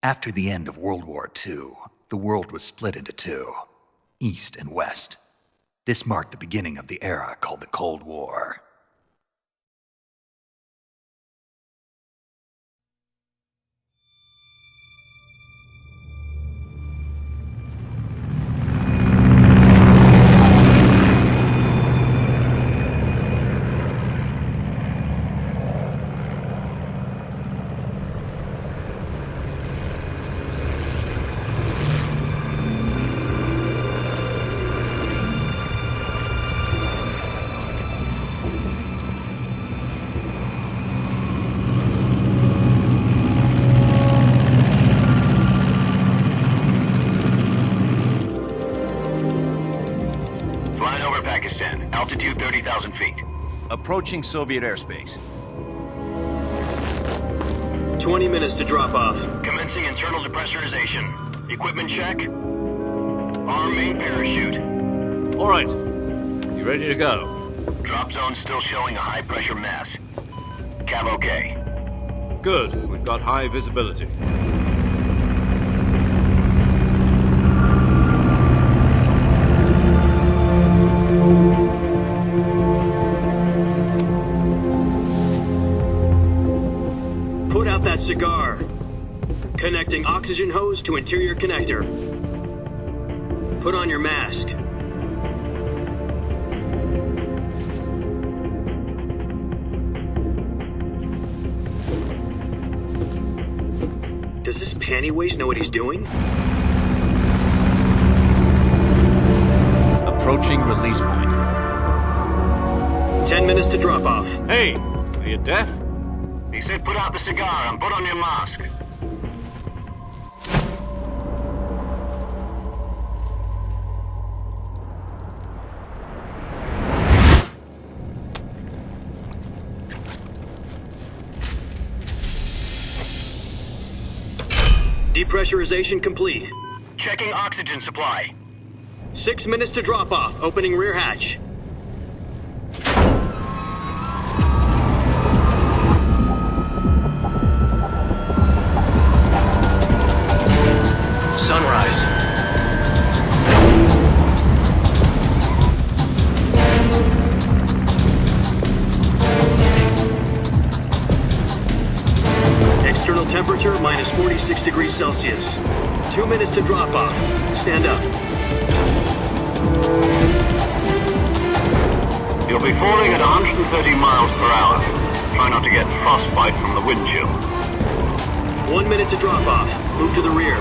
After the end of World War II, the world was split into two, East and West. This marked the beginning of the era called the Cold War. Altitude 30,000 feet. Approaching Soviet airspace. 20 minutes to drop off. Commencing internal depressurization. Equipment check. Arm main parachute. All right. You ready to go? Drop zone still showing a high pressure mass. Cav okay. Good. We've got high visibility. Put out that cigar. Connecting oxygen hose to interior connector. Put on your mask. Does this pantywaist know what he's doing? Approaching release point. 10 minutes to drop off. Hey, are you deaf? He said put out the cigar and put on your mask. Depressurization complete. Checking oxygen supply. 6 minutes to drop off. Opening rear hatch. Sunrise. External temperature minus 46 degrees Celsius. 2 minutes to drop off. Stand up. You'll be falling at 130 miles per hour. Try not to get frostbite from the wind chill. 1 minute to drop off. Move to the rear.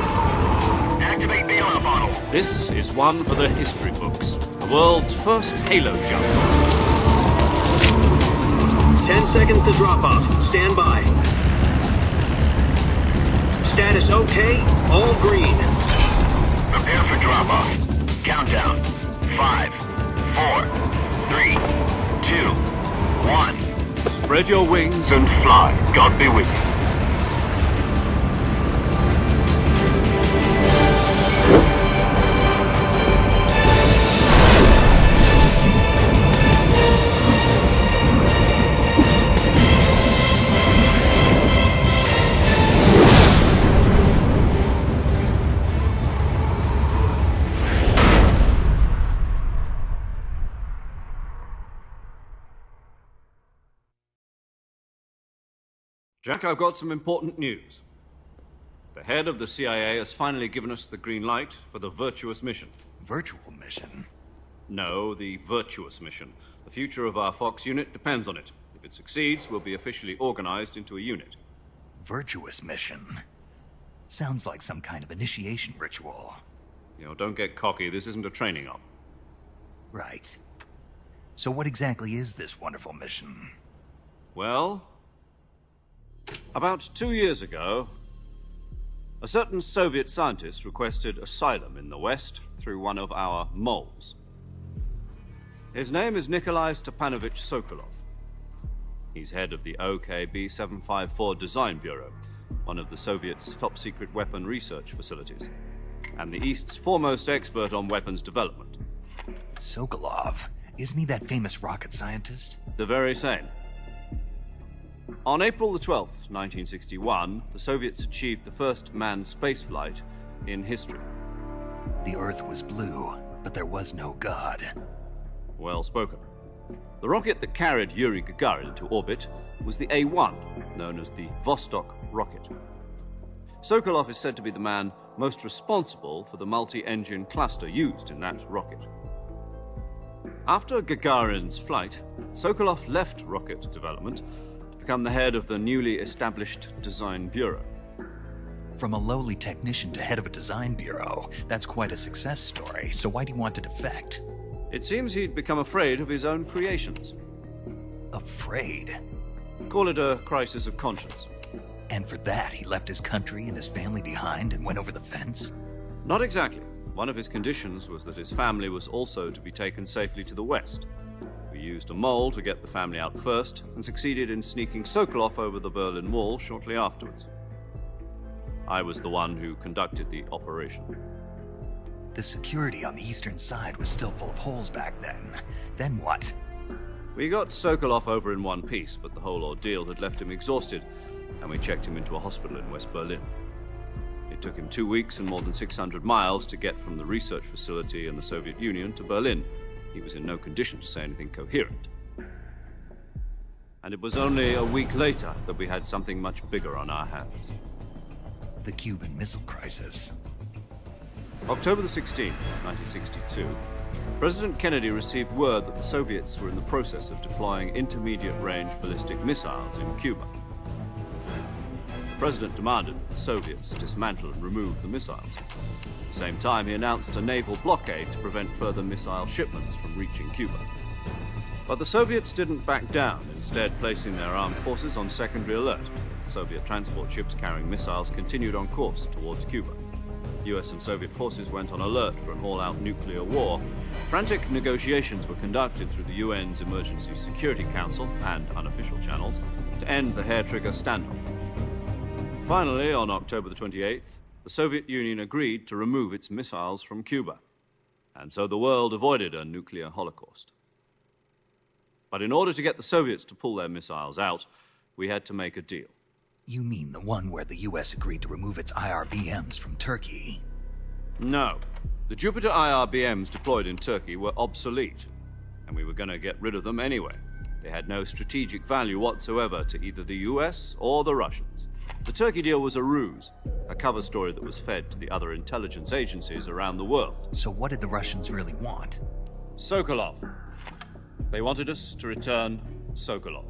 Activate the air bottle. This is one for the history books. The world's first halo jump. 10 seconds to drop off. Stand by. Status okay. All green. Prepare for drop-off. Countdown. 5, 4, 3, 2, 1. Spread your wings And fly. God be with you. Jack, I've got some important news. The head of the CIA has finally given us the green light for the Virtuous Mission. Virtual mission? No, the Virtuous Mission. The future of our Fox unit depends on it. If it succeeds, we'll be officially organized into a unit. Virtuous mission? Sounds like some kind of initiation ritual. You know, don't get cocky. This isn't a training op. Right. So what exactly is this wonderful mission? Well, about 2 years ago, a certain Soviet scientist requested asylum in the West through one of our moles. His name is Nikolai Stepanovich Sokolov. He's head of the OKB-754 Design Bureau, one of the Soviets' top-secret weapon research facilities, and the East's foremost expert on weapons development. Sokolov? Isn't he that famous rocket scientist? The very same. On April the 12th, 1961, the Soviets achieved the first manned spaceflight in history. The Earth was blue, but there was no God. Well spoken. The rocket that carried Yuri Gagarin into orbit was the A-1, known as the Vostok rocket. Sokolov is said to be the man most responsible for the multi-engine cluster used in that rocket. After Gagarin's flight, Sokolov left rocket development to become the head of the newly established Design Bureau. From a lowly technician to head of a design bureau, that's quite a success story, so why do you want to defect? It seems he'd become afraid of his own creations. Afraid? Call it a crisis of conscience. And for that, he left his country and his family behind and went over the fence? Not exactly. One of his conditions was that his family was also to be taken safely to the west. We used a mole to get the family out first and succeeded in sneaking Sokolov over the Berlin Wall shortly afterwards. I was the one who conducted the operation. The security on the eastern side was still full of holes back then. Then what? We got Sokolov over in one piece, but the whole ordeal had left him exhausted, and we checked him into a hospital in West Berlin. It took him 2 weeks and more than 600 miles to get from the research facility in the Soviet Union to Berlin. He was in no condition to say anything coherent. And it was only a week later that we had something much bigger on our hands. The Cuban Missile Crisis. October the 16th, 1962, President Kennedy received word that the Soviets were in the process of deploying intermediate-range ballistic missiles in Cuba. The President demanded that the Soviets dismantle and remove the missiles. At the same time, he announced a naval blockade to prevent further missile shipments from reaching Cuba. But the Soviets didn't back down, instead placing their armed forces on secondary alert. Soviet transport ships carrying missiles continued on course towards Cuba. US and Soviet forces went on alert for an all-out nuclear war. Frantic negotiations were conducted through the UN's Emergency Security Council and unofficial channels to end the hair-trigger standoff. Finally, on October the 28th, the Soviet Union agreed to remove its missiles from Cuba. And so the world avoided a nuclear holocaust. But in order to get the Soviets to pull their missiles out, we had to make a deal. You mean the one where the US agreed to remove its IRBMs from Turkey? No. The Jupiter IRBMs deployed in Turkey were obsolete, and we were going to get rid of them anyway. They had no strategic value whatsoever to either the US or the Russians. The Turkey deal was a ruse, a cover story that was fed to the other intelligence agencies around the world. So what did the Russians really want? Sokolov. They wanted us to return Sokolov.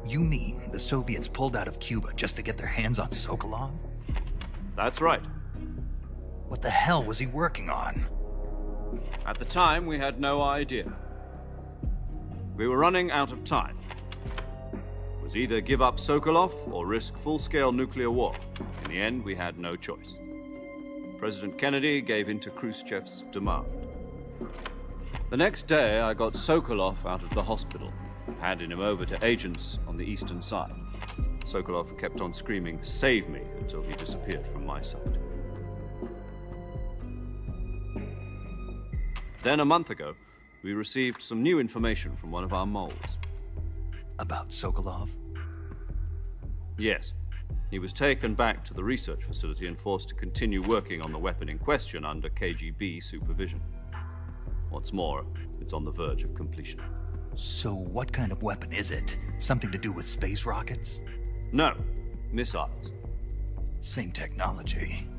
You mean the Soviets pulled out of Cuba just to get their hands on Sokolov? That's right. What the hell was he working on? At the time, we had no idea. We were running out of time. It was either give up Sokolov or risk full-scale nuclear war. In the end, we had no choice. President Kennedy gave in to Khrushchev's demand. The next day, I got Sokolov out of the hospital, handing him over to agents on the eastern side. Sokolov kept on screaming, "Save me," until he disappeared from my sight. Then a month ago, we received some new information from one of our moles. About Sokolov? Yes. He was taken back to the research facility and forced to continue working on the weapon in question under KGB supervision. What's more, it's on the verge of completion. So what kind of weapon is it? Something to do with space rockets? No, missiles. Same technology.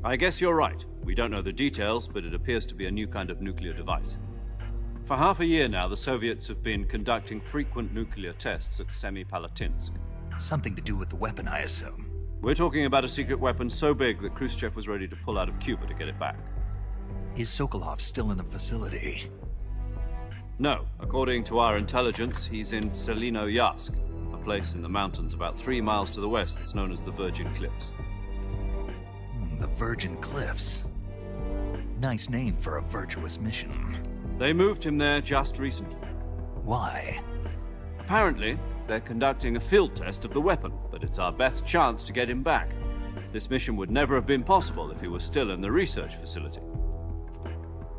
I guess you're right. We don't know the details, but it appears to be a new kind of nuclear device. For half a year now, the Soviets have been conducting frequent nuclear tests at Semipalatinsk. Something to do with the weapon, I assume. We're talking about a secret weapon so big that Khrushchev was ready to pull out of Cuba to get it back. Is Sokolov still in the facility? No. According to our intelligence, he's in Selinoyarsk, a place in the mountains about 3 miles to the west that's known as the Virgin Cliffs. The Virgin Cliffs. Nice name for a virtuous mission. They moved him there just recently. Why? Apparently, they're conducting a field test of the weapon, but it's our best chance to get him back. This mission would never have been possible if he was still in the research facility.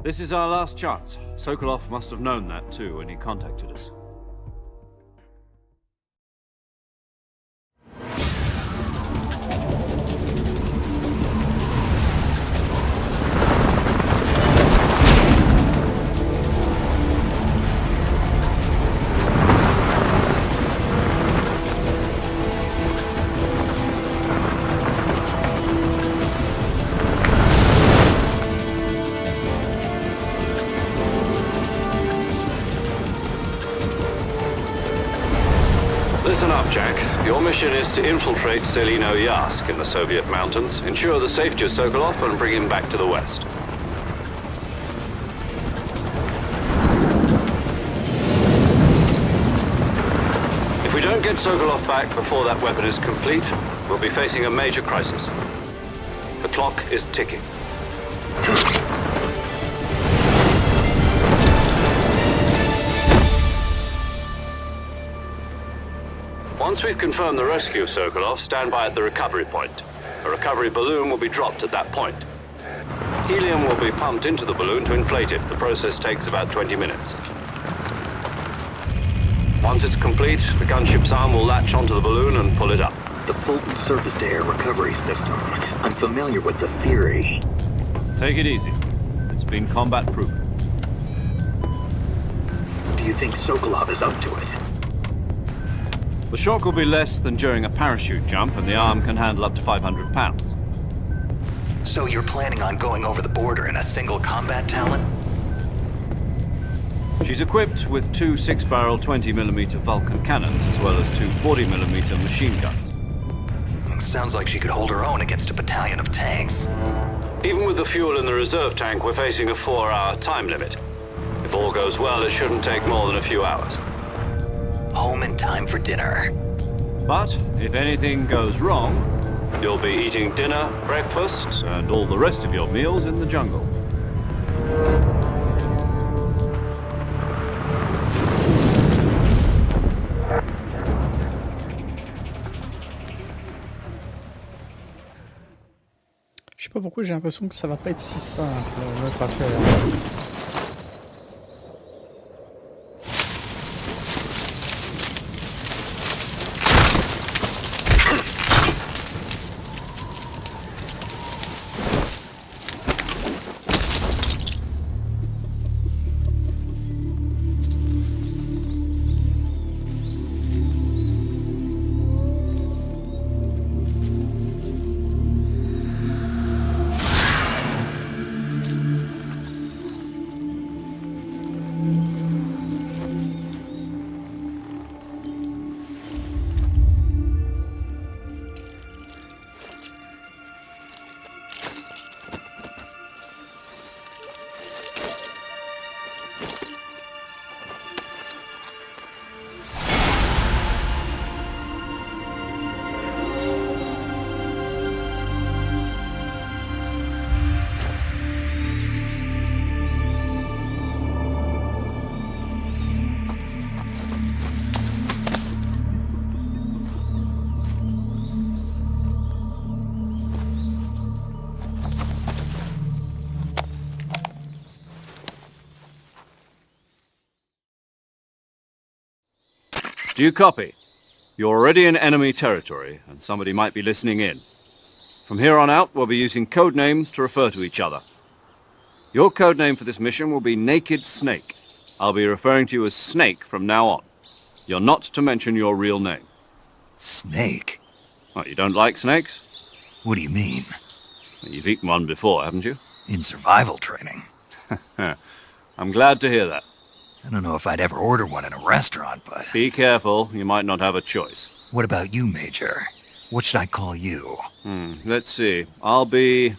This is our last chance. Sokolov must have known that too when he contacted us. Listen up, Jack. Your mission is to infiltrate Selino Yask in the Soviet mountains, ensure the safety of Sokolov, and bring him back to the West. If we don't get Sokolov back before that weapon is complete, we'll be facing a major crisis. The clock is ticking. Once we've confirmed the rescue of Sokolov, stand by at the recovery point. A recovery balloon will be dropped at that point. Helium will be pumped into the balloon to inflate it. The process takes about 20 minutes. Once it's complete, the gunship's arm will latch onto the balloon and pull it up. The Fulton surface-to-air recovery system. I'm familiar with the theory. Take it easy. It's been combat-proven. Do you think Sokolov is up to it? The shock will be less than during a parachute jump, and the arm can handle up to 500 pounds. So you're planning on going over the border in a single combat talent? She's equipped with two 6-barrel 20mm Vulcan cannons, as well as two 40mm machine guns. Sounds like she could hold her own against a battalion of tanks. Even with the fuel in the reserve tank, we're facing a 4-hour time limit. If all goes well, it shouldn't take more than a few hours. Home in time for dinner. But if anything goes wrong, you'll be eating dinner, breakfast, and all the rest of your meals in the jungle. Je sais pas pourquoi j'ai l'impression que ça va pas être si simple notre affaire. Do you copy? You're already in enemy territory, and somebody might be listening in. From here on out, we'll be using code names to refer to each other. Your code name for this mission will be Naked Snake. I'll be referring to you as Snake from now on. You're not to mention your real name. Snake? What, you don't like snakes? What do you mean? You've eaten one before, haven't you? In survival training. I'm glad to hear that. I don't know if I'd ever order one in a restaurant, but... Be careful, you might not have a choice. What about you, Major? What should I call you? Let's see. I'll be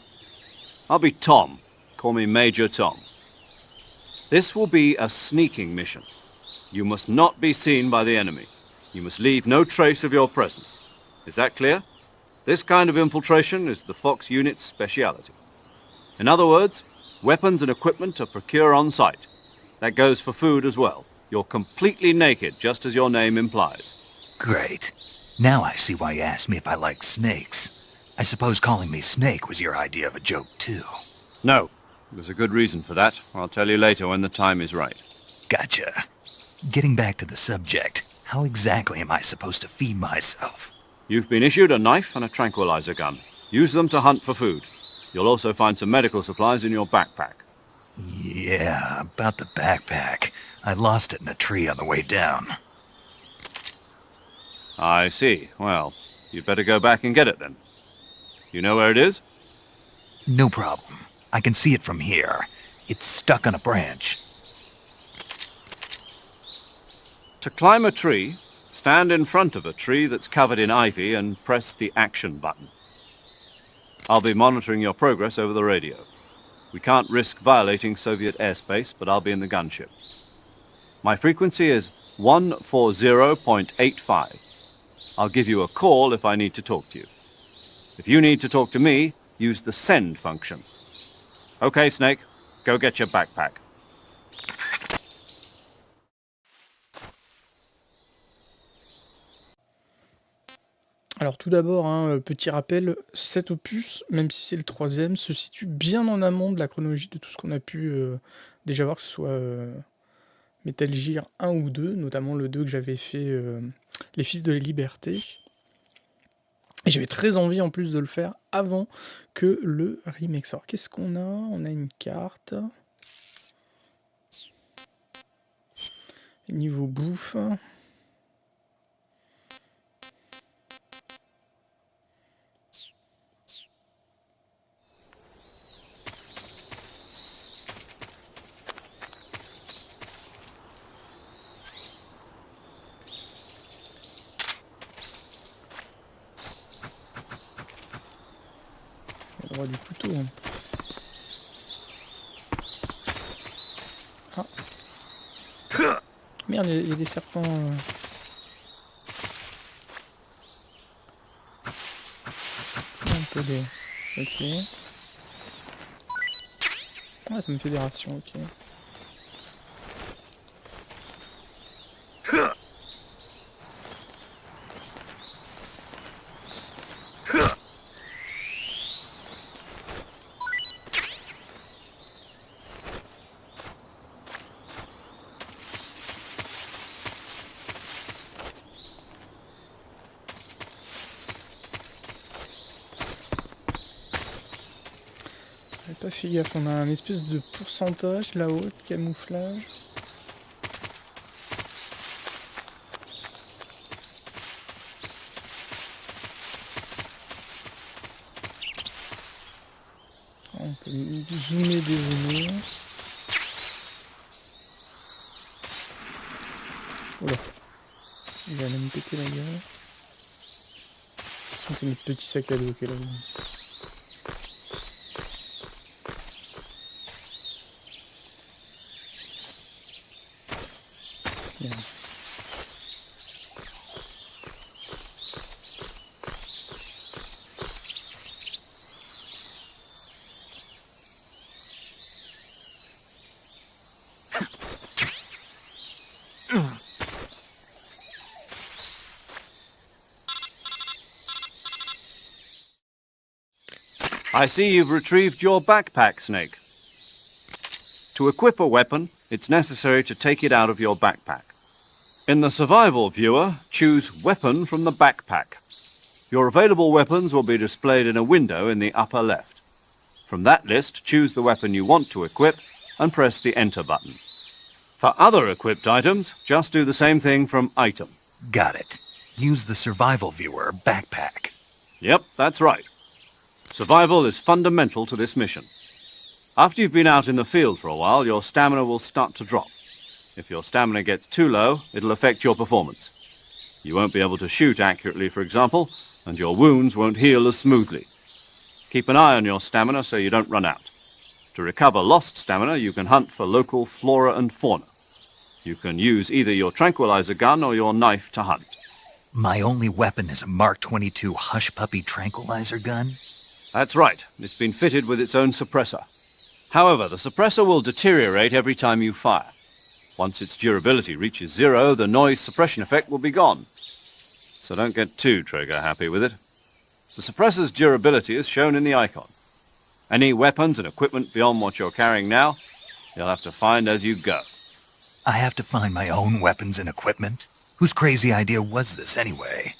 Tom. Call me Major Tom. This will be a sneaking mission. You must not be seen by the enemy. You must leave no trace of your presence. Is that clear? This kind of infiltration is the Fox unit's speciality. In other words, weapons and equipment are procured on site. That goes for food as well. You're completely naked, just as your name implies. Great. Now I see why you asked me if I like snakes. I suppose calling me Snake was your idea of a joke, too. No. There's a good reason for that. I'll tell you later when the time is right. Gotcha. Getting back to the subject, how exactly am I supposed to feed myself? You've been issued a knife and a tranquilizer gun. Use them to hunt for food. You'll also find some medical supplies in your backpack. Yeah, about the backpack. I lost it in a tree on the way down. I see. Well, you'd better go back and get it then. You know where it is? No problem. I can see it from here. It's stuck on a branch. To climb a tree, Stand in front of a tree that's covered in ivy and press the action button. I'll be monitoring your progress over the radio. We can't risk violating Soviet airspace, but I'll be in the gunship. My frequency is 140.85. I'll give you a call if I need to talk to you. If you need to talk to me, use the send function. Okay, Snake, go get your backpack. Alors tout d'abord, hein, petit rappel, cet opus, même si c'est le 3e, se situe bien en amont de la chronologie de tout ce qu'on a pu déjà voir, que ce soit Metal Gear 1 ou 2, notamment le 2 que j'avais fait, Les Fils de la Liberté. Et j'avais très envie en plus de le faire avant que le remake sorte. Qu'est-ce qu'on a? On a une carte. Niveau bouffe. Le droit du couteau. Ah. Merde, il y a des serpents. On peut les. Ok. Ah, ça me fait des rations, ok. Pas fait gaffe, on a un espèce de pourcentage là-haut de camouflage. On peut zoomer, dézoomer. Oula, il va aller me péter la gueule. C'est notre petit sac à dos qui est là-haut. I see you've retrieved your backpack, Snake. To equip a weapon, it's necessary to take it out of your backpack. In the survival viewer, choose Weapon from the backpack. Your available weapons will be displayed in a window in the upper left. From that list, choose the weapon you want to equip and press the Enter button. For other equipped items, just do the same thing from Item. Got it. Use the survival viewer backpack. Yep, that's right. Survival is fundamental to this mission. After you've been out in the field for a while, your stamina will start to drop. If your stamina gets too low, it'll affect your performance. You won't be able to shoot accurately, for example, and your wounds won't heal as smoothly. Keep an eye on your stamina so you don't run out. To recover lost stamina, you can hunt for local flora and fauna. You can use either your tranquilizer gun or your knife to hunt. My only weapon is a Mark 22 Hush Puppy tranquilizer gun? That's right. It's been fitted with its own suppressor. However, the suppressor will deteriorate every time you fire. Once its durability reaches 0, the noise suppression effect will be gone. So don't get too trigger-happy with it. The suppressor's durability is shown in the icon. Any weapons and equipment beyond what you're carrying now, you'll have to find as you go. I have to find my own weapons and equipment? Whose crazy idea was this anyway?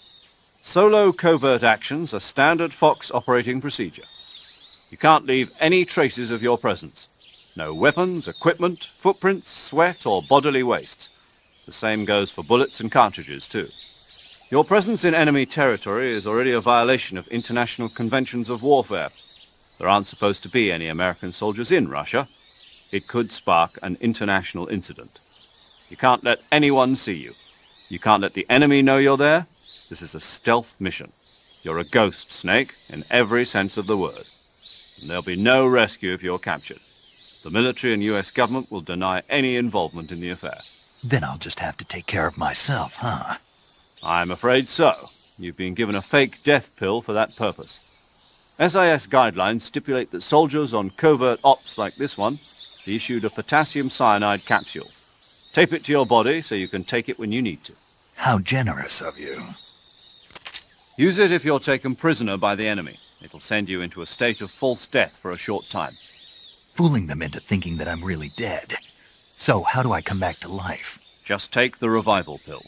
Solo covert actions are standard Fox operating procedure. You can't leave any traces of your presence. No weapons, equipment, footprints, sweat, or bodily waste. The same goes for bullets and cartridges, too. Your presence in enemy territory is already a violation of international conventions of warfare. There aren't supposed to be any American soldiers in Russia. It could spark an international incident. You can't let anyone see you. You can't let the enemy know you're there. This is a stealth mission. You're a ghost, Snake, in every sense of the word. And there'll be no rescue if you're captured. The military and US government will deny any involvement in the affair. Then I'll just have to take care of myself, huh? I'm afraid so. You've been given a fake death pill for that purpose. SIS guidelines stipulate that soldiers on covert ops like this one be issued a potassium cyanide capsule. Tape it to your body so you can take it when you need to. How generous of you. Use it if you're taken prisoner by the enemy. It'll send you into a state of false death for a short time. Fooling them into thinking that I'm really dead. So, how do I come back to life? Just take the revival pill.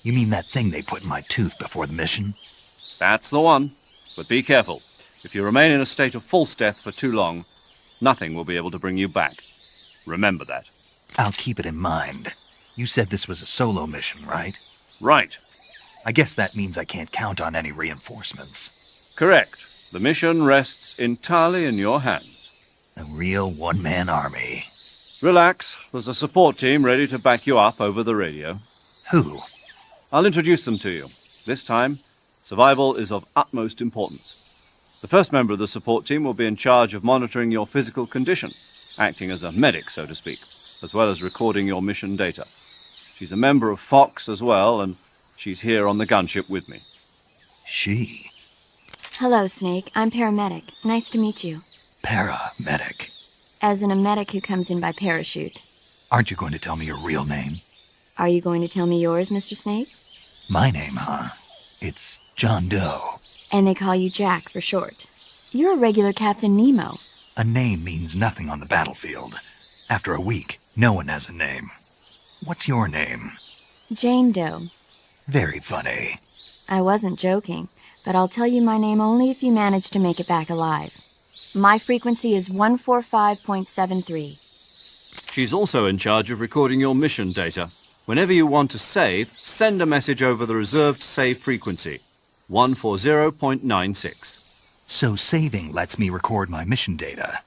You mean that thing they put in my tooth before the mission? That's the one. But be careful. If you remain in a state of false death for too long, nothing will be able to bring you back. Remember that. I'll keep it in mind. You said this was a solo mission, right? Right. I guess that means I can't count on any reinforcements. Correct. The mission rests entirely in your hands. A real one-man army. Relax. There's a support team ready to back you up over the radio. Who? I'll introduce them to you. This time, survival is of utmost importance. The first member of the support team will be in charge of monitoring your physical condition, acting as a medic, so to speak, as well as recording your mission data. She's a member of Fox as well, and she's here on the gunship with me. She? Hello, Snake. I'm paramedic. Nice to meet you. Paramedic. As in a medic who comes in by parachute. Aren't you going to tell me your real name? Are you going to tell me yours, Mr. Snake? My name, huh? It's John Doe. And they call you Jack for short. You're a regular Captain Nemo. A name means nothing on the battlefield. After a week, no one has a name. What's your name? Jane Doe. Very funny. I wasn't joking, but I'll tell you my name only if you manage to make it back alive. My frequency is 145.73. She's also in charge of recording your mission data. Whenever you want to save, send a message over the reserved save frequency, 140.96. So saving lets me record my mission data.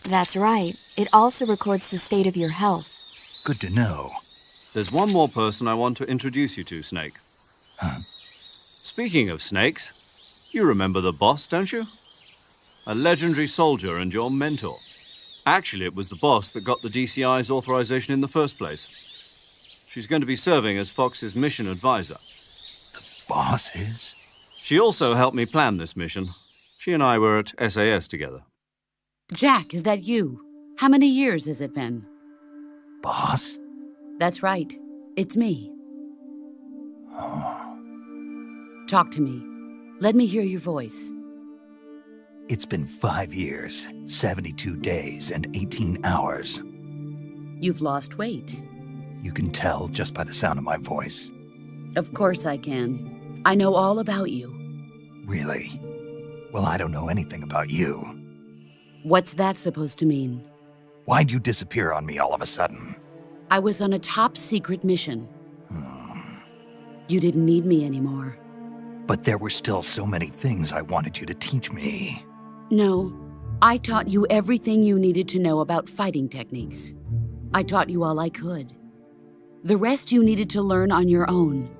That's right. It also records the state of your health. Good to know. There's one more person I want to introduce you to, Snake. Huh? Speaking of snakes, you remember the boss, don't you? A legendary soldier and your mentor. Actually, it was the boss that got the DCI's authorization in the first place. She's going to be serving as Fox's mission advisor. Boss is? She also helped me plan this mission. She and I were at SAS together. Jack, is that you? How many years has it been? Boss? That's right. It's me. Oh. Talk to me. Let me hear your voice. It's been 5 years, 72 days, and 18 hours. You've lost weight. You can tell just by the sound of my voice. Of course I can. I know all about you. Really? Well, I don't know anything about you. What's that supposed to mean? Why'd you disappear on me all of a sudden? I was on a top-secret mission. You didn't need me anymore. But there were still so many things I wanted you to teach me. No, I taught you everything you needed to know about fighting techniques. I taught you all I could. The rest you needed to learn on your own.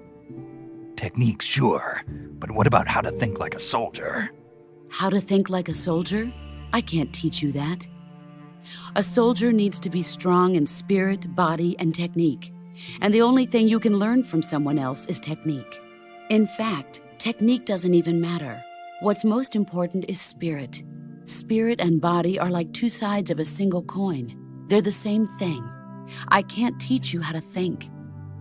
Techniques, sure. But what about how to think like a soldier? How to think like a soldier? I can't teach you that. A soldier needs to be strong in spirit, body, and technique. And the only thing you can learn from someone else is technique. In fact, technique doesn't even matter. What's most important is spirit. Spirit and body are like two sides of a single coin. They're the same thing. I can't teach you how to think.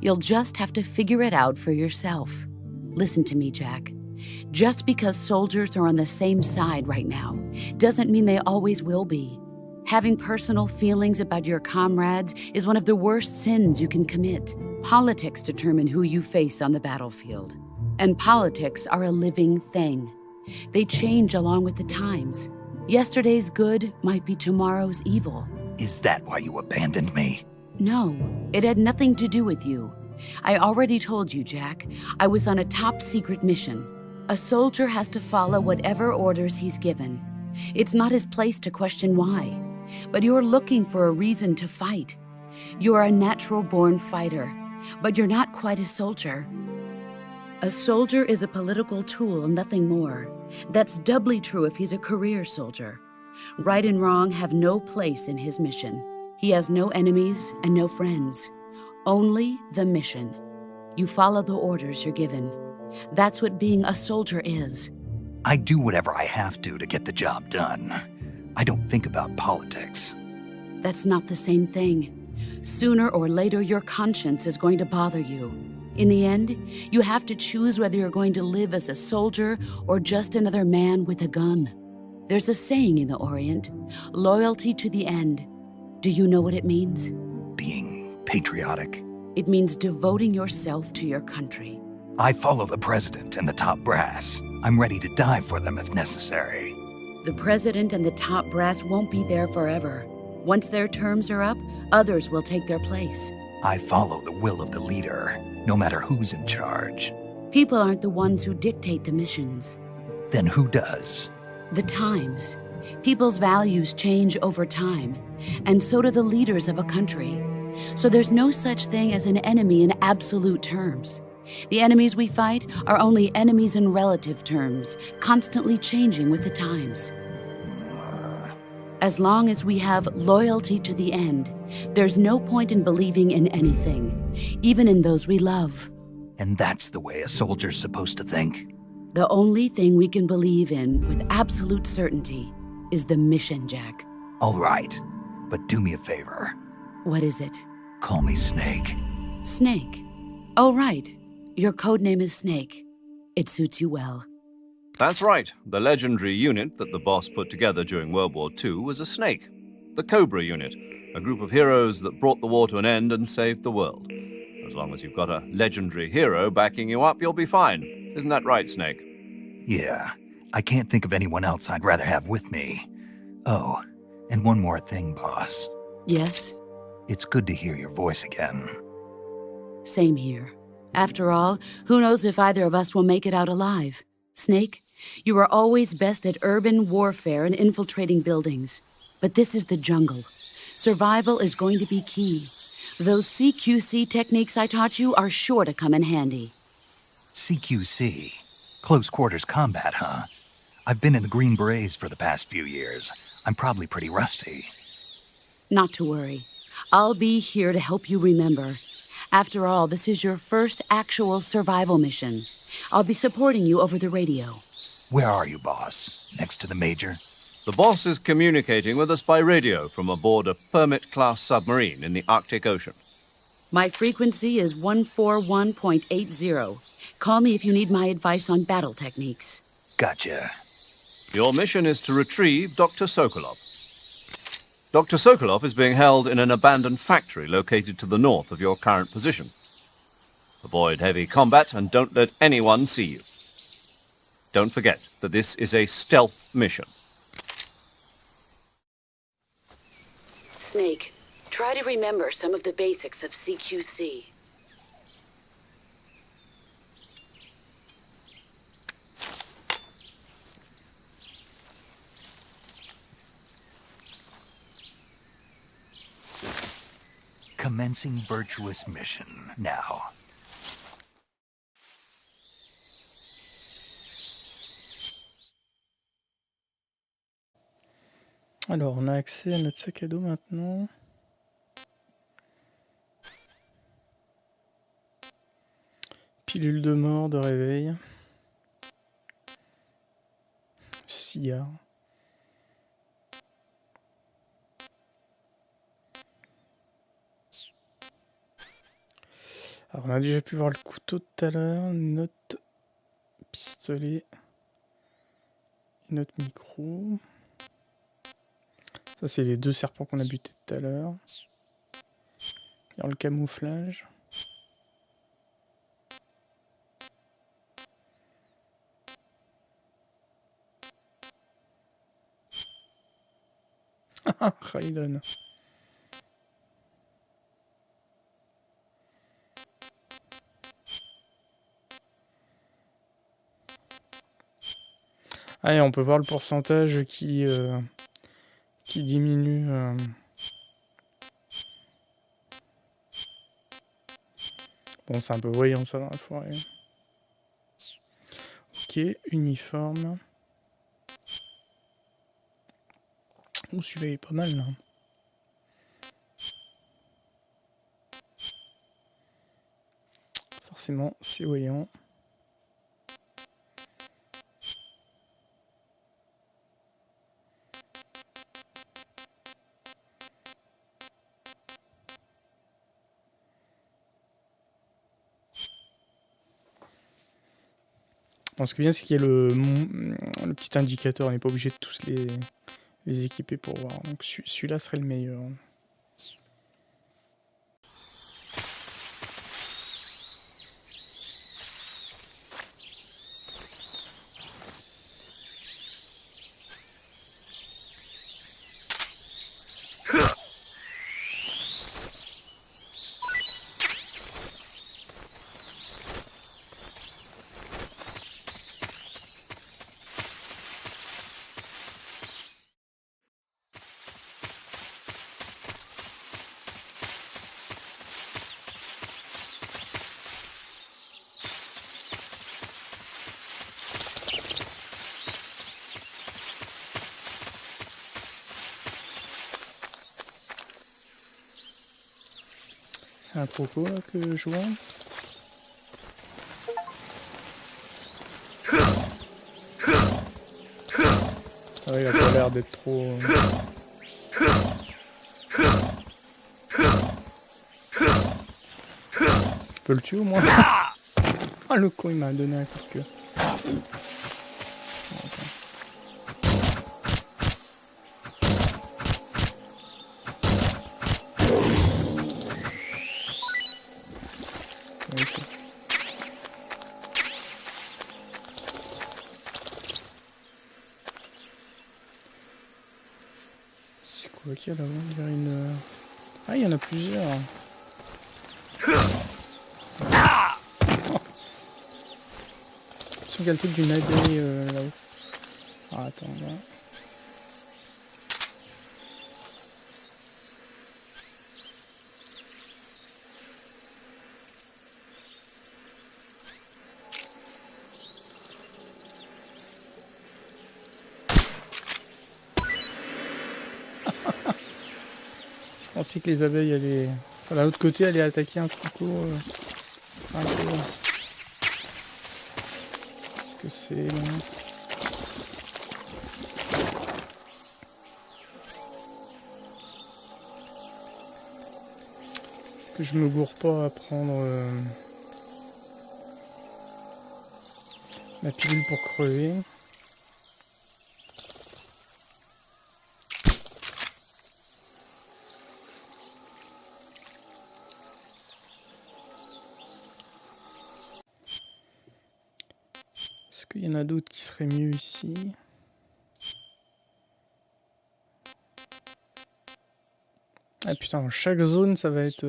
You'll just have to figure it out for yourself. Listen to me, Jack. Just because soldiers are on the same side right now doesn't mean they always will be. Having personal feelings about your comrades is one of the worst sins you can commit. Politics determine who you face on the battlefield. And politics are a living thing. They change along with the times. Yesterday's good might be tomorrow's evil. Is that why you abandoned me? No, it had nothing to do with you. I already told you, Jack. I was on a top-secret mission. A soldier has to follow whatever orders he's given. It's not his place to question why. But you're looking for a reason to fight. You're a natural-born fighter. but you're not quite a soldier. A soldier is a political tool, nothing more. That's doubly true if he's a career soldier. Right and wrong have no place in his mission. He has no enemies and no friends. Only the mission. You follow the orders you're given. That's what being a soldier is. I do whatever I have to get the job done. I don't think about politics. That's not the same thing. Sooner or later, your conscience is going to bother you. In the end, you have to choose whether you're going to live as a soldier or just another man with a gun. There's a saying in the Orient, loyalty to the end. Do you know what it means? Being patriotic. It means devoting yourself to your country. I follow the president and the top brass. I'm ready to die for them if necessary. The president and the top brass won't be there forever. Once their terms are up, others will take their place. I follow the will of the leader, no matter who's in charge. People aren't the ones who dictate the missions. Then who does? The times. People's values change over time, and so do the leaders of a country. So there's no such thing as an enemy in absolute terms. The enemies we fight are only enemies in relative terms, constantly changing with the times. As long as we have loyalty to the end, there's no point in believing in anything, even in those we love. And that's the way a soldier's supposed to think? The only thing we can believe in with absolute certainty is the mission, Jack. All right, but do me a favor. What is it? Call me Snake. Snake? Oh, right. Your codename is Snake. It suits you well. That's right. The legendary unit that the boss put together during World War II was a snake. The Cobra unit, a group of heroes that brought the war to an end and saved the world. As long as you've got a legendary hero backing you up, you'll be fine. Isn't that right, Snake? Yeah, I can't think of anyone else I'd rather have with me. Oh, and one more thing, boss. Yes? It's good to hear your voice again. Same here. After all, who knows if either of us will make it out alive? Snake, you are always best at urban warfare and infiltrating buildings. But this is the jungle. Survival is going to be key. Those CQC techniques I taught you are sure to come in handy. CQC? Close quarters combat, huh? I've been in the Green Berets for the past few years. I'm probably pretty rusty. Not to worry. I'll be here to help you remember. After all, this is your first actual survival mission. I'll be supporting you over the radio. Where are you, boss? Next to the Major? The boss is communicating with us by radio from aboard a Permit-class submarine in the Arctic Ocean. My frequency is 141.80. Call me if you need my advice on battle techniques. Gotcha. Your mission is to retrieve Dr. Sokolov. Dr. Sokolov is being held in an abandoned factory located to the north of your current position. Avoid heavy combat and don't let anyone see you. Don't forget that this is a stealth mission. Snake, try to remember some of the basics of CQC. Commencing Virtuous Mission now. Alors, on a accès à notre sac à dos maintenant. Pilule de mort, de réveil. Cigare. Alors, on a déjà pu voir le couteau tout à l'heure, notre pistolet, et notre micro. Ça, c'est les deux serpents qu'on a butés tout à l'heure. Dans le camouflage. Raiden. Ah, et on peut voir le pourcentage qui diminue Bon, c'est un peu voyant ça dans la forêt. Ok, uniforme. Oh, celui-là est pas mal là. Forcément, c'est voyant. Bon, ce qui est bien, c'est qu'il y a le petit indicateur. On n'est pas obligé de tous les équiper pour voir. Donc celui-là serait le meilleur. C'est un croco là que je vois. Ah ouais, il a pas l'air d'être trop... Tu peux le tuer au moins. Ah le con, il m'a donné un coup de queue. Ok, là, on dirait une... Ah, il y en a plusieurs. Sur le truc d'une abeille là-haut. Ah, attends, là. Je pensais que les abeilles allaient... Enfin, de l'autre côté, allaient attaquer un troupeau. Un peu... Qu'est-ce que c'est là? Que je me gourre pas à prendre ma pilule pour crever. Est-ce qu'il y en a d'autres qui seraient mieux ici? Ah putain, chaque zone ça va être...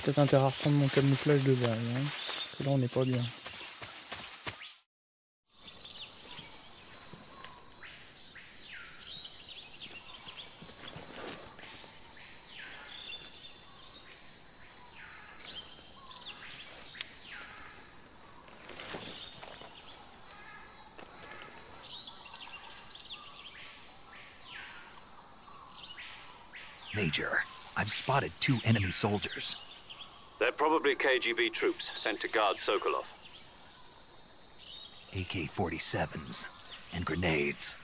Peut-être intérêt à reprendre mon camouflage de balle, hein, parce que là on n'est pas bien. Major, I've spotted 2 enemy soldiers. They're probably KGB troops sent to guard Sokolov. AK-47s and grenades.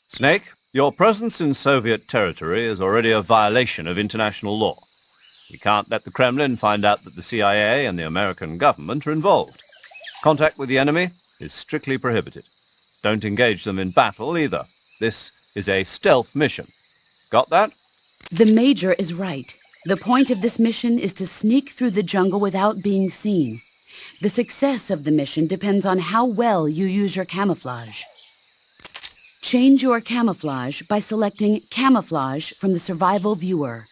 Snake, your presence in Soviet territory is already a violation of international law. We can't let the Kremlin find out that the CIA and the American government are involved. Contact with the enemy is strictly prohibited. Don't engage them in battle either. This is a stealth mission. Got that? The Major is right. The point of this mission is to sneak through the jungle without being seen. The success of the mission depends on how well you use your camouflage. Change your camouflage by selecting Camouflage from the Survival Viewer.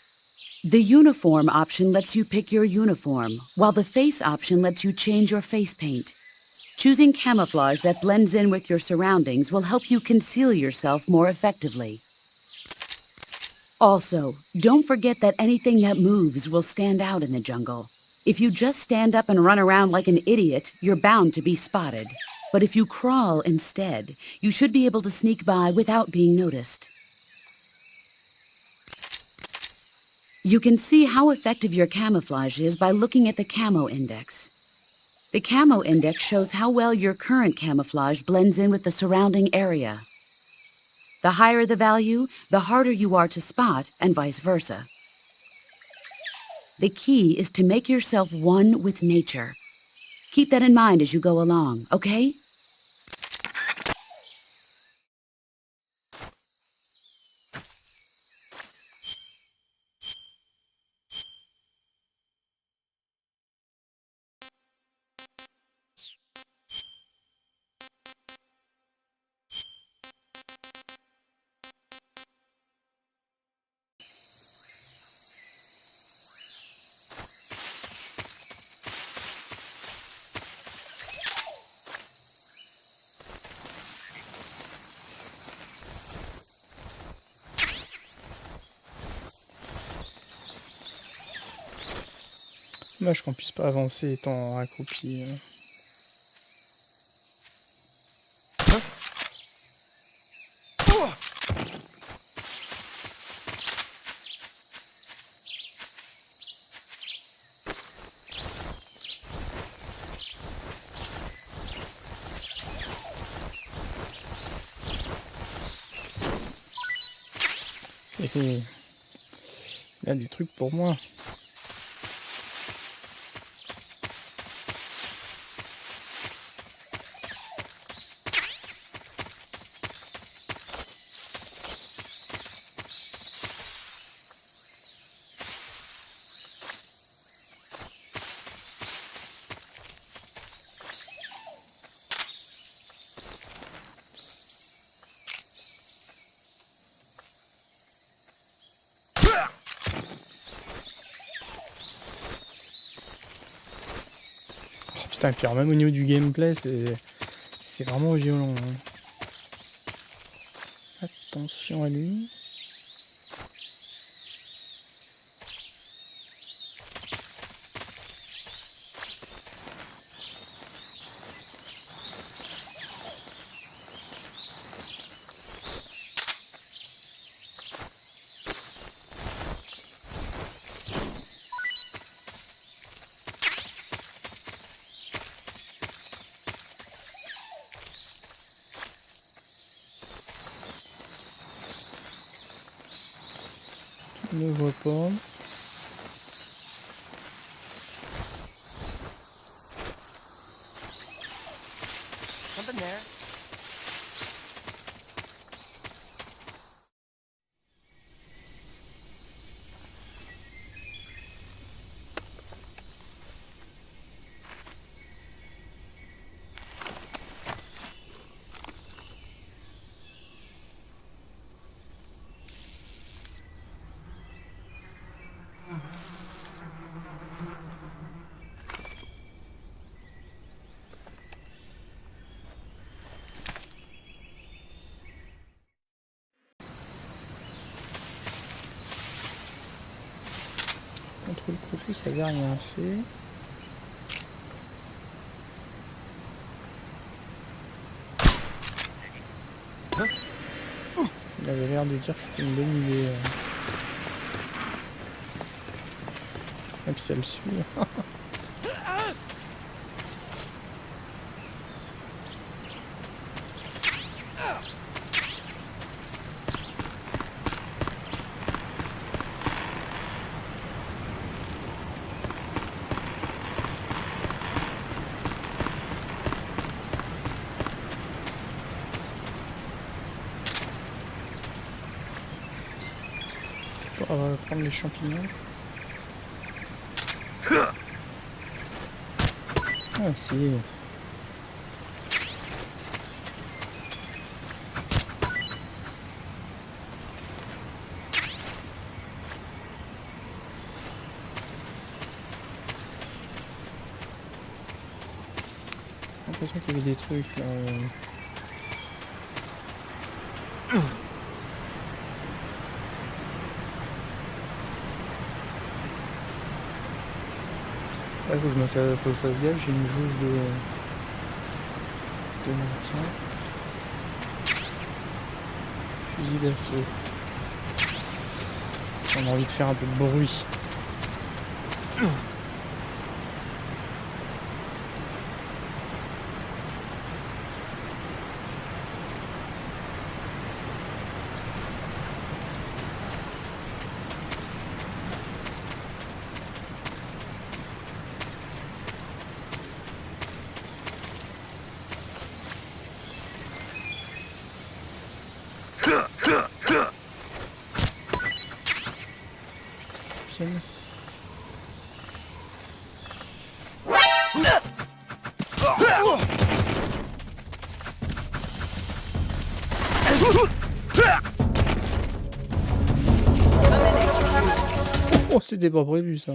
The Uniform option lets you pick your uniform, while the Face option lets you change your face paint. Choosing camouflage that blends in with your surroundings will help you conceal yourself more effectively. Also, don't forget that anything that moves will stand out in the jungle. If you just stand up and run around like an idiot, you're bound to be spotted. But if you crawl instead, you should be able to sneak by without being noticed. You can see how effective your camouflage is by looking at the Camo Index. The Camo Index shows how well your current camouflage blends in with the surrounding area. The higher the value, the harder you are to spot, and vice versa. The key is to make yourself one with nature. Keep that in mind as you go along, okay? Dommage qu'on puisse pas avancer étant accroupi. Il y a des trucs pour moi. Putain, et puis alors, même au niveau du gameplay, c'est vraiment violent. Hein. Attention à lui. Ne vois pas. Something there. Contre le crocus, ça n'a rien fait. Il avait l'air de dire que c'était une bonne idée. Et puis ça le suit. On va prendre les champignons. Ah si. J'ai l'impression qu'il y avait des trucs là. Ouais, faut que je fasse gaffe, j'ai une jauge de maintien. Fusil d'assaut. On a envie de faire un peu de bruit. Oh, c'était pas prévu ça.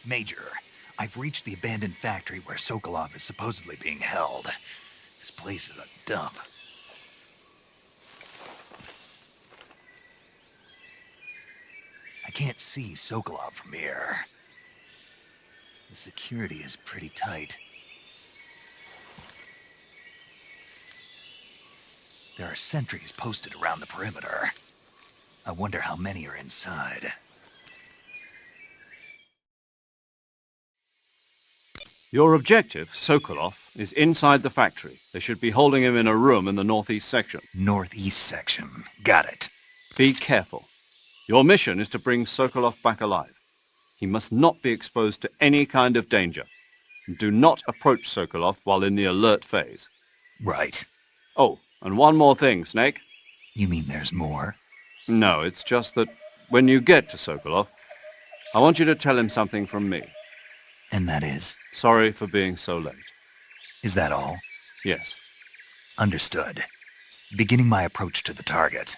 Major, I've reached the abandoned factory where Sokolov is supposedly being held. This place is a dump. I can't see Sokolov from here. The security is pretty tight. There are sentries posted around the perimeter. I wonder how many are inside. Your objective, Sokolov, is inside the factory. They should be holding him in a room in the northeast section. Northeast section. Got it. Be careful. Your mission is to bring Sokolov back alive. He must not be exposed to any kind of danger. Do not approach Sokolov while in the alert phase. Right. Oh, and one more thing, Snake. You mean there's more? No, it's just that when you get to Sokolov, I want you to tell him something from me. And that is? Sorry for being so late. Is that all? Yes. Understood. Beginning my approach to the target.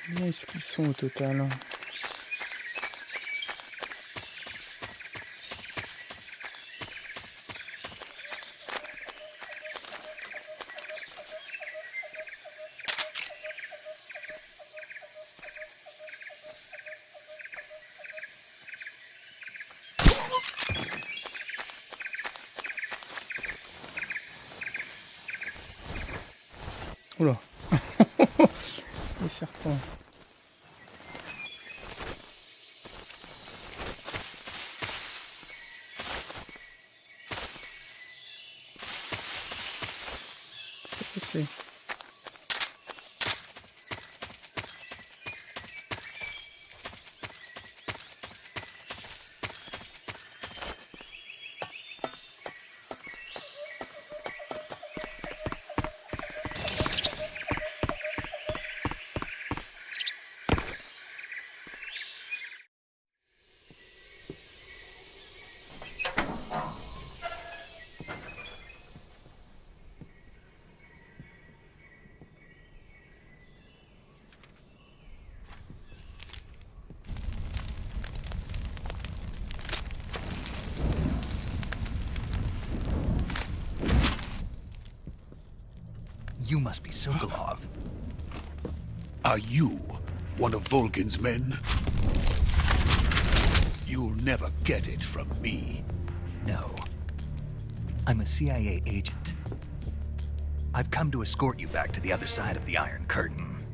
Combien est-ce qu'ils sont au total? Oula. Les serpents. C'est... You must be Sokolov. Are you one of Volgin's men? You'll never get it from me. No. I'm a CIA agent. I've come to escort you back to the other side of the Iron Curtain.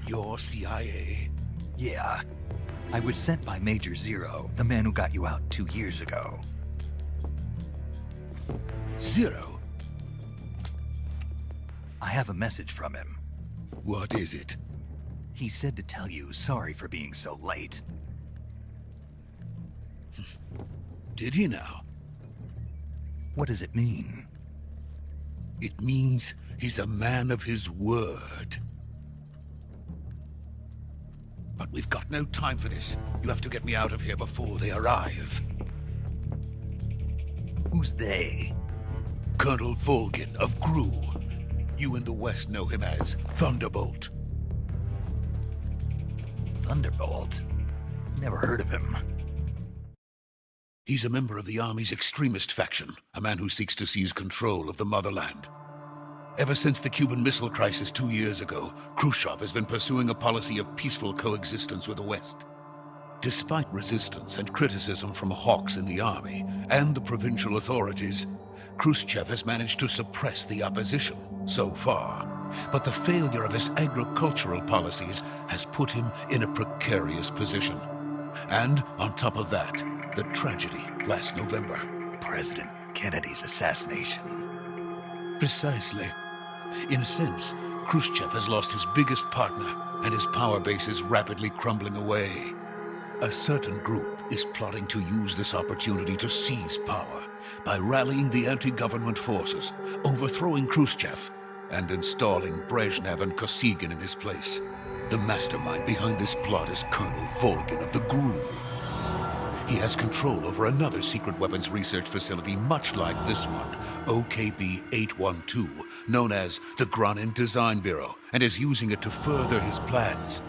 You're CIA? Yeah. I was sent by Major Zero, the man who got you out 2 years ago. Zero? I have a message from him. What is it? He said to tell you sorry for being so late. Did he now? What does it mean? It means he's a man of his word. But we've got no time for this. You have to get me out of here before they arrive. Who's they? Colonel Volgin of GRU. You in the West know him as Thunderbolt. Thunderbolt? Never heard of him. He's a member of the Army's extremist faction, a man who seeks to seize control of the motherland. Ever since the Cuban Missile Crisis 2 years ago, Khrushchev has been pursuing a policy of peaceful coexistence with the West. Despite resistance and criticism from hawks in the army and the provincial authorities, Khrushchev has managed to suppress the opposition so far. But the failure of his agricultural policies has put him in a precarious position. And on top of that, the tragedy last November. President Kennedy's assassination. Precisely. In a sense, Khrushchev has lost his biggest partner, and his power base is rapidly crumbling away. A certain group is plotting to use this opportunity to seize power by rallying the anti-government forces, overthrowing Khrushchev, and installing Brezhnev and Kosygin in his place. The mastermind behind this plot is Colonel Volgin of the GRU. He has control over another secret weapons research facility much like this one, OKB-812, known as the Glanin Design Bureau, and is using it to further his plans.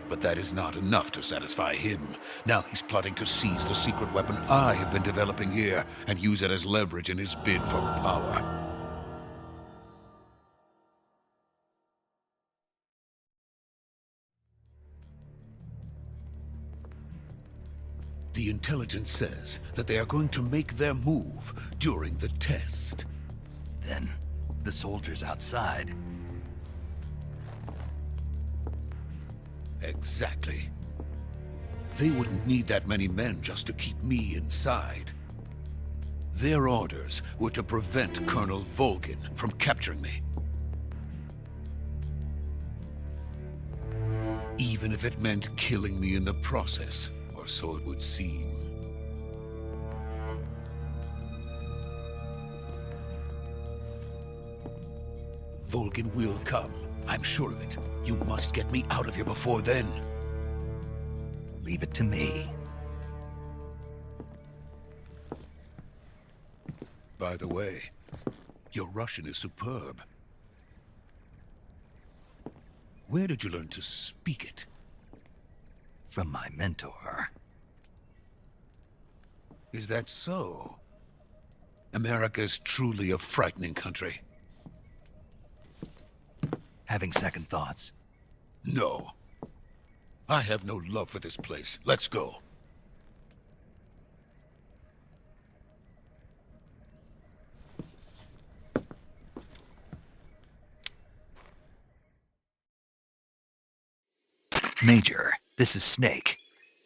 But that is not enough to satisfy him. Now he's plotting to seize the secret weapon I have been developing here and use it as leverage in his bid for power. The intelligence says that they are going to make their move during the test. Then, the soldiers outside. Exactly. They wouldn't need that many men just to keep me inside. Their orders were to prevent Colonel Volgin from capturing me. Even if it meant killing me in the process. Or so it would seem. Volgin will come. I'm sure of it. You must get me out of here before then. Leave it to me. By the way, your Russian is superb. Where did you learn to speak it? From my mentor. Is that so? America's truly a frightening country. Having second thoughts? No. I have no love for this place. Let's go. Major, this is Snake.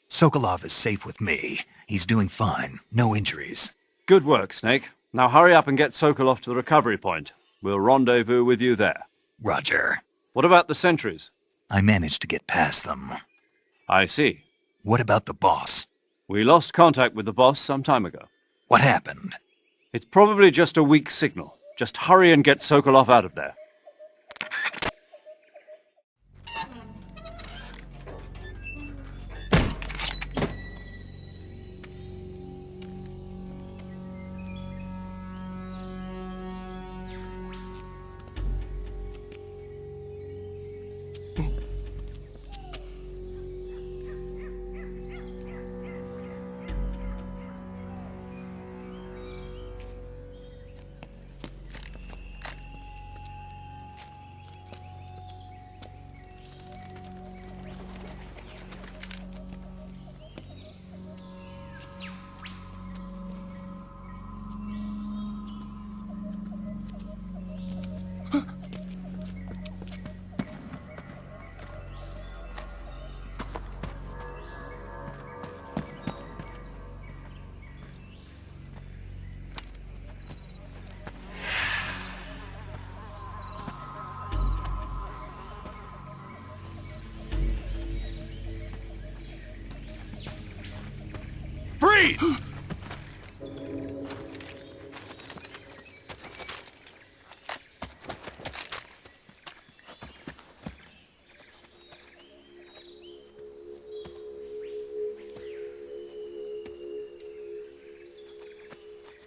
Sokolov is safe with me. He's doing fine. No injuries. Good work, Snake. Now hurry up and get Sokolov to the recovery point. We'll rendezvous with you there. Roger. What about the sentries? I managed to get past them. I see. What about the boss? We lost contact with the boss some time ago. What happened? It's probably just a weak signal. Just hurry and get Sokolov out of there. Please!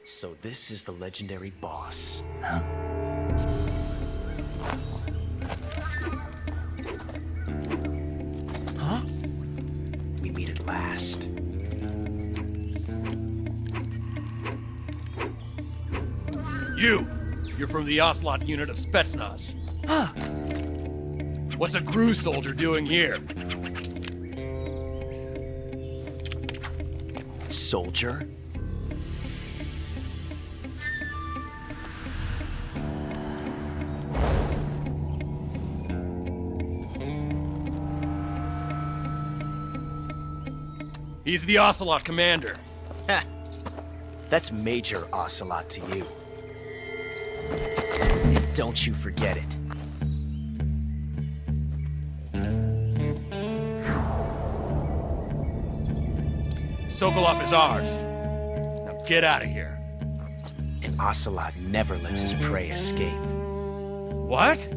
So this is the legendary boss. Huh? Huh? We meet at last. You're from the Ocelot unit of Spetsnaz. Huh? What's a GRU soldier doing here? Soldier? He's the Ocelot commander. Ha! That's Major Ocelot to you. And don't you forget it. Sokolov is ours. Now get out of here. And Ocelot never lets his prey escape. What?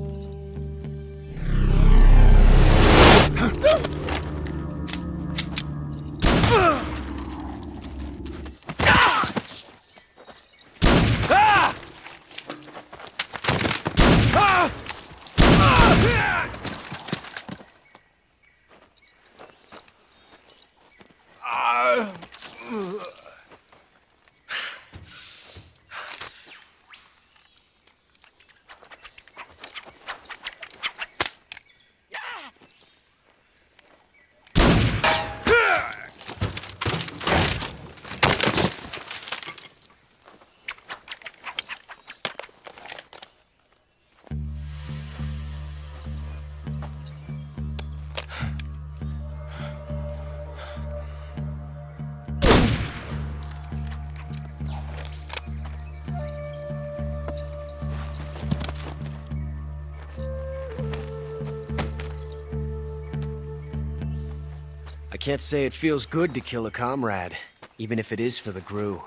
I can't say it feels good to kill a comrade, even if it is for the GRU.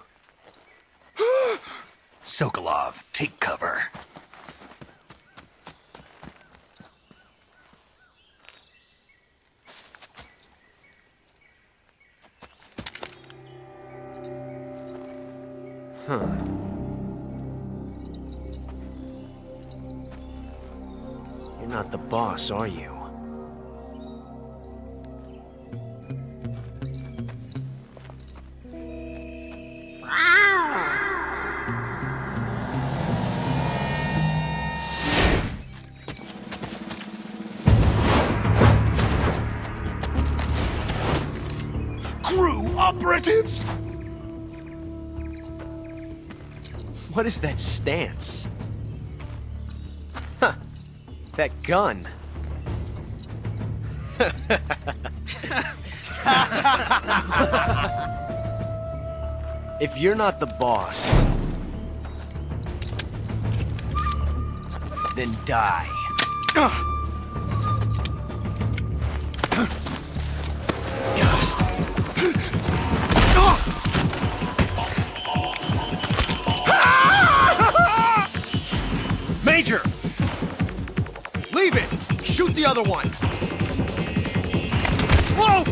Sokolov, take cover. Huh. You're not the boss, are you? GRU operatives! What is that stance? Huh. That gun. If you're not the boss, then die. Major! Leave it! Shoot the other one! Whoa!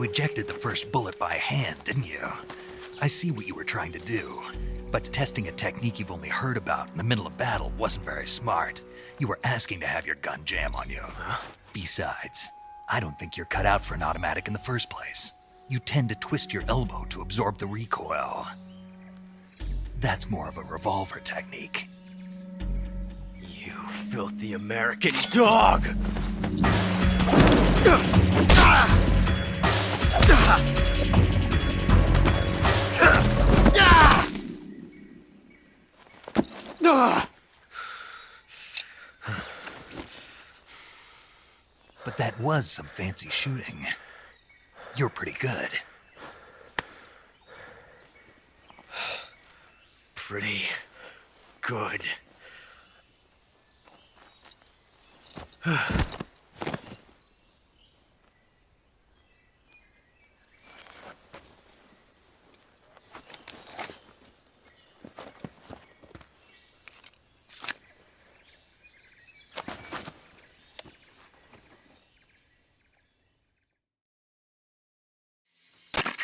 ejected the first bullet by hand, didn't you? I see what you were trying to do, but testing a technique you've only heard about in the middle of battle wasn't very smart. You were asking to have your gun jam on you. Besides, I don't think you're cut out for an automatic in the first place. You tend to twist your elbow to absorb the recoil. That's more of a revolver technique. You filthy American dog! But that was some fancy shooting. You're pretty good. Pretty good.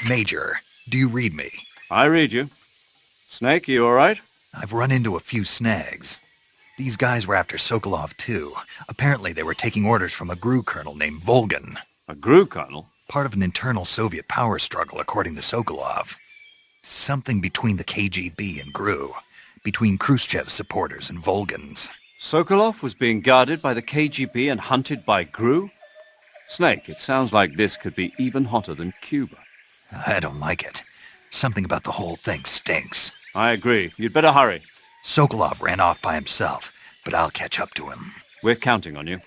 Major, do you read me? I read you. Snake, you all right? I've run into a few snags. These guys were after Sokolov too. Apparently they were taking orders from a GRU colonel named Volgan. A GRU colonel? Part of an internal Soviet power struggle, according to Sokolov. Something between the KGB and GRU. Between Khrushchev's supporters and Volgan's. Sokolov was being guarded by the KGB and hunted by GRU? Snake, it sounds like this could be even hotter than Cuba. I don't like it. Something about the whole thing stinks. I agree. You'd better hurry. Sokolov ran off by himself, but I'll catch up to him. We're counting on you.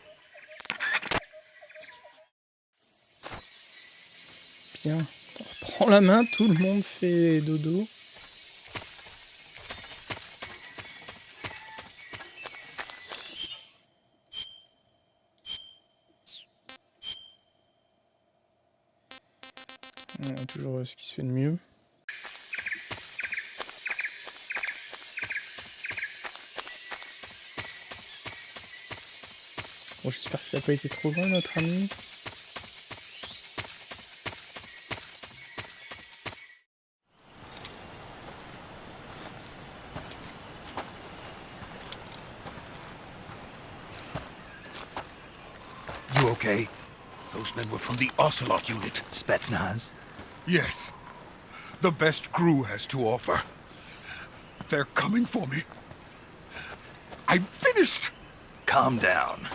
Bien. On reprend la main, tout le monde fait dodo. On a toujours ce qui se fait de mieux. Bon, j'espère qu'il n'a pas été trop loin, notre ami. You okay? Those men were from the Ocelot unit. Spetsnaz? Yes. The best GRU has to offer. They're coming for me. I'm finished! Calm down.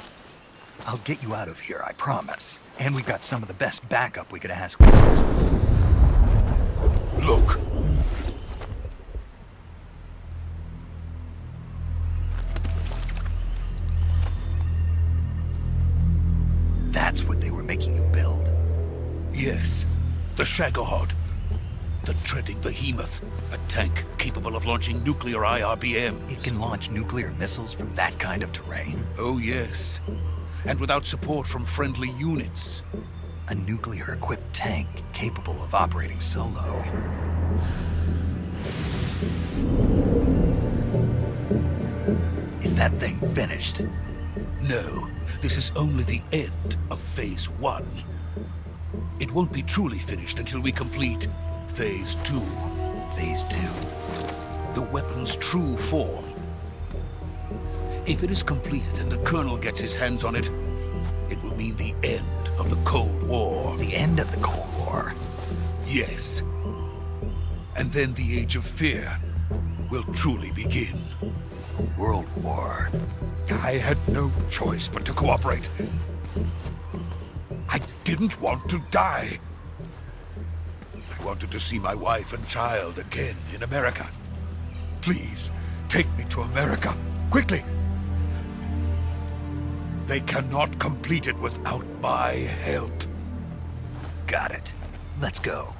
I'll get you out of here, I promise. And we've got some of the best backup we could ask for. Look. That's what they were making you build? Yes. The Shagohod. The treading behemoth. A tank capable of launching nuclear IRBMs. It can launch nuclear missiles from that kind of terrain? Oh, yes. And without support from friendly units. A nuclear-equipped tank capable of operating solo. Is that thing finished? No. This is only the end of Phase 1. It won't be truly finished until we complete Phase 2. Phase 2? The weapon's true form. If it is completed and the Colonel gets his hands on it, it will mean the end of the Cold War. The end of the Cold War? Yes. And then the Age of Fear will truly begin. A world war? I had no choice but to cooperate. I didn't want to die. I wanted to see my wife and child again in America. Please, take me to America, quickly. They cannot complete it without my help. Got it. Let's go.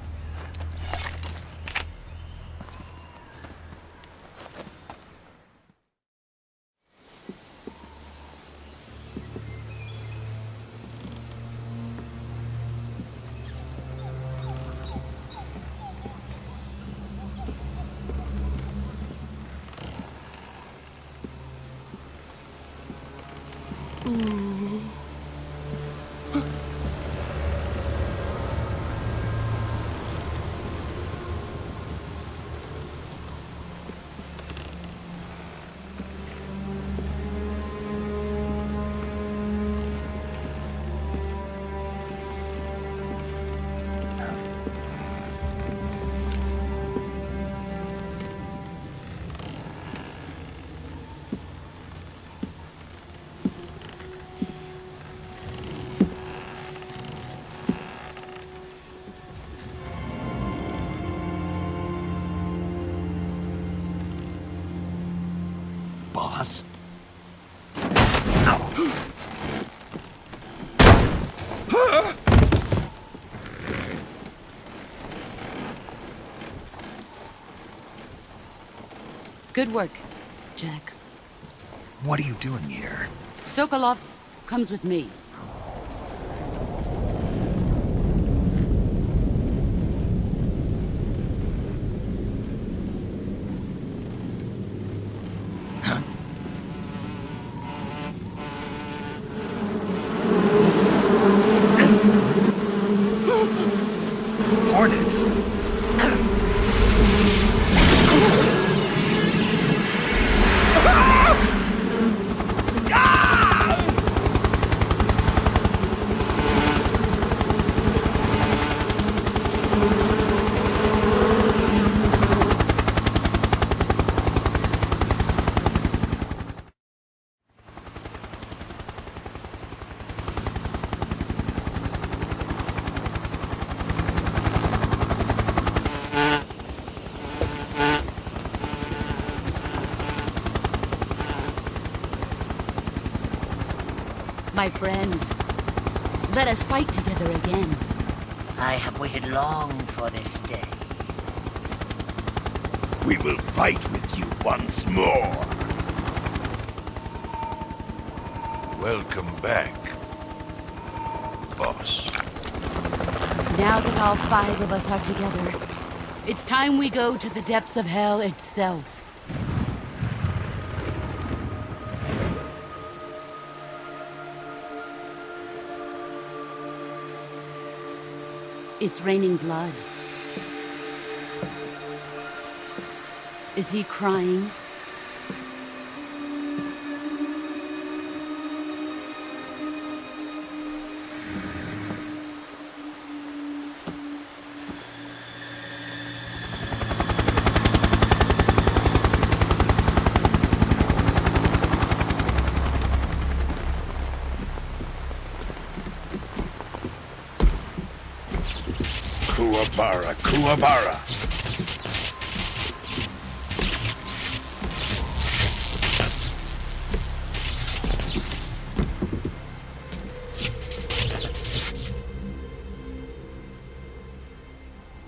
Boss? Good work, Jack. What are you doing here? Sokolov comes with me. Hornets! My friends, let us fight together again. I have waited long for this day. We will fight with you once more. Welcome back, boss. Now that all 5 of us are together, it's time we go to the depths of hell itself. It's raining blood. Is he crying? Kuwabara, Kuwabara.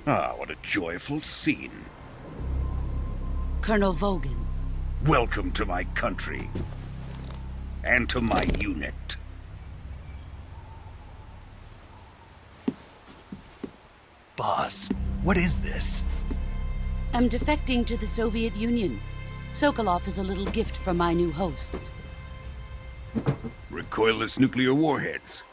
Ah, what a joyful scene. Colonel Vogan. Welcome to my country. And to my unit. Boss, what is this? I'm defecting to the Soviet Union. Sokolov is a little gift from my new hosts. Recoilless nuclear warheads.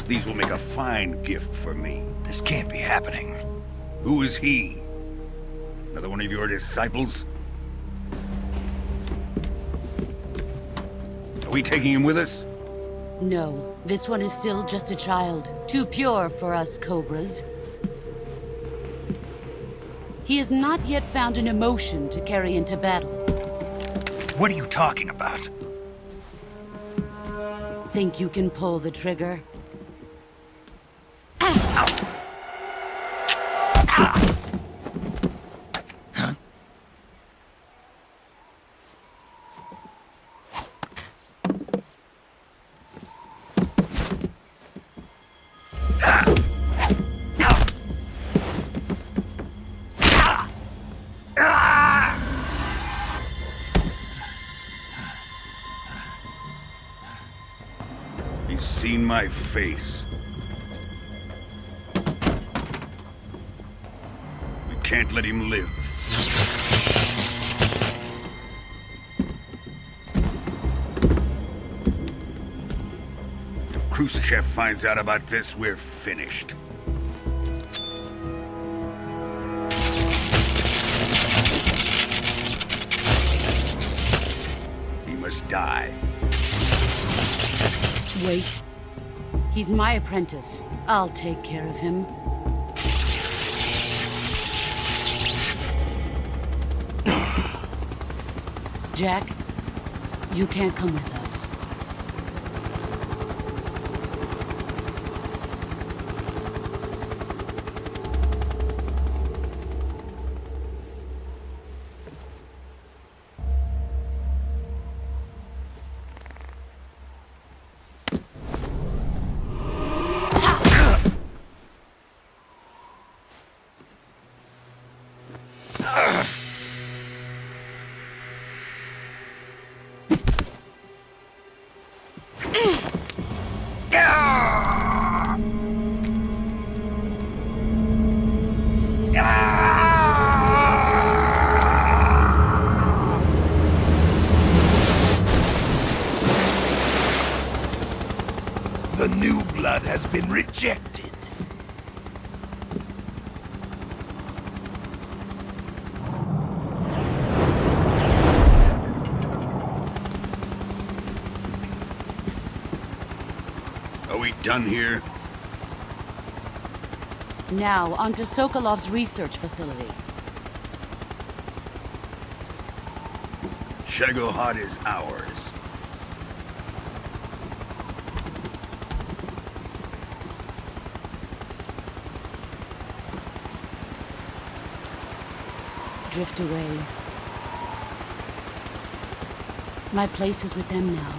These will make a fine gift for me. This can't be happening. Who is he? Another one of your disciples? Are we taking him with us? No, this one is still just a child. Too pure for us Cobras. He has not yet found an emotion to carry into battle. What are you talking about? Think you can pull the trigger? He's seen my face. We can't let him live. If Khrushchev finds out about this, we're finished. He must die. Wait. He's my apprentice. I'll take care of him. Jack, you can't come with us. The new blood has been rejected. Are we done here? Now, on to Sokolov's research facility. Shagohod is ours. Drift away. My place is with them now.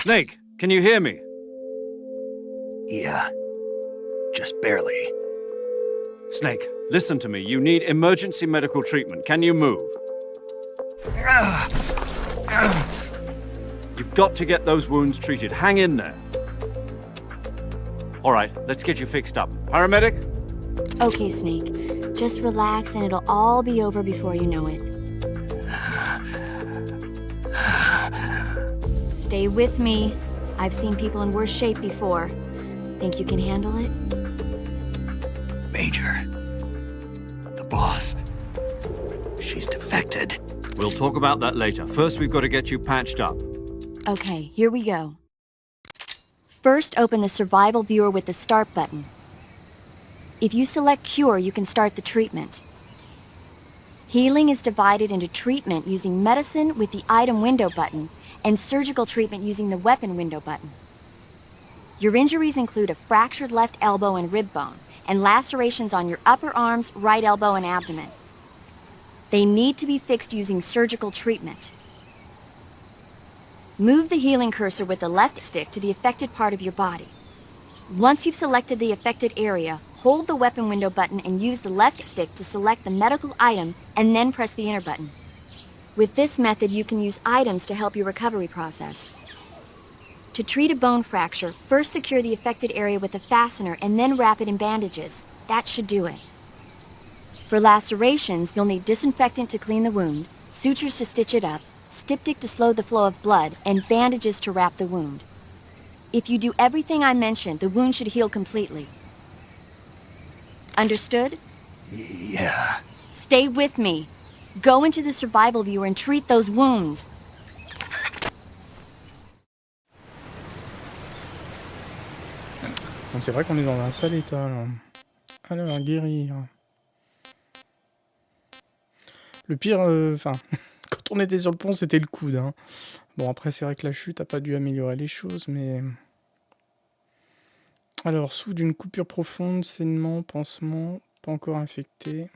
Snake, can you hear me? Yeah. Just barely. Snake, listen to me. You need emergency medical treatment. Can you move? You've got to get those wounds treated. Hang in there. All right, let's get you fixed up. Paramedic? Okay, Snake. Just relax and it'll all be over before you know it. Stay with me. I've seen people in worse shape before. Think you can handle it? Major. The boss. She's defected. We'll talk about that later. First, we've got to get you patched up. Okay, here we go. First, open the survival viewer with the start button. If you select cure, you can start the treatment. Healing is divided into treatment using medicine with the item window button and surgical treatment using the weapon window button. Your injuries include a fractured left elbow and rib bone, and lacerations on your upper arms, right elbow, and abdomen. They need to be fixed using surgical treatment. Move the healing cursor with the left stick to the affected part of your body. Once you've selected the affected area, hold the weapon window button and use the left stick to select the medical item, and then press the enter button. With this method, you can use items to help your recovery process. To treat a bone fracture, first secure the affected area with a fastener and then wrap it in bandages. That should do it. For lacerations, you'll need disinfectant to clean the wound, sutures to stitch it up, styptic to slow the flow of blood, and bandages to wrap the wound. If you do everything I mentioned, the wound should heal completely. Understood? Yeah. Stay with me. Go into the survival viewer and treat those wounds. C'est vrai qu'on est dans un sale état là. Alors, guérir. Le pire, enfin, quand on était sur le pont, c'était le coude. Hein. Bon, après, c'est vrai que la chute a pas dû améliorer les choses, mais... Alors, souffre d'une coupure profonde, saignement, pansement, pas encore infecté.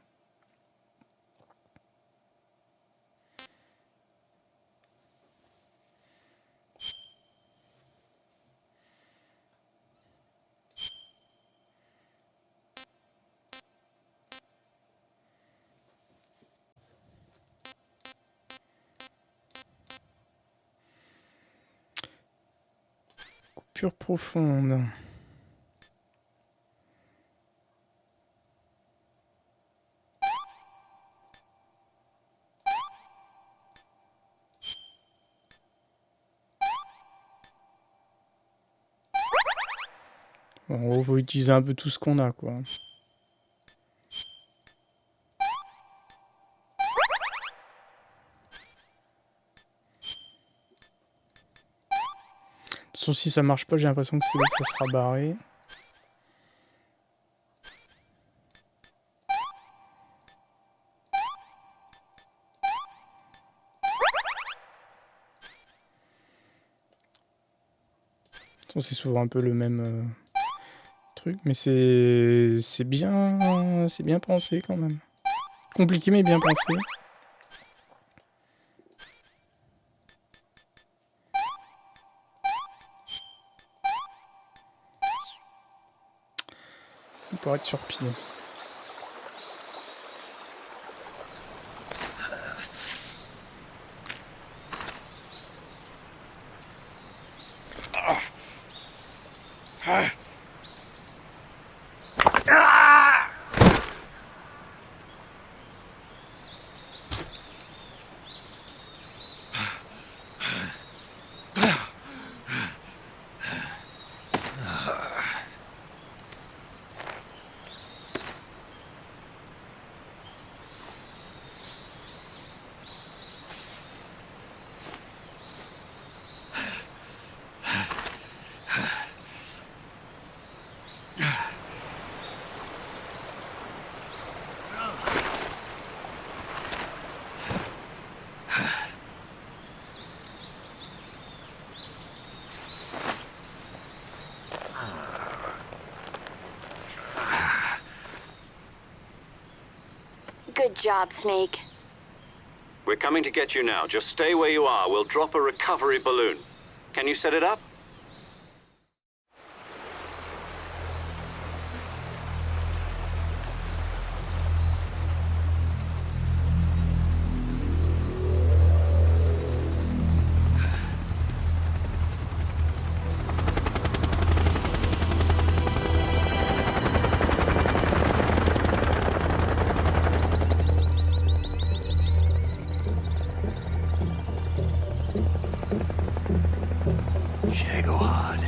Coupure profonde. Bon, on va utiliser un peu tout ce qu'on a, quoi. toute façon, si ça marche pas, j'ai l'impression que c'est là que ça sera barré. C'est souvent un peu le même truc, mais c'est bien pensé quand même. Compliqué mais bien pensé. Il pourrait être sur pied. Good job, Snake. We're coming to get you now. Just stay where you are. We'll drop a recovery balloon. Can you set it up? Shagohod.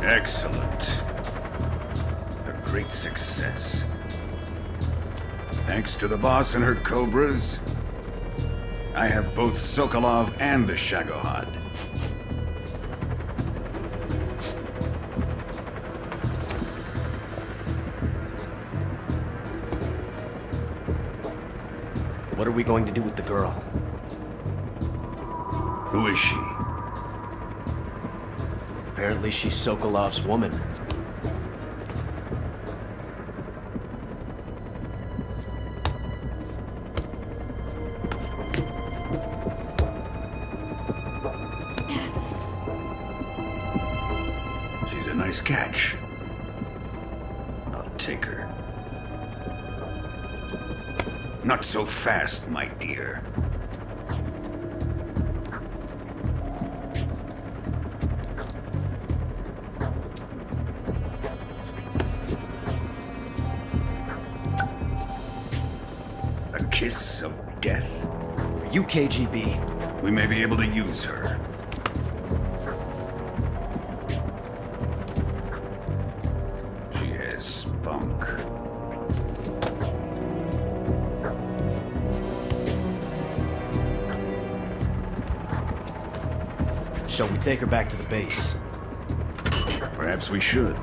Excellent. A great success. Thanks to the boss and her Cobras, I have both Sokolov and the Shagohod. What are we going to do with the girl? Who is she? Apparently she's Sokolov's woman. She's a nice catch. I'll take her. Not so fast, my dear. A kiss of death? Are you KGB? We may be able to use her. She has spunk. Shall we take her back to the base? Perhaps we should.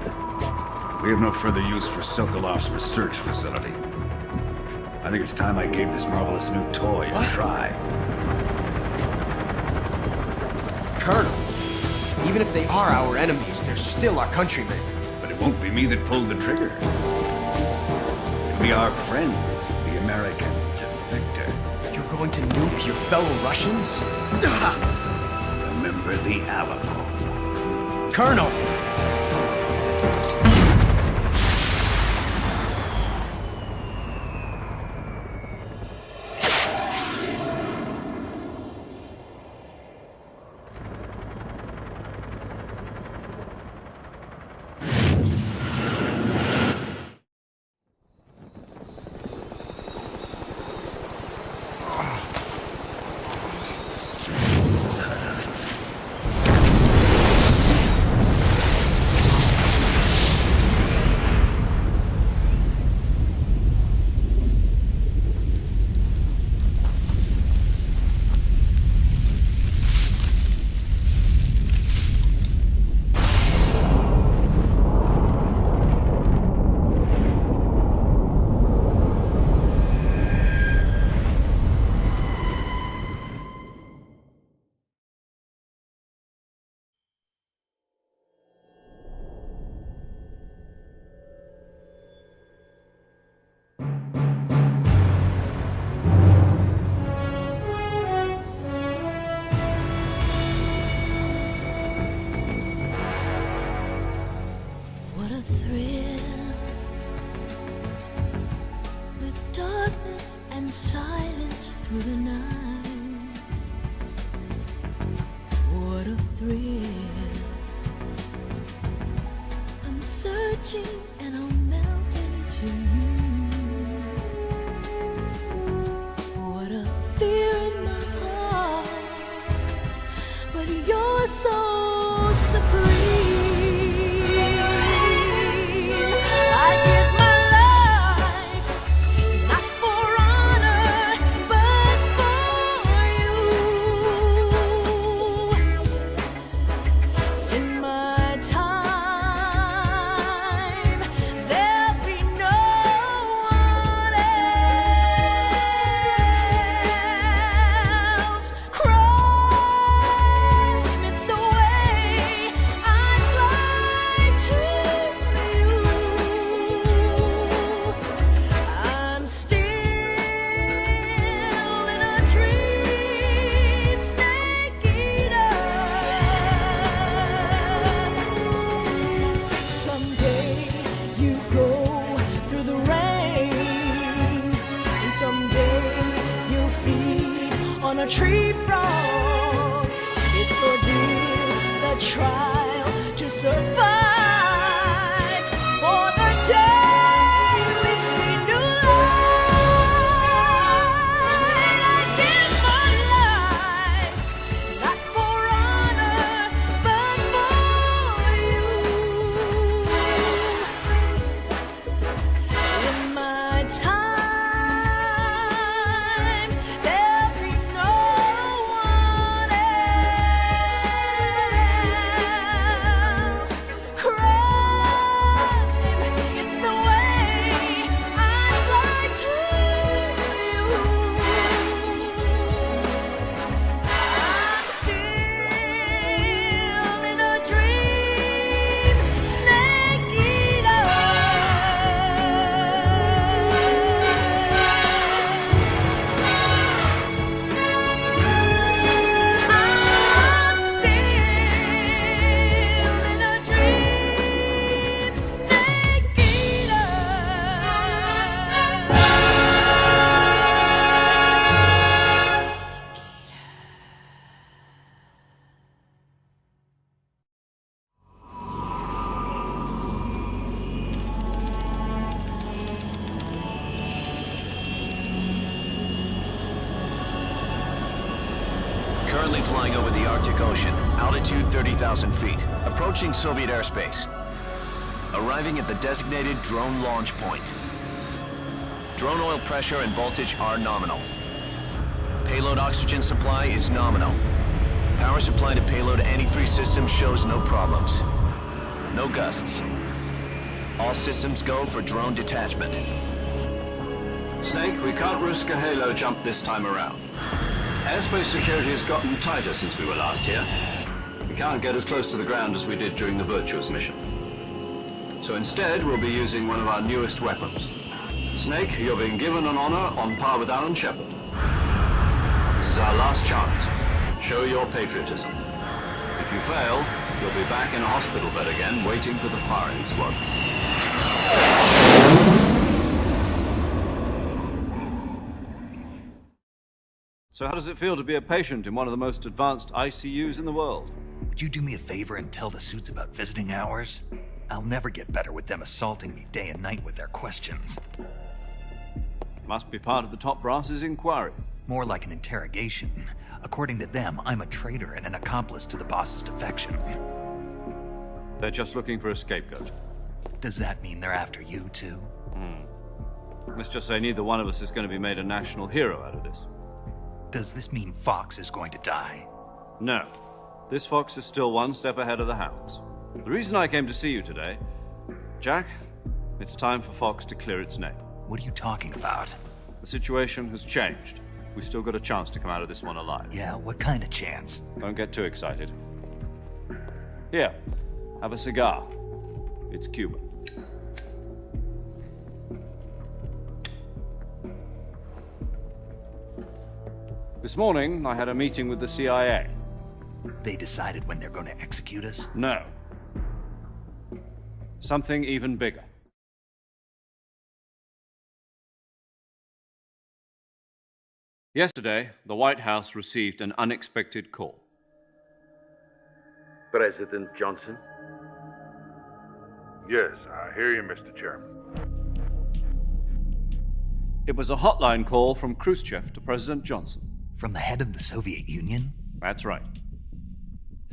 We have no further use for Sokolov's research facility. I think it's time I gave this marvelous new toy a try. Colonel, even if they are our enemies, they're still our countrymen. But it won't be me that pulled the trigger. It'll be our friend, the American defector. You're going to nuke your fellow Russians? Remember the Alamo. Colonel! Currently flying over the Arctic Ocean, altitude 30,000 feet, approaching Soviet airspace. Arriving at the designated drone launch point. Drone oil pressure and voltage are nominal. Payload oxygen supply is nominal. Power supply to payload antifreeze system shows no problems. No gusts. All systems go for drone detachment. Snake, we can't risk a halo jump this time around. Airspace security has gotten tighter since we were last here. We can't get as close to the ground as we did during the Virtuous Mission. So instead, we'll be using one of our newest weapons. Snake, you're being given an honor on par with Alan Shepard. This is our last chance. Show your patriotism. If you fail, you'll be back in a hospital bed again, waiting for the firing squad. So how does it feel to be a patient in one of the most advanced ICUs in the world? Would you do me a favor and tell the suits about visiting hours? I'll never get better with them assaulting me day and night with their questions. Must be part of the top brass's inquiry. More like an interrogation. According to them, I'm a traitor and an accomplice to the boss's defection. They're just looking for a scapegoat. Does that mean they're after you, too? Let's just say neither one of us is going to be made a national hero out of this. Does this mean Fox is going to die? No. This Fox is still one step ahead of the hounds. The reason I came to see you today, Jack, it's time for Fox to clear its name. What are you talking about? The situation has changed. We've still got a chance to come out of this one alive. Yeah, what kind of chance? Don't get too excited. Here, have a cigar. It's Cuban. This morning, I had a meeting with the CIA. They decided when they're going to execute us? No. Something even bigger. Yesterday, the White House received an unexpected call. President Johnson? Yes, I hear you, Mr. Chairman. It was a hotline call from Khrushchev to President Johnson. From the head of the Soviet Union? That's right.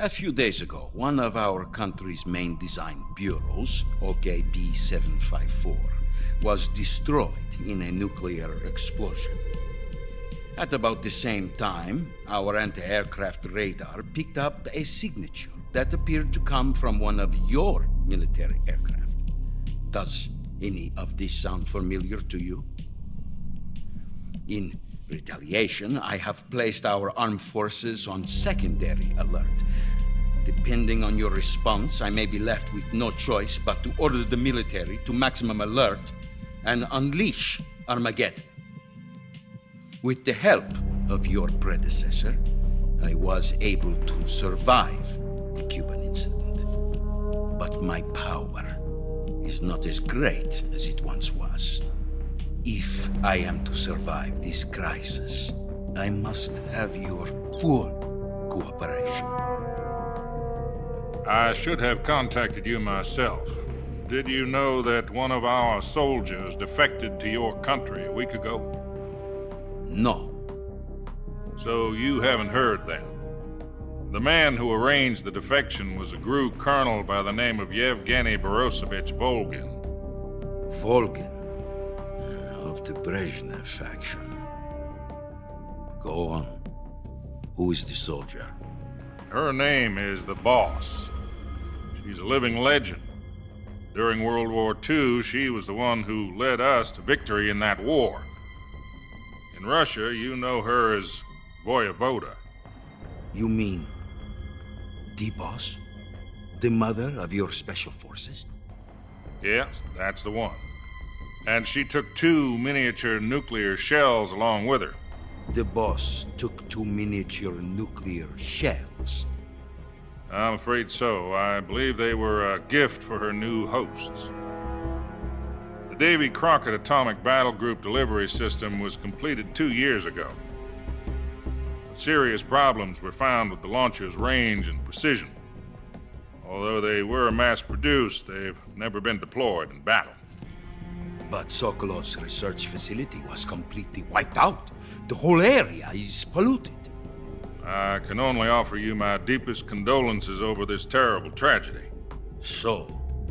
A few days ago, one of our country's main design bureaus, OKB 754, was destroyed in a nuclear explosion. At about the same time, our anti-aircraft radar picked up a signature that appeared to come from one of your military aircraft. Does any of this sound familiar to you? In retaliation, I have placed our armed forces on secondary alert. Depending on your response, I may be left with no choice but to order the military to maximum alert and unleash Armageddon. With the help of your predecessor, I was able to survive the Cuban incident. But my power is not as great as it once was. If I am to survive this crisis, I must have your full cooperation. I should have contacted you myself. Did you know that one of our soldiers defected to your country a week ago? No. So you haven't heard then. The man who arranged the defection was a GRU colonel by the name of Yevgeny Borosovich Volgin. Volgin? Of the Brezhnev faction. Go on. Who is the soldier? Her name is the Boss. She's a living legend. During World War II, she was the one who led us to victory in that war. In Russia, you know her as Voyevoda. You mean the Boss? The mother of your special forces? Yes, that's the one. And she took 2 miniature nuclear shells along with her. The Boss took 2 miniature nuclear shells? I'm afraid so. I believe they were a gift for her new hosts. The Davy Crockett Atomic Battle Group delivery system was completed 2 years ago. But serious problems were found with the launcher's range and precision. Although they were mass-produced, they've never been deployed in battle. But Sokolov's research facility was completely wiped out. The whole area is polluted. I can only offer you my deepest condolences over this terrible tragedy. So,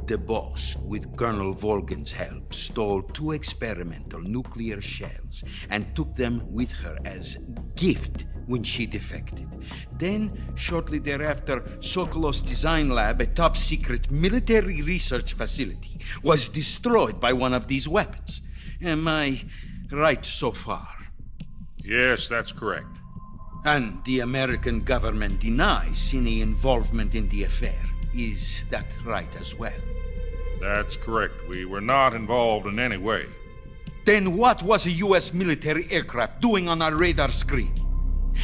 the Boss, with Colonel Volgin's help, stole 2 experimental nuclear shells and took them with her as gift when she defected. Then, shortly thereafter, Sokolov's design lab, a top-secret military research facility, was destroyed by one of these weapons. Am I right so far? Yes, that's correct. And the American government denies any involvement in the affair. Is that right as well? That's correct. We were not involved in any way. Then what was a U.S. military aircraft doing on our radar screen?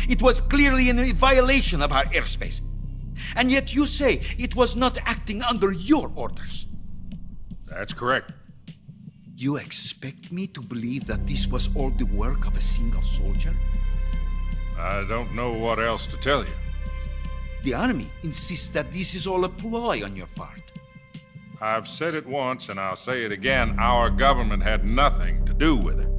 It was clearly in violation of our airspace. And yet you say it was not acting under your orders. That's correct. You expect me to believe that this was all the work of a single soldier? I don't know what else to tell you. The Army insists that this is all a ploy on your part. I've said it once and I'll say it again. Our government had nothing to do with it.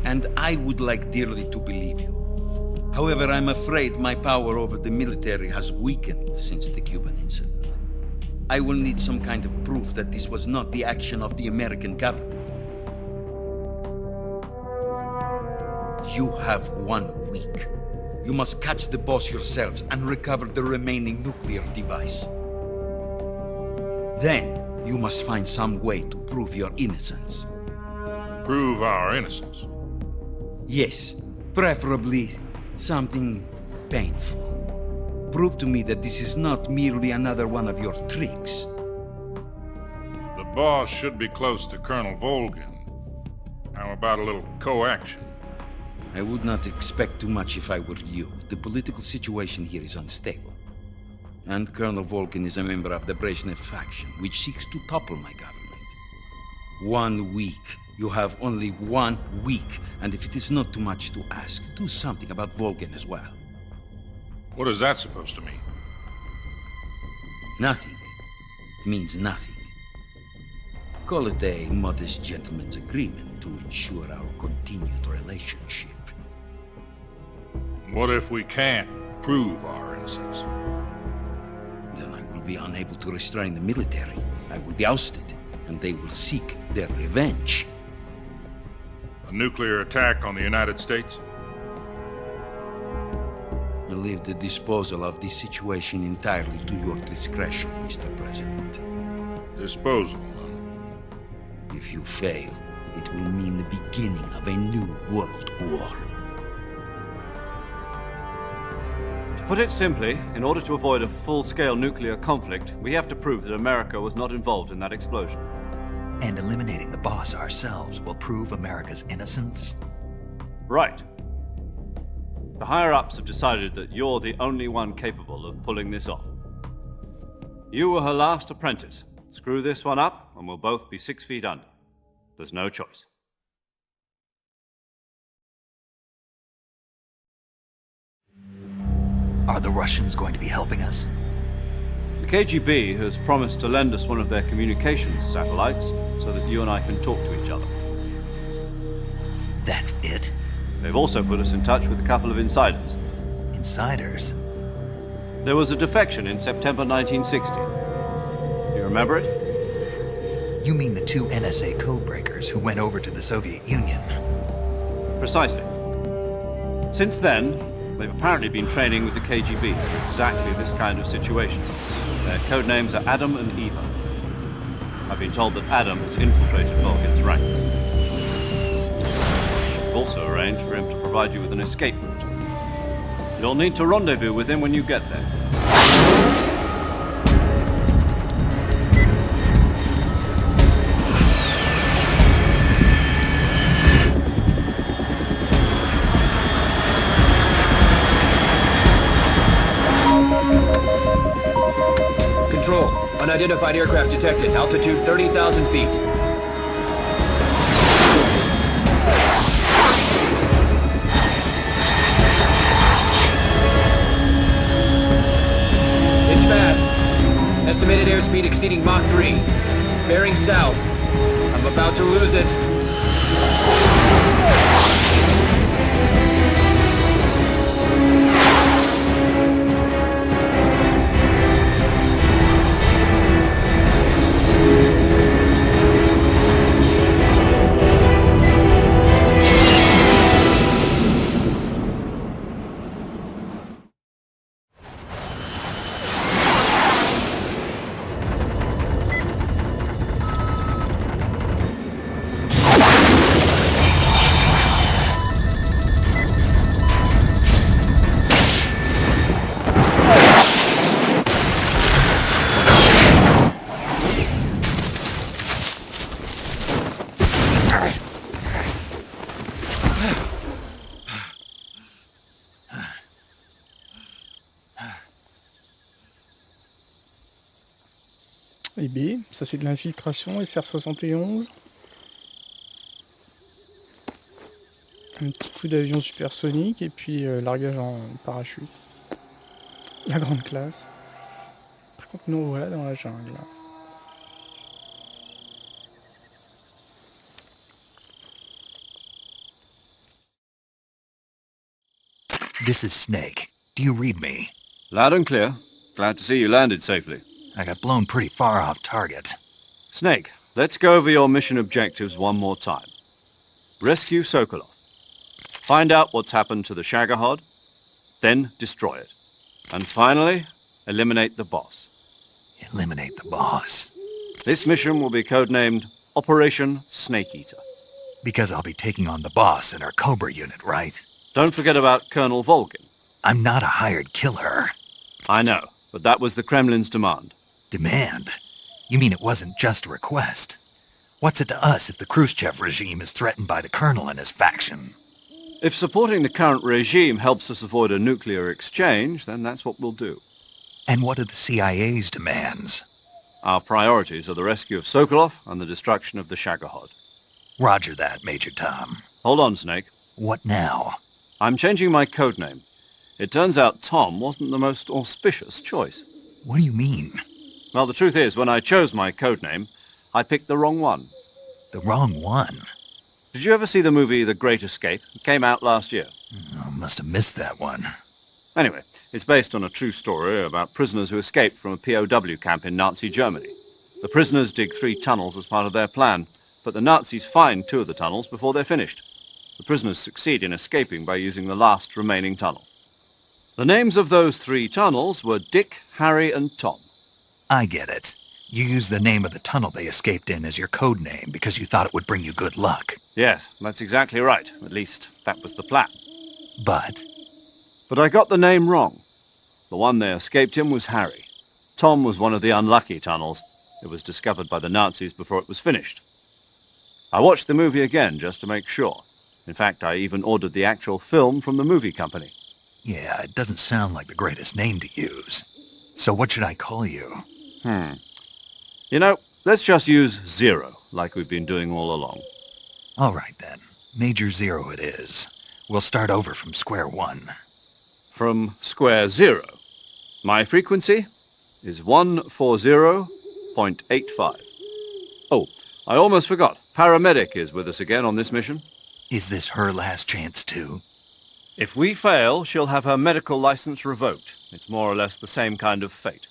And I would like dearly to believe you. However, I'm afraid my power over the military has weakened since the Cuban incident. I will need some kind of proof that this was not the action of the American government. You have 1 week. You must catch the boss yourselves and recover the remaining nuclear device. Then, you must find some way to prove your innocence. Prove our innocence? Yes, preferably something painful. Prove to me that this is not merely another one of your tricks. The boss should be close to Colonel Volgin. How about a little co-action? I would not expect too much if I were you. The political situation here is unstable. And Colonel Volgin is a member of the Brezhnev faction, which seeks to topple my government. 1 week. You have only 1 week. And if it is not too much to ask, do something about Volgin as well. What is that supposed to mean? Nothing. It means nothing. Call it a modest gentleman's agreement to ensure our continued relationship. What if we can't prove our innocence? Then I will be unable to restrain the military. I will be ousted, and they will seek their revenge. A nuclear attack on the United States? I leave the disposal of this situation entirely to your discretion, Mr. President. Disposal? If you fail, it will mean the beginning of a new world war. To put it simply, in order to avoid a full-scale nuclear conflict, we have to prove that America was not involved in that explosion. And eliminating the boss ourselves will prove America's innocence? Right. The higher-ups have decided that you're the only one capable of pulling this off. You were her last apprentice. Screw this one up, and we'll both be 6 feet under. There's no choice. Are the Russians going to be helping us? The KGB has promised to lend us one of their communications satellites so that you and I can talk to each other. That's it? They've also put us in touch with a couple of insiders. Insiders? There was a defection in September 1960. Do you remember it? You mean the 2 NSA codebreakers who went over to the Soviet Union? Precisely. Since then, they've apparently been training with the KGB for exactly this kind of situation. Their code names are Adam and Eva. I've been told that Adam has infiltrated Volgin's ranks. We've also arranged for him to provide you with an escape route. You'll need to rendezvous with him when you get there. Control. Unidentified aircraft detected. Altitude 30,000 feet. It's fast. Estimated airspeed exceeding Mach 3. Bearing south. I'm about to lose it. Et B, ça c'est de l'infiltration, SR-71. Un petit coup d'avion supersonique et puis largage en parachute. La grande classe. Par contre, nous voilà dans la jungle. This is Snake. Do you read me? Loud and clear. Glad to see you landed safely. I got blown pretty far off target. Snake, let's go over your mission objectives one more time. Rescue Sokolov. Find out what's happened to the Shagohod, then destroy it. And finally, eliminate the boss. Eliminate the boss? This mission will be codenamed Operation Snake Eater. Because I'll be taking on the boss in our Cobra unit, right? Don't forget about Colonel Volgin. I'm not a hired killer. I know, but that was the Kremlin's demand. Demand? You mean it wasn't just a request? What's it to us if the Khrushchev regime is threatened by the Colonel and his faction? If supporting the current regime helps us avoid a nuclear exchange, then that's what we'll do. And what are the CIA's demands? Our priorities are the rescue of Sokolov and the destruction of the Shagohod. Roger that, Major Tom. Hold on, Snake. What now? I'm changing my codename. It turns out Tom wasn't the most auspicious choice. What do you mean? Well, the truth is, when I chose my codename, I picked the wrong one. The wrong one? Did you ever see the movie The Great Escape? It came out last year. Oh, must have missed that one. Anyway, it's based on a true story about prisoners who escaped from a POW camp in Nazi Germany. The prisoners dig 3 tunnels as part of their plan, but the Nazis find 2 of the tunnels before they're finished. The prisoners succeed in escaping by using the last remaining tunnel. The names of those 3 tunnels were Dick, Harry, and Tom. I get it. You used the name of the tunnel they escaped in as your code name because you thought it would bring you good luck. Yes, that's exactly right. At least, that was the plan. But I got the name wrong. The one they escaped in was Harry. Tom was one of the unlucky tunnels. It was discovered by the Nazis before it was finished. I watched the movie again just to make sure. In fact, I even ordered the actual film from the movie company. Yeah, it doesn't sound like the greatest name to use. So what should I call you? You know, let's just use Zero, like we've been doing all along. All right, then. Major Zero it is. We'll start over from square one. From square zero. My frequency is 140.85. Oh, I almost forgot. Paramedic is with us again on this mission. Is this her last chance, too? If we fail, she'll have her medical license revoked. It's more or less the same kind of fate.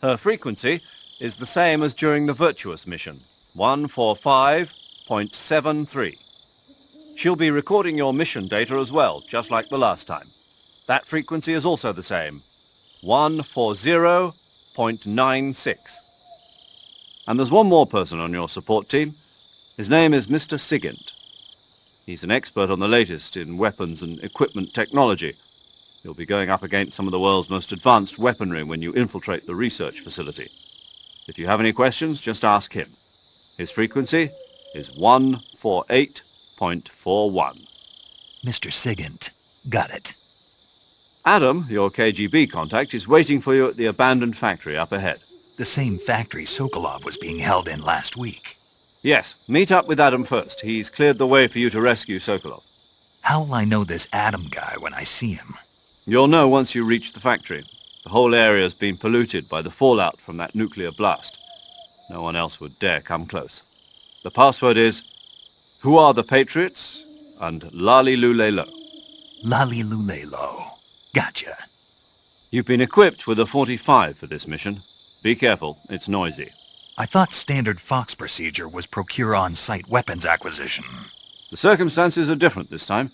Her frequency is the same as during the Virtuous Mission, 145.73. She'll be recording your mission data as well, just like the last time. That frequency is also the same, 140.96. And there's one more person on your support team. His name is Mr. Sigint. He's an expert on the latest in weapons and equipment technology. You'll be going up against some of the world's most advanced weaponry when you infiltrate the research facility. If you have any questions, just ask him. His frequency is 148.41. Mr. Sigint. Got it. Adam, your KGB contact, is waiting for you at the abandoned factory up ahead. The same factory Sokolov was being held in last week. Yes, meet up with Adam first. He's cleared the way for you to rescue Sokolov. How will I know this Adam guy when I see him? You'll know once you reach the factory. The whole area's been polluted by the fallout from that nuclear blast. No one else would dare come close. The password is, "Who are the Patriots?" and Lali Lulelo. Lali Lulelo. Gotcha. You've been equipped with a 45 for this mission. Be careful, it's noisy. I thought standard Fox procedure was procure on-site weapons acquisition. The circumstances are different this time.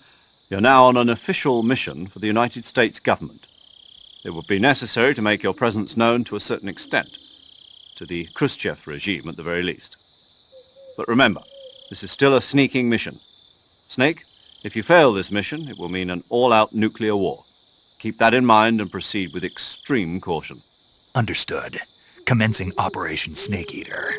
You're now on an official mission for the United States government. It would be necessary to make your presence known to a certain extent, to the Khrushchev regime at the very least. But remember, this is still a sneaking mission. Snake, if you fail this mission, it will mean an all-out nuclear war. Keep that in mind and proceed with extreme caution. Understood. Commencing Operation Snake Eater.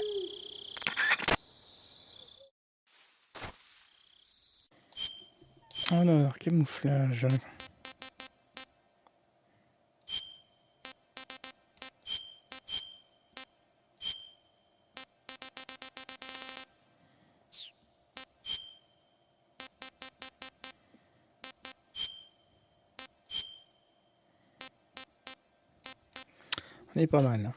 Alors, camouflage. On est pas mal.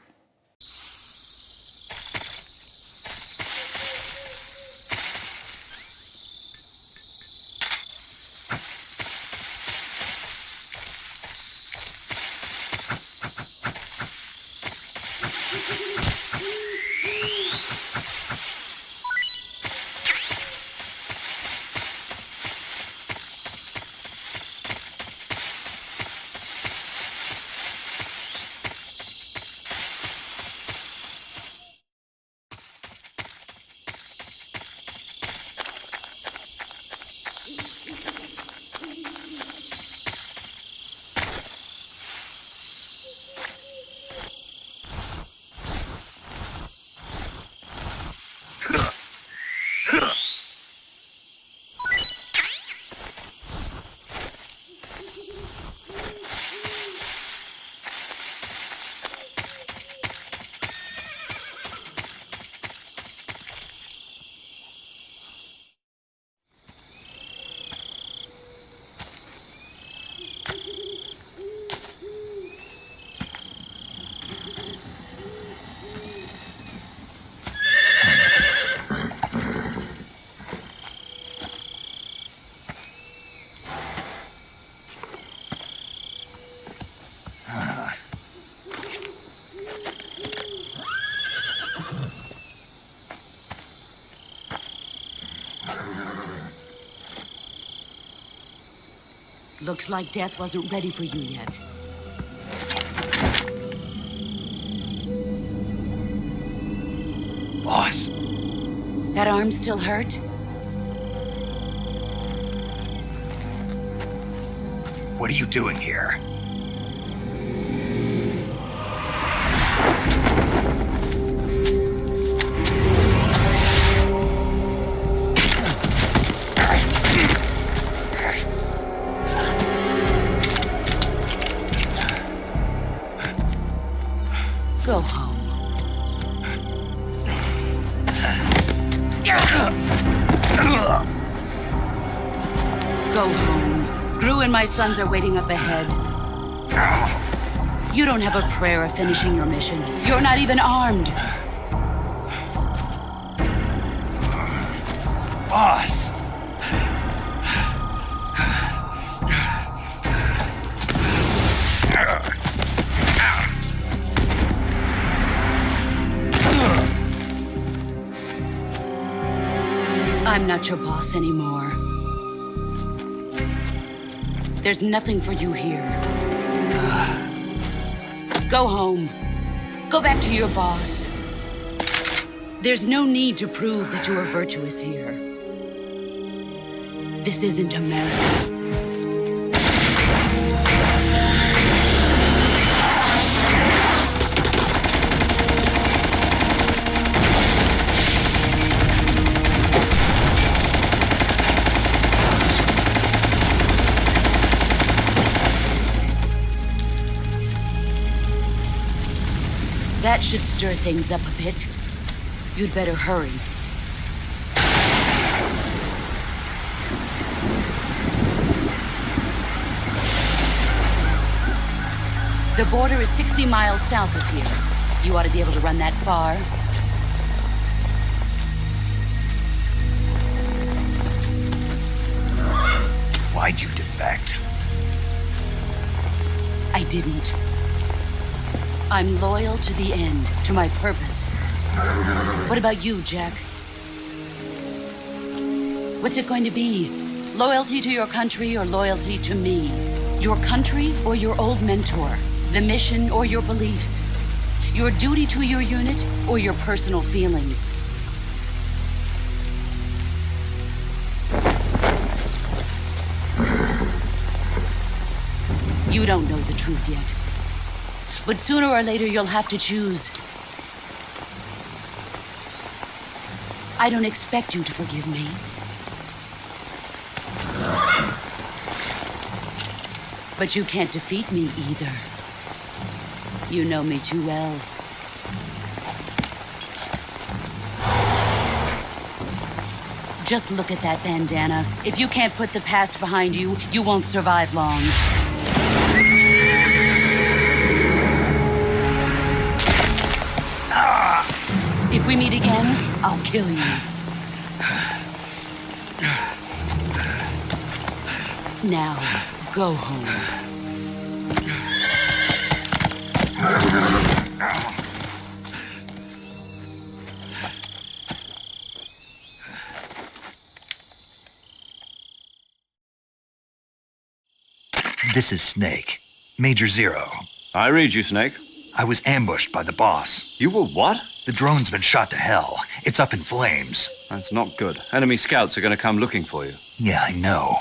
Looks like death wasn't ready for you yet. Boss. That arm still hurt? What are you doing here? Go home. Go home. Gru and my sons are waiting up ahead. You don't have a prayer of finishing your mission. You're not even armed. Boss! I'm not your boss anymore. There's nothing for you here. Go home. Go back to your boss. There's no need to prove that you are virtuous here. This isn't America. That should stir things up a bit. You'd better hurry. The border is 60 miles south of here. You ought to be able to run that far. Why'd you defect? I didn't. I'm loyal to the end, to my purpose. What about you, Jack? What's it going to be? Loyalty to your country or loyalty to me? Your country or your old mentor? The mission or your beliefs? Your duty to your unit or your personal feelings? You don't know the truth yet. But sooner or later, you'll have to choose. I don't expect you to forgive me. But you can't defeat me either. You know me too well. Just look at that bandana. If you can't put the past behind you, you won't survive long. If we meet again, I'll kill you. Now, go home. This is Snake. Major Zero. I read you, Snake. I was ambushed by the boss. You were what? The drone's been shot to hell. It's up in flames. That's not good. Enemy scouts are going to come looking for you. Yeah, I know.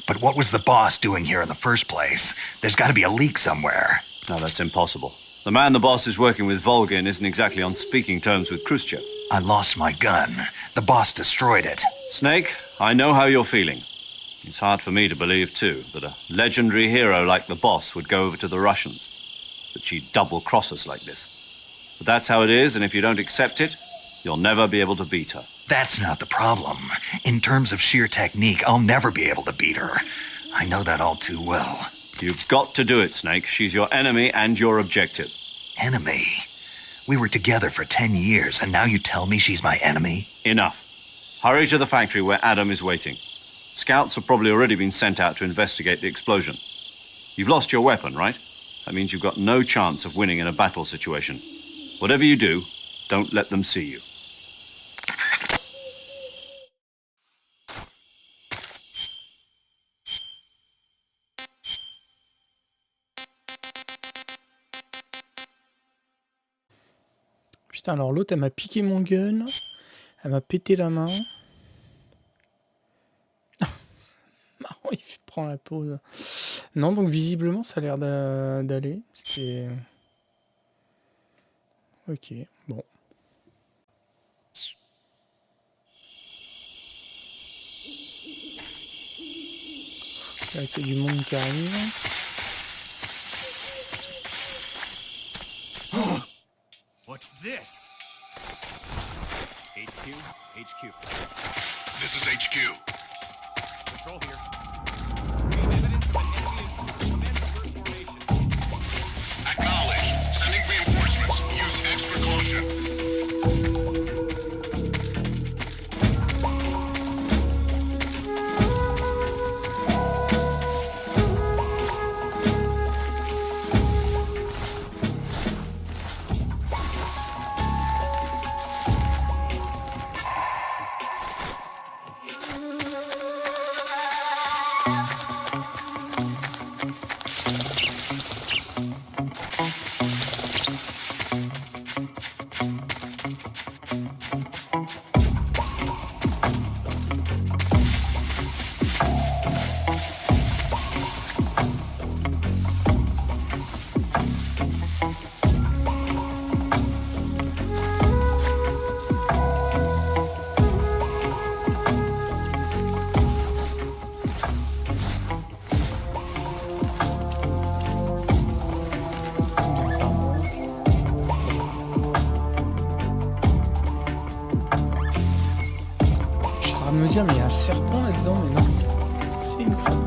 But what was the boss doing here in the first place? There's got to be a leak somewhere. No, that's impossible. The man the boss is working with, Volgin, isn't exactly on speaking terms with Khrushchev. I lost my gun. The boss destroyed it. Snake, I know how you're feeling. It's hard for me to believe, too, that a legendary hero like the boss would go over to the Russians. That she'd double-cross us like this. But that's how it is, and if you don't accept it, you'll never be able to beat her. That's not the problem. In terms of sheer technique, I'll never be able to beat her. I know that all too well. You've got to do it, Snake. She's your enemy and your objective. Enemy? We were together for 10 years, and now you tell me she's my enemy? Enough. Hurry to the factory where Adam is waiting. Scouts have probably already been sent out to investigate the explosion. You've lost your weapon, right? That means you've got no chance of winning in a battle situation. Whatever you do, don't let them see you. Putain, alors l'autre, elle m'a piqué mon gun. Elle m'a pété la main. Marrant, il prend la pause. Non, donc visiblement, ça a l'air d'aller. C'est... Ok, bon. Là, il y a du monde qui arrive. What's this? HQ, HQ. This is HQ. Control here. We have evidence of an enemy intruder. Commence alert formation. Acknowledged. Sending reinforcements. Use extra caution. Mais il y a un serpent là-dedans, mais non. C'est une crabe.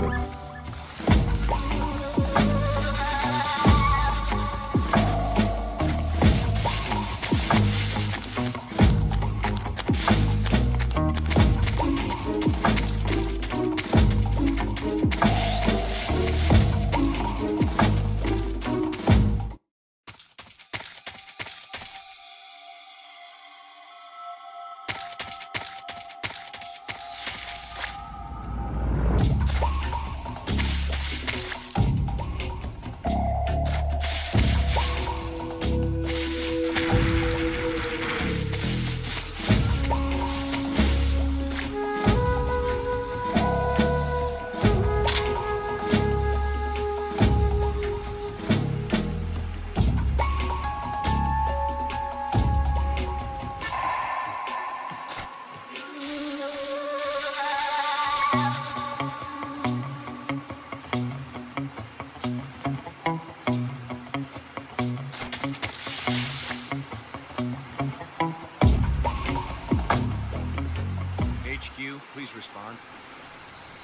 Please respond.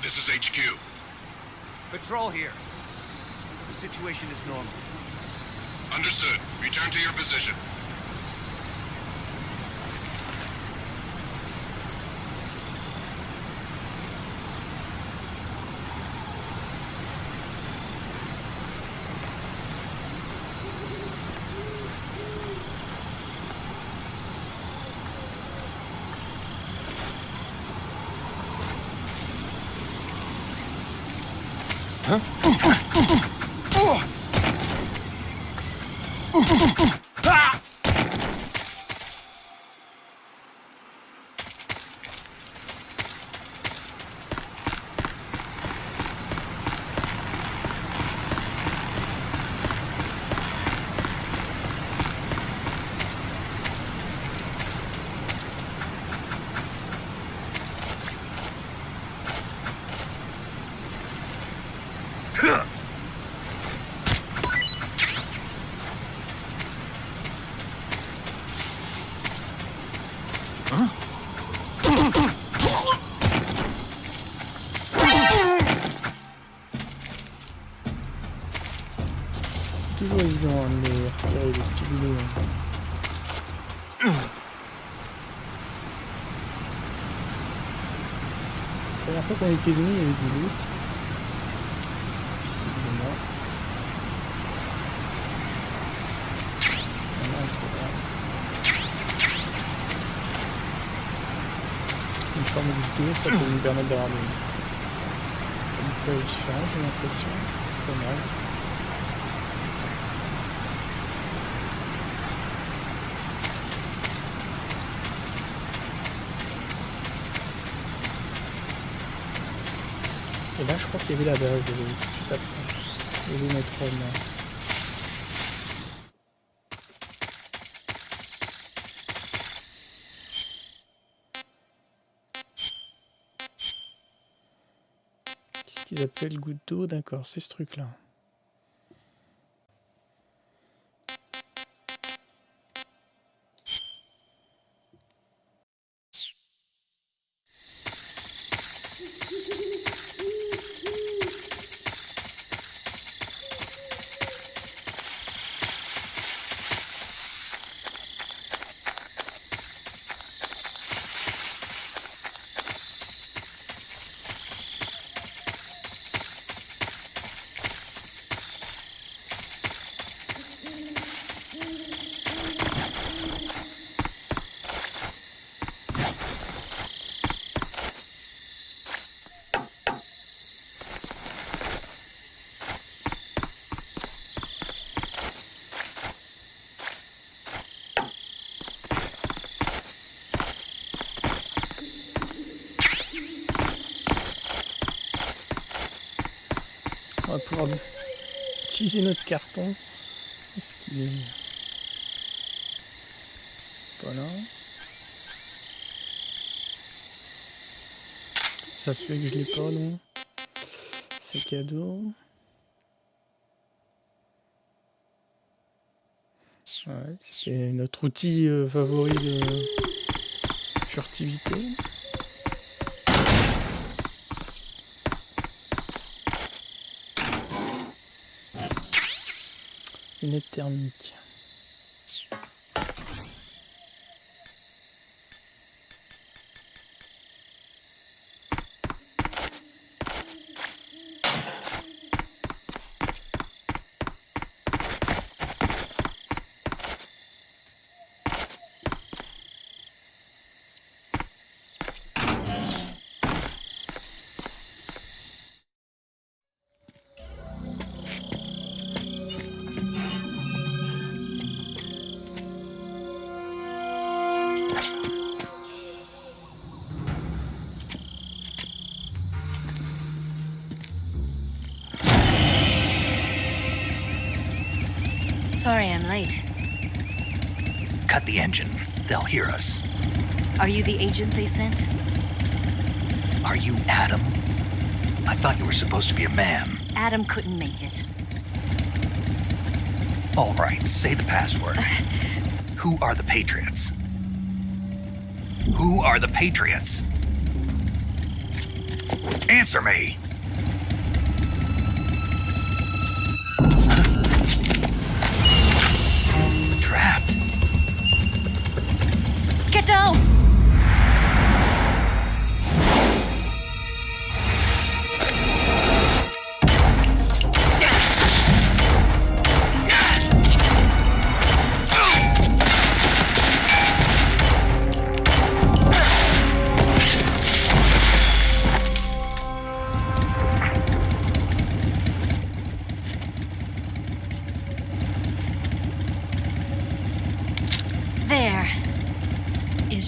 This is HQ. Patrol here. The situation is normal. Understood. Return to your position. Toujours évident hein, de les repérer les petits boulots. La première fois qu'on était venu, il y avait du loot. Visiblement. Une forme de vidéo, ça peut nous permettre d'avoir des différents, j'ai l'impression. C'est pas mal. Et là, je crois qu'il y avait la base de tout de suite après. Il y avait notre homme. Qu'est-ce qu'ils appellent goutte d'eau? D'accord, c'est ce truc-là. On va pouvoir utiliser notre carton. Est-ce qu'il est... Voilà. Ça se fait que je l'ai pas, non? C'est cadeau. Ouais, c'est notre outil favori de furtivité. Lunette thermique. Sorry I'm late. Cut the engine. They'll hear us. Are you the agent they sent? Are you Adam? I thought you were supposed to be a man. Adam couldn't make it. All right, say the password. Who are the Patriots? Who are the Patriots? Answer me! Trapped. Get down!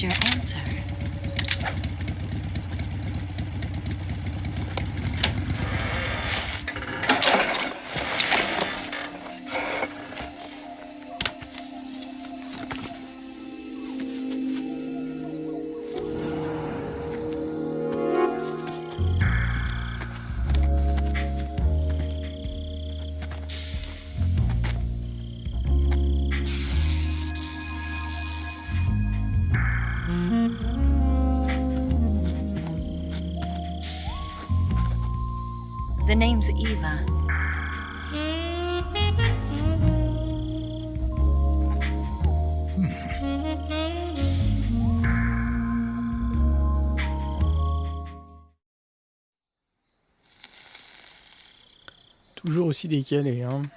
your answer. The name's Eva. Toujours aussi décalé, hein.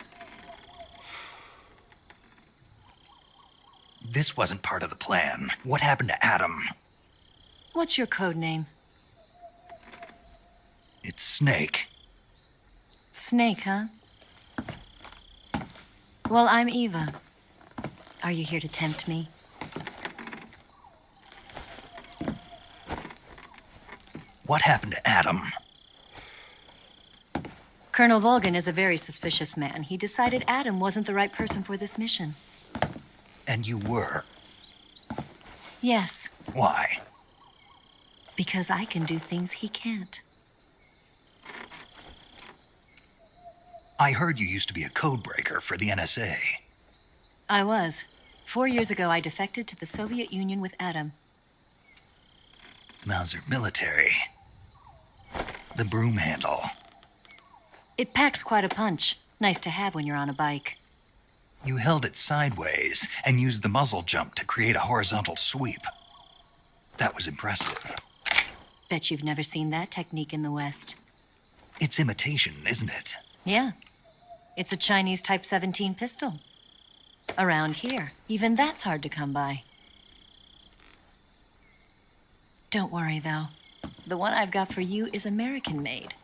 This wasn't part of the plan. What happened to Adam? What's your code name? It's Snake. Snake, huh? Well, I'm Eva. Are you here to tempt me? What happened to Adam? Colonel Volgan is a very suspicious man. He decided Adam wasn't the right person for this mission. And you were? Yes. Why? Because I can do things he can't. I heard you used to be a codebreaker for the NSA. I was. 4 years ago, I defected to the Soviet Union with Adam. Mauser military. The broom handle. It packs quite a punch. Nice to have when you're on a bike. You held it sideways and used the muzzle jump to create a horizontal sweep. That was impressive. Bet you've never seen that technique in the West. It's imitation, isn't it? Yeah. It's a Chinese Type 17 pistol. Around here, even that's hard to come by. Don't worry, though. The one I've got for you is American-made.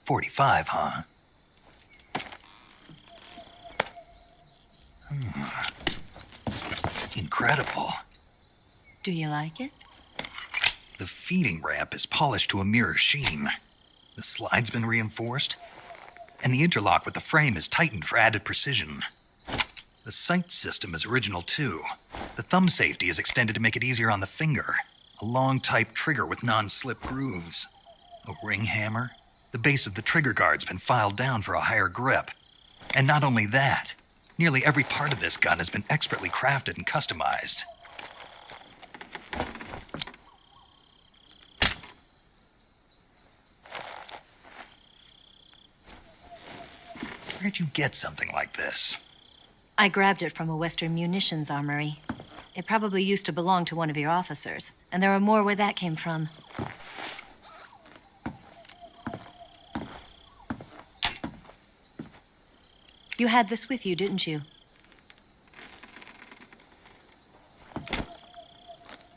.45, huh? Incredible. Do you like it? The feeding ramp is polished to a mirror sheen. The slide's been reinforced, and the interlock with the frame is tightened for added precision. The sight system is original too. The thumb safety is extended to make it easier on the finger. A long type trigger with non-slip grooves. A ring hammer. The base of the trigger guard's been filed down for a higher grip. And not only that, nearly every part of this gun has been expertly crafted and customized. Where'd you get something like this? I grabbed it from a Western munitions armory. It probably used to belong to one of your officers, and there are more where that came from. You had this with you, didn't you?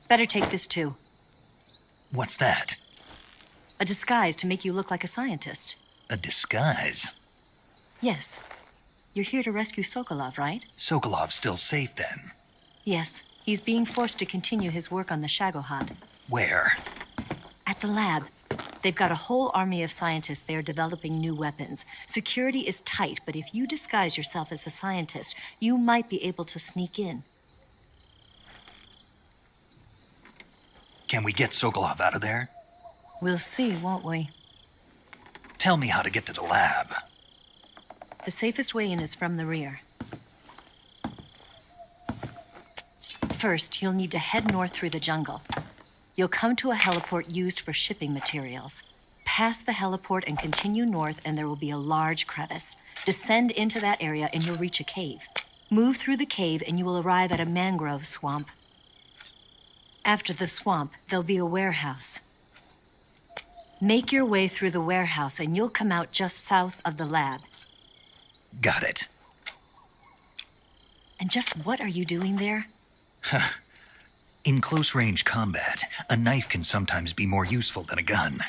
Better take this too. What's that? A disguise to make you look like a scientist. A disguise? Yes. You're here to rescue Sokolov, right? Sokolov's still safe then? Yes. He's being forced to continue his work on the Shagohod. Where? At the lab. They've got a whole army of scientists there developing new weapons. Security is tight, but if you disguise yourself as a scientist, you might be able to sneak in. Can we get Sokolov out of there? We'll see, won't we? Tell me how to get to the lab. The safest way in is from the rear. First, you'll need to head north through the jungle. You'll come to a heliport used for shipping materials. Pass the heliport and continue north, and there will be a large crevice. Descend into that area and you'll reach a cave. Move through the cave and you will arrive at a mangrove swamp. After the swamp, there'll be a warehouse. Make your way through the warehouse and you'll come out just south of the lab. Got it. And just what are you doing there? In close-range combat, a knife can sometimes be more useful than a gun.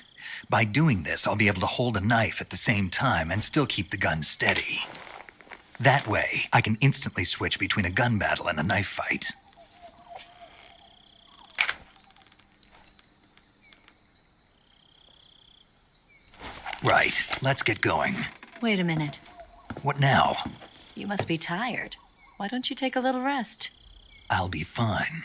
By doing this, I'll be able to hold a knife at the same time and still keep the gun steady. That way, I can instantly switch between a gun battle and a knife fight. Right, let's get going. Wait a minute. What now? You must be tired. Why don't you take a little rest? I'll be fine.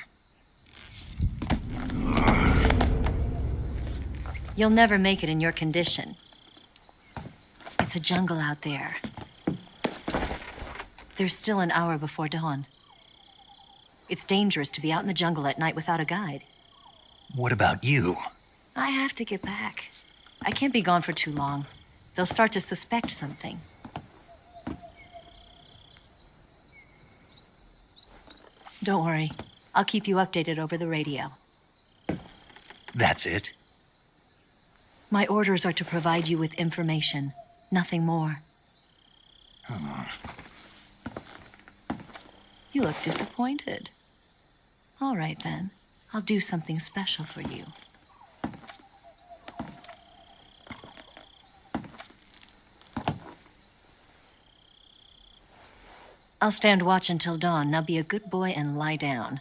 You'll never make it in your condition. It's a jungle out there. There's still an hour before dawn. It's dangerous to be out in the jungle at night without a guide. What about you? I have to get back. I can't be gone for too long. They'll start to suspect something. Don't worry. I'll keep you updated over the radio. That's it? My orders are to provide you with information, nothing more. Oh. You look disappointed. All right, then. I'll do something special for you. I'll stand watch until dawn. Now be a good boy and lie down.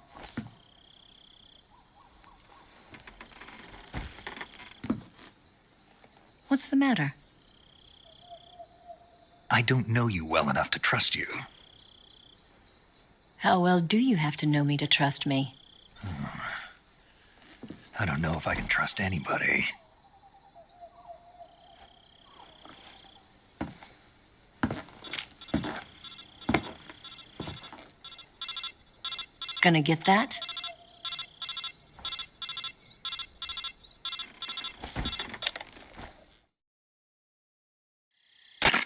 What's the matter? I don't know you well enough to trust you. How well do you have to know me to trust me? I don't know if I can trust anybody. Gonna get that?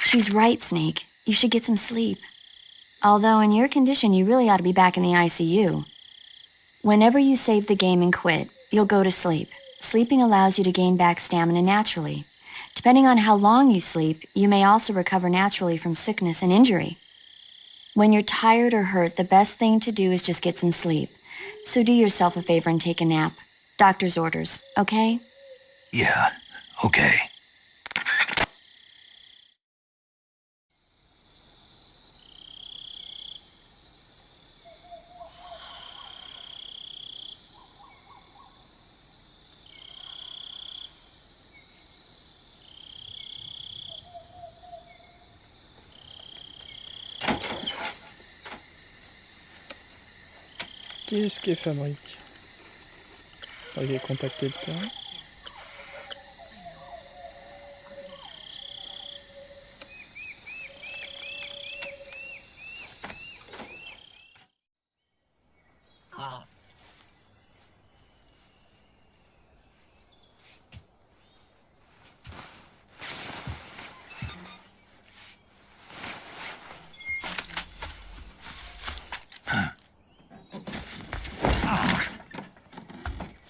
She's right, Snake. You should get some sleep. Although in your condition, you really ought to be back in the ICU. Whenever you save the game and quit, you'll go to sleep. Sleeping allows you to gain back stamina naturally. Depending on how long you sleep, you may also recover naturally from sickness and injury. When you're tired or hurt, the best thing to do is just get some sleep. So do yourself a favor and take a nap. Doctor's orders, okay? Yeah, okay. Qu'est-ce qu'elle fabrique? Il est contacté le temps.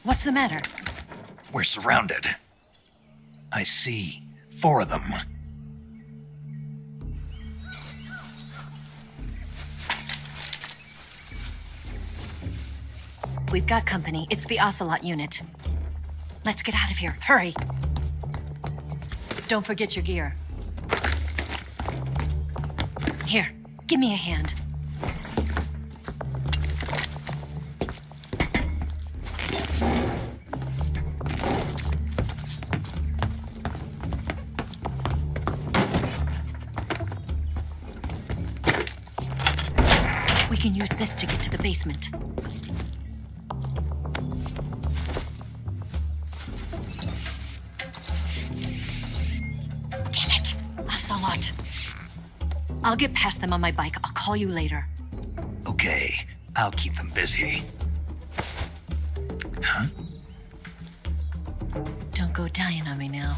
What's the matter? We're surrounded. I see 4 of them. We've got company. It's the Ocelot unit. Let's get out of here. Hurry. Don't forget your gear. Here, give me a hand. We can use this to get to the basement. Damn it, Ocelot. I'll get past them on my bike. I'll call you later. Okay, I'll keep them busy. Huh? Don't go dying on me now.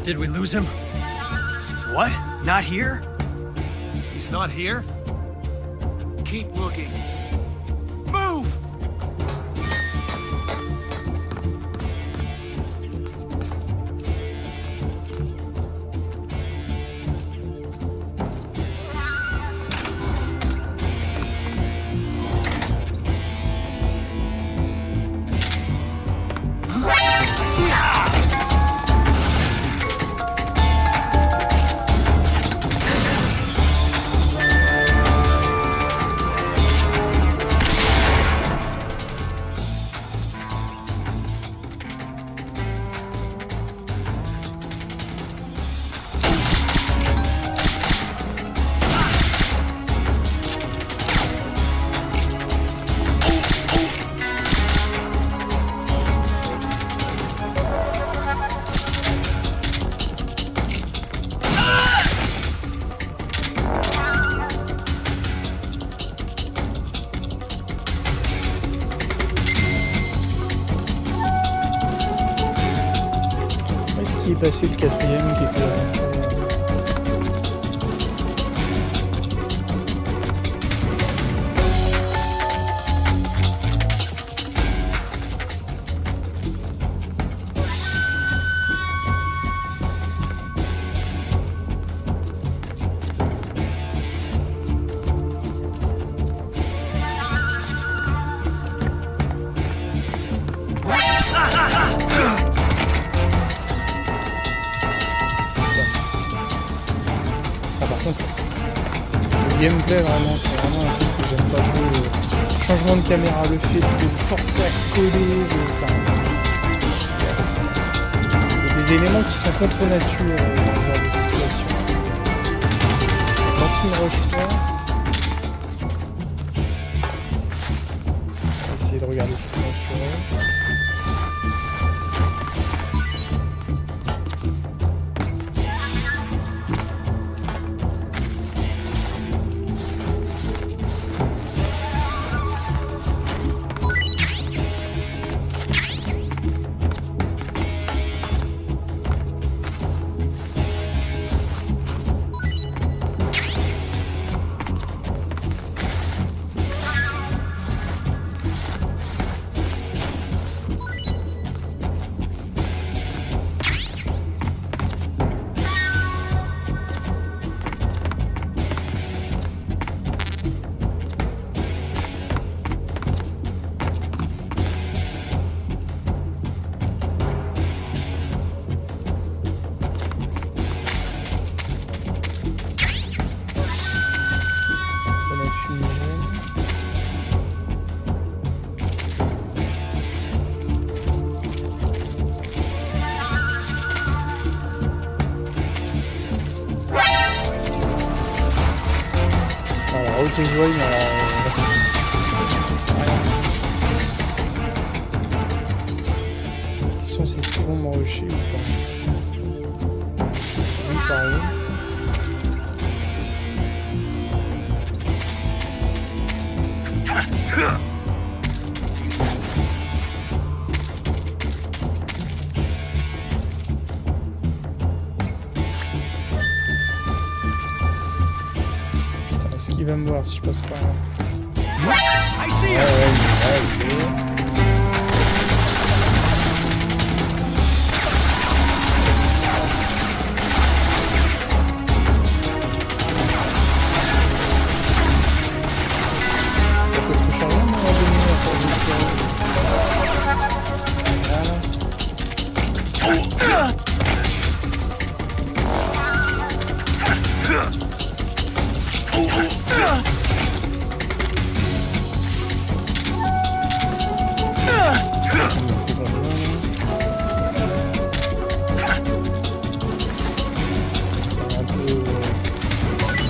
Did we lose him? What? Not here? He's not here? Keep looking. Move! Qui est passé le quatrième qui était là. Gameplay vraiment, c'est vraiment un truc que j'aime pas trop. Le changement de caméra, le fait de forcer à coller, il y a des éléments qui sont contre nature dans ce genre de situation. Quand il ne rush pas, on va essayer de regarder ce qu'ils ont sur eux. Join qui sont ces secondes m'ont rushé ou pas? Oui, pareil. Il va me voir si je passe par là.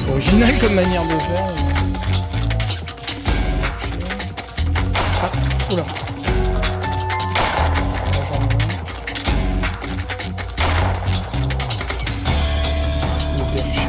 Original comme manière de faire. Ah, oula. Le perché.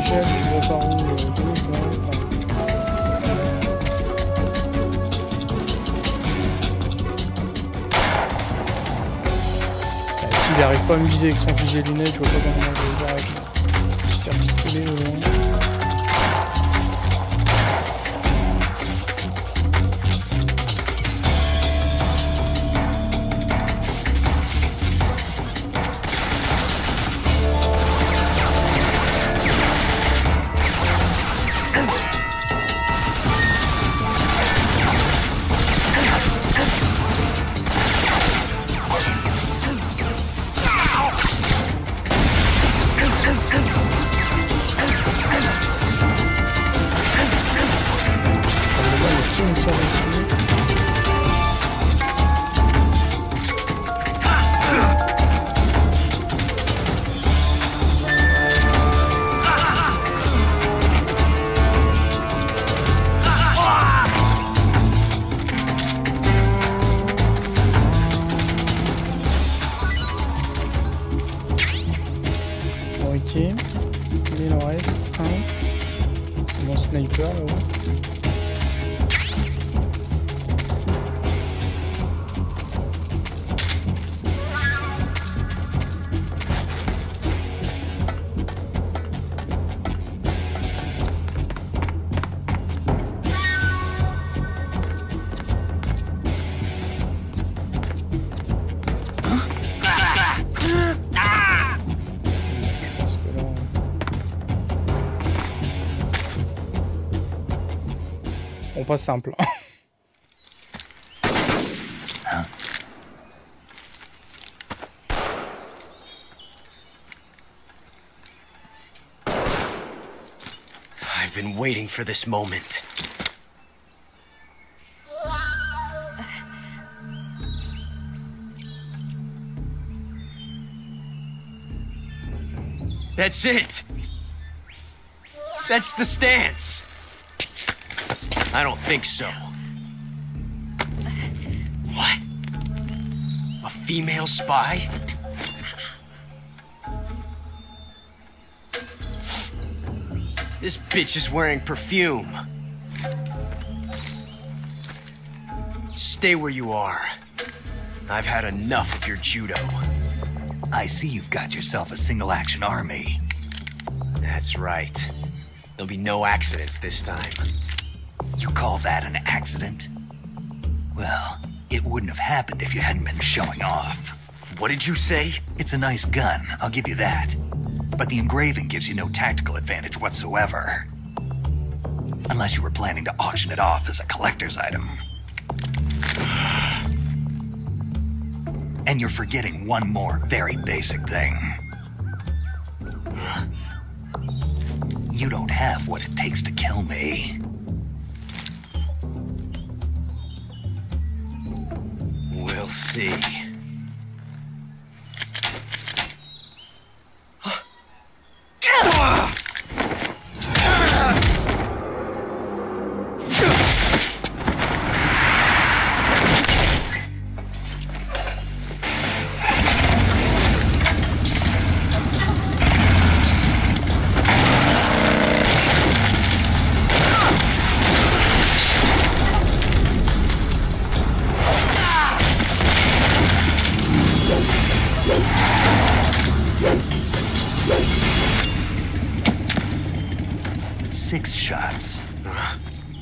l'échelle, je vois par où gauche, droite. S'il n'arrive pas à me viser avec son fusil à lunettes, je vois pas comment je vais le voir avec un super pistolet au loin. Ok, il en reste un. C'est mon sniper là-haut. Pas simple. I've been waiting for this moment. That's it. That's the stance. I don't think so. What? A female spy? This bitch is wearing perfume. Stay where you are. I've had enough of your judo. I see you've got yourself a single-action army. That's right. There'll be no accidents this time. You call that an accident? Well, it wouldn't have happened if you hadn't been showing off. What did you say? It's a nice gun, I'll give you that. But the engraving gives you no tactical advantage whatsoever. Unless you were planning to auction it off as a collector's item. And you're forgetting one more very basic thing. You don't have what it takes to kill me. We'll see.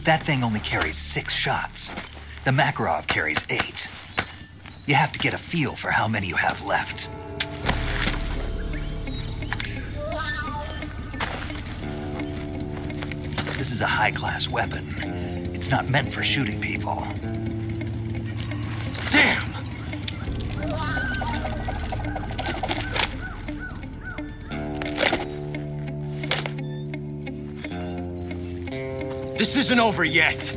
That thing only carries 6 shots. The Makarov carries 8. You have to get a feel for how many you have left. This is a high-class weapon. It's not meant for shooting people. Damn! This isn't over yet.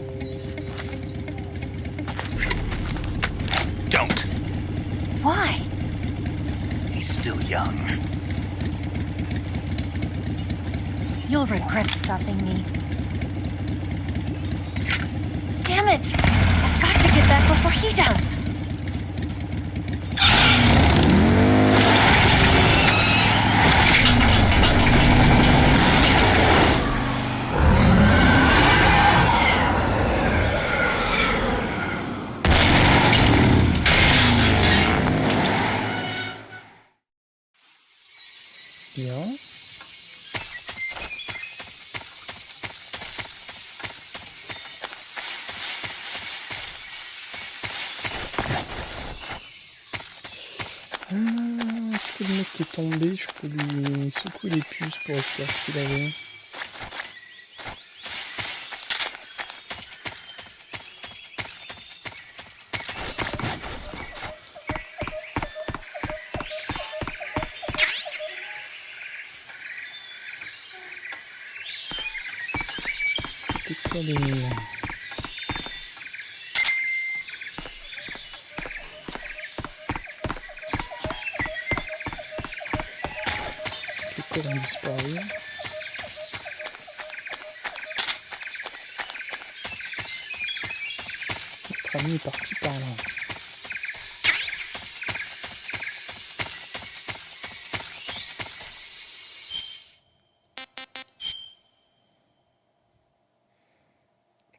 Don't. Why? He's still young. You'll regret stopping me. Damn it! I've got to get back before he does. Bien. Est-ce que le mec qui est tombé, je peux lui secouer les puces pour récupérer ce qu'il avait? Détecteur des mines. Les corps ont disparu. Notre ami est parti par là.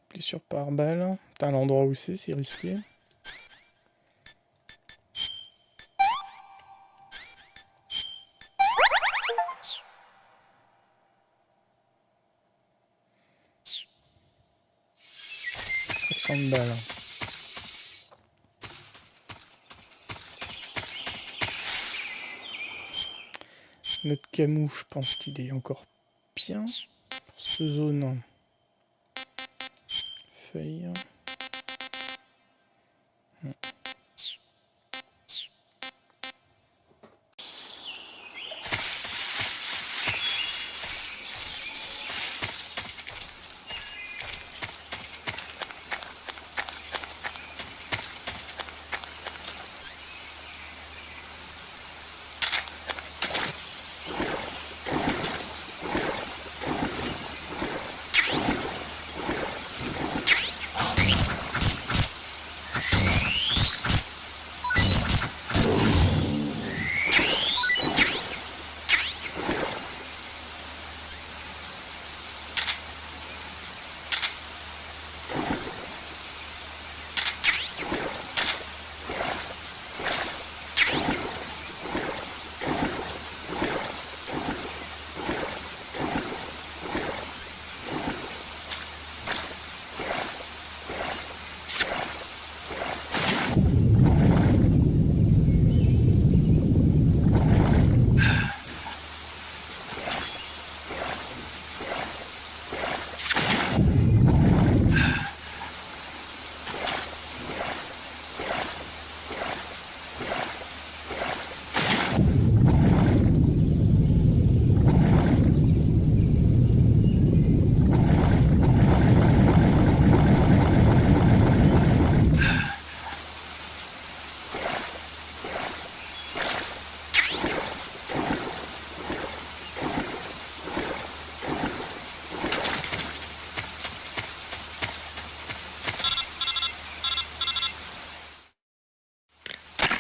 Blessure par balle. T'as l'endroit où c'est risqué. De balles. Notre camou, je pense qu'il est encore bien pour cette zone. Feuille.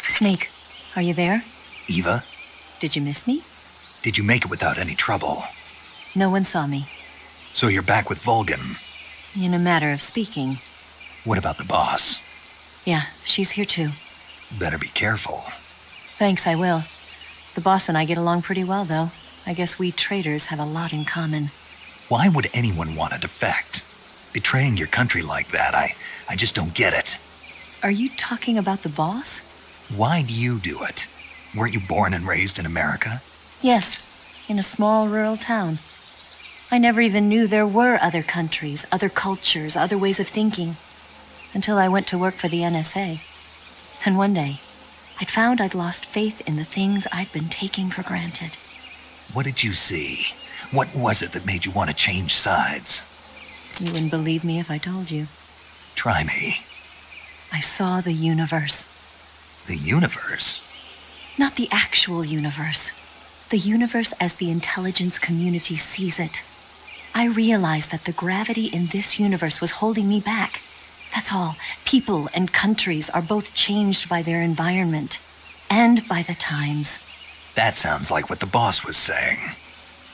Snake, are you there? Eva, Did you miss me? did you make it without any trouble? No one saw me. So you're back with Vulcan. In a matter of speaking. What about the boss? Yeah, she's here too. Better be careful. Thanks, I will. The boss and I get along pretty well, though. I guess we traitors have a lot in common. Why would anyone want to defect? Betraying your country like that, I just don't get it. Are you talking about the boss? Why do you do it? Weren't you born and raised in America? Yes, in a small rural town. I never even knew there were other countries, other cultures, other ways of thinking, until I went to work for the NSA. And one day, I'd found I'd lost faith in the things I'd been taking for granted. What did you see? What was it that made you want to change sides? You wouldn't believe me if I told you. Try me. I saw the universe. The universe? Not the actual universe. The universe as the intelligence community sees it. I realized that the gravity in this universe was holding me back. That's all. People and countries are both changed by their environment and by the times. That sounds like what the boss was saying.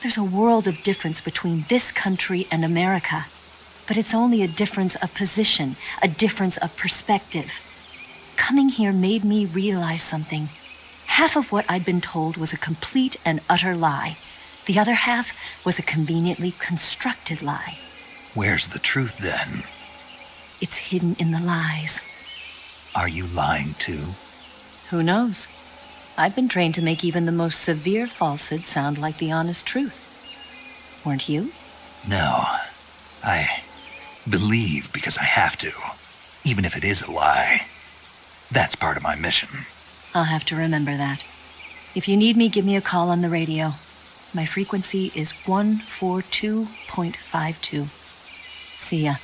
There's a world of difference between this country and America. But it's only a difference of position, a difference of perspective. Coming here made me realize something. Half of what I'd been told was a complete and utter lie. The other half was a conveniently constructed lie. Where's the truth then? It's hidden in the lies. Are you lying too? Who knows? I've been trained to make even the most severe falsehood sound like the honest truth. Weren't you? No. I believe because I have to, even if it is a lie. That's part of my mission. I'll have to remember that. If you need me, give me a call on the radio. My frequency is 142.52. See ya.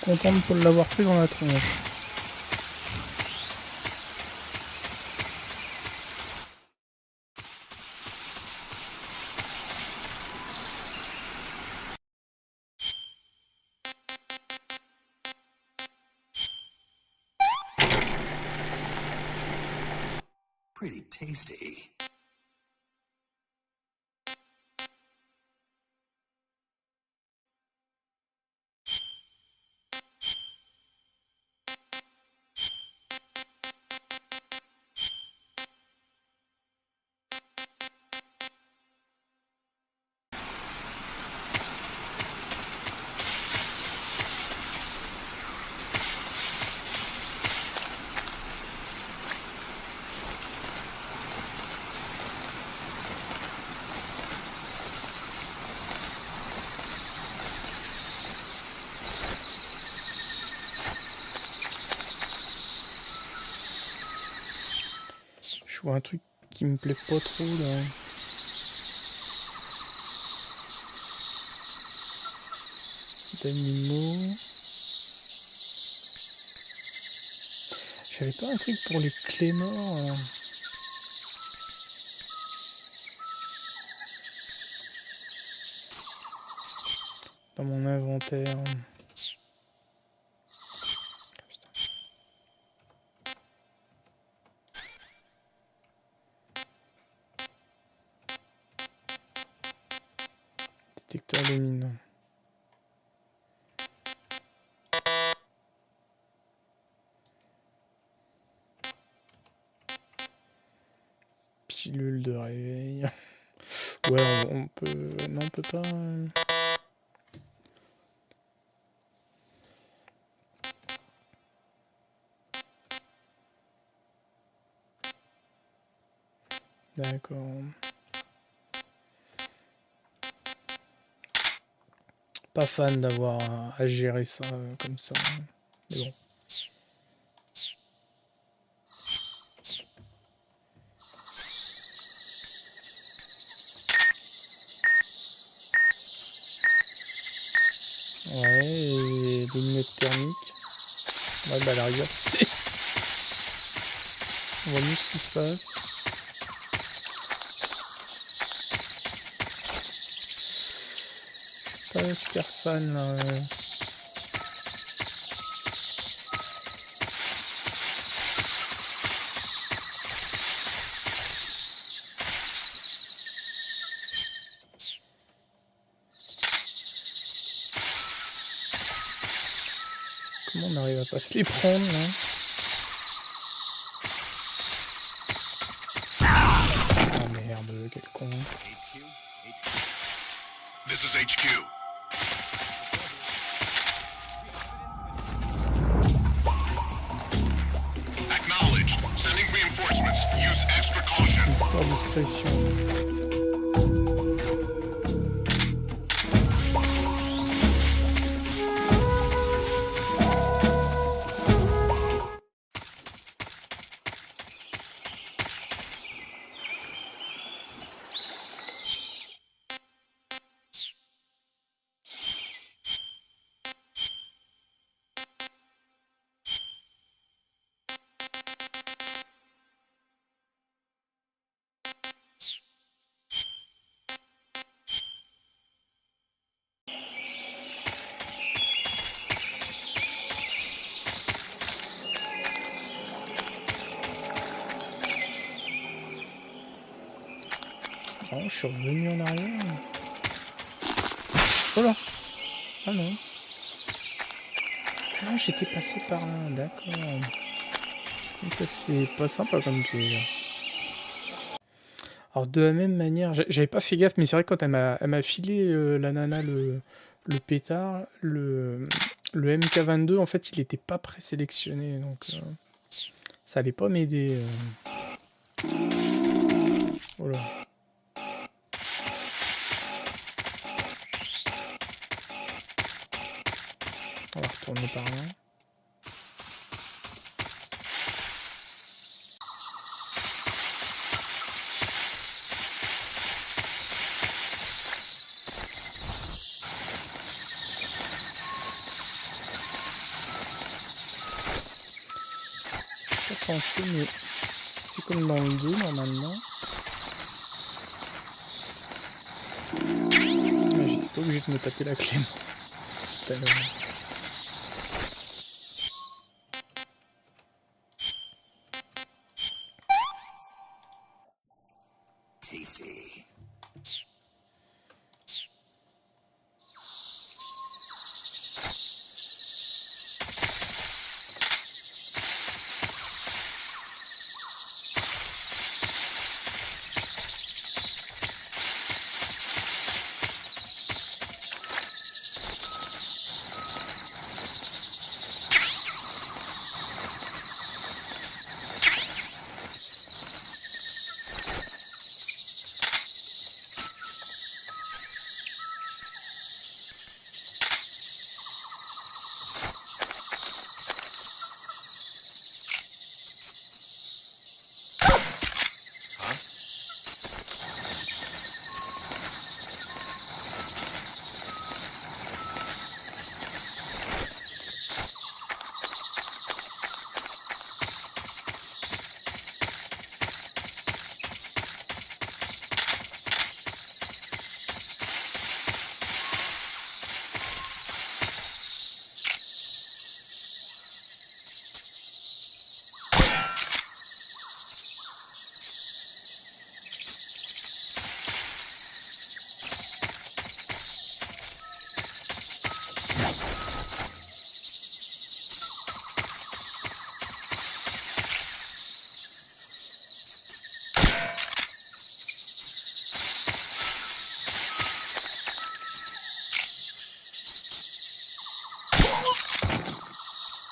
Content de l'avoir pris dans la tronche. Pretty tasty. Je vois un truc qui me plaît pas trop là. D'animaux. J'avais pas un truc pour les clés morts. Dans mon inventaire. Détecteur de mines. Pilule de réveil. Ouais, on peut... Non, on peut pas... D'accord. Pas fan d'avoir à gérer ça comme ça. Mais bon. Ouais, et des lunettes thermiques. Ouais, bah à la rigueur, c'est... On voit mieux ce qui se passe. Je suis pas super fan là. Comment on arrive à pas se les prendre là? Ah merde, quel con. This is HQ. Acknowledged. Sending reinforcements. Use extra caution. Histoire discrétion. Oh, je suis revenu en arrière. Oh là. Ah non. Ah, j'étais passé par là, d'accord. Ça c'est pas sympa comme piège. Alors de la même manière, j'avais pas fait gaffe, mais c'est vrai que quand elle m'a filé la nana le pétard, le MK22 en fait il était pas présélectionné, donc ça allait pas m'aider. Oh là. On va retourner par là. Je sais pas penser, mais c'est comme dans le 2 normalement. Mais j'étais pas obligé de me taper la clé tout à l'heure.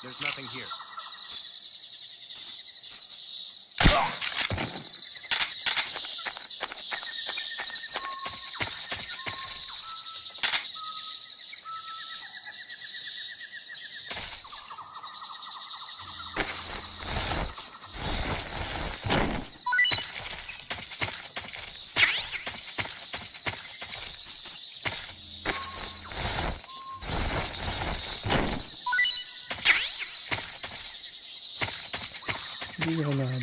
There's nothing here. Des grenades.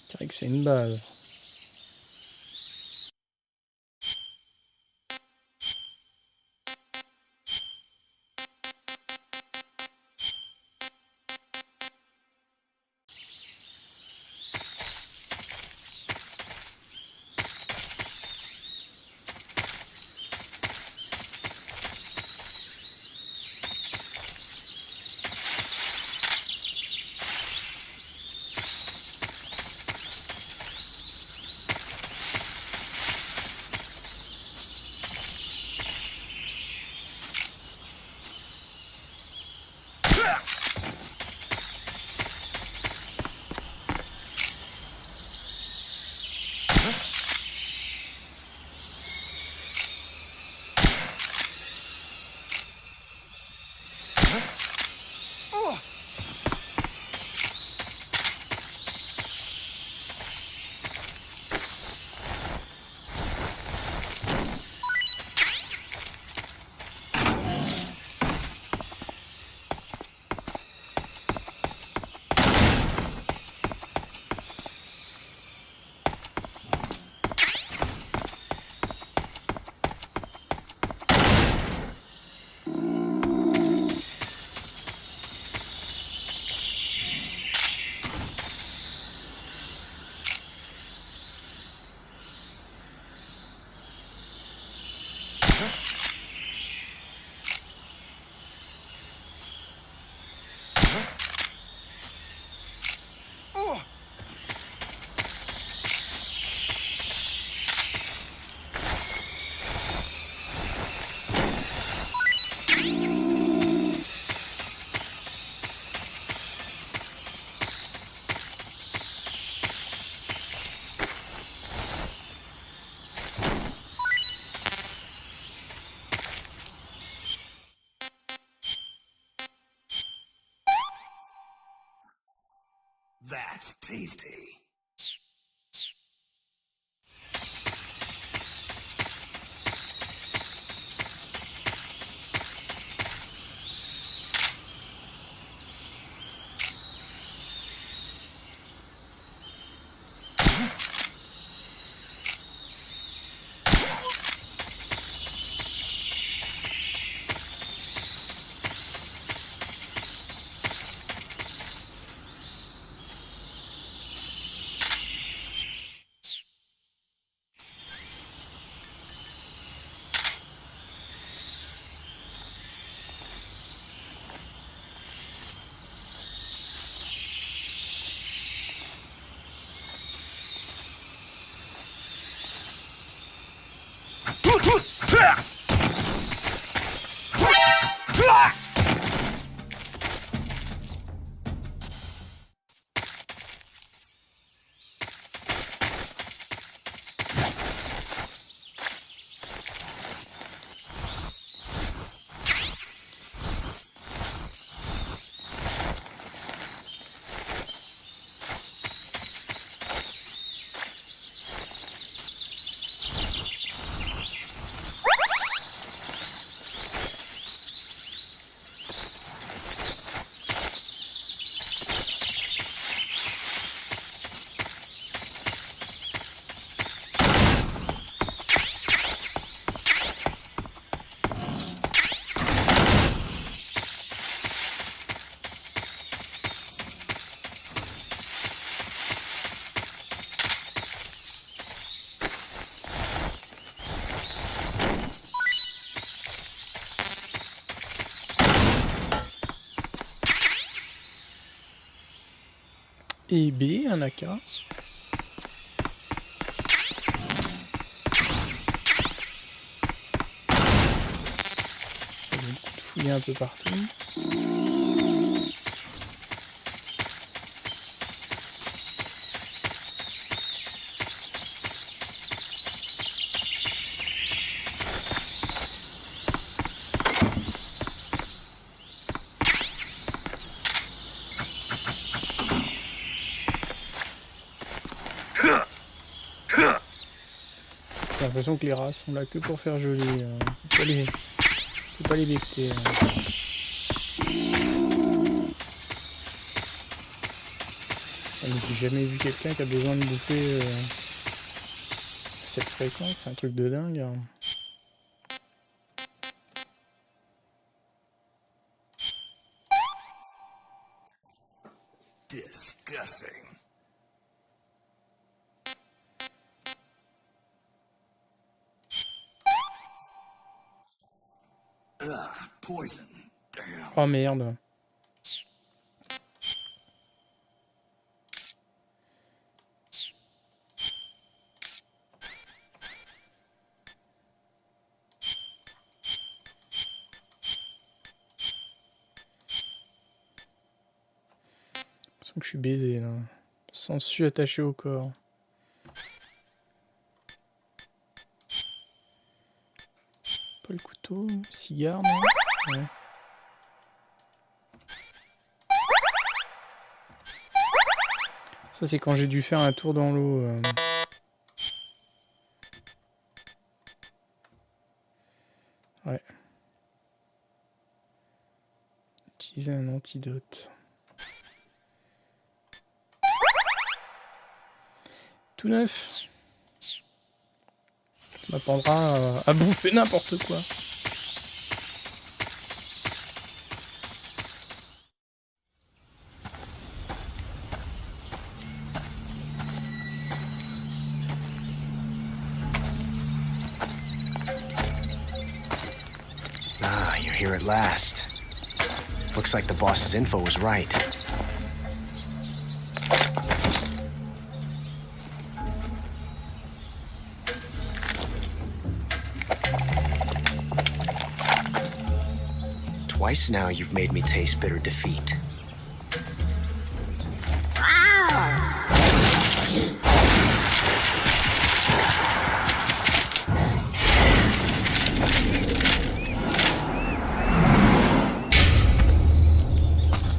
Je dirais que c'est une base. That's tasty. Et B, un AK. Ça va fouiller un peu partout. l'impression que les races sont là que pour faire joli. Faut pas les becter. J'ai jamais vu quelqu'un qui a besoin de bouffer cette fréquence, c'est un truc de dingue. Disgusting. Ugh, poison. Damn. Oh merde. Que je suis baisé là. Sensu attaché au corps. Pas le couteau, cigare, non? Ouais. Ça c'est quand j'ai dû faire un tour dans l'eau. Ouais. Utiliser un antidote. Tout neuf. Ça m'apprendra à bouffer n'importe quoi. Ah, you're here at last. Looks like the boss's info was right. Twice now you've made me taste bitter defeat.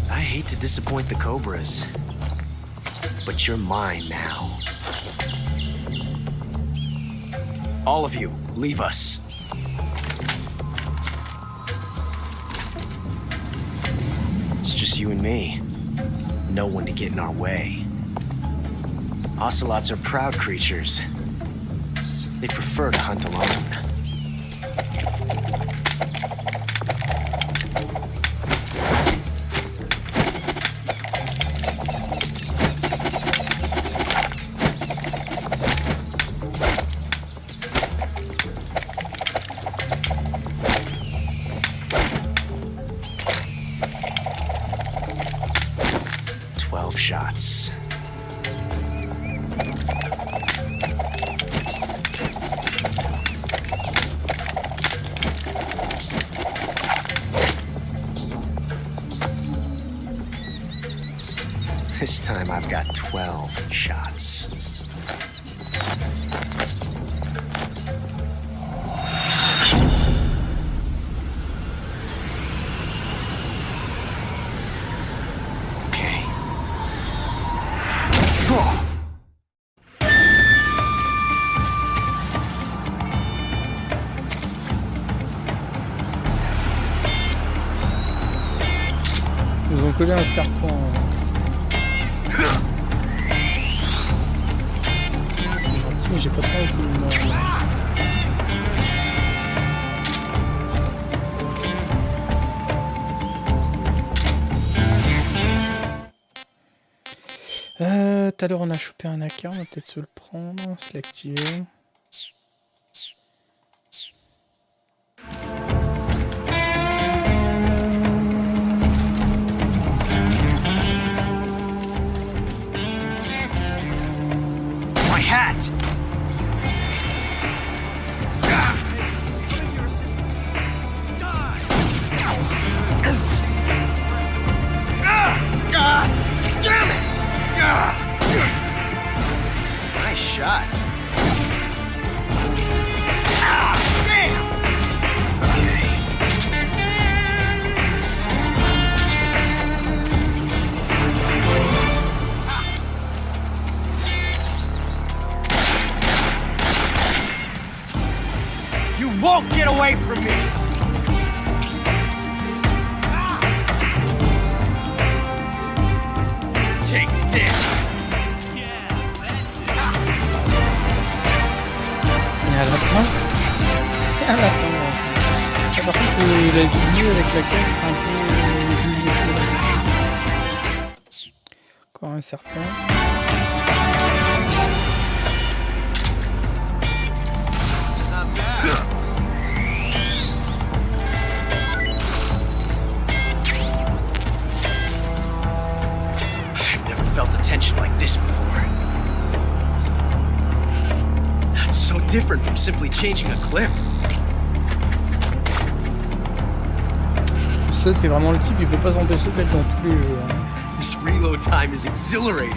I hate to disappoint the Cobras, but you're mine now. All of you, leave us. Just you and me. No one to get in our way. Ocelots are proud creatures. They prefer to hunt alone. Shots. This time I've got 12 shots. Ils ont collé un serpent. J'ai pas trop envie de mort. Tout à l'heure on a chopé un AK, on va peut-être se le prendre, se l'activer. My hat! Damn it! Nice shot. Get away from me! Take this! Et à la fin... Et à la fin... Par contre, la vidéo avec la caisse, c'est un peu... Encore un certain... Felt a tension like this before. That's so different from simply changing a clip. Parce que c'est vraiment le type, il peut pas s'empêcher d'être dans tous les jeux. Hein. This reload time is exhilarating.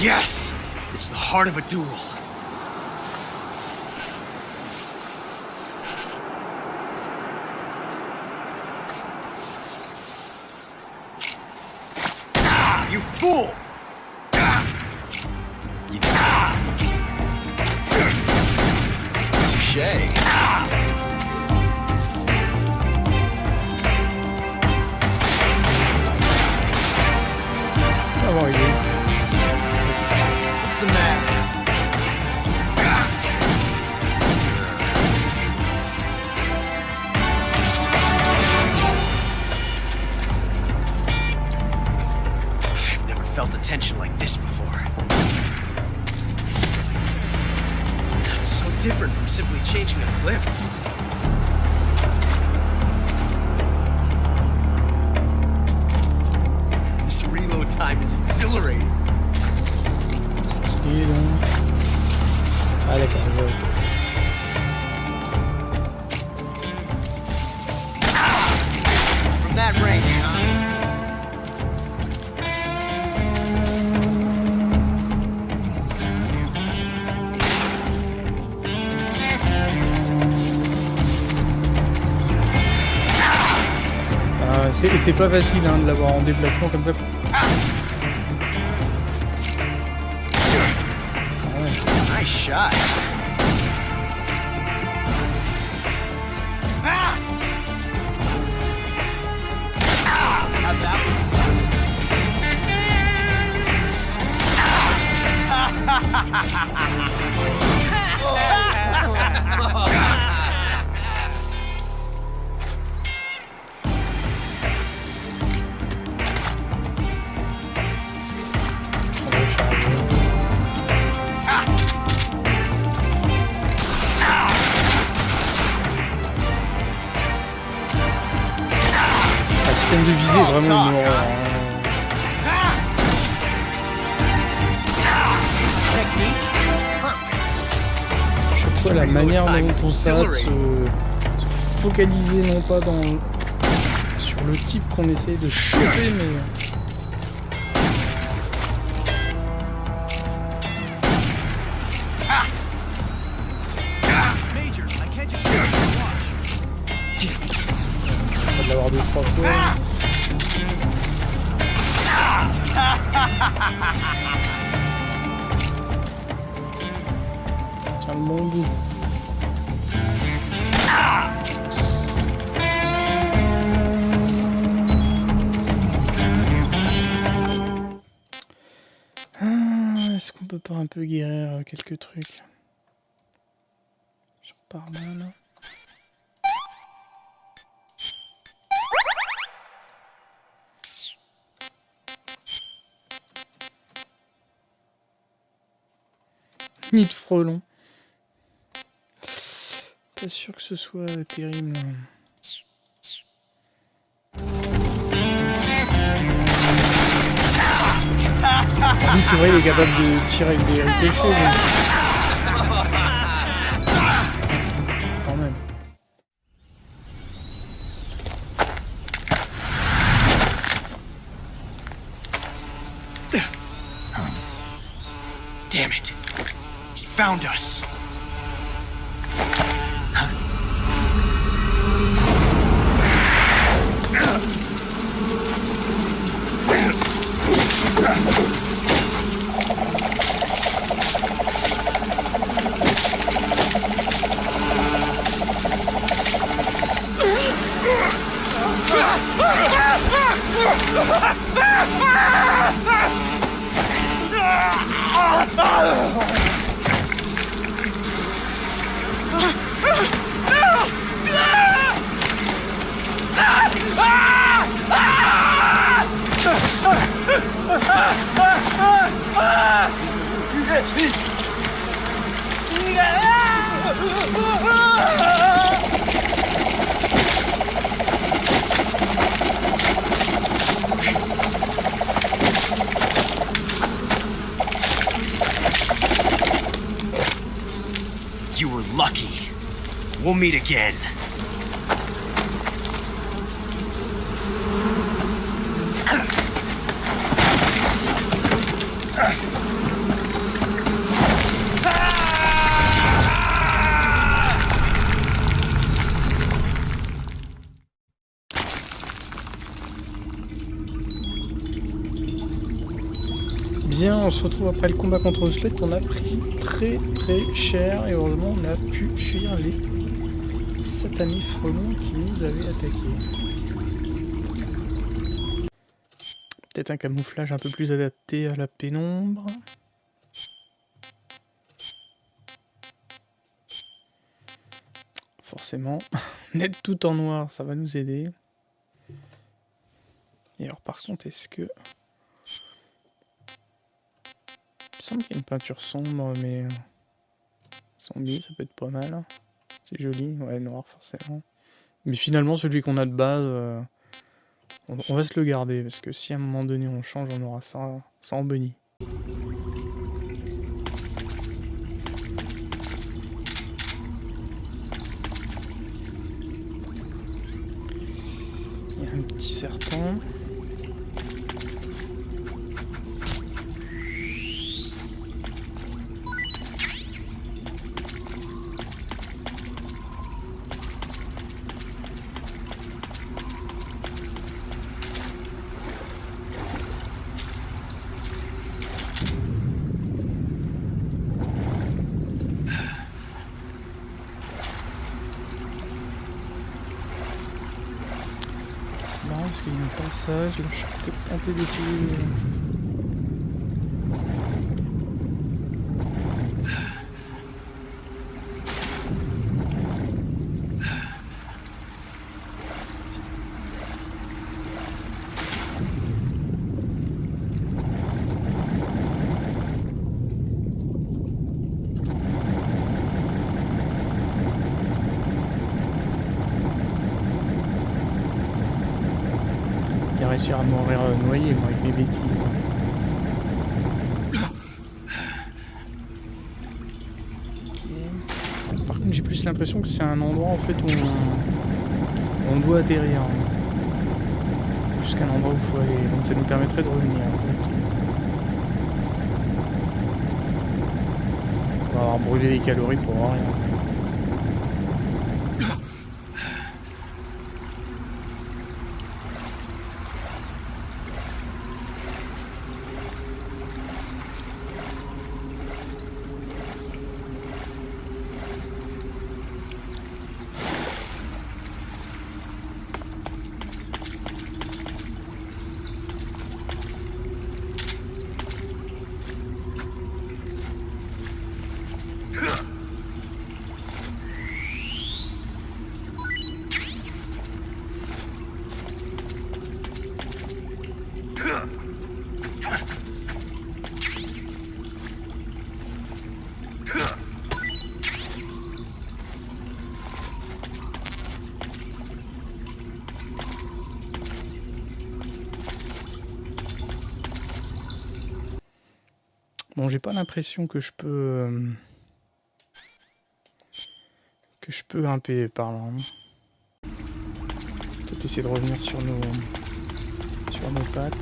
Yes! It's the heart of a duel. You fool! Touché. How are you? What's the matter? I've never felt a tension like this before. That's so different from simply changing a clip. This reload time is exhilarating. Ah d'accord, je vois. From that range, huh? C'est pas facile hein, de l'avoir en déplacement comme ça. Nice shot. How'd that one taste? De viser vraiment une horreur. Je sais pas la manière dont on s'arrête se focaliser non pas sur le type qu'on essaye de choper mais... On va l'avoir 2-3 fois. Tiens le bon bout. Est-ce qu'on peut pas un peu guérir quelques trucs? Je repars mal. Nid de frelon. Pas sûr que ce soit terrible. Oui, c'est vrai, il est capable de tirer avec des ricochets. Damn it. He found us. You were lucky. We'll meet again. Bien, on se retrouve après le combat contre Oslet. On a pris très cher et heureusement on a pu fuir les satanés frelons qui nous avaient attaqués. Peut-être un camouflage un peu plus adapté à la pénombre. Forcément, mettre tout en noir, ça va nous aider. Et alors par contre, est-ce que... Il me semble qu'il y a une peinture sombre, mais... Zombie, ça peut être pas mal. C'est joli, ouais, noir forcément. Mais finalement, celui qu'on a de base, on va se le garder, parce que si à un moment donné on change, on aura ça en bunny. Il y a un petit serpent. Parce qu'il y a un passage, là je suis peut-être tenté d'essayer. Réussir à mourir noyé, moi, avec mes bêtises. Okay. Par contre, j'ai plus l'impression que c'est un endroit en fait où on doit atterrir. Plus qu'un endroit où il faut aller. Donc ça nous permettrait de revenir. On va avoir brûlé les calories pour rien. Bon, j'ai pas l'impression que je peux grimper par là. Hein. Peut-être essayer de revenir sur nos pattes.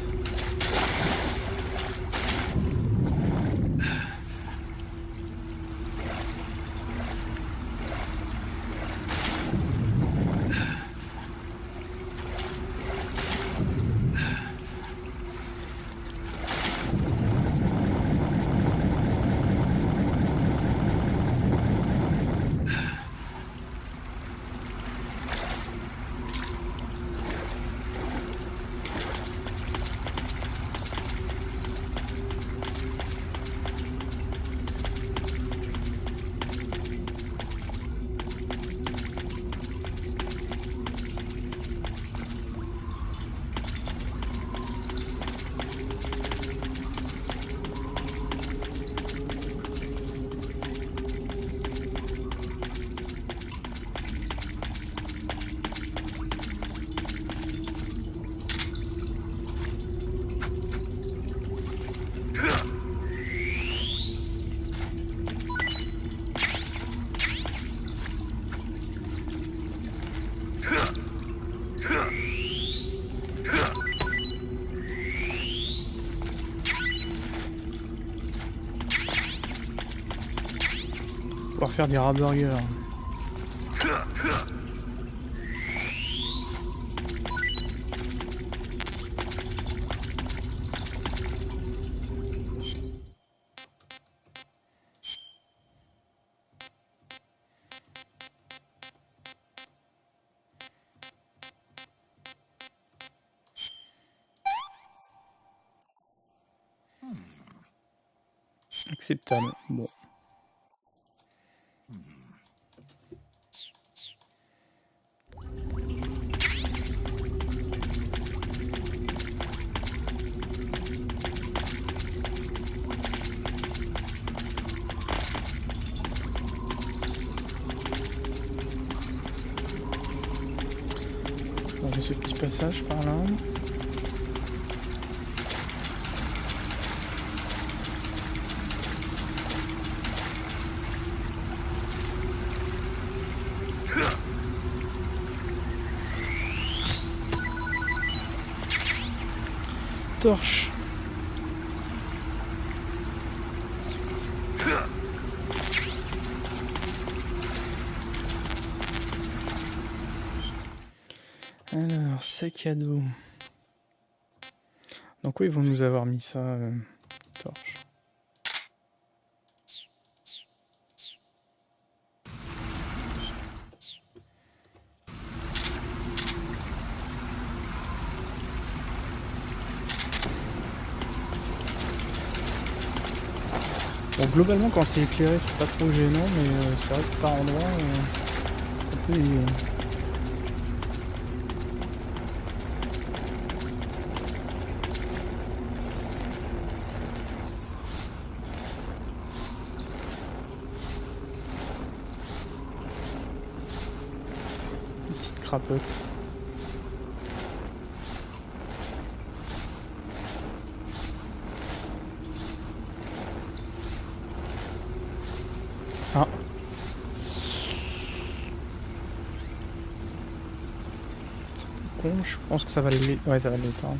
refaire des rats burgers. Acceptable. Bon. Bon, j'ai ce petit passage par là. Torche. Alors, sac à dos. Donc oui, ils vont nous avoir mis ça, torche. Bon, globalement, quand c'est éclairé, c'est pas trop gênant, mais c'est vrai que par endroit, ça peut dévier. Une petite crapote. Ah. C'est con, je pense que ça va l'éteindre. Ouais, ça va l'éteindre.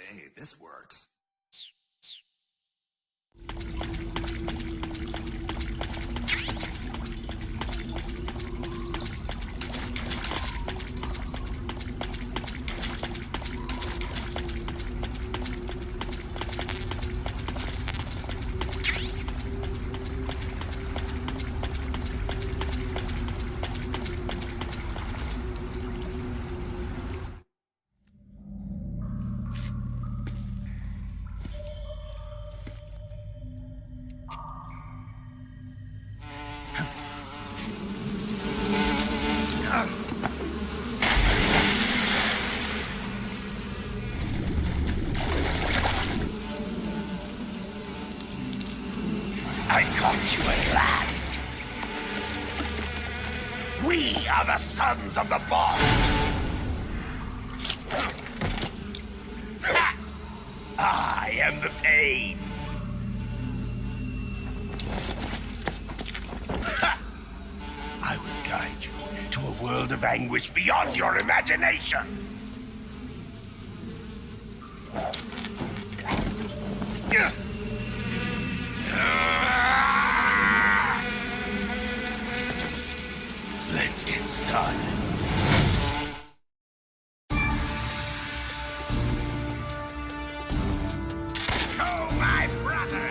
Hey, this works. I caught you at last. We are the sons of the boss. I am the pain. I will guide you to a world of anguish beyond your imagination. done. Oh, my brother!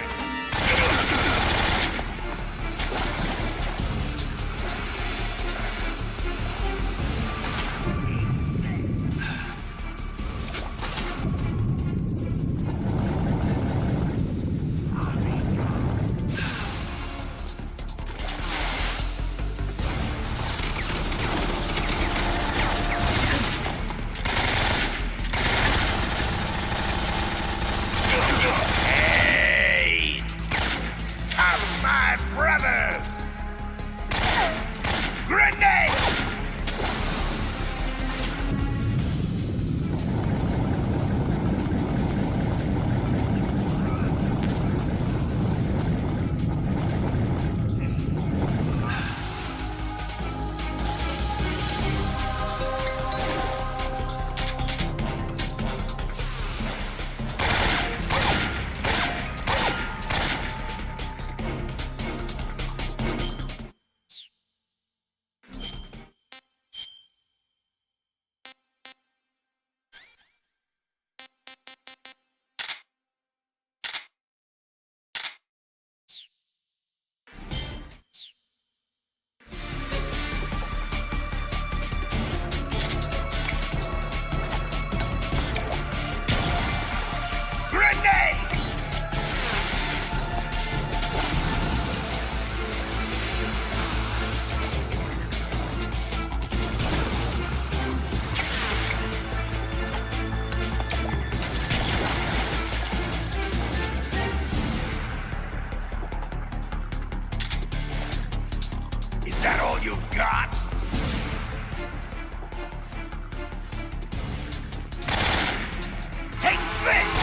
Is that all you've got? Take this!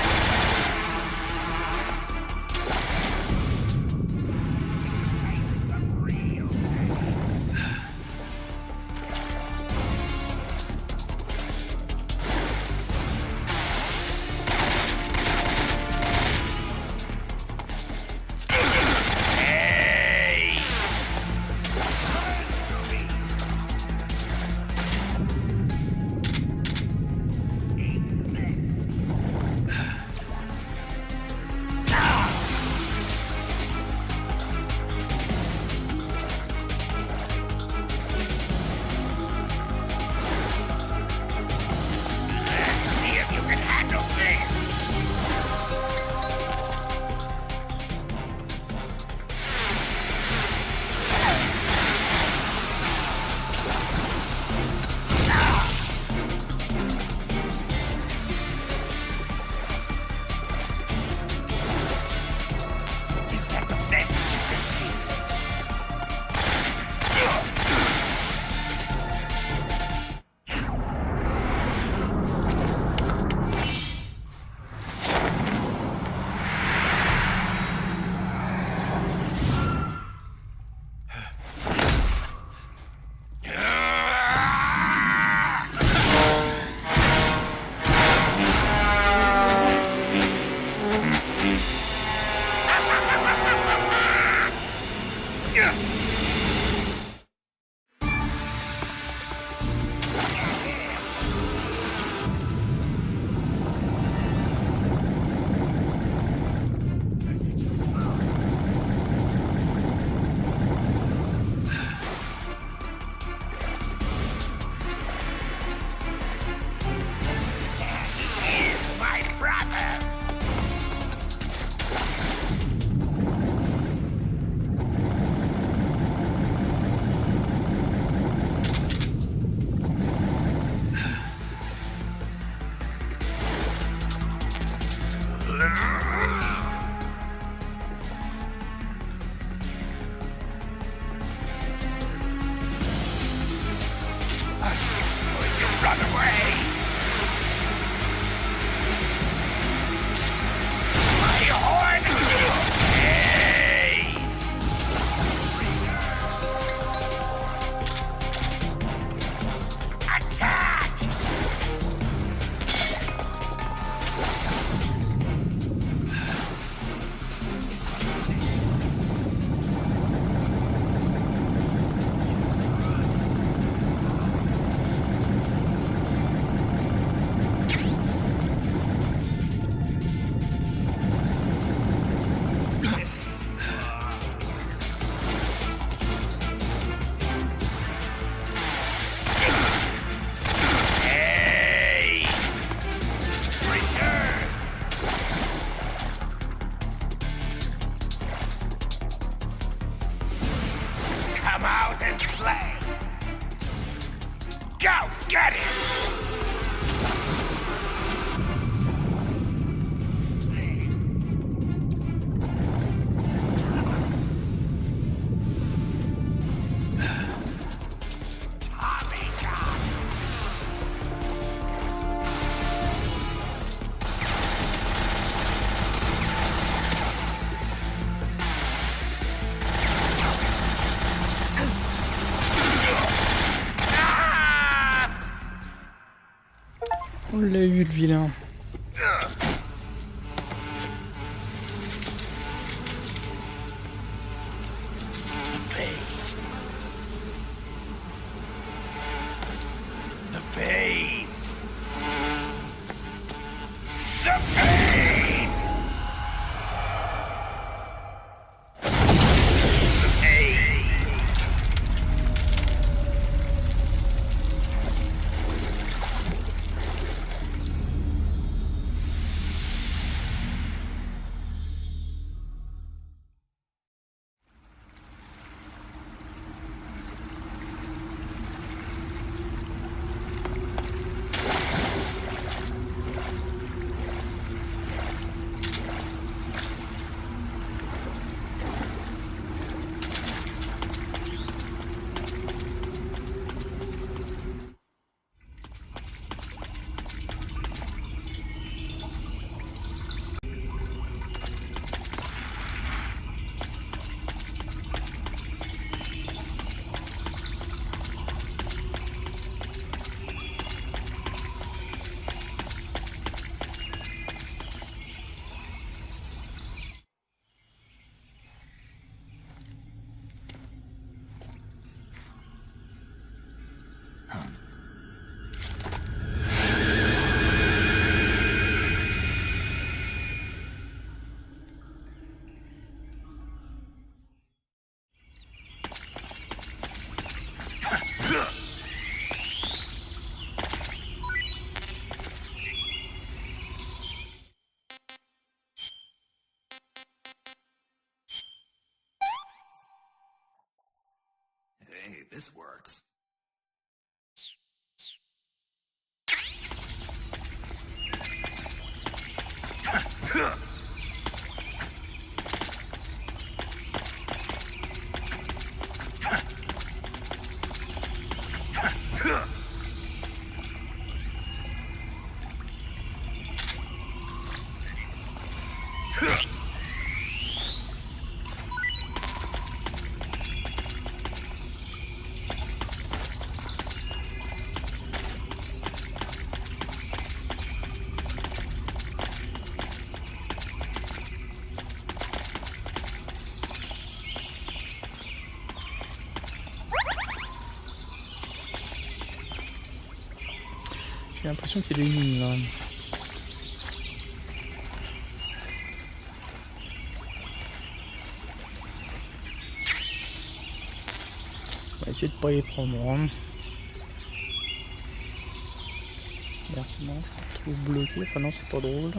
Run away! My horn! Hey! Attack! Go, get it! On l'a eu, le vilain. The pain. The pain. The pain. Hey, this works. J'ai l'impression qu'il y a des lignes là. On va essayer de pas y prendre. Hein. Merde, c'est bon, je suis trop bloqué. Enfin non, c'est pas drôle.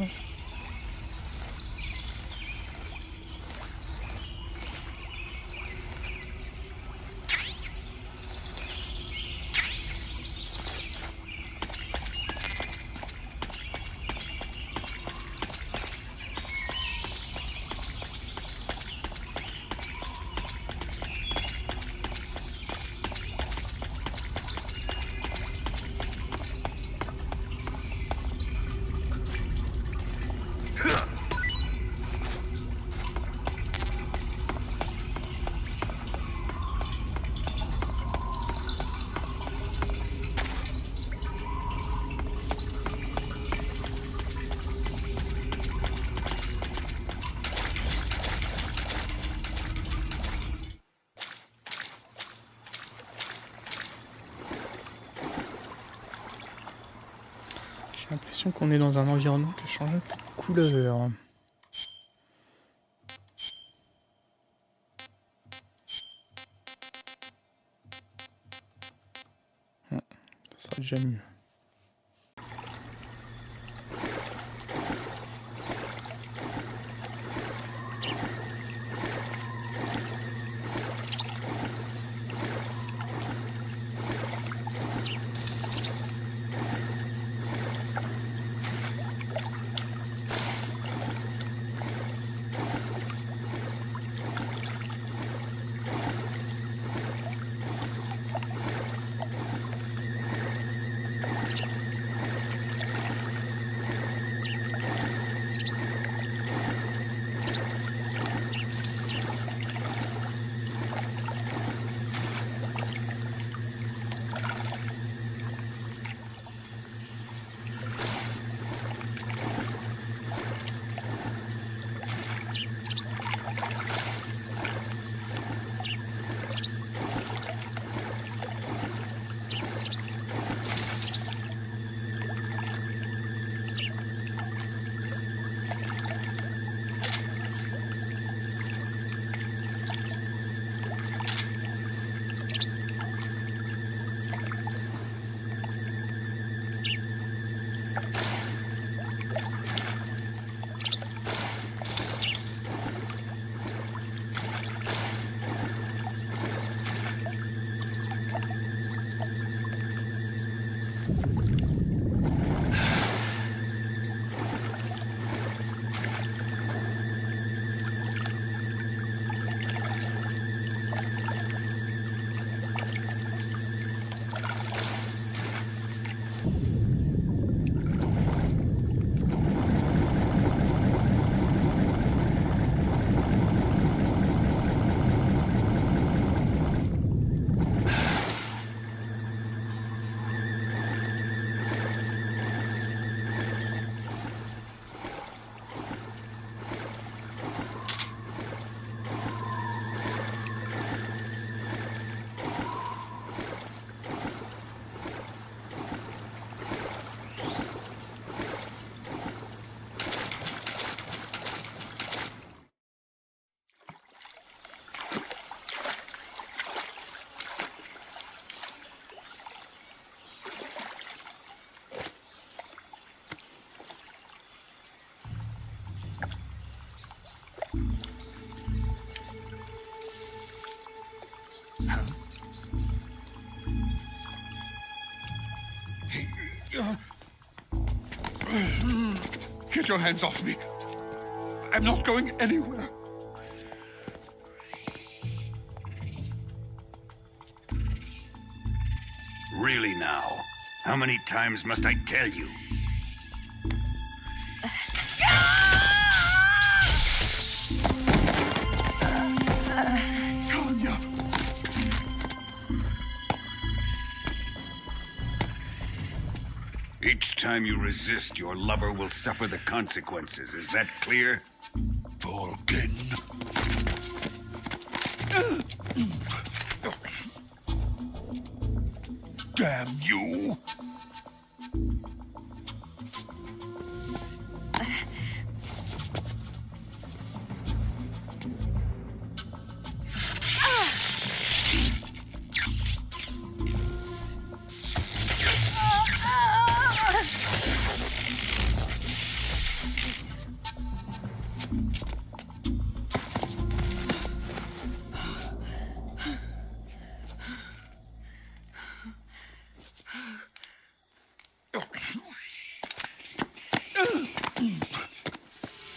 J'ai l'impression qu'on est dans un environnement qui a changé un peu de couleur. Ça sera déjà mieux. Get your hands off me. I'm not going anywhere. Really now? How many times must I tell you? Tanya! Each time you resist, your lover will suffer the consequences. Is that clear? Volgin. Damn you!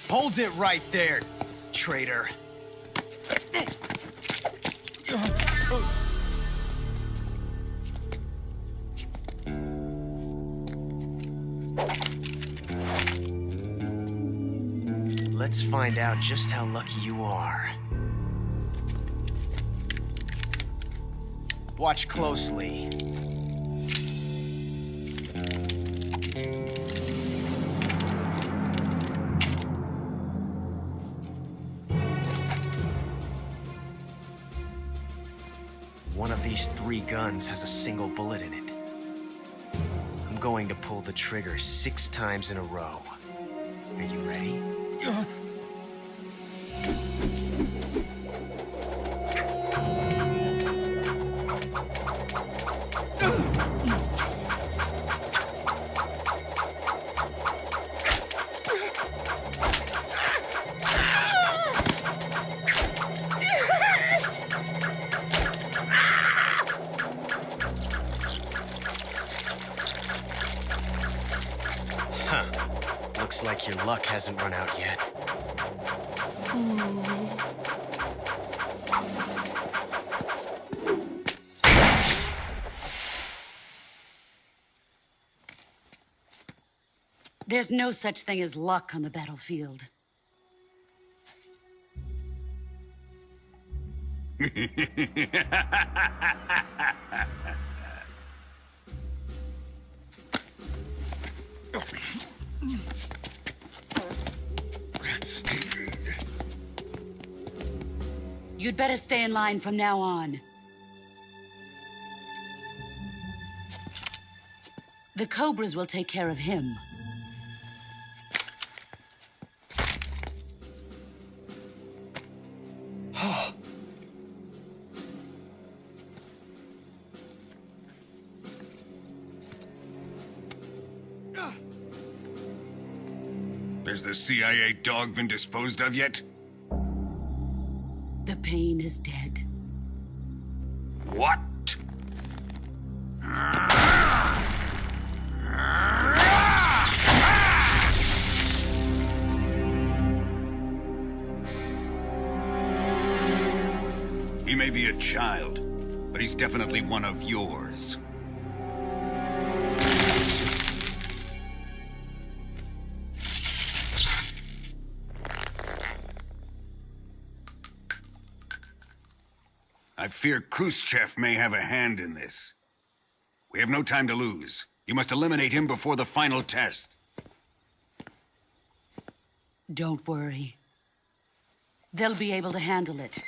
Hold it right there, traitor. Let's find out just how lucky you are. Watch closely. One of these 3 guns has a single bullet in it. I'm going to pull the trigger 6 times in a row. Are you ready? Looks like your luck hasn't run out yet. There's no such thing as luck on the battlefield. You'd better stay in line from now on. The Cobras will take care of him. Has the CIA dog been disposed of yet? The pain is dead. What? be a child, but he's definitely one of yours. I fear Khrushchev may have a hand in this. We have no time to lose. You must eliminate him before the final test. Don't worry. They'll be able to handle it.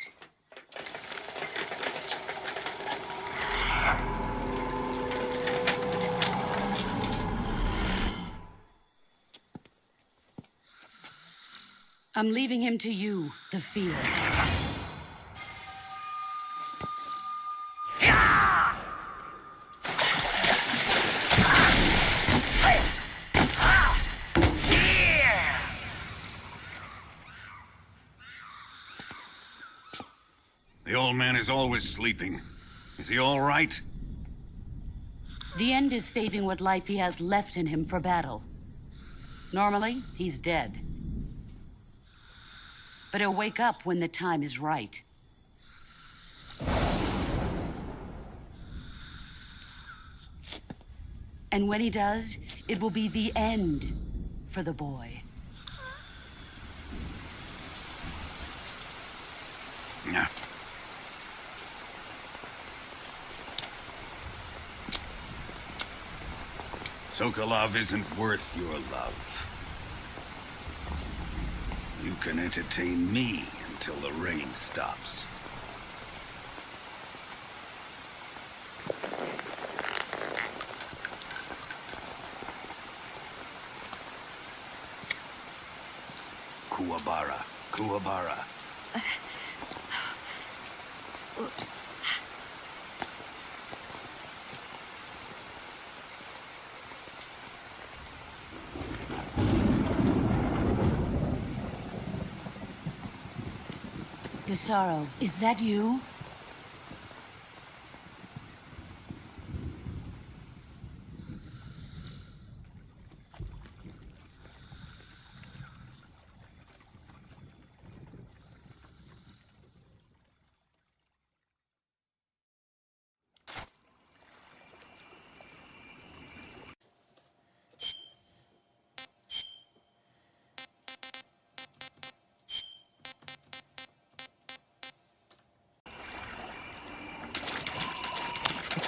I'm leaving him to you, the field. The old man is always sleeping. Is he all right? The end is saving what life he has left in him for battle. Normally, he's dead. But he'll wake up when the time is right. And when he does, it will be the end for the boy. Yeah. Sokolov isn't worth your love. You can entertain me until the rain stops. Kuwabara, Kuwabara. Gisaro, is that you?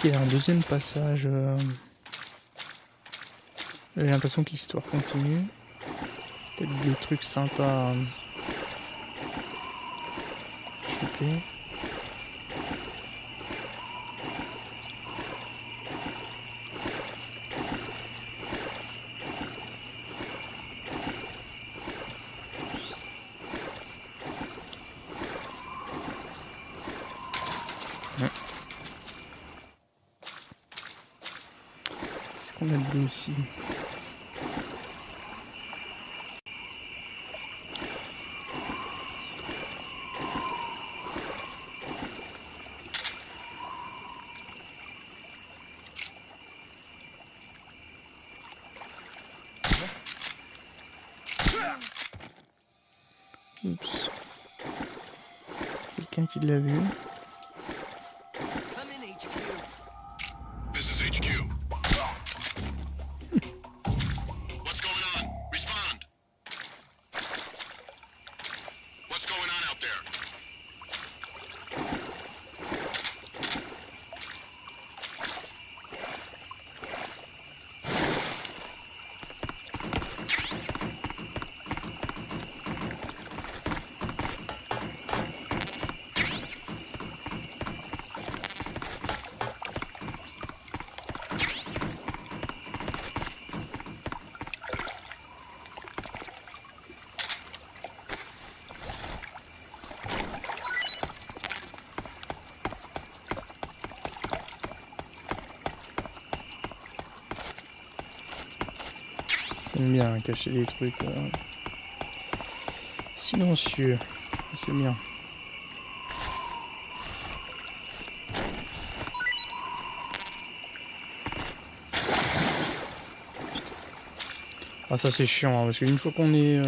Il y a un deuxième passage. J'ai l'impression que l'histoire continue. Peut-être des trucs sympas à choper. On a le bleu ici. Oups. Quelqu'un qui l'a vu. This is HQ. What's going on? Respond. What's going on out there? J'aime bien cacher des trucs silencieux. C'est bien. Ah ça c'est chiant hein, parce qu'une fois qu'on est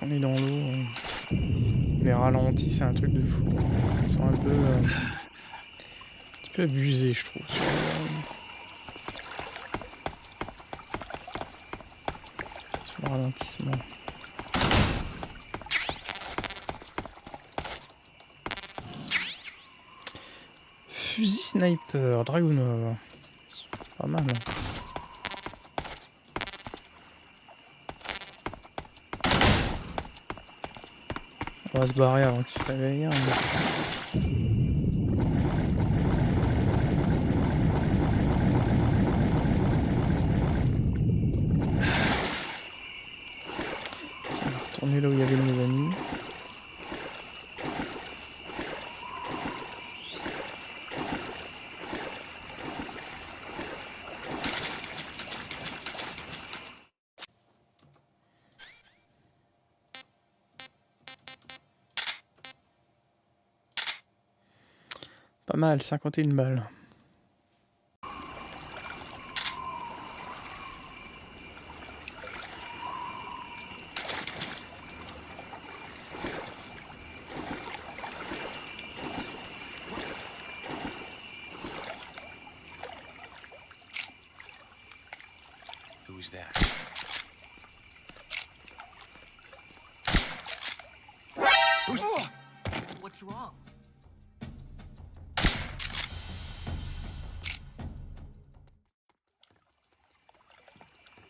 dans l'eau, les ralentis, c'est un truc de fou. Ils sont un petit peu abusés, je trouve. Sur le ralentissement. Fusil sniper, Dragunov. Pas mal. On va se barrer avant qu'il se réveille. Hein, on va retourner là où il y avait mes amis. Pas mal, 51 balles. Who's that? What's wrong?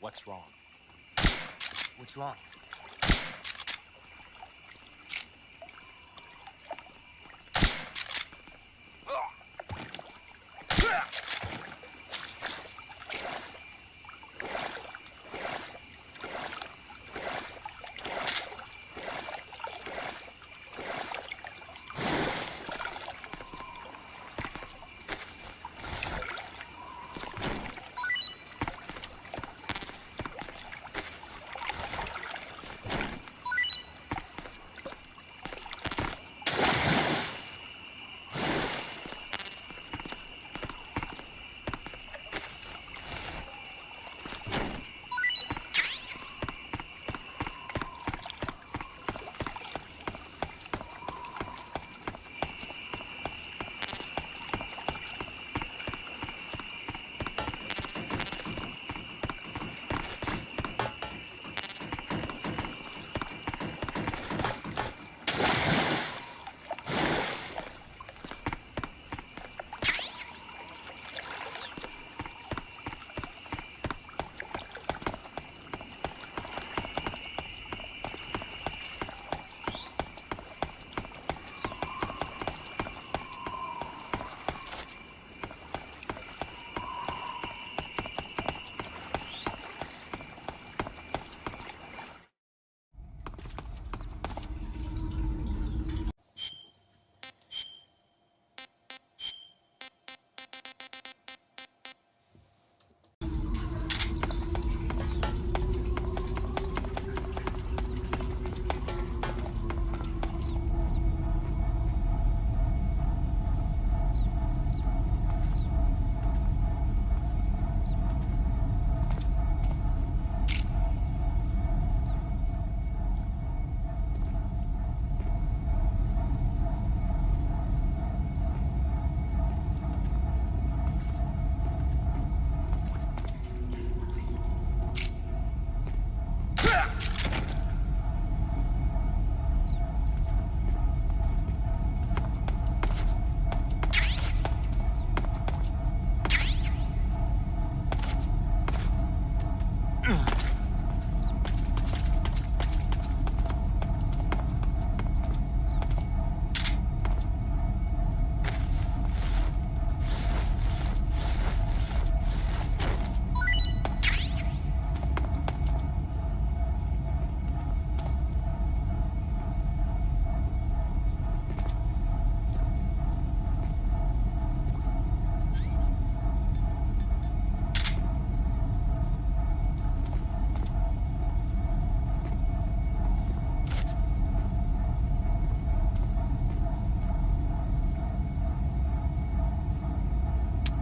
What's wrong? What's wrong?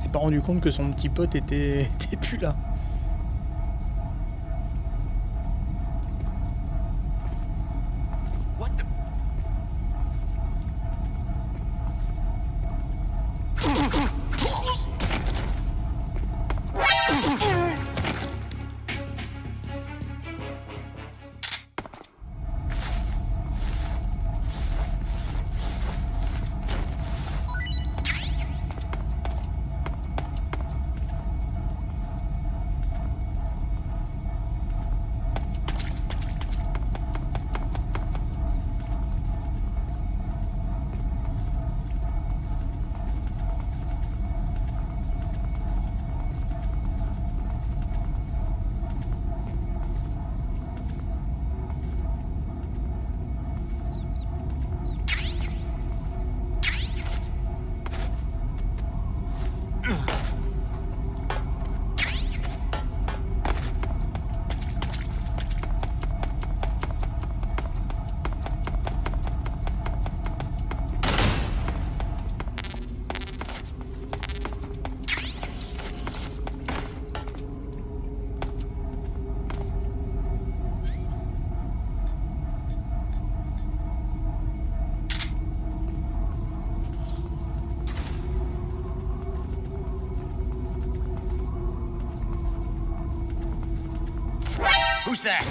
s'est pas rendu compte que son petit pote était plus là. Who's that?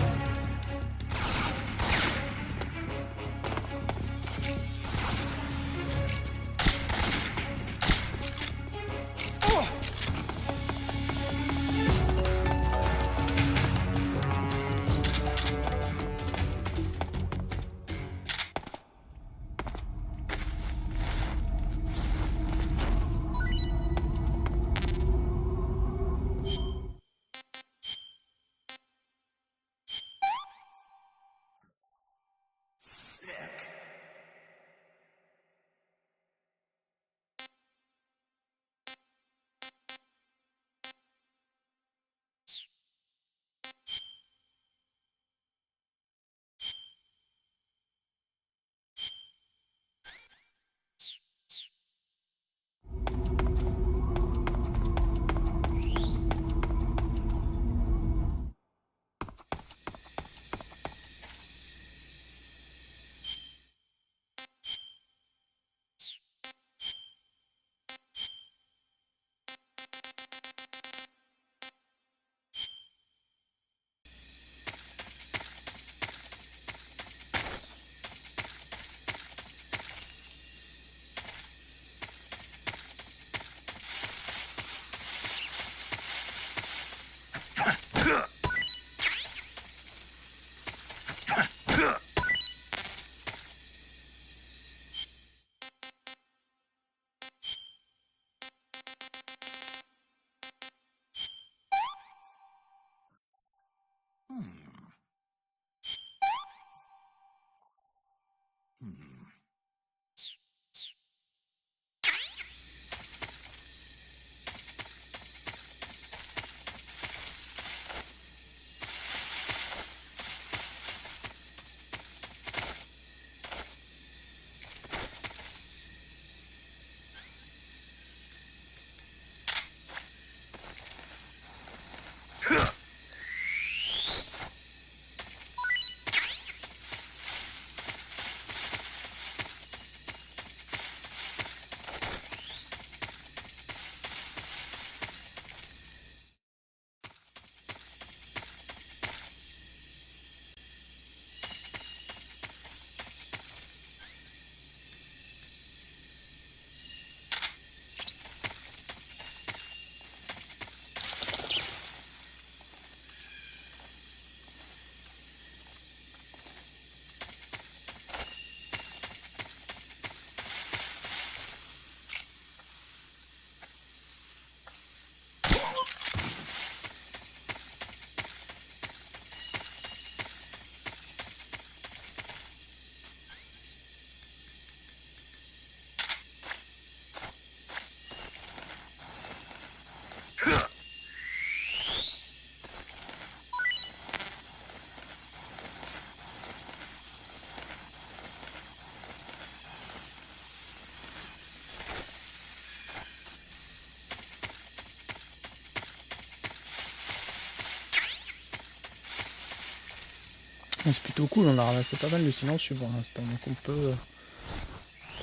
C'est plutôt cool, on a ramassé pas mal de silencieux pour l'instant, donc on peut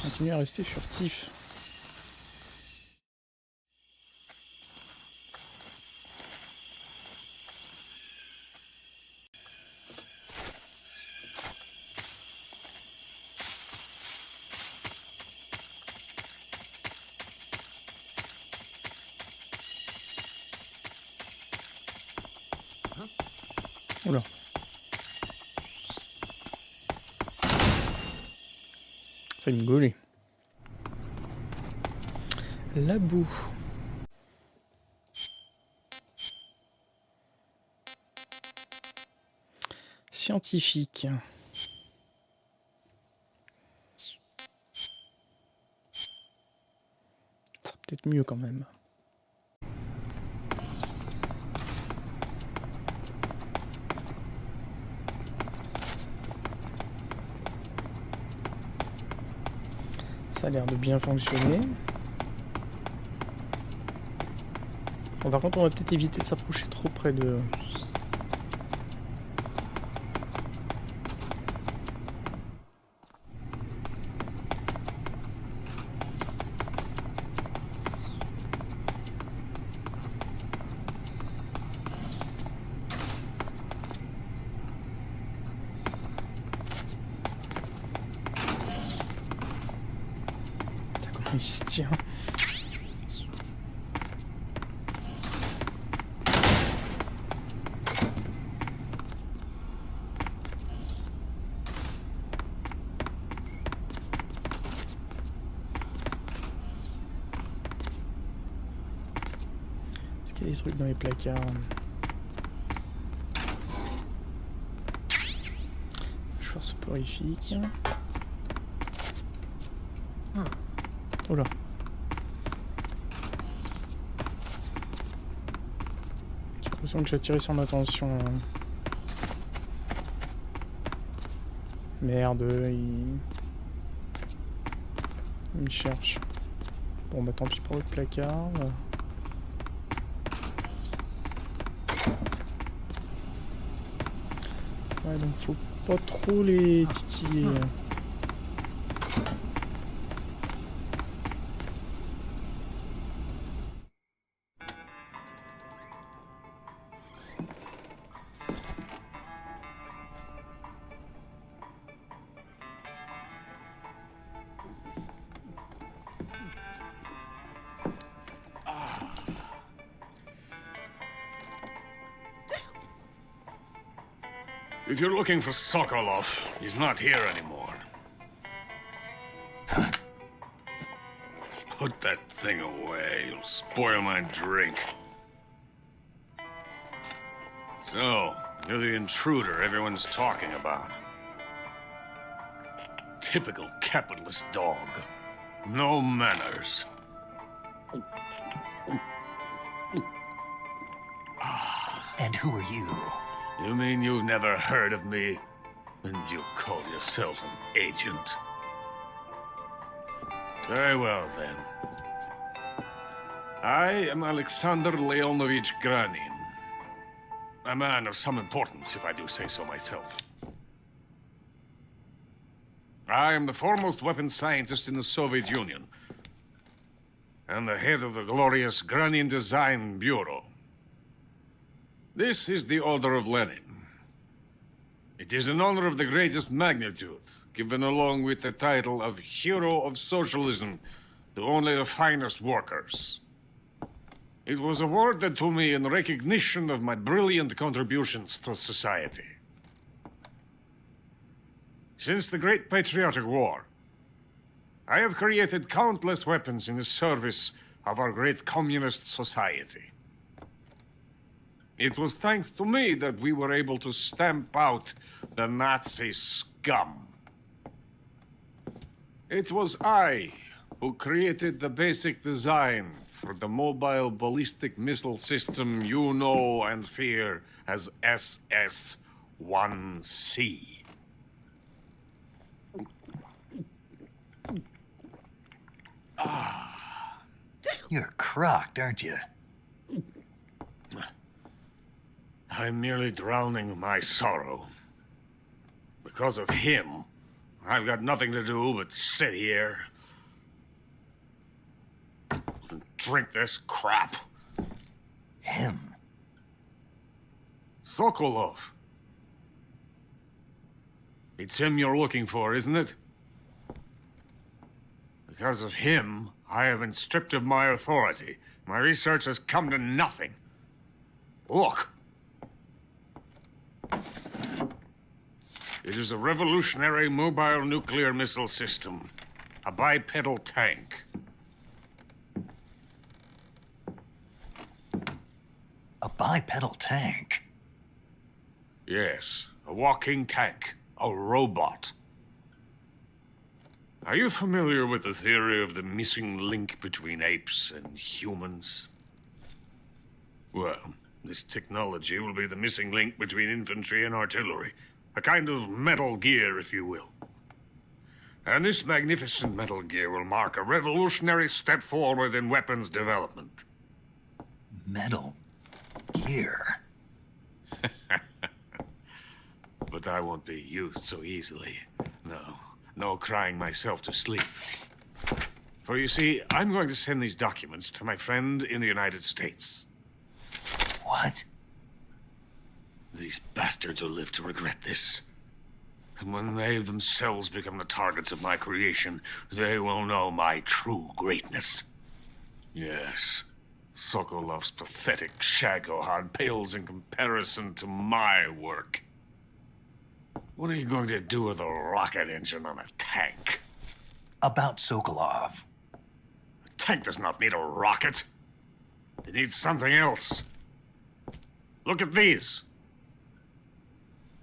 continuer à rester furtif. Oula. Ça me gauler. La boue. Scientifique. Ça sera peut-être mieux quand même. Ça a l'air de bien fonctionner. Bon, par contre, on va peut-être éviter de s'approcher trop près de... Il se tient. Est-ce qu'il y a des trucs dans les placards? Mouchoir soporifique. Oh là. J'ai l'impression que j'ai attiré son attention. Merde, il me cherche. Bon bah tant pis pour le placard. Ouais, donc faut pas trop les titiller. If you're looking for Sokolov, he's not here anymore. Put that thing away. You'll spoil my drink. So, you're the intruder everyone's talking about. Typical capitalist dog. No manners. And who are you? You mean you've never heard of me? And you call yourself an agent? Very well, then. I am Alexander Leonovich Granin. A man of some importance, if I do say so myself. I am the foremost weapons scientist in the Soviet Union, and the head of the glorious Granin Design Bureau. This is the Order of Lenin. It is an honor of the greatest magnitude, given along with the title of Hero of Socialism to only the finest workers. It was awarded to me in recognition of my brilliant contributions to society. Since the Great Patriotic War, I have created countless weapons in the service of our great communist society. It was thanks to me that we were able to stamp out the Nazi scum. It was I who created the basic design for the mobile ballistic missile system you know and fear as SS-1C. You're crocked, aren't you? I'm merely drowning my sorrow. Because of him, I've got nothing to do but sit here and drink this crap. Him? Sokolov. It's him you're looking for, isn't it? Because of him, I have been stripped of my authority. My research has come to nothing. Look. It is a revolutionary mobile nuclear missile system. A bipedal tank. A bipedal tank? Yes, a walking tank. A robot. Are you familiar with the theory of the missing link between apes and humans? Well, this technology will be the missing link between infantry and artillery. A kind of Metal Gear, if you will. And this magnificent Metal Gear will mark a revolutionary step forward in weapons development. Metal Gear? But I won't be used so easily. No crying myself to sleep. For you see, I'm going to send these documents to my friend in the United States. What? These bastards will live to regret this. And when they themselves become the targets of my creation, they will know my true greatness. Yes, Sokolov's pathetic Shagohod pales in comparison to my work. What are you going to do with a rocket engine on a tank? About Sokolov. A tank does not need a rocket. It needs something else. Look at these.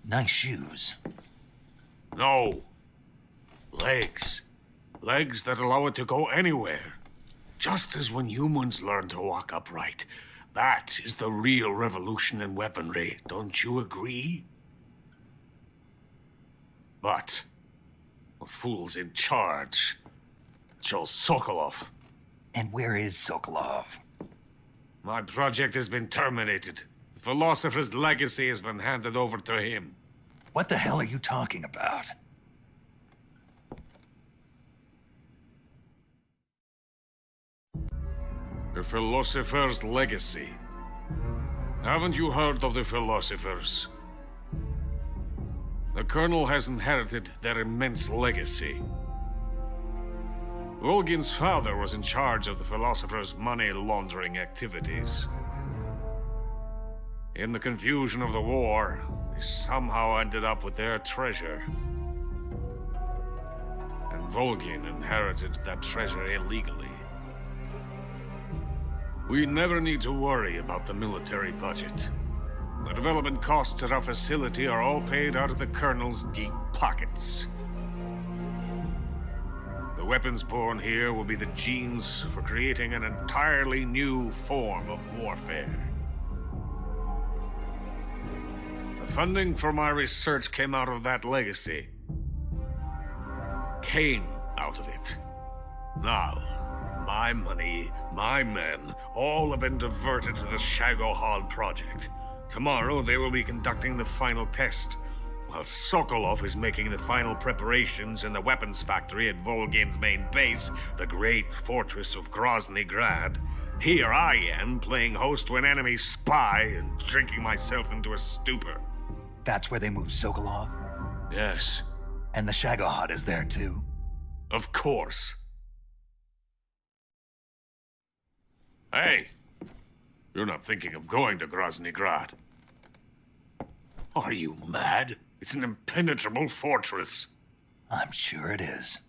Nice shoes. No. Legs. Legs that allow it to go anywhere. Just as when humans learn to walk upright. That is the real revolution in weaponry. Don't you agree? But the fool's in charge. Joe Sokolov. And where is Sokolov? My project has been terminated. The philosopher's legacy has been handed over to him. What the hell are you talking about? The philosopher's legacy. Haven't you heard of the philosophers? The Colonel has inherited their immense legacy. Volgin's father was in charge of the philosophers' money laundering activities. In the confusion of the war, they somehow ended up with their treasure. And Volgin inherited that treasure illegally. We never need to worry about the military budget. The development costs at our facility are all paid out of the Colonel's deep pockets. The weapons born here will be the genes for creating an entirely new form of warfare. The funding for my research came out of that legacy. Came out of it. Now, my money, my men, all have been diverted to the Shagohod project. Tomorrow, they will be conducting the final test, while Sokolov is making the final preparations in the weapons factory at Volgin's main base, the great fortress of Groznyj Grad. Here I am, playing host to an enemy spy and drinking myself into a stupor. That's where they moved Sokolov? Yes. And the Shagohod is there too? Of course. Hey! You're not thinking of going to Groznyj Grad. Are you mad? It's an impenetrable fortress. I'm sure it is.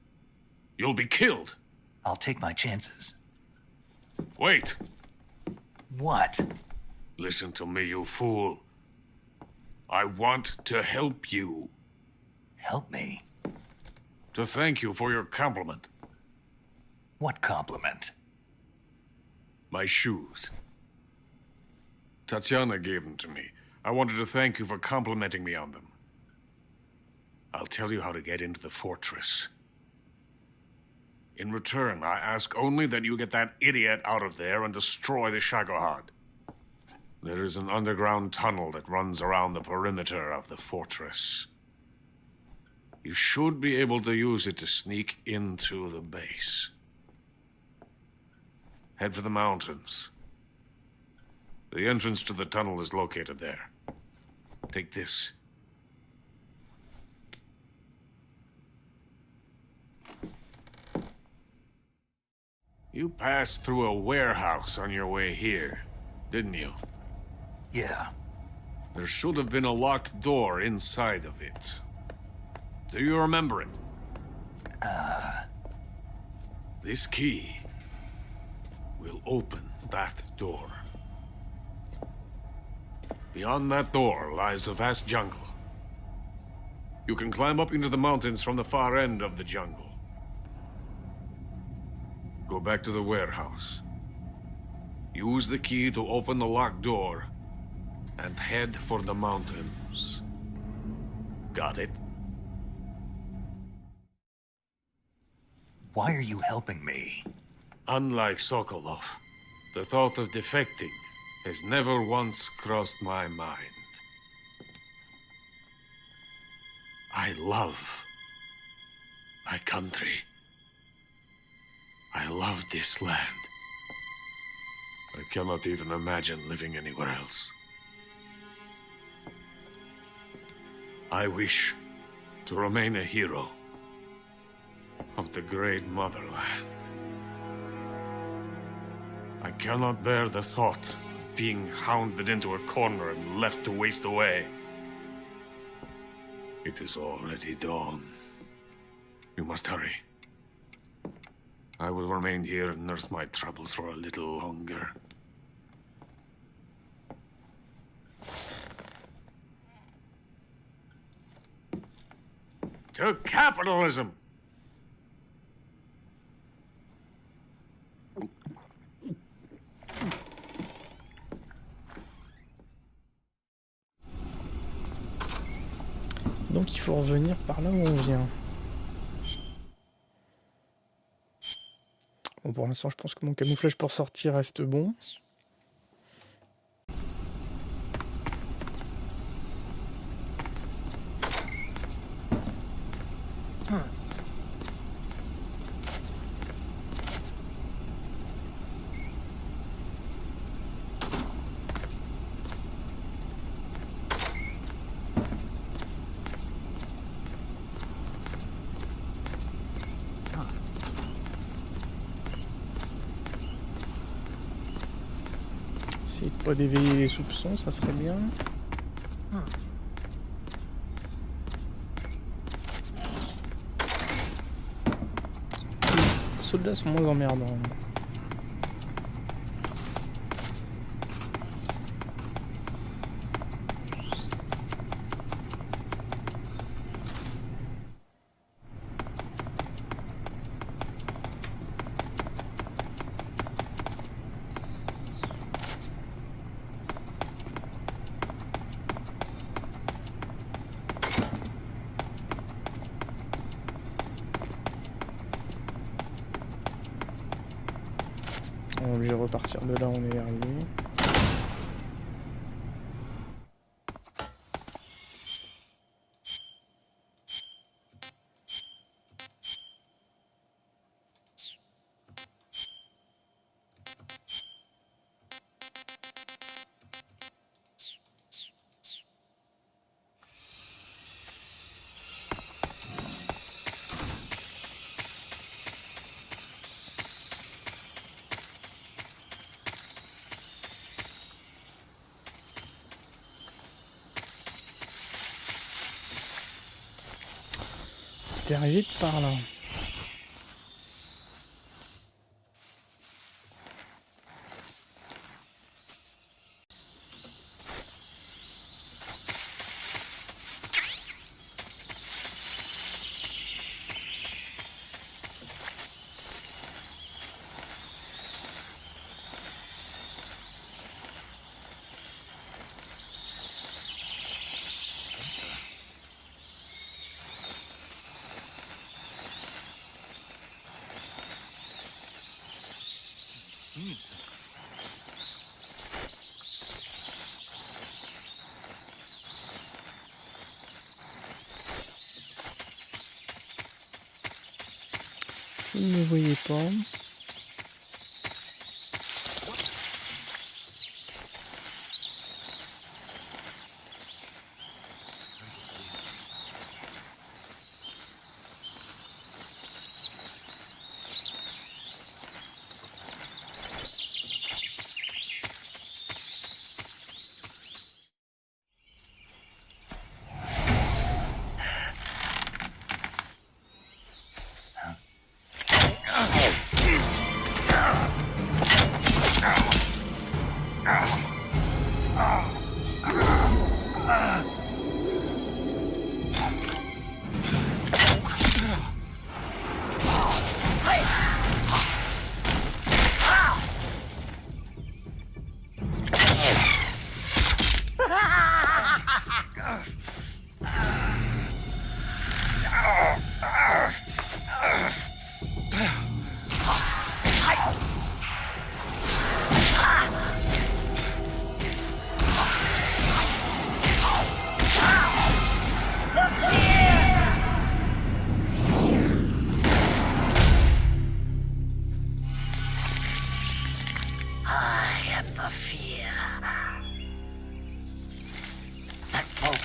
You'll be killed. I'll take my chances. Wait. What? Listen to me, you fool. I want to help you. Help me? To thank you for your compliment. What compliment? My shoes. Tatiana gave them to me. I wanted to thank you for complimenting me on them. I'll tell you how to get into the fortress. In return, I ask only that you get that idiot out of there and destroy the Shagohod. There is an underground tunnel that runs around the perimeter of the fortress. You should be able to use it to sneak into the base. Head for the mountains. The entrance to the tunnel is located there. Take this. You passed through a warehouse on your way here, didn't you? Yeah. There should have been a locked door inside of it. Do you remember it? This key will open that door. Beyond that door lies a vast jungle. You can climb up into the mountains from the far end of the jungle. Go back to the warehouse. Use the key to open the locked door and head for the mountains. Got it? Why are you helping me? Unlike Sokolov, the thought of defecting has never once crossed my mind. I love my country. I love this land. I cannot even imagine living anywhere else. I wish to to remain a hero of the great motherland. I cannot bear the thought of being hounded into a corner and left to waste away. It is already dawn. We must hurry. I will remain here and nurse my troubles for a little longer. To capitalism! Donc il faut revenir par là où on vient. Bon, pour l'instant, je pense que mon camouflage pour sortir reste bon. Pas d'éveiller les soupçons, ça serait bien. Les soldats sont moins emmerdants. On est obligé de repartir de là, on est arrivé. T'es arrivé par là. Vous ne me voyez pas.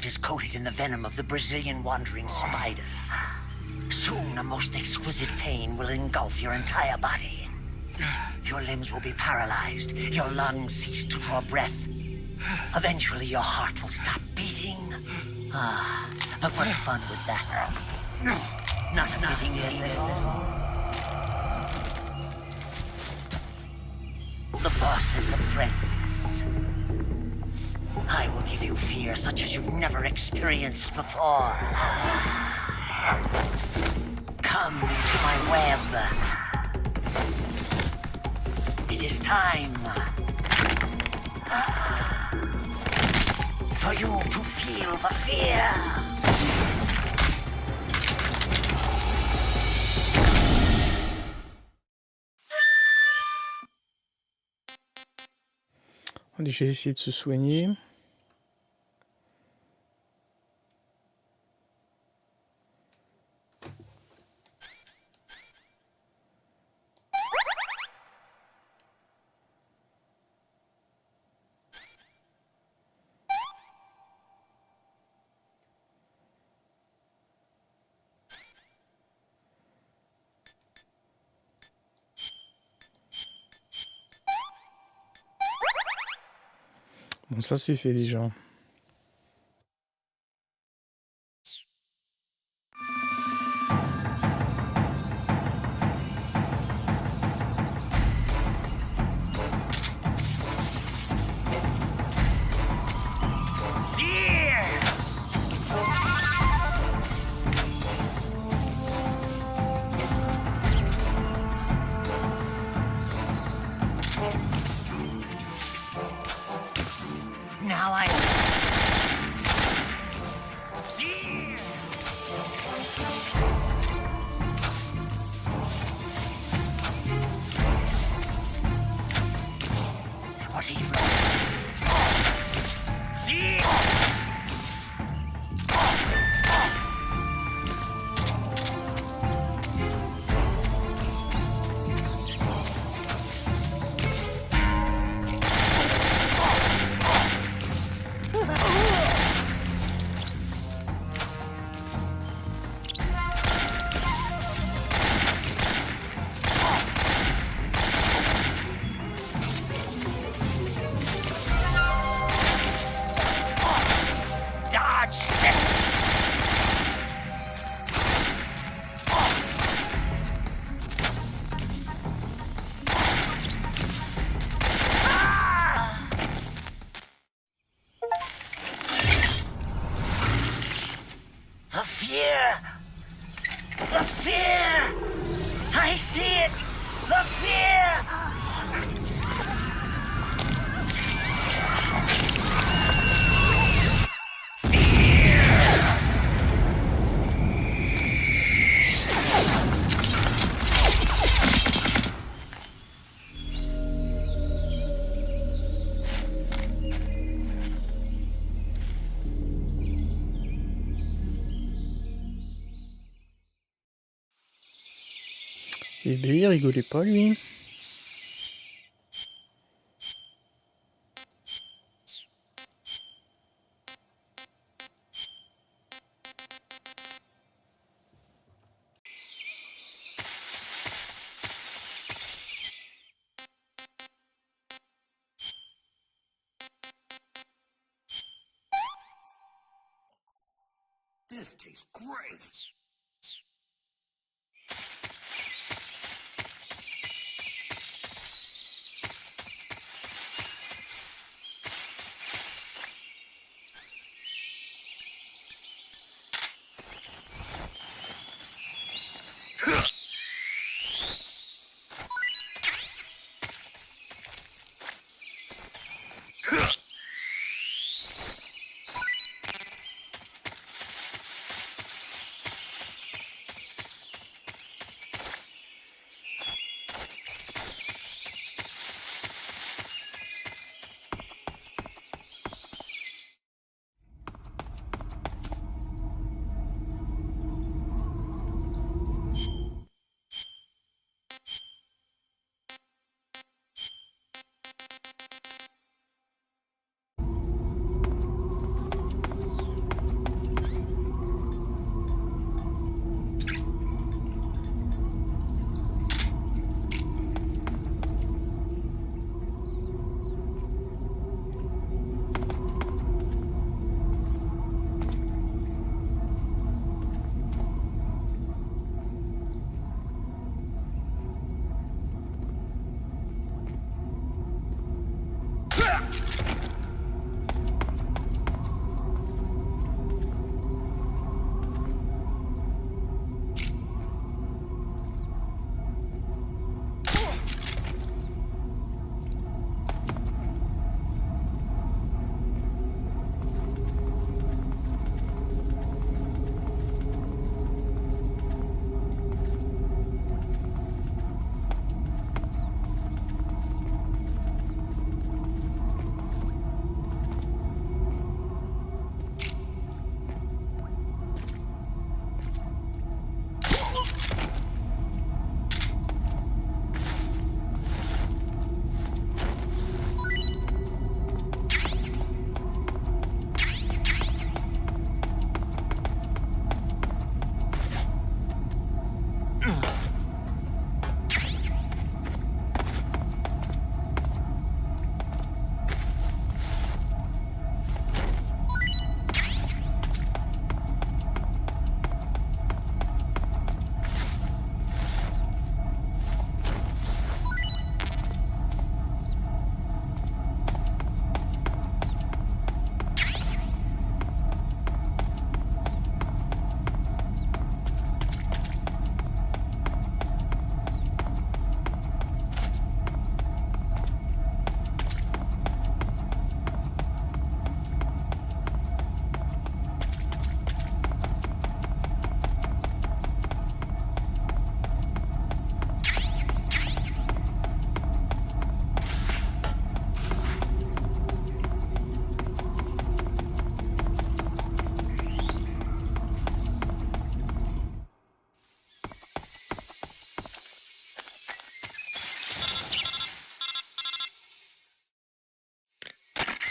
is coated in the venom of the Brazilian wandering spider. Soon, a most exquisite pain will engulf your entire body. Your limbs will be paralyzed, your lungs cease to draw breath. Eventually, your heart will stop beating. Ah, but what fun would that be? Not a fitting end at all. The boss's apprentice. I will give you fear such as you've never experienced before. Come into my web. It is time for you to feel the fear. On va déjà essayer de se soigner. Bon, ça c'est fait déjà. Now I... What evil? The fear! I see it! The fear! Eh ben, il rigolait pas, lui. This tastes great.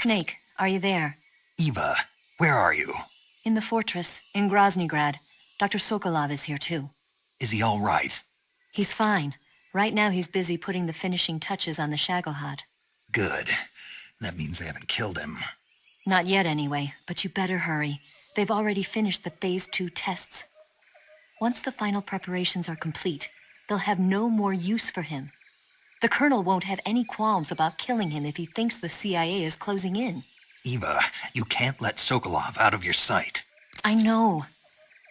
Snake, are you there? Eva, where are you? In the fortress, in Groznyj. Dr. Sokolov is here too. Is he all right? He's fine. Right now he's busy putting the finishing touches on the Shagohod. Good. That means they haven't killed him. Not yet anyway, but you better hurry. They've already finished the Phase 2 tests. Once the final preparations are complete, they'll have no more use for him. The Colonel won't have any qualms about killing him if he thinks the CIA is closing in. Eva, you can't let Sokolov out of your sight. I know.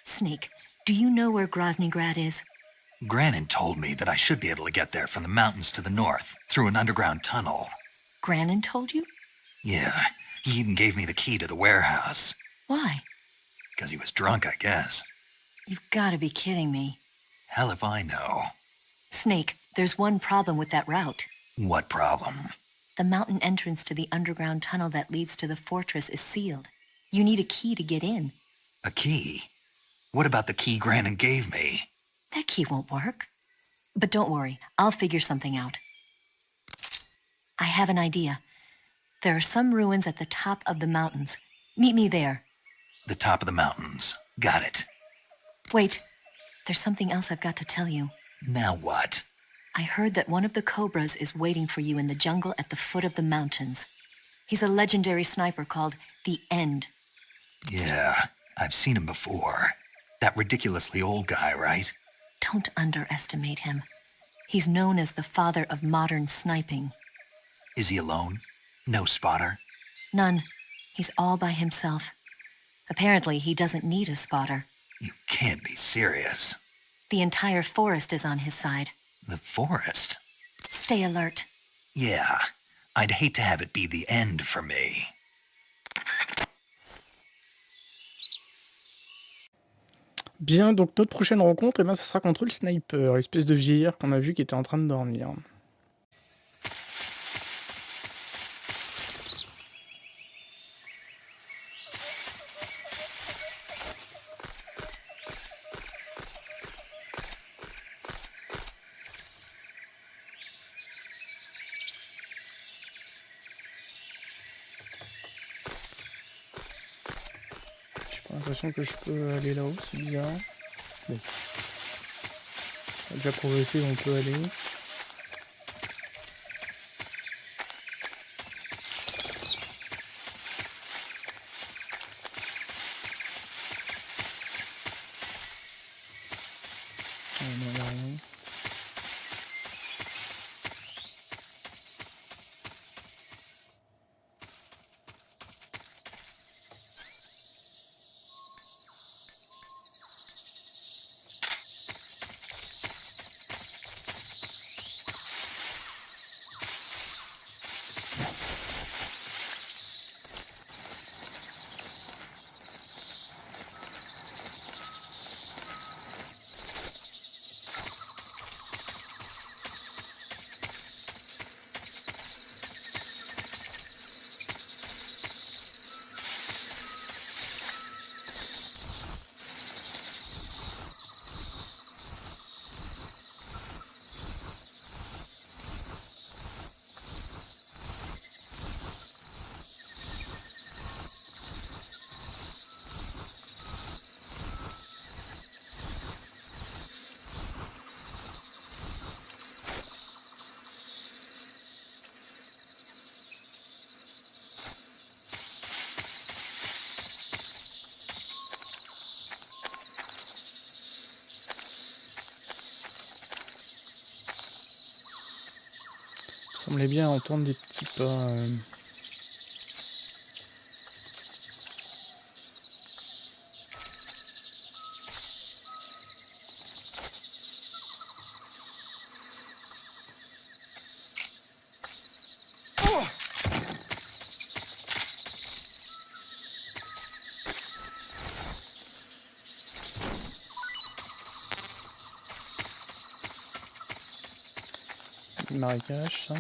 Snake, do you know where Groznyj is? Glanin told me that I should be able to get there from the mountains to the north, through an underground tunnel. Glanin told you? Yeah, he even gave me the key to the warehouse. Why? Because he was drunk, I guess. You've got to be kidding me. Hell if I know. Snake, there's one problem with that route. What problem? The mountain entrance to the underground tunnel that leads to the fortress is sealed. You need a key to get in. A key? What about the key Glanin gave me? That key won't work. But don't worry, I'll figure something out. I have an idea. There are some ruins at the top of the mountains. Meet me there. The top of the mountains. Got it. Wait, there's something else I've got to tell you. Now what? I heard that one of the Cobras is waiting for you in the jungle at the foot of the mountains. He's a legendary sniper called the End. Yeah, I've seen him before. That ridiculously old guy, right? Don't underestimate him. He's known as the father of modern sniping. Is he alone? No spotter? None. He's all by himself. Apparently, he doesn't need a spotter. You can't be serious. The entire forest is on his side. The forest? Stay alert. Yeah, I'd hate to have it be the end for me. Bien, donc notre prochaine rencontre, ça sera contre le sniper, l'espèce de vieillard qu'on a vu qui était en train de dormir. J'ai l'impression que je peux aller là-haut, c'est bizarre. Bon. On a déjà progressé, on peut aller. Non, il n'y a rien. semblait bien entendre des petits pas. Marécage, ça.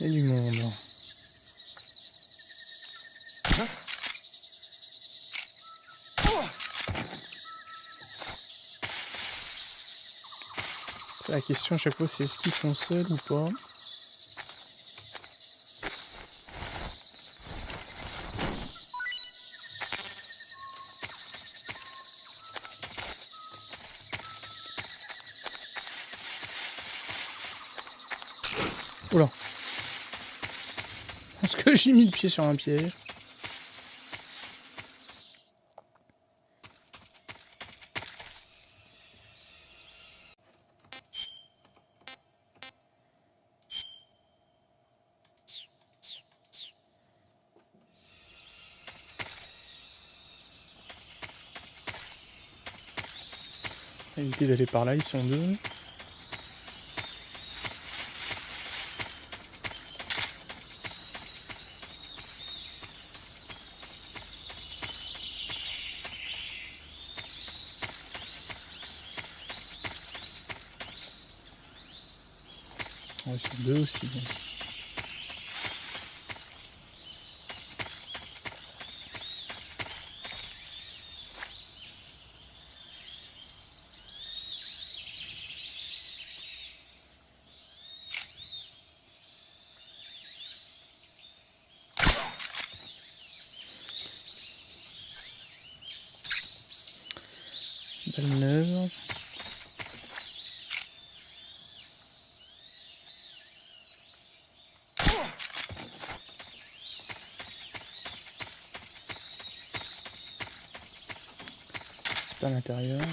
Il y a du monde. La question à chaque fois c'est est-ce qu'ils sont seuls ou pas? Oula. Est-ce que j'ai mis le pied sur un piège? Éviter d'aller par là, ils sont deux. Ouais, ils sont deux aussi. Balle neuve. C'est pas à l'intérieur.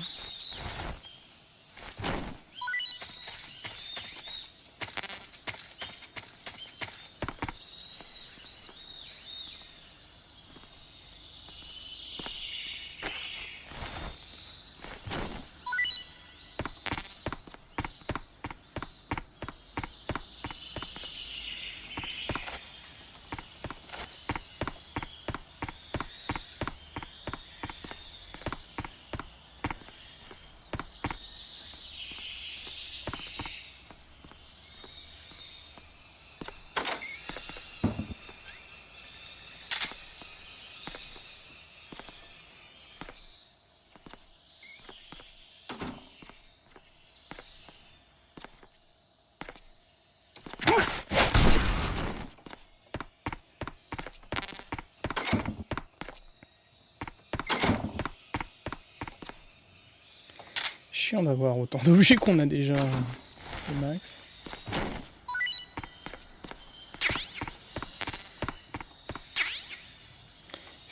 Chiant d'avoir autant d'objets qu'on a déjà au max.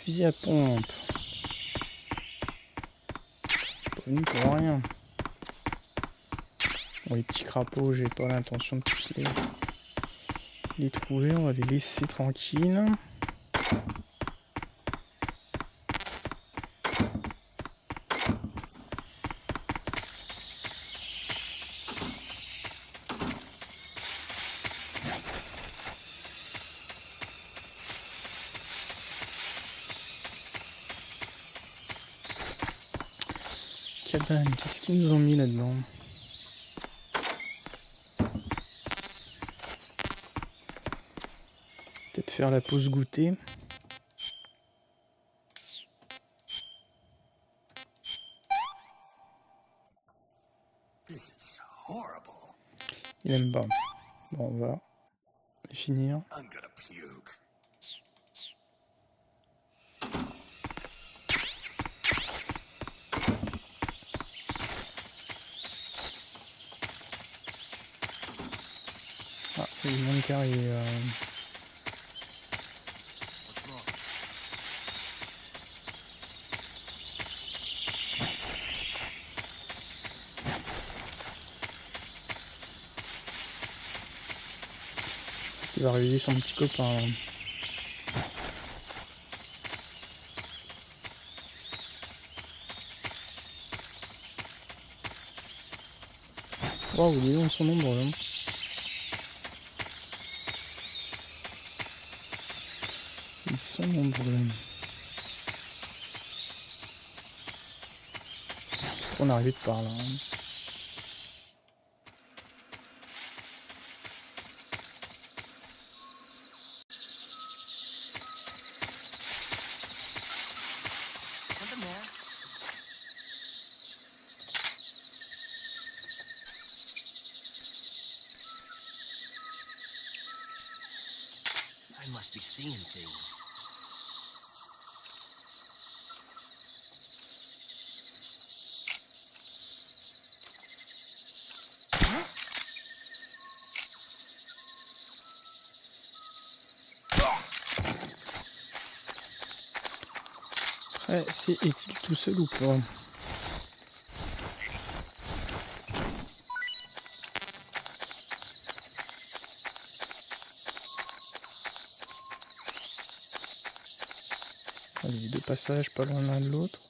Fusil à pompe. Pas venu pour rien. Bon, les petits crapauds, j'ai pas l'intention de tous les trouver. On va les laisser tranquilles. Qu'est-ce qu'ils nous ont mis là-dedans? Peut-être faire la pause goûter. Il aime pas. Bon, on va les finir. Ah, il manque carré. Il va réveiller son petit copain. Là. Waouh, dis donc son nombre là. Ils sont nombreux. On est arrivé de par là. Hein. I must be seeing things. Après, est-il tout seul ou pas? Allez, deux passages pas loin l'un de l'autre.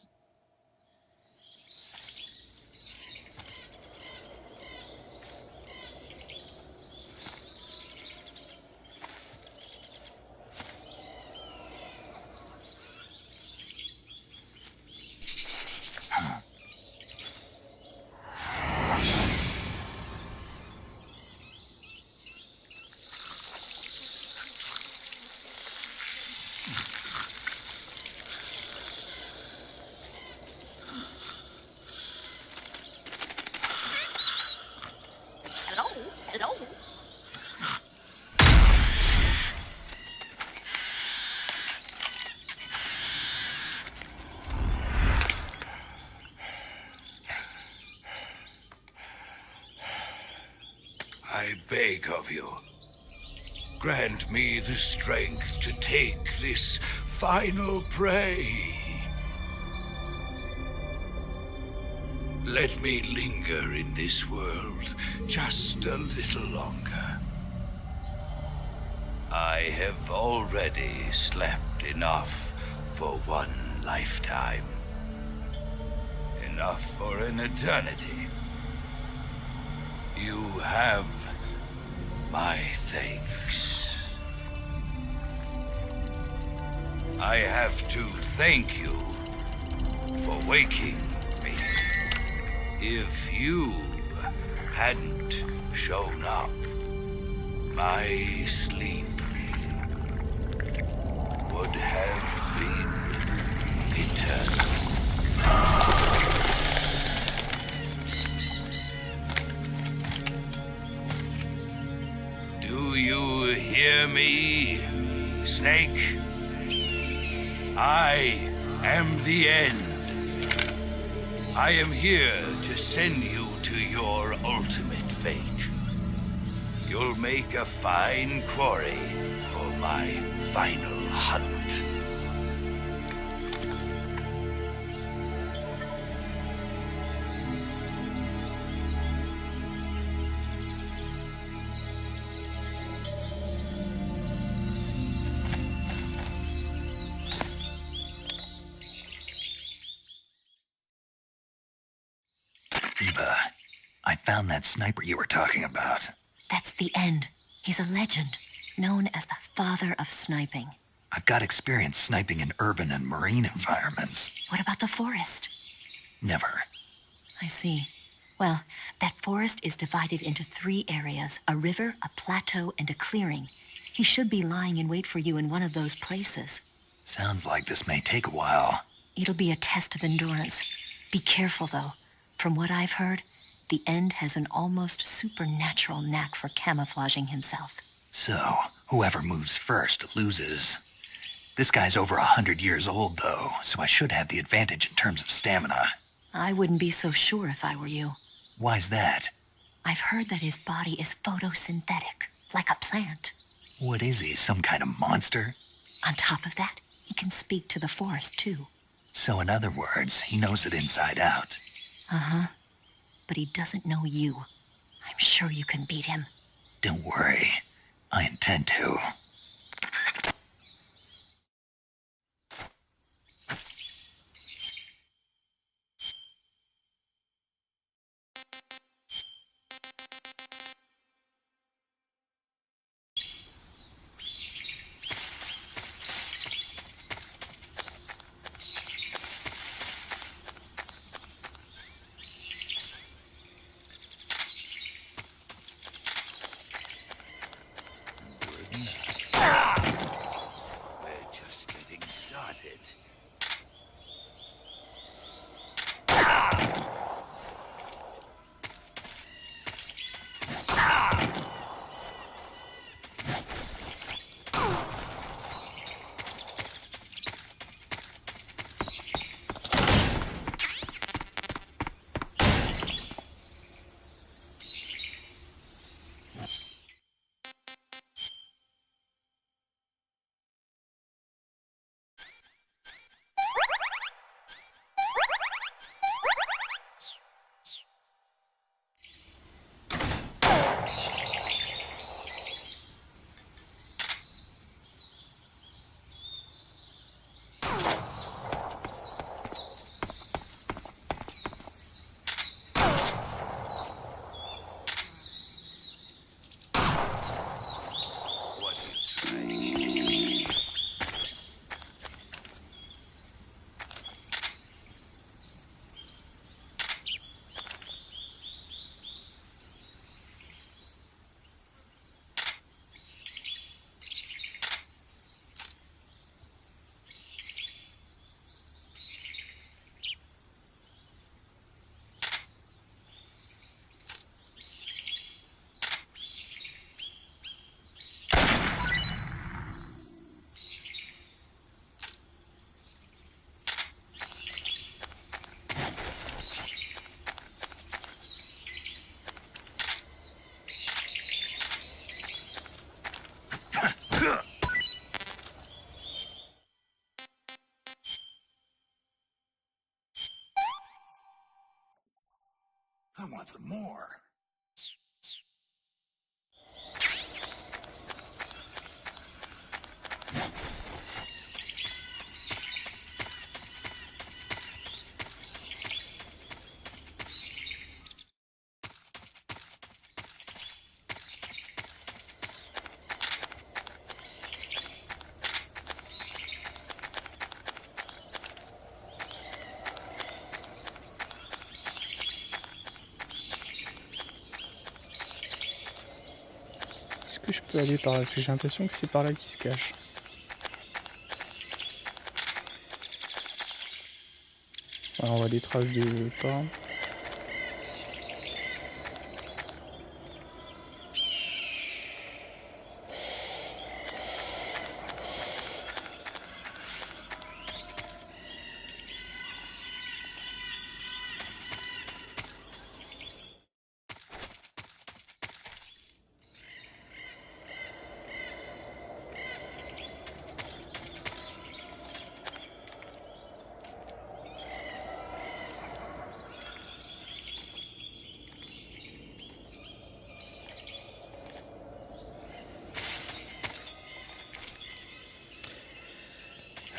I beg of you, grant me the strength to take this final prey. Let me linger in this world just a little longer. I have already slept enough for one lifetime. Enough for an eternity. You have my thanks. I have to thank you for waking me. If you hadn't shown up, my sleep would have been eternal. Do you hear me, Snake? I am the end. I am here to send you to your ultimate fate. You'll make a fine quarry for my final hunt. Eva, I found that sniper you were talking about. That's the end. He's a legend, known as the father of sniping. I've got experience sniping in urban and marine environments. What about the forest? Never. I see. Well, that forest is divided into 3 areas, a river, a plateau, and a clearing. He should be lying in wait for you in one of those places. Sounds like this may take a while. It'll be a test of endurance. Be careful, though. From what I've heard, the End has an almost supernatural knack for camouflaging himself. So, whoever moves first loses. This guy's over 100 years old, though, so I should have the advantage in terms of stamina. I wouldn't be so sure if I were you. Why's that? I've heard that his body is photosynthetic, like a plant. What is he, some kind of monster? On top of that, he can speak to the forest, too. So in other words, he knows it inside out. Uh-huh. But he doesn't know you. I'm sure you can beat him. Don't worry. I intend to. I want some more. Est-ce que je peux aller par là? Parce que j'ai l'impression que c'est par là qu'il se cache. Alors on voit des traces de pas.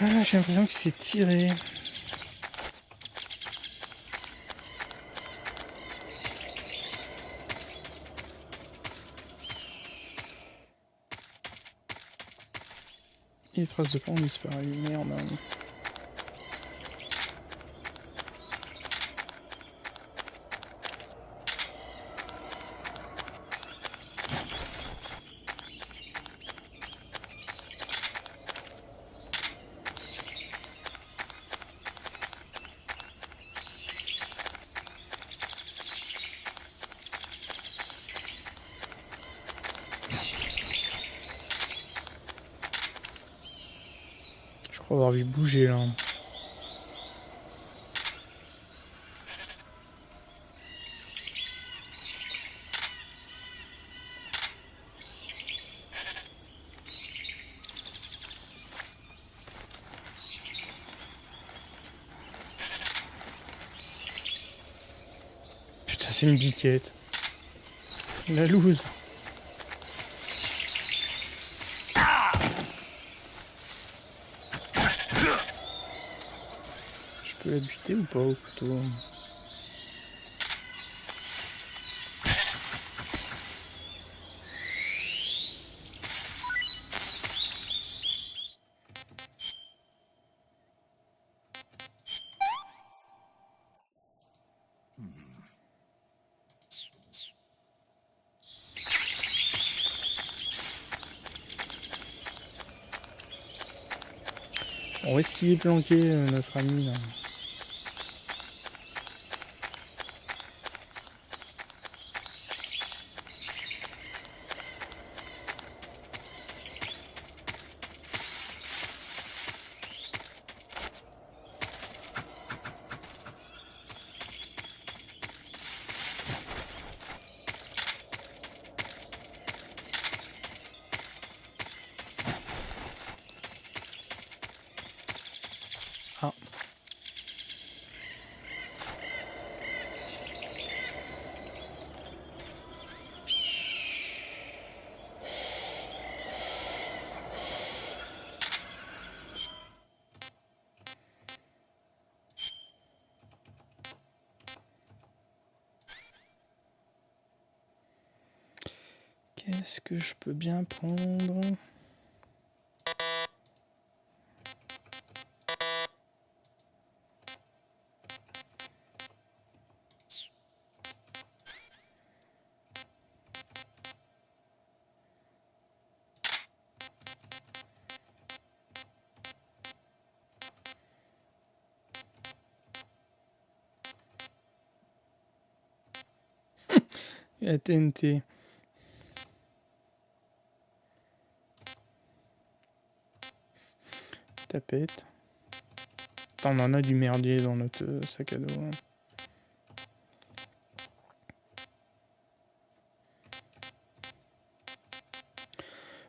Ah, j'ai l'impression qu'il s'est tiré. Et les traces de pas ont disparu, merde. Faut avoir vu bouger là. Putain, c'est une biquette. La loose. Je peux la buter ou pas au couteau? Où est-ce qu'il est planqué, notre ami là? Ah. Qu'est-ce que je peux bien prendre? La TNT. Tapette. Attends, on en a du merdier dans notre sac à dos. Hein.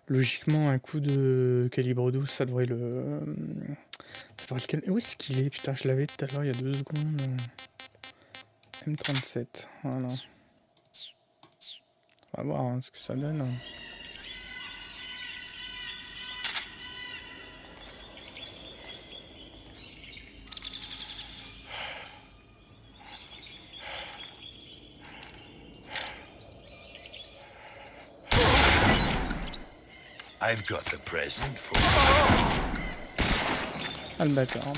Logiquement, un coup de calibre 12, ça devrait le... calmer. Où est-ce qu'il est? Putain, je l'avais tout à l'heure, il y a 2 secondes. M37, voilà. On va voir hein, ce que ça donne. I've got the present for Ah le bâtard.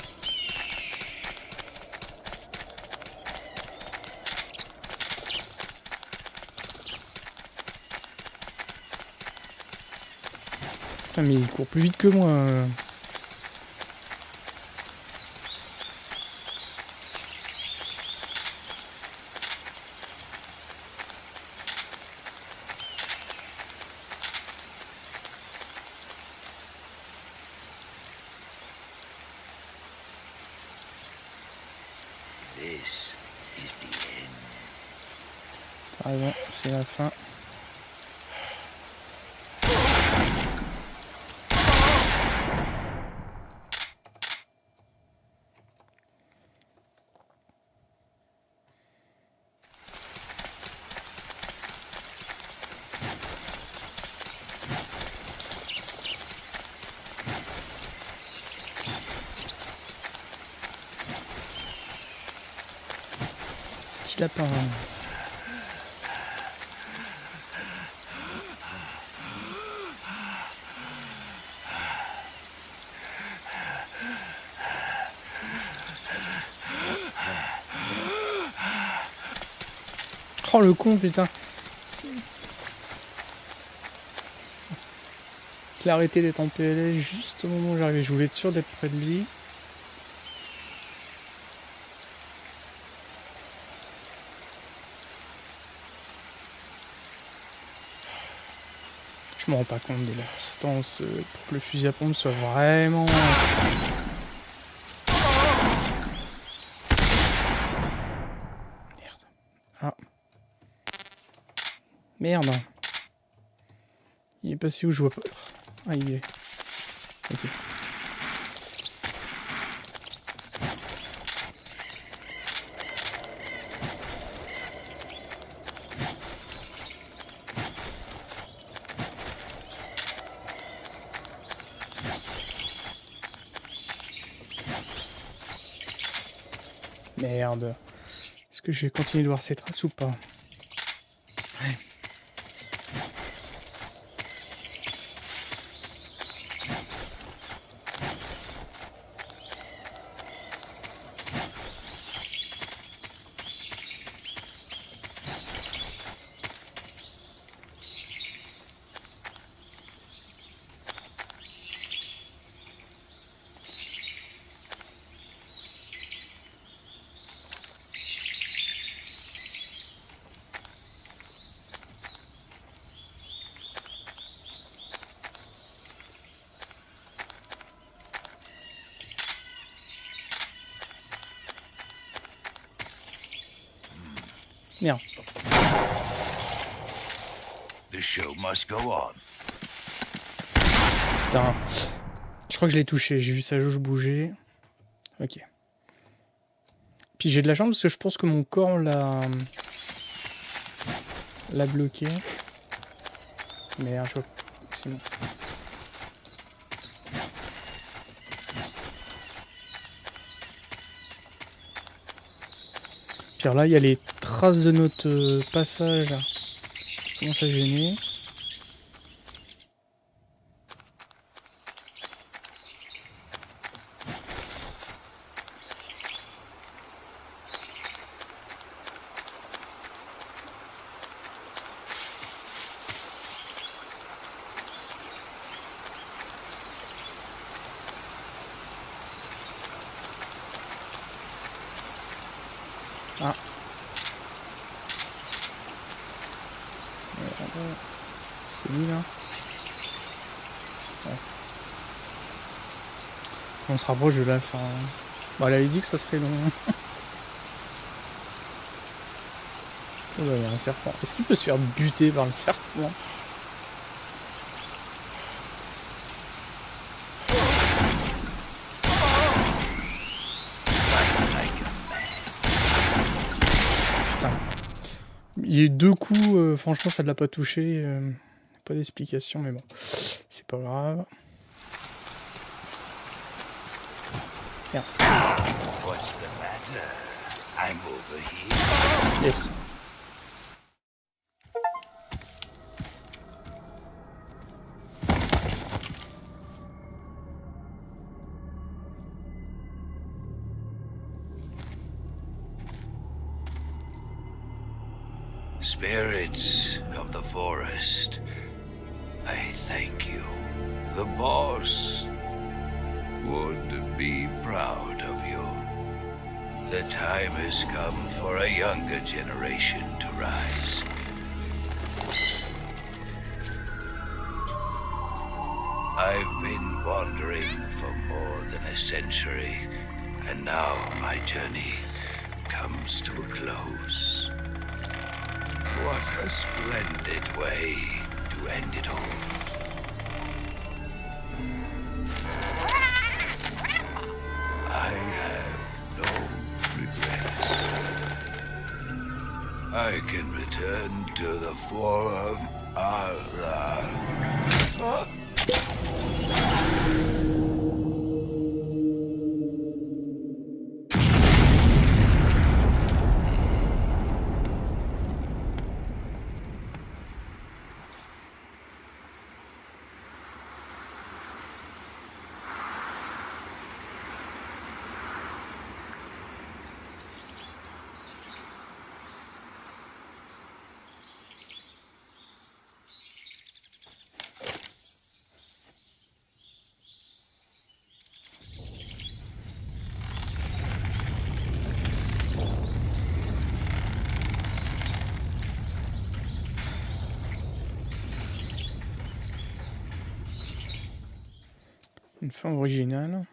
Putain mais il court plus vite que moi. This is the end. Ah bon, c'est la fin. Petit lapin. Oh le con putain. Il a arrêté d'être en PLS juste au moment où j'arrivais. Je voulais être sûr d'être près de lui. Je me rends pas compte de la distance pour que le fusil à pompe soit vraiment Merde. Il est passé où je vois pas. Ah, il est. Ok. Merde. Est-ce que je vais continuer de voir ces traces ou pas? Ouais. Merde. The show must go on. Putain. Je crois que je l'ai touché. J'ai vu sa jauge bouger. Ok. Puis j'ai de la chance parce que je pense que mon corps l'a bloqué. Merde, je vois. C'est bon. Puis alors là, il y a les traces de notre passage qui commencent à gêner. Ah. C'est lui là. Ouais. On se rapproche de la fin. Bon, elle avait dit que ça serait long. Oh là, il y a un serpent. Est-ce qu'il peut se faire buter par le serpent? Il y a eu 2 coups, franchement ça ne l'a pas touché, pas d'explication mais bon, c'est pas grave. Merde. Yes. Spirits of the forest, I thank you. The boss would be proud of you. The time has come for a younger generation to rise. I've been wandering for more than a century, and now my journey comes to a close. What a splendid way to end it all. I have no regrets. I can return to the Forum Allah. Une fin originale.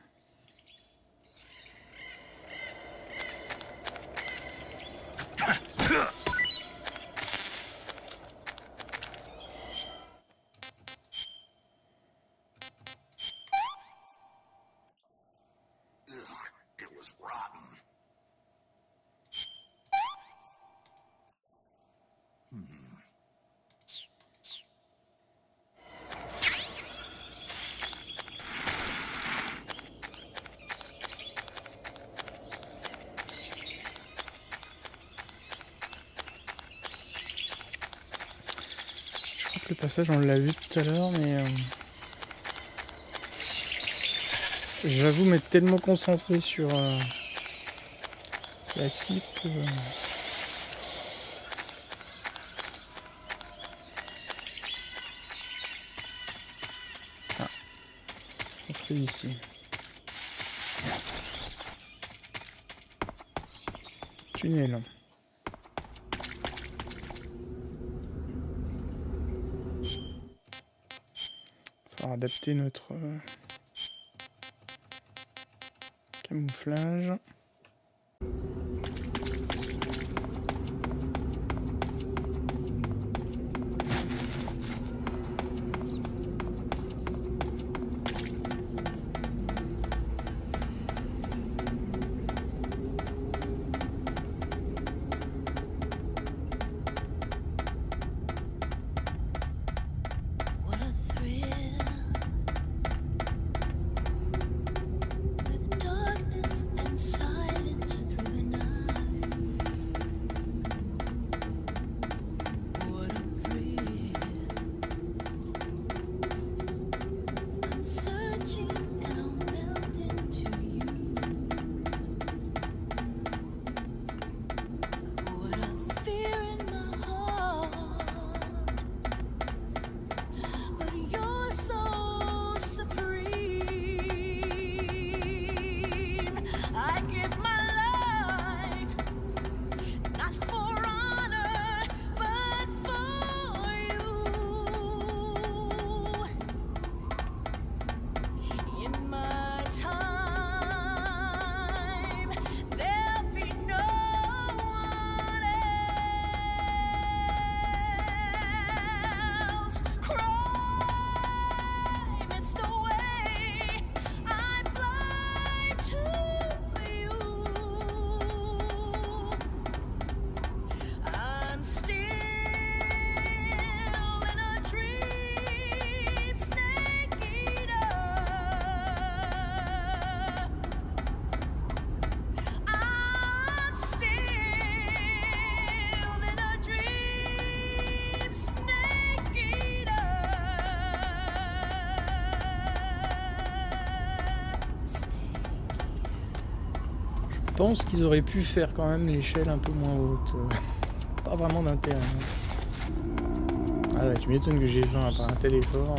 passage, on l'a vu tout à l'heure, mais... j'avoue m'être tellement concentré sur la cible que... Ah. On serait ici. Tunnel. Il va falloir adapter notre camouflage. Je pense qu'ils auraient pu faire quand même l'échelle un peu moins haute. Pas vraiment d'intérêt. Ah ouais, tu m'étonnes que j'ai fait un tel effort.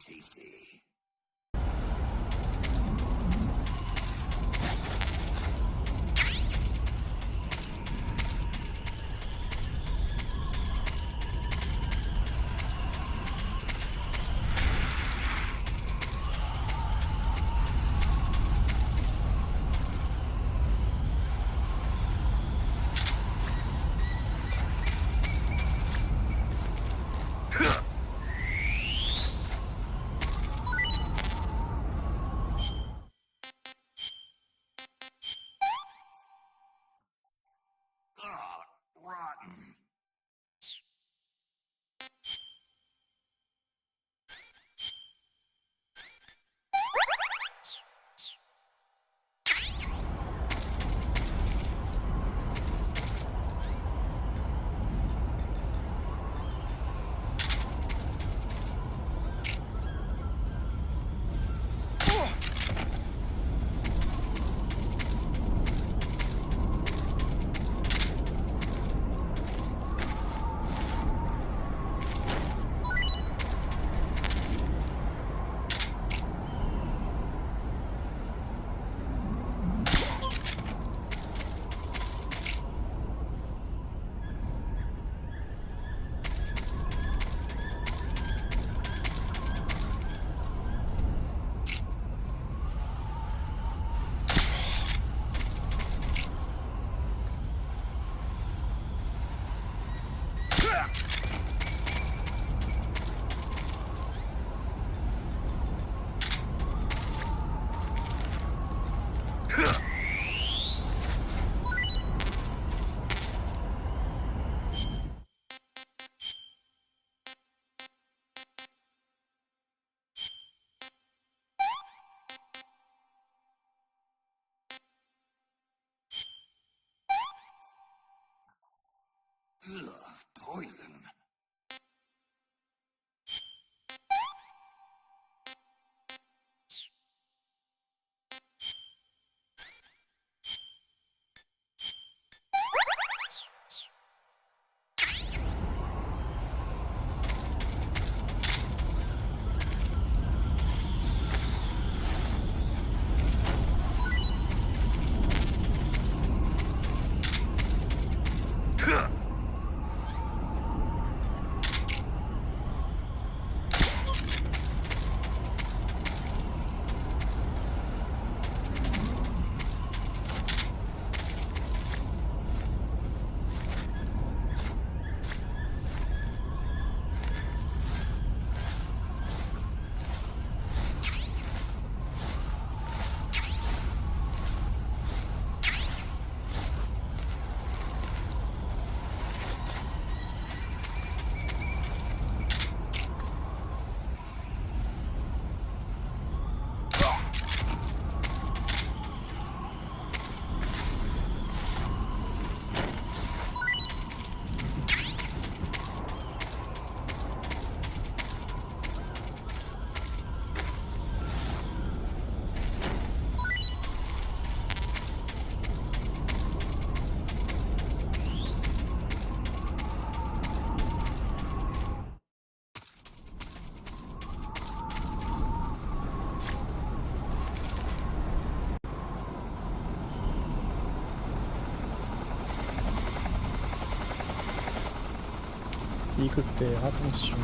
Tasty. Hélicoptère, attention.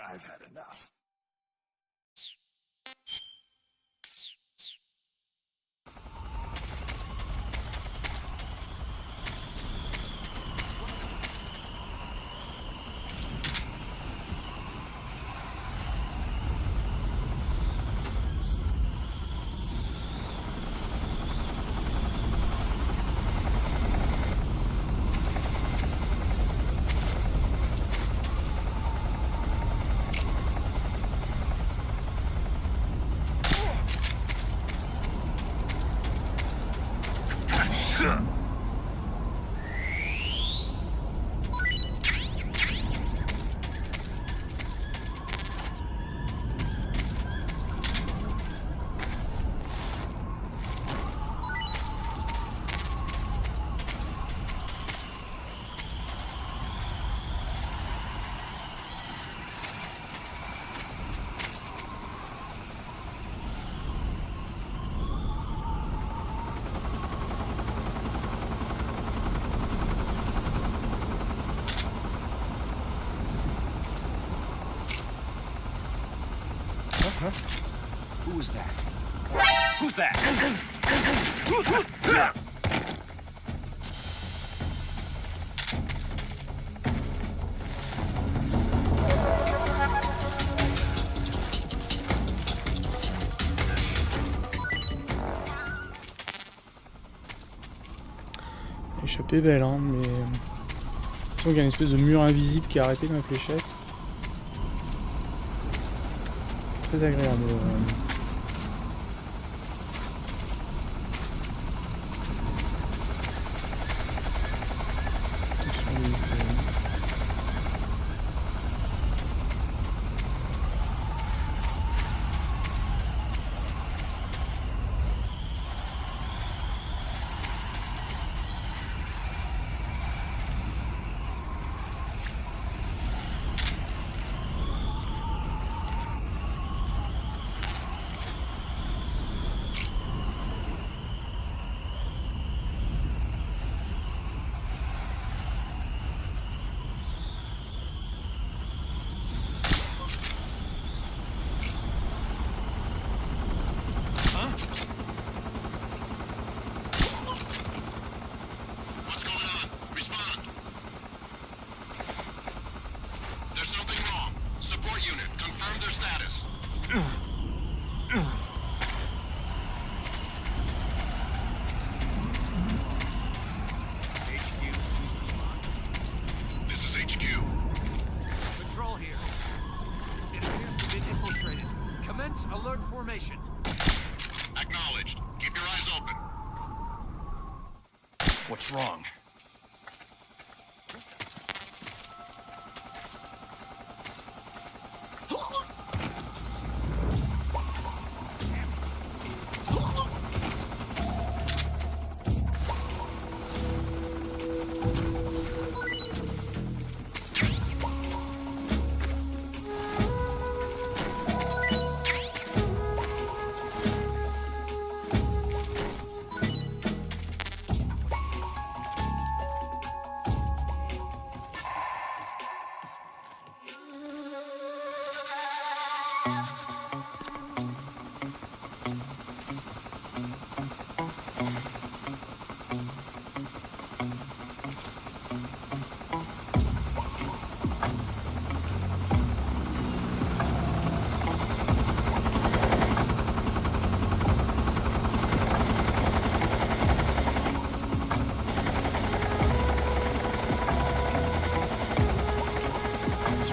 I've had enough. Who was that? Who's that? L'échappée est belle, hein, mais... il y a une espèce de mur invisible qui a arrêté ma fléchette. Très agréable. Alert formation. Acknowledged. Keep your eyes open. What's wrong?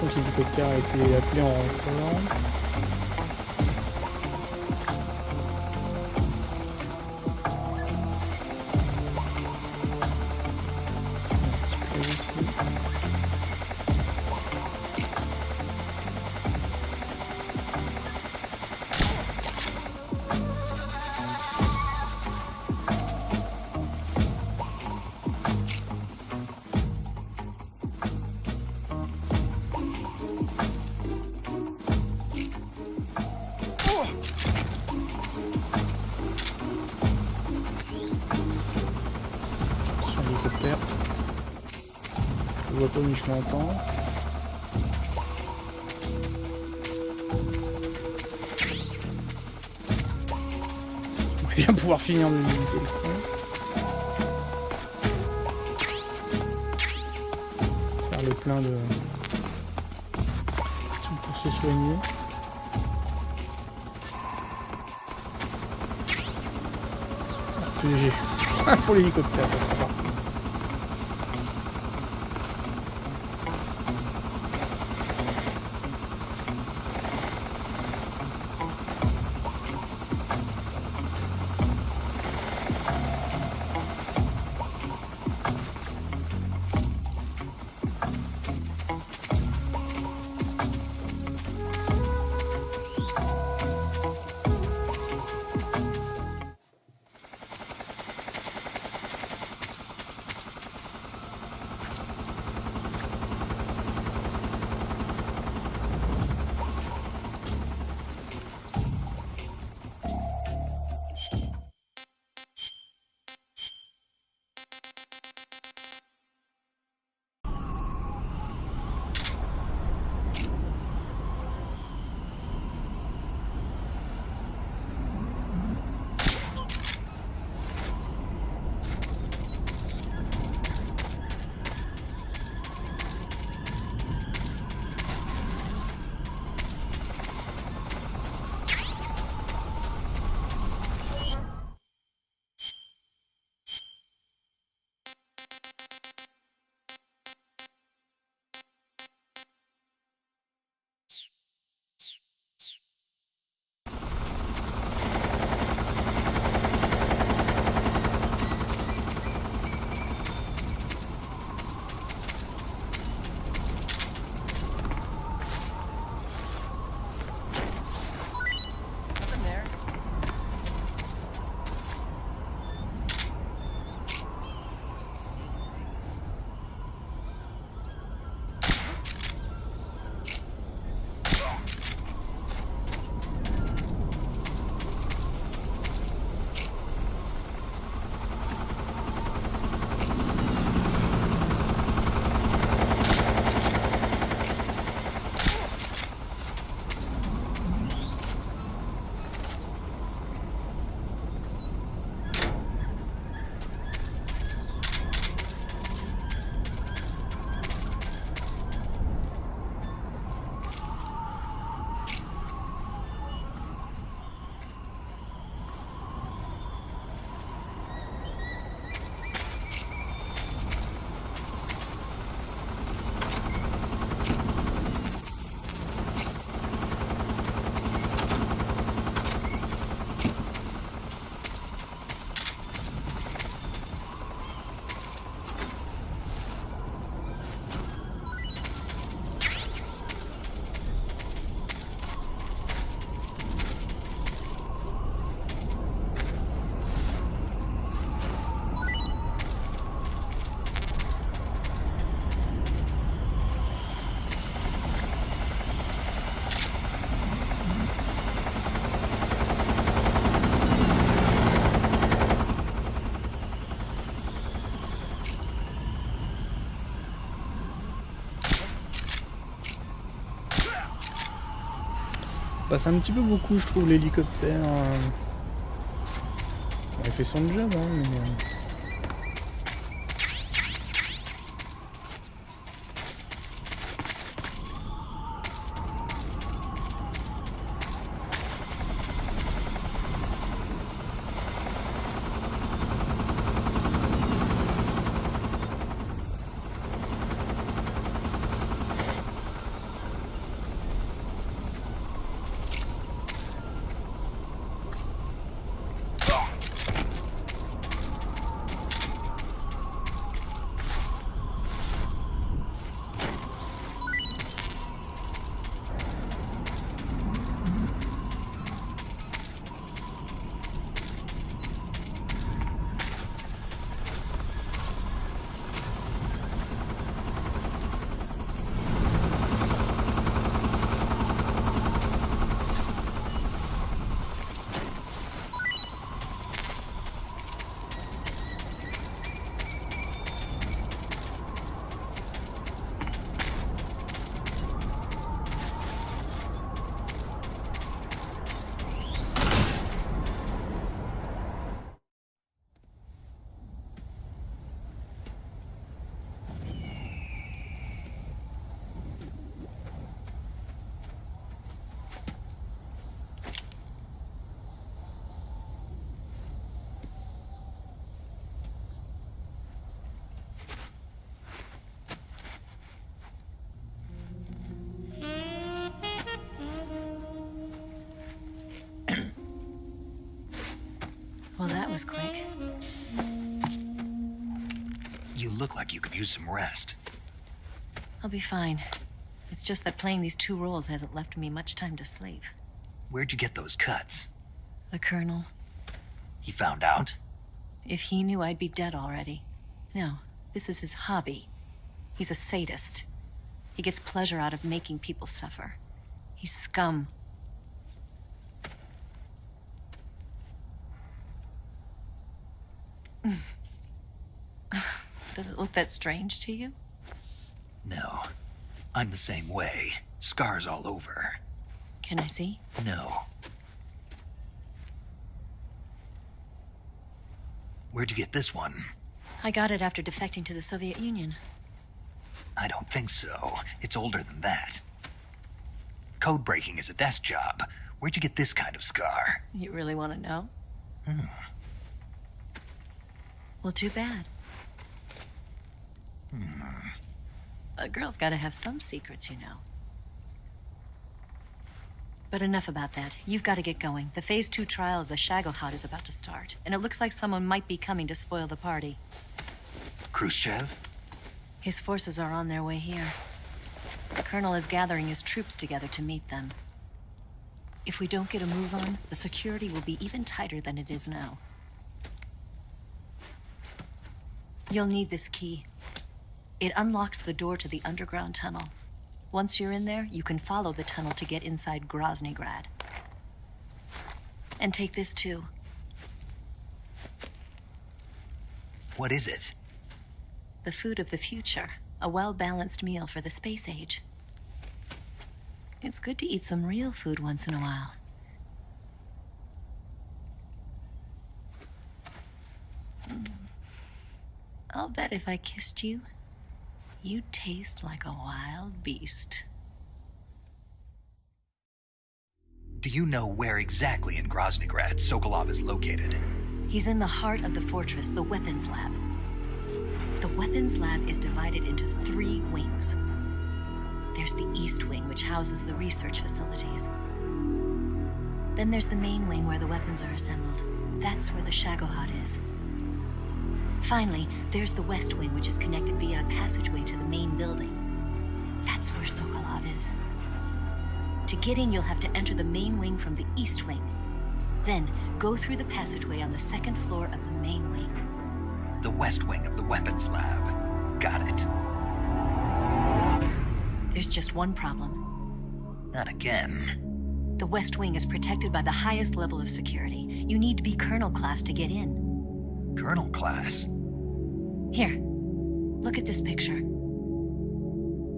l'impression que l'hélicoptère a été appelé en renfort. Je vois pas où je m'entends. On va bien pouvoir finir de limiter le front. Faire le plein de tout pour se soigner. RPG. Pour l'hélicoptère, ça sera parti. Bah, c'est un petit peu beaucoup, je trouve, l'hélicoptère. Il fait son job, hein, mais... That was quick. You look like you could use some rest. I'll be fine. It's just that playing these two roles hasn't left me much time to sleep. Where'd you get those cuts? The Colonel. He found out? If he knew, I'd be dead already. No, this is his hobby. He's a sadist. He gets pleasure out of making people suffer. He's scum. Does it look that strange to you? No. I'm the same way. Scars all over. Can I see? No. Where'd you get this one? I got it after defecting to the Soviet Union. I don't think so. It's older than that. Code breaking is a desk job. Where'd you get this kind of scar? You really want to know? Well, too bad. A girl's gotta have some secrets, you know. But enough about that. You've got to get going. The Phase 2 trial of the Shagohod is about to start, and it looks like someone might be coming to spoil the party. Khrushchev? His forces are on their way here. The Colonel is gathering his troops together to meet them. If we don't get a move on, the security will be even tighter than it is now. You'll need this key. It unlocks the door to the underground tunnel. Once you're in there, you can follow the tunnel to get inside Groznyj. And take this too. What is it? The food of the future. A well-balanced meal for the space age. It's good to eat some real food once in a while. I'll bet if I kissed you, you'd taste like a wild beast. Do you know where exactly in Groznyj Sokolov is located? He's in the heart of the fortress, the weapons lab. The weapons lab is divided into 3 wings. There's the East Wing, which houses the research facilities. Then there's the main wing where the weapons are assembled. That's where the Shagohod is. Finally, there's the West Wing, which is connected via a passageway to the main building. That's where Sokolov is. To get in, you'll have to enter the main wing from the East Wing. Then, go through the passageway on the 2nd floor of the main wing. The West Wing of the weapons lab. Got it. There's just one problem. Not again. The West Wing is protected by the highest level of security. You need to be Colonel class to get in. Colonel class? Here, look at this picture.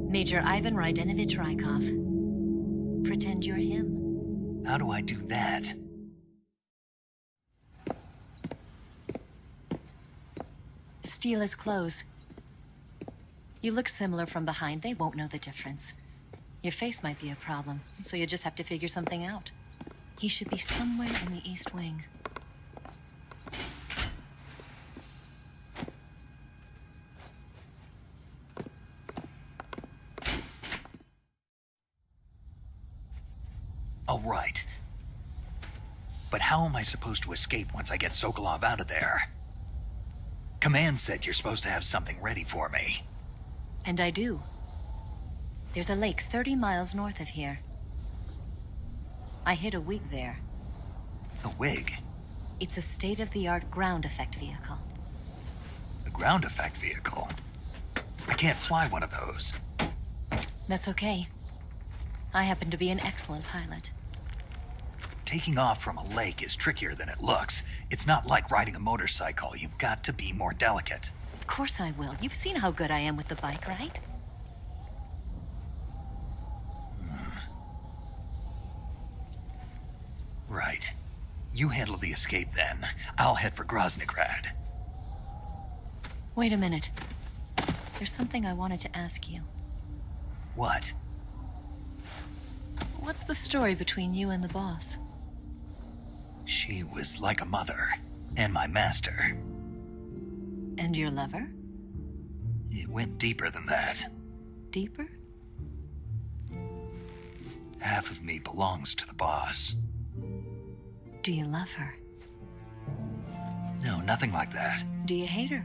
Major Ivan Rydenovich Rykov. Pretend you're him. How do I do that? Steal his clothes. You look similar from behind. They won't know the difference. Your face might be a problem, so you just have to figure something out. He should be somewhere in the East Wing. All right. But how am I supposed to escape once I get Sokolov out of there? Command said you're supposed to have something ready for me. And I do. There's a lake 30 miles north of here. I hid a wig there. A wig? It's a state-of-the-art ground effect vehicle. A ground effect vehicle? I can't fly one of those. That's okay. I happen to be an excellent pilot. Taking off from a lake is trickier than it looks. It's not like riding a motorcycle. You've got to be more delicate. Of course I will. You've seen how good I am with the bike, right? Right. You handle the escape then. I'll head for Groznyj. Wait a minute. There's something I wanted to ask you. What? What's the story between you and the boss? She was like a mother, and my master. And your lover? It went deeper than that. Deeper? Half of me belongs to the boss. Do you love her? No, nothing like that. Do you hate her?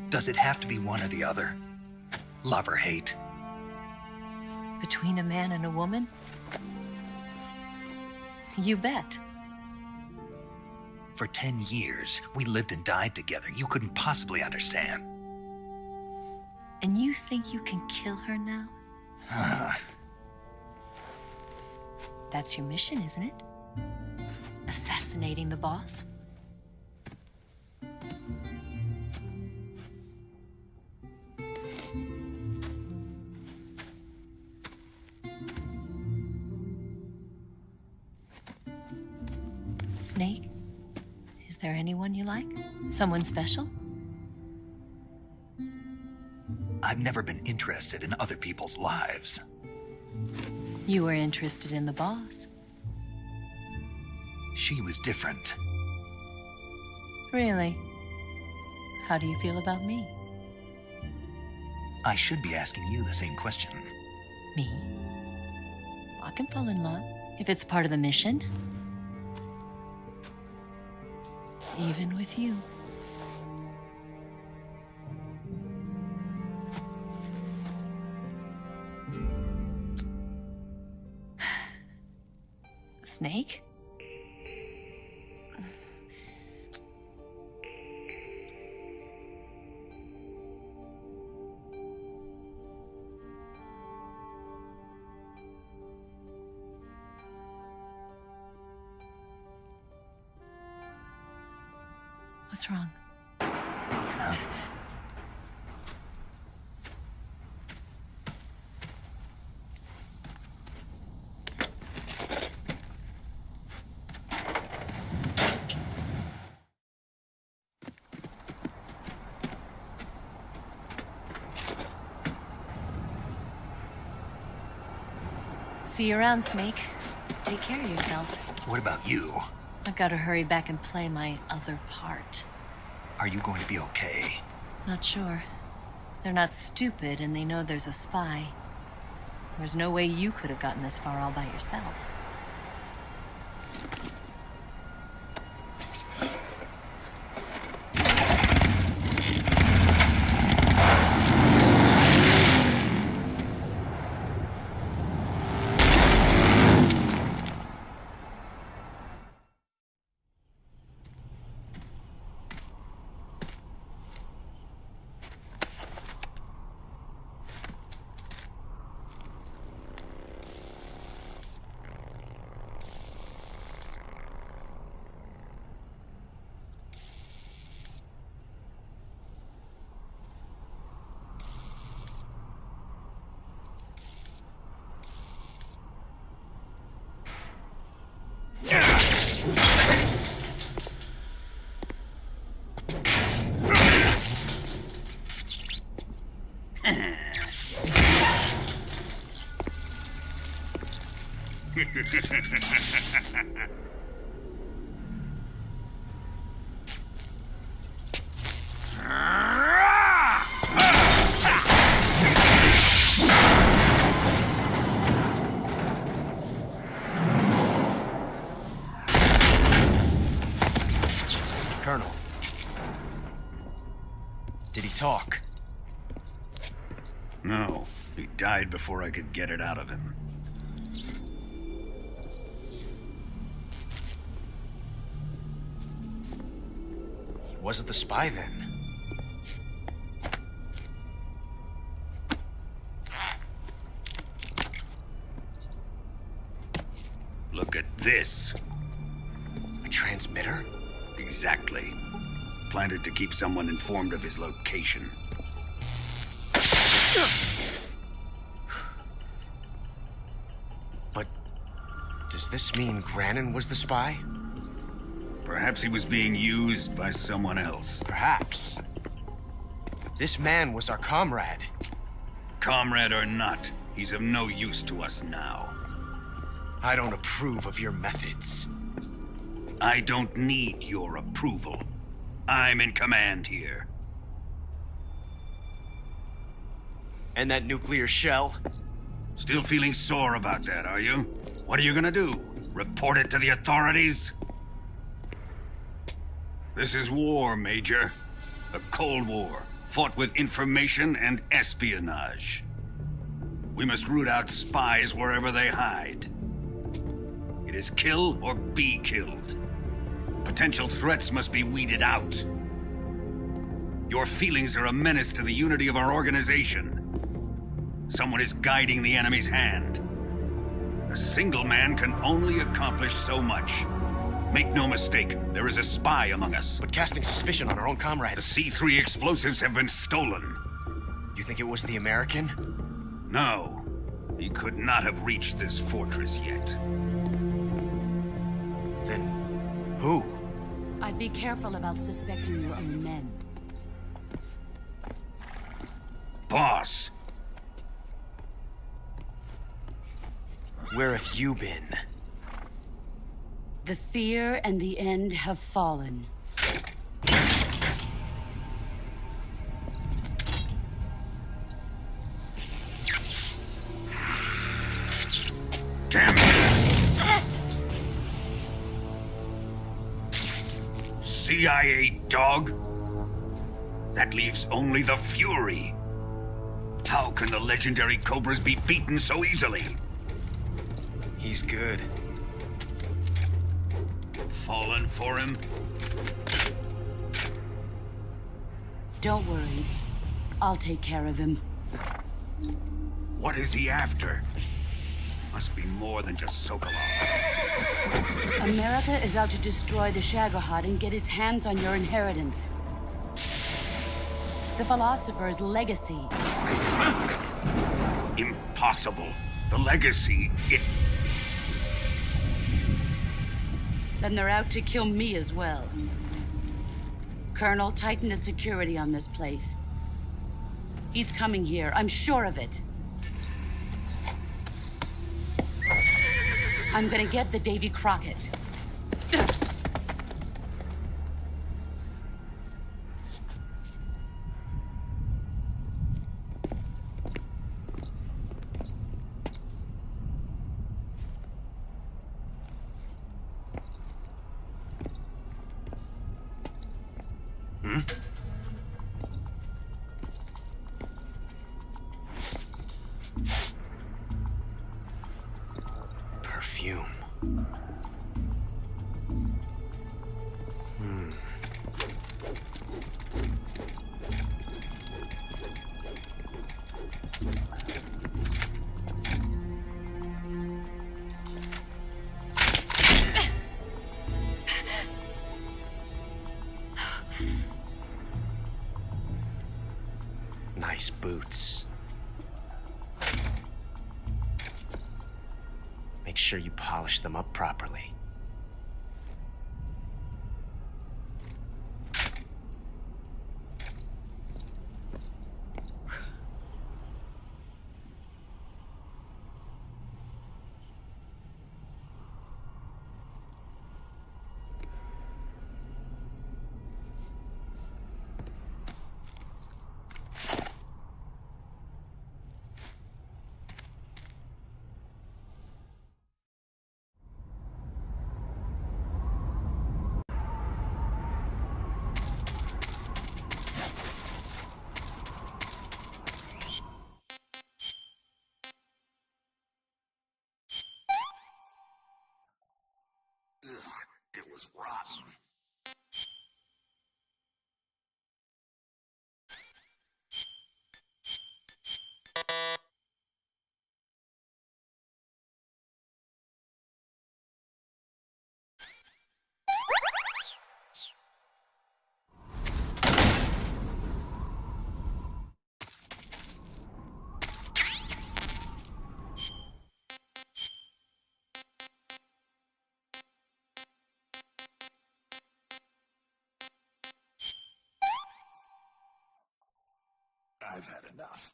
Does it have to be one or the other? Love or hate? Between a man and a woman? You bet. For 10 years, we lived and died together. You couldn't possibly understand. And you think you can kill her now? That's your mission, isn't it? Assassinating the boss? Snake? Is there anyone you like? Someone special? I've never been interested in other people's lives. You were interested in the boss. She was different. Really? How do you feel about me? I should be asking you the same question. Me? I can fall in love if it's part of the mission. Even with you. Snake? What's wrong? See you around, Snake. Take care of yourself. What about you? I've got to hurry back and play my other part. Are you going to be okay? Not sure. They're not stupid, and they know there's a spy. There's no way you could have gotten this far all by yourself. Colonel. Did he talk? No, he died before I could get it out of him. He wasn't the spy then. Look at this. A transmitter? Exactly. Planted to keep someone informed of his location. But does this mean Glanin was the spy? Perhaps he was being used by someone else. Perhaps. This man was our comrade. Comrade or not, he's of no use to us now. I don't approve of your methods. I don't need your approval. I'm in command here. And that nuclear shell? Still feeling sore about that, are you? What are you gonna do? Report it to the authorities? This is war, Major. A Cold War, fought with information and espionage. We must root out spies wherever they hide. It is kill or be killed. Potential threats must be weeded out. Your feelings are a menace to the unity of our organization. Someone is guiding the enemy's hand. A single man can only accomplish so much. Make no mistake, there is a spy among us. But casting suspicion on our own comrades... The C3 explosives have been stolen. You think it was the American? No. He could not have reached this fortress yet. Then... who? I'd be careful about suspecting your own men. Boss! Where have you been? The fear and the end have fallen. Damn it! CIA dog? That leaves only the Fury. How can the legendary Cobras be beaten so easily? He's good. Fallen for him? Don't worry. I'll take care of him. What is he after? Must be more than just Sokolov. America is out to destroy the Shagohod and get its hands on your inheritance. The philosopher's legacy. Impossible. The legacy, it... Then they're out to kill me as well. Colonel, tighten the security on this place. He's coming here, I'm sure of it. I'm gonna get the Davy Crockett. Perfume. Nice boots. Make sure you polish them up properly. It was rotten. I've had enough.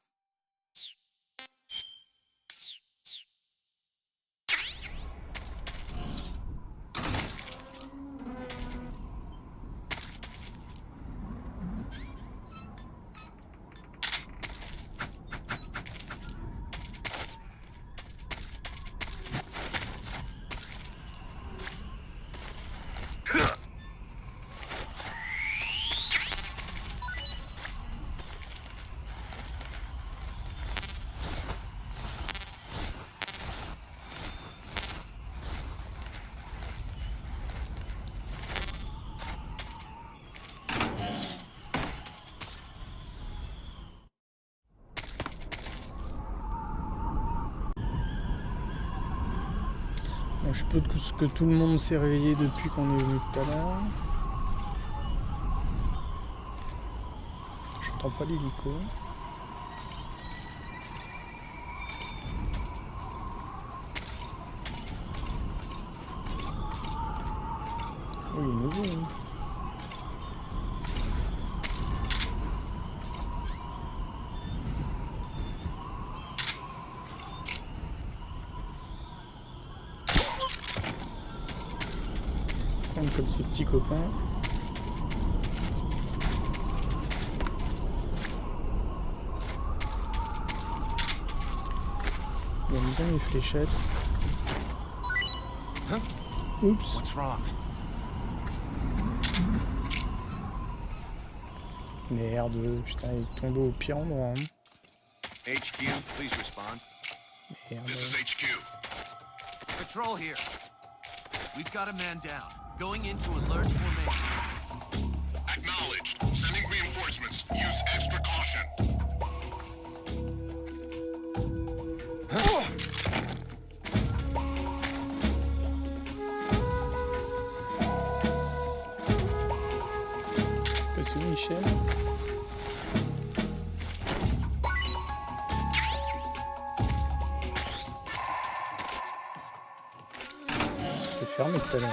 Je peux que tout le monde s'est réveillé depuis qu'on est venu tout à l'heure. J'entends pas l'hélico. Oh, il est nouveau. Hein. Comme ses petits copains. Il aime bien les fléchettes. Oups. What's wrong? Merde, putain, il est tombé au pire endroit. Hein. HQ, please respond. Merde. This is HQ. Patrol here. We've got a man down. Going into alert formation. Acknowledged. Sending reinforcements. Use extra caution. C'est où Michel? C'est fermé tout à l'heure.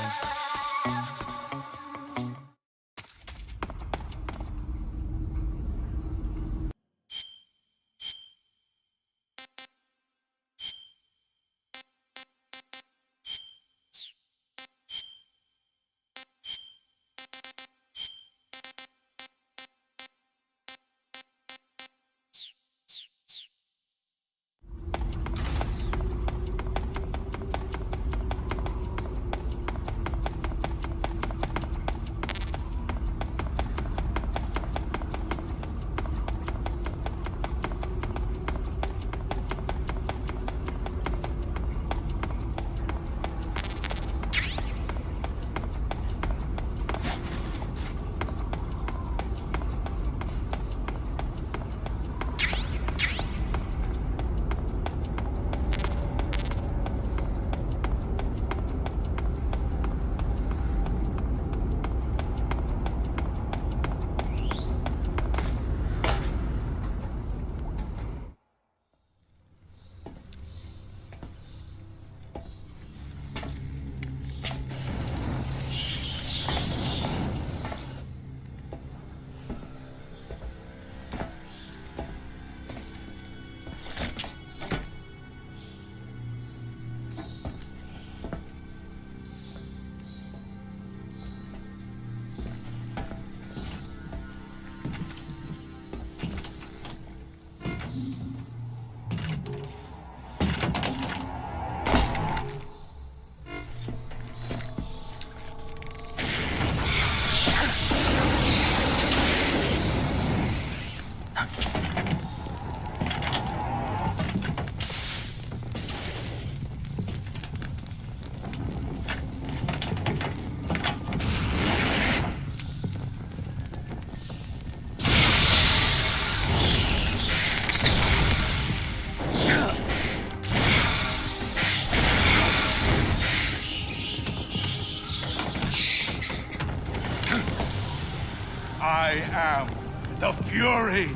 I am the Fury.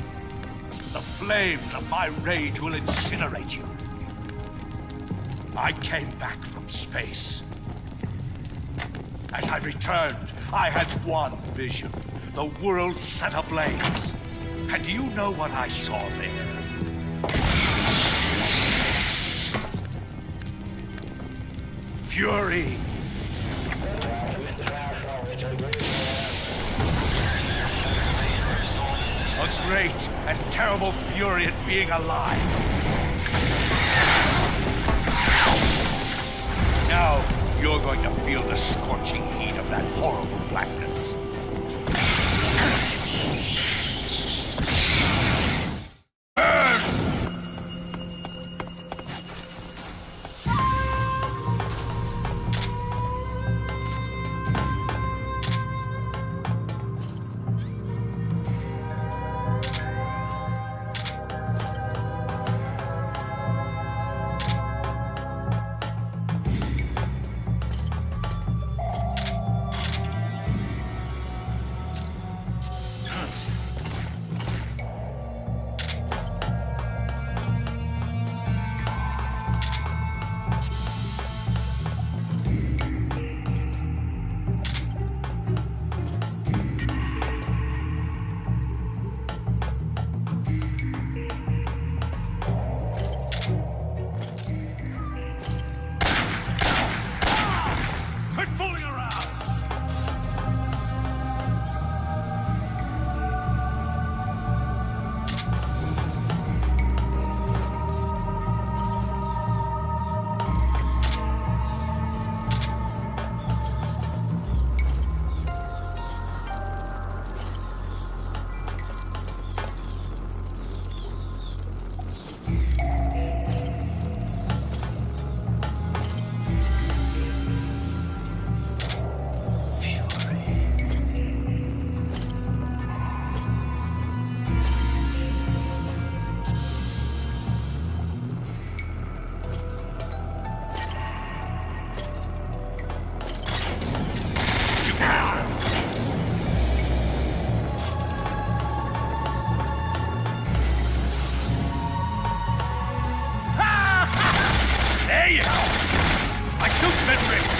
The flames of my rage will incinerate you. I came back from space. As I returned, I had one vision. The world set ablaze. And do you know what I saw there? Fury. A great and terrible fury at being alive. Now, you're going to feel the scorching heat of that horrible blackness. saying! I shoot mid-range!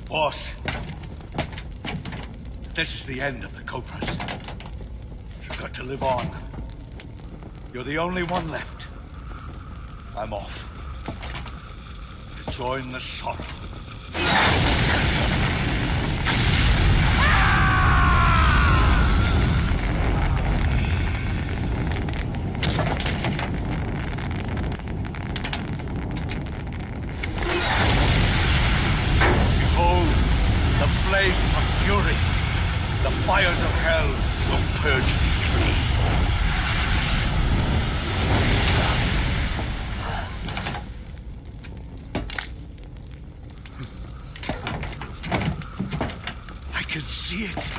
Boss, this is the end of the Cobras. You've got to live on. You're the only one left. I'm off. To join the sorrow. Flames of fury, the fires of hell will purge me clean. I can see it.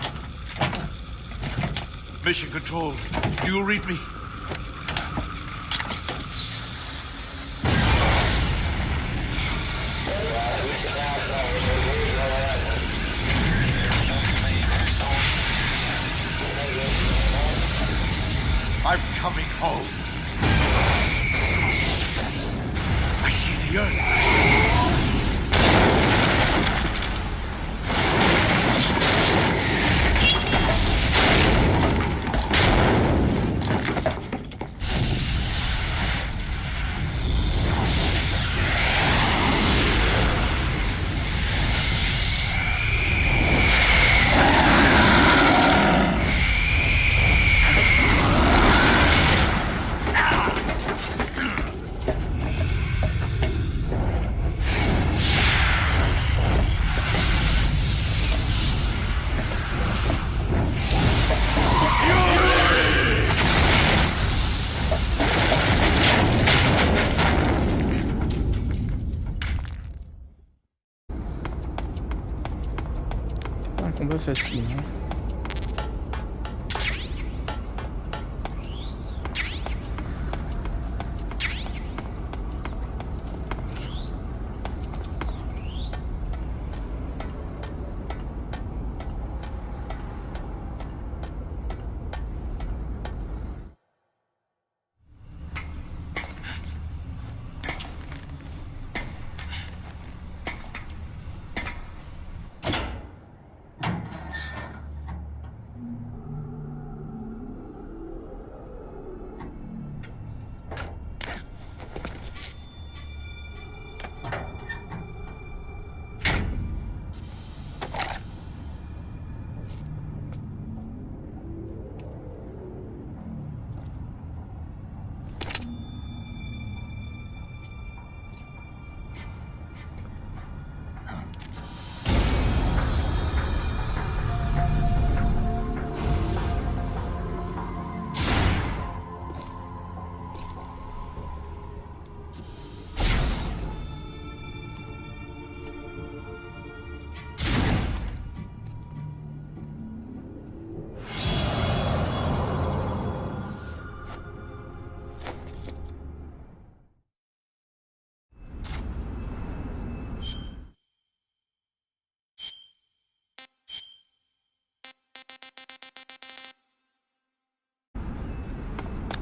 Mission Control, do you read me? I'm coming home. I see the earth. Combat facile. Hein.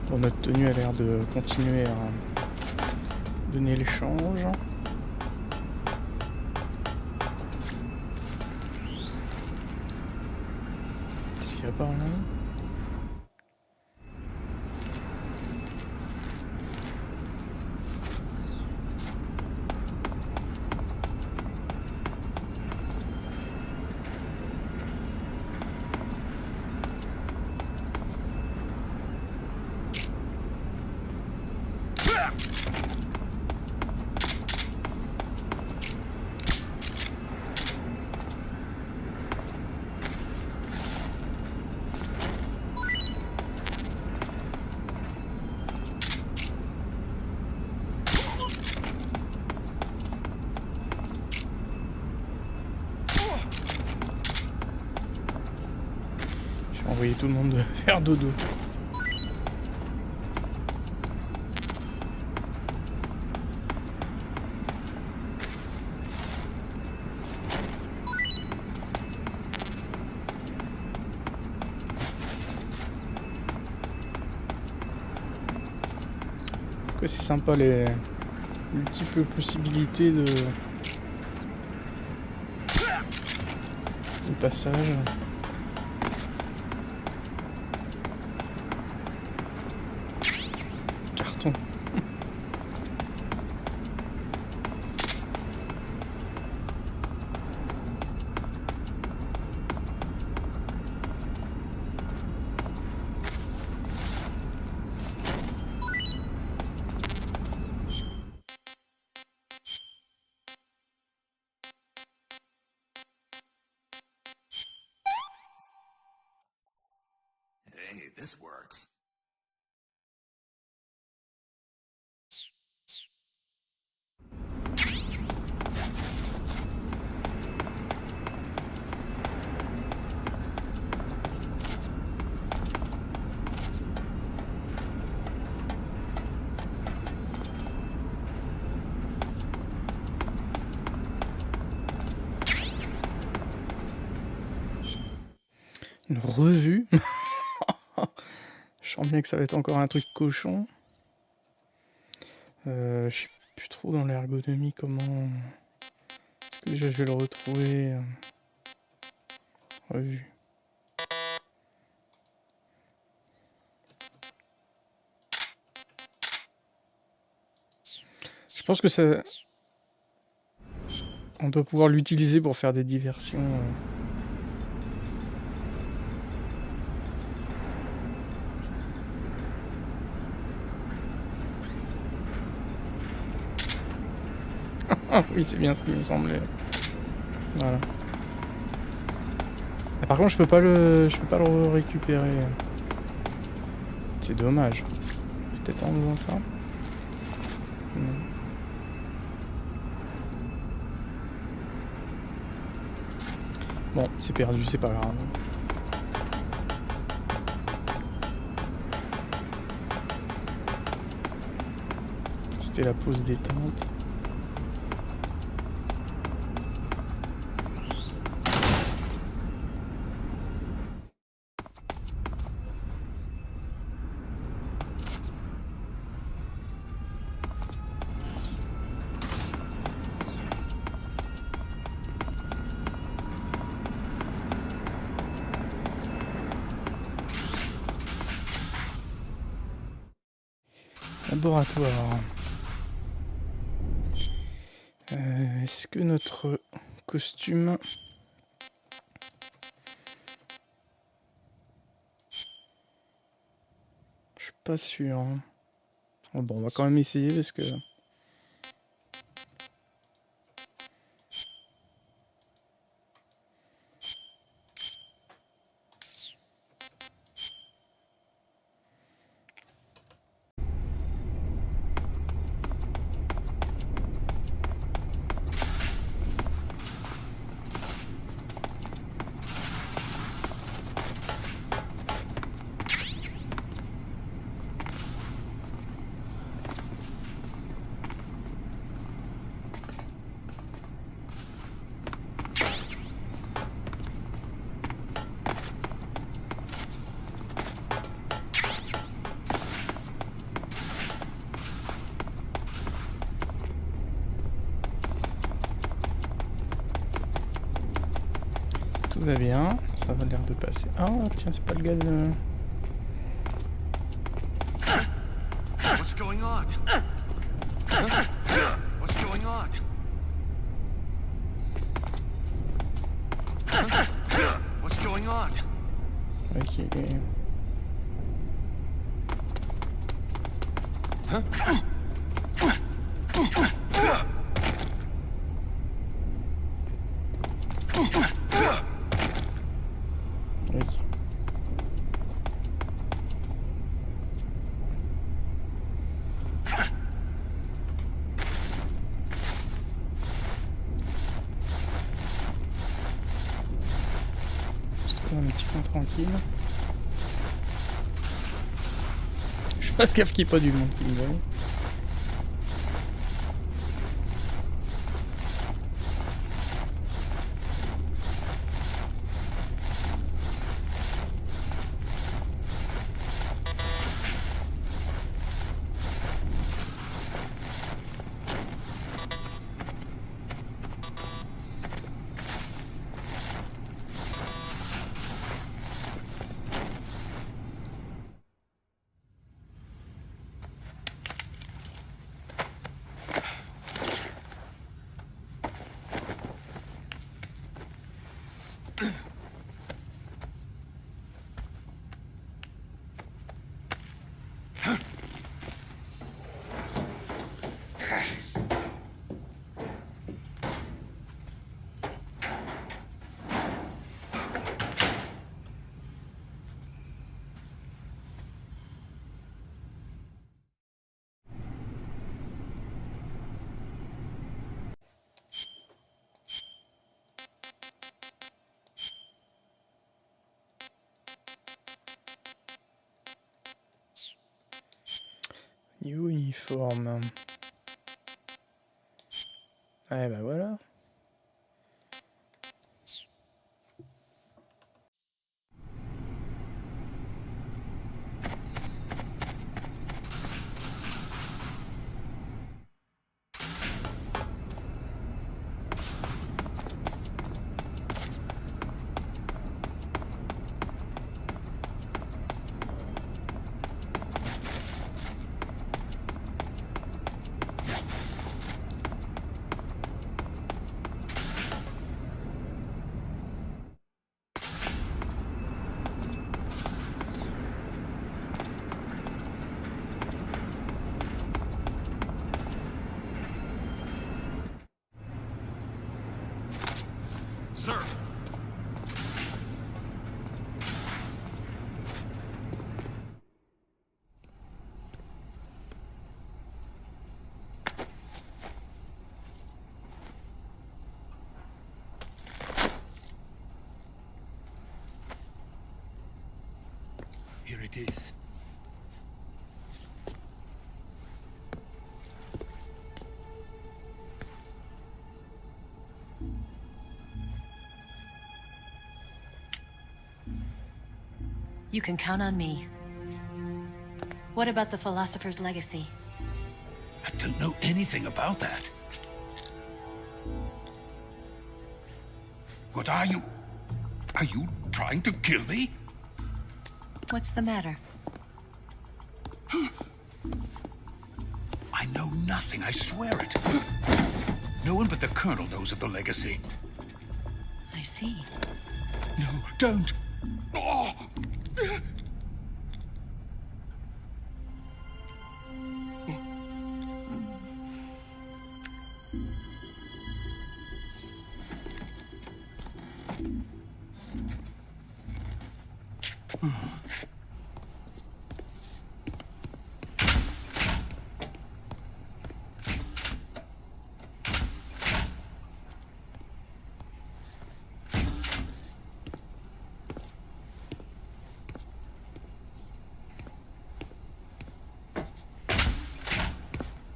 Bon, notre tenue a l'air de continuer à donner l'échange. Qu'est-ce qu'il y a par là? Envoyer tout le monde faire dodo. C'est sympa les multiples possibilités de passage. Carton. Hey, this works. Une revue. Je sens bien que ça va être encore un truc cochon. Je sais plus trop dans l'ergonomie comment... Est-ce que déjà je vais le retrouver revue. Je pense que ça... On doit pouvoir l'utiliser pour faire des diversions. Oui, c'est bien ce qui me semblait. Voilà. Et par contre, je peux pas le récupérer. C'est dommage. Peut-être en faisant ça. Non. Bon, c'est perdu, c'est pas grave. C'était la pause détente. Laboratoire. Est-ce que notre costume... Je suis pas sûr. Hein. Oh, bon, on va quand même essayer parce que... Tout va bien, ça va l'air de passer. Ah tiens, c'est pas le gars de... What's going on? What's going on? What's going on? Ok. Un petit coin tranquille. Je fasse gaffe qu'il n'y ait pas du monde qui me voit. Niveau uniforme. Ah bah voilà. Sir. Here it is. You can count on me. What about the philosopher's legacy? I don't know anything about that. What are you? Are you trying to kill me? What's the matter? I know nothing, I swear it. No one but the Colonel knows of the legacy. I see. No, don't. Oh.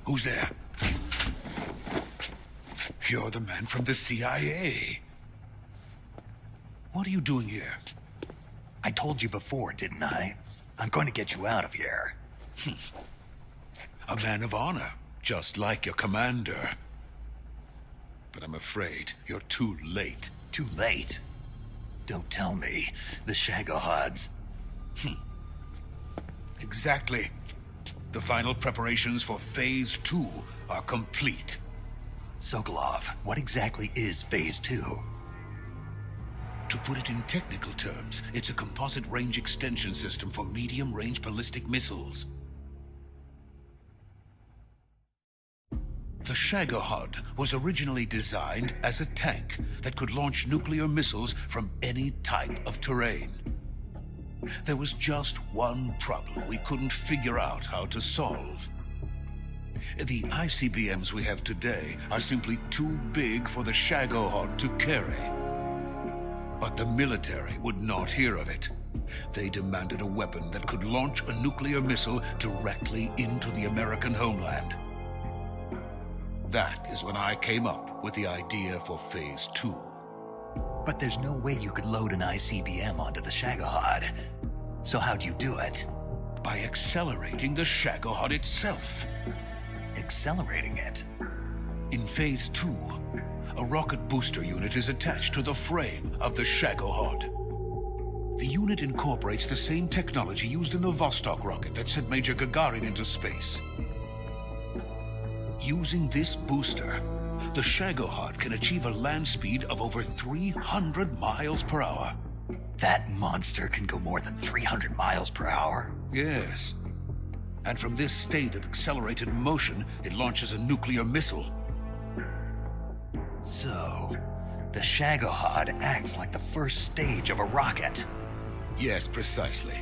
Who's there? You're the man from the CIA. What are you doing here? I told you before, didn't I? I'm going to get you out of here. A man of honor, just like your commander. But I'm afraid you're too late. Too late? Don't tell me. The Shagohods. Exactly. The final preparations for Phase 2 are complete. Sokolov, what exactly is Phase 2? To put it in technical terms, it's a composite range extension system for medium-range ballistic missiles. The Shagohod was originally designed as a tank that could launch nuclear missiles from any type of terrain. There was just one problem we couldn't figure out how to solve. The ICBMs we have today are simply too big for the Shagohod to carry. But the military would not hear of it. They demanded a weapon that could launch a nuclear missile directly into the American homeland. That is when I came up with the idea for Phase 2. But there's no way you could load an ICBM onto the Shagohod. So how'd you do it? By accelerating the Shagohod itself. Accelerating it? In Phase 2, a rocket booster unit is attached to the frame of the Shagohod. The unit incorporates the same technology used in the Vostok rocket that sent Major Gagarin into space. Using this booster, the Shagohod can achieve a land speed of over 300 miles per hour. That monster can go more than 300 miles per hour? Yes. And from this state of accelerated motion, it launches a nuclear missile. So, the Shagohod acts like the first stage of a rocket. Yes, precisely.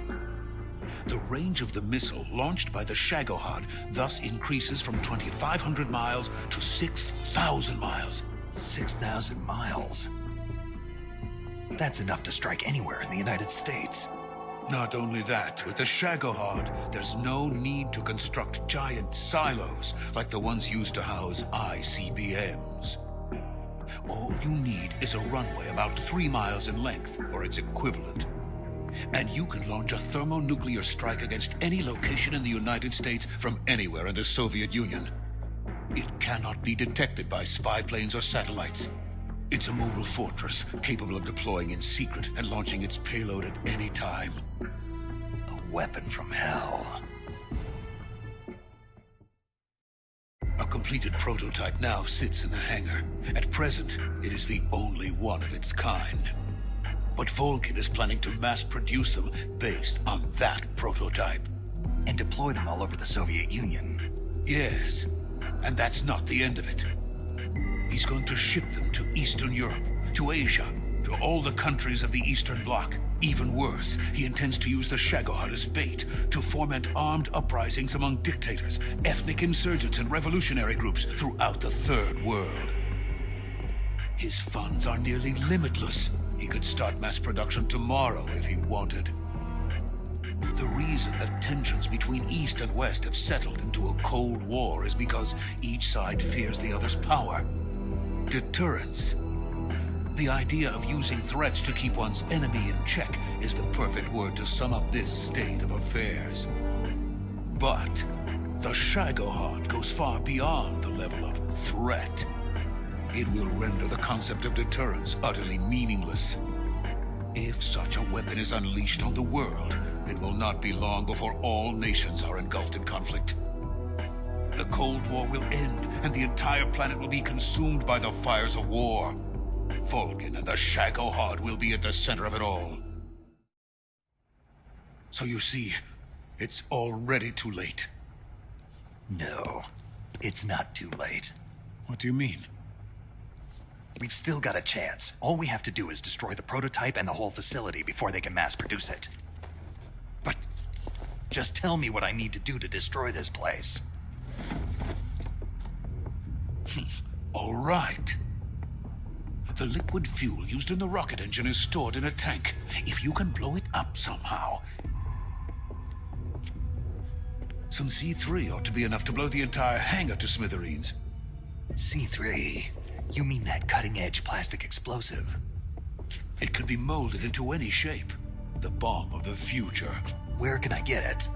The range of the missile launched by the Shagohod thus increases from 2,500 miles to 6,000 miles. 6,000 miles? That's enough to strike anywhere in the United States. Not only that, with the Shagohod, there's no need to construct giant silos like the ones used to house ICBMs. All you need is a runway about 3 miles in length, or its equivalent. And you can launch a thermonuclear strike against any location in the United States from anywhere in the Soviet Union. It cannot be detected by spy planes or satellites. It's a mobile fortress, capable of deploying in secret and launching its payload at any time. A weapon from hell. A completed prototype now sits in the hangar. At present, it is the only one of its kind. But Volkin is planning to mass-produce them based on that prototype. And deploy them all over the Soviet Union. Yes, and that's not the end of it. He's going to ship them to Eastern Europe, to Asia, to all the countries of the Eastern Bloc. Even worse, he intends to use the Shagohod as bait to foment armed uprisings among dictators, ethnic insurgents, and revolutionary groups throughout the Third World. His funds are nearly limitless. He could start mass production tomorrow if he wanted. The reason that tensions between East and West have settled into a Cold War is because each side fears the other's power. Deterrence. The idea of using threats to keep one's enemy in check is the perfect word to sum up this state of affairs. But the Shagohod goes far beyond the level of threat. It will render the concept of deterrence utterly meaningless. If such a weapon is unleashed on the world, it will not be long before all nations are engulfed in conflict. The Cold War will end, and the entire planet will be consumed by the fires of war. Volkin and the Shagohod will be at the center of it all. So you see, it's already too late. No, it's not too late. What do you mean? We've still got a chance. All we have to do is destroy the prototype and the whole facility before they can mass produce it. But just tell me what I need to do to destroy this place. All right. The liquid fuel used in the rocket engine is stored in a tank. If you can blow it up somehow, some C3 ought to be enough to blow the entire hangar to smithereens. C3? You mean that cutting-edge plastic explosive? It could be molded into any shape. The bomb of the future. Where can I get it?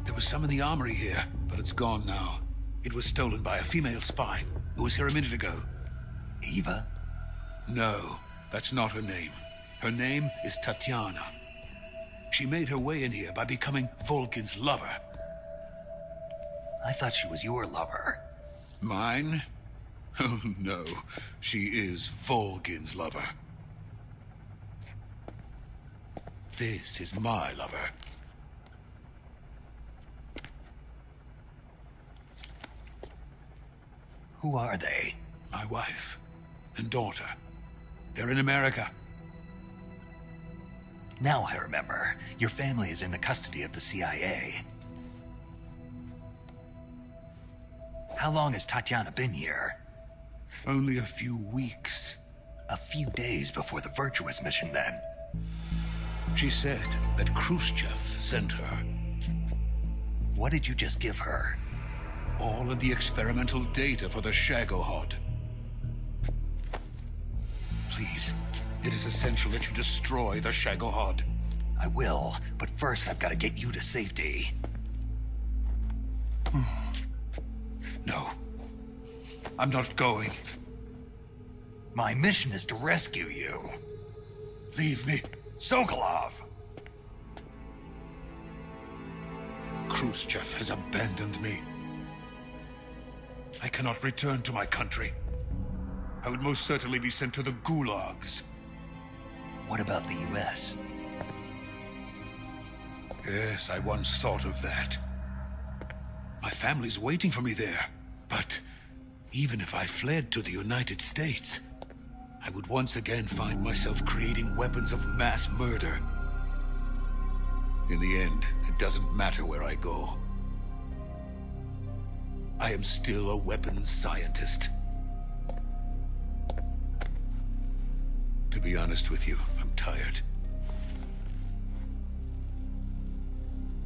There was some in the armory here, but it's gone now. It was stolen by a female spy who was here a minute ago. Eva? No, that's not her name. Her name is Tatiana. She made her way in here by becoming Volkin's lover. I thought she was your lover. Mine? Oh no, she is Volkin's lover. This is my lover. Who are they? My wife and daughter. They're in America. Now I remember. Your family is in the custody of the CIA. How long has Tatiana been here? Only a few weeks. A few days before the Virtuous Mission, then. She said that Khrushchev sent her. What did you just give her? All of the experimental data for the Shagohod. Please, it is essential that you destroy the Shagohod. I will, but first I've got to get you to safety. No. I'm not going. My mission is to rescue you. Leave me. Sokolov! Khrushchev has abandoned me. I cannot return to my country. I would most certainly be sent to the gulags. What about the US? Yes, I once thought of that. My family's waiting for me there. But even if I fled to the United States, I would once again find myself creating weapons of mass murder. In the end, it doesn't matter where I go. I am still a weapons scientist. To be honest with you, I'm tired.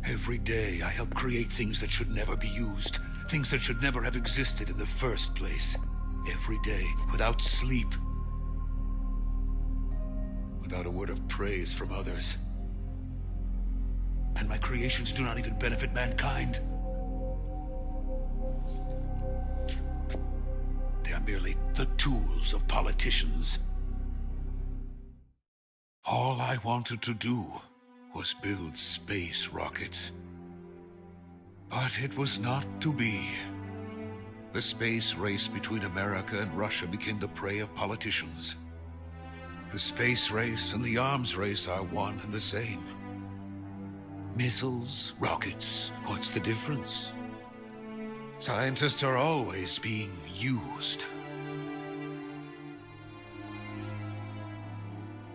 Every day, I help create things that should never be used. Things that should never have existed in the first place. Every day, without sleep. Without a word of praise from others. And my creations do not even benefit mankind. They are merely the tools of politicians. All I wanted to do was build space rockets. But it was not to be. The space race between America and Russia became the prey of politicians. The space race and the arms race are one and the same. Missiles, rockets, what's the difference? Scientists are always being used.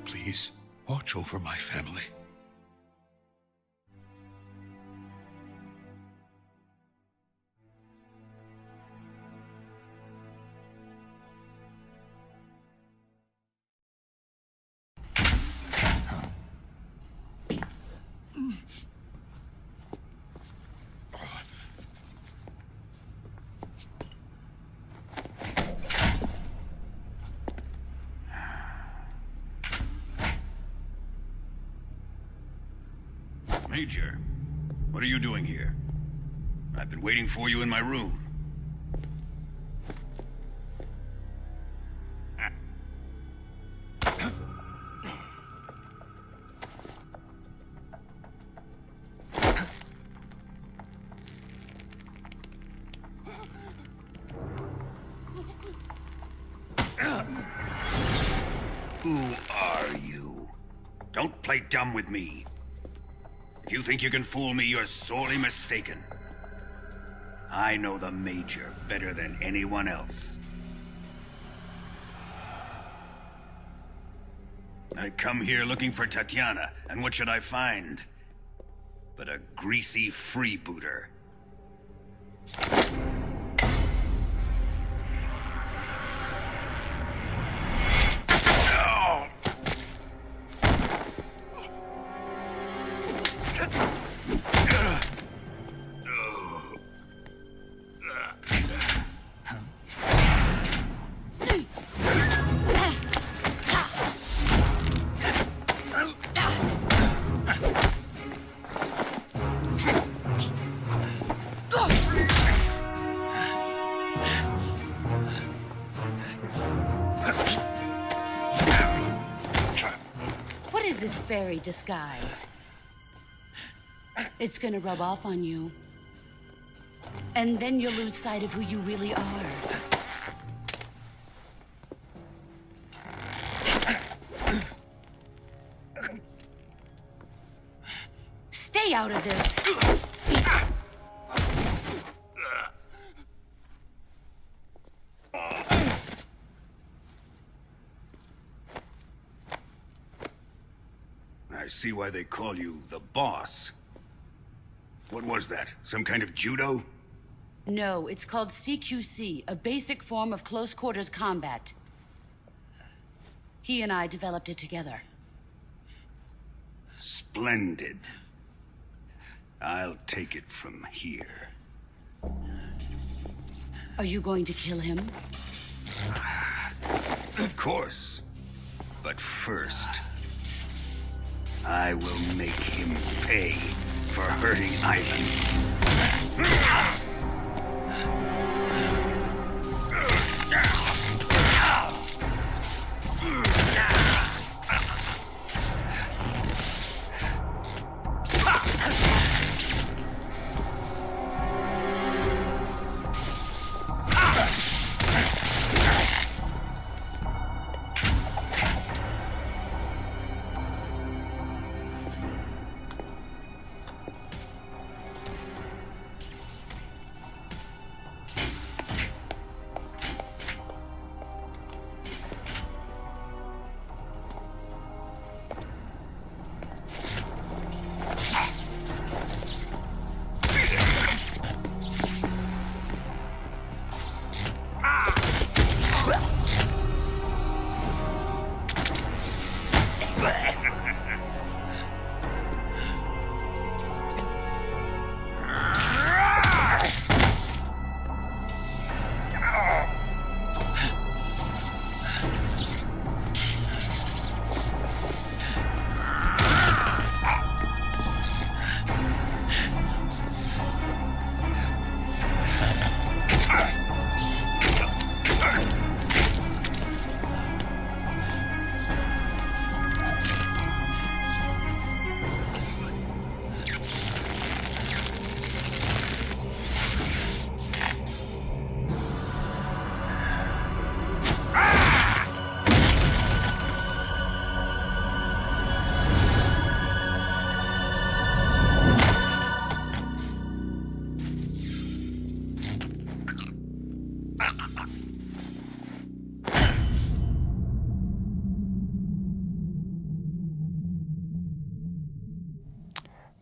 Please, watch over my family. Major, what are you doing here? I've been waiting for you in my room. Who are you? Don't play dumb with me. If you think you can fool me, you're sorely mistaken. I know the Major better than anyone else. I come here looking for Tatiana, and what should I find? But a greasy freebooter. this fairy disguise. It's gonna rub off on you. And then you'll lose sight of who you really are. Stay out of this! I see why they call you the boss. What was that? Some kind of judo? No, it's called CQC, a basic form of close quarters combat. He and I developed it together. Splendid. I'll take it from here. Are you going to kill him? Of course. But first, I will make him pay for hurting Ivan.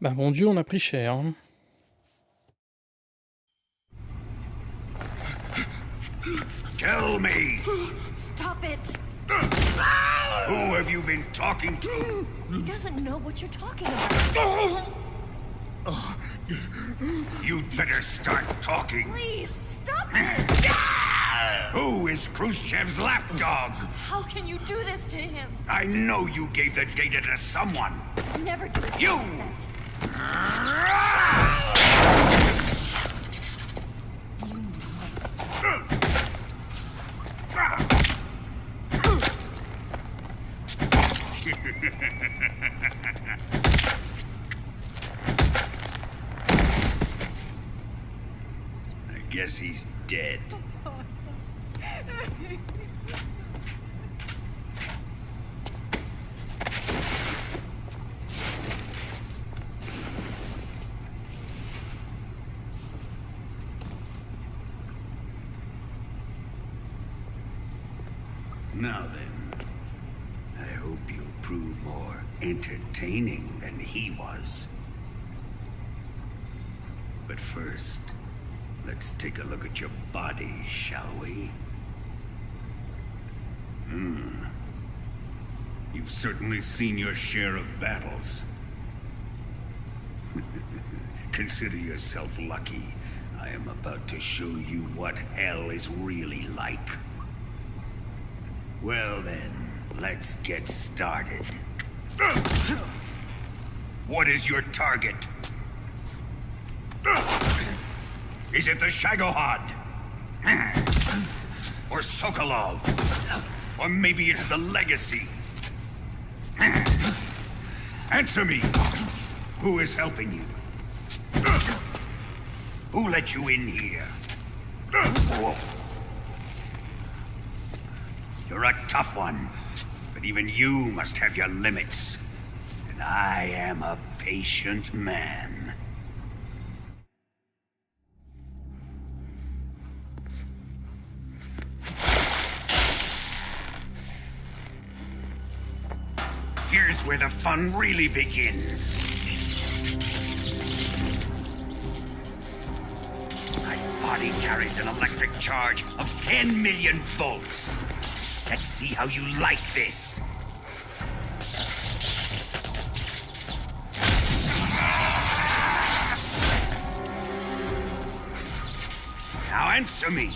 Bah mon Dieu, on a pris cher. Hein. Tell me! Stop it! Who have you been talking to? He doesn't know what you're talking about. You'd better start talking. Please, stop this! Who is Khrushchev's lapdog? How can you do this to him? I know you gave the data to someone. Never do You! that. I guess he's dead. Now then, I hope you'll prove more entertaining than he was. But first, let's take a look at your body, shall we? You've certainly seen your share of battles. Consider yourself lucky. I am about to show you what hell is really like. Well then, let's get started. What is your target? Is it the Shagohod? Or Sokolov? Or maybe it's the Legacy? Answer me! Who is helping you? Who let you in here? You're a tough one, but even you must have your limits. And I am a patient man. Here's where the fun really begins. My body carries an electric charge of 10 million volts. Let's see how you like this. Now answer me.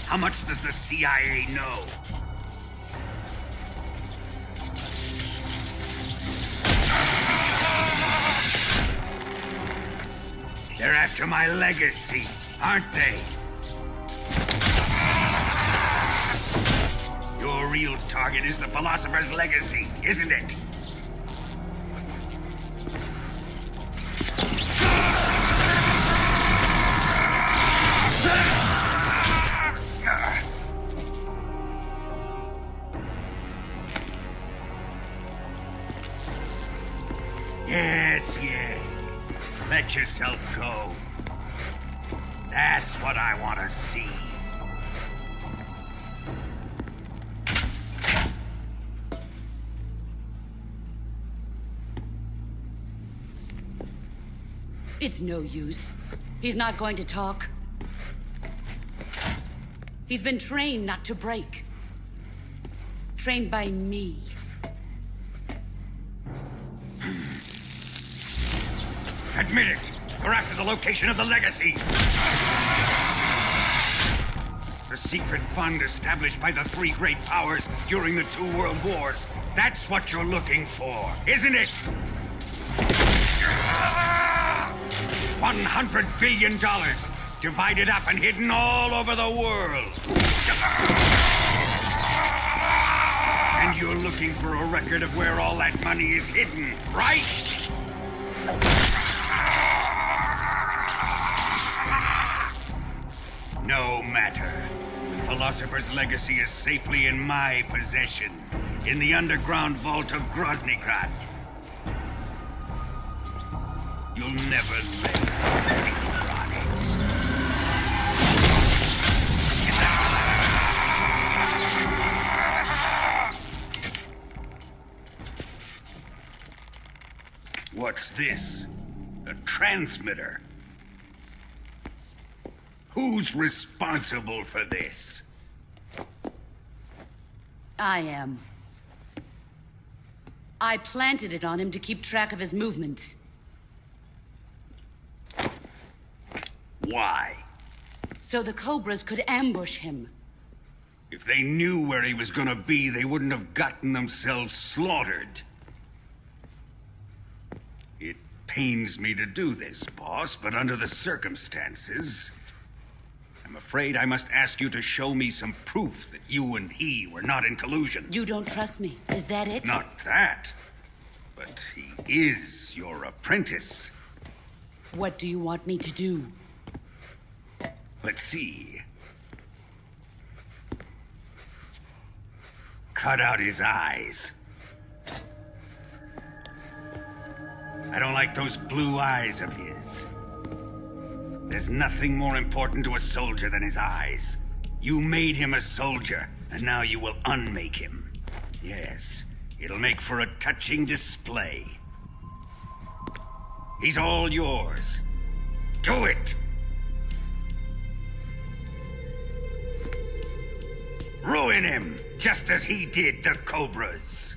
How much does the CIA know? They're after my legacy, aren't they? Your real target is the Philosopher's legacy, isn't it? Yes. Let yourself go. That's what I want to see. It's no use. He's not going to talk. He's been trained not to break. Trained by me. Admit it! We're after the location of the legacy! The secret fund established by the three great powers during the 2 world wars. That's what you're looking for, isn't it? $100 billion, divided up and hidden all over the world. And you're looking for a record of where all that money is hidden, right? No matter. The Philosopher's legacy is safely in my possession, in the underground vault of Groznyj. You'll never live to rot it. What's this? A transmitter? Who's responsible for this? I am. I planted it on him to keep track of his movements. Why? So the Cobras could ambush him. If they knew where he was gonna be, they wouldn't have gotten themselves slaughtered. It pains me to do this, boss, but under the circumstances, I'm afraid I must ask you to show me some proof that you and he were not in collusion. You don't trust me, is that it? Not that, but he is your apprentice. What do you want me to do? Let's see. Cut out his eyes. I don't like those blue eyes of his. There's nothing more important to a soldier than his eyes. You made him a soldier, and now you will unmake him. Yes, it'll make for a touching display. He's all yours. Do it! Ruin him, just as he did the Cobras.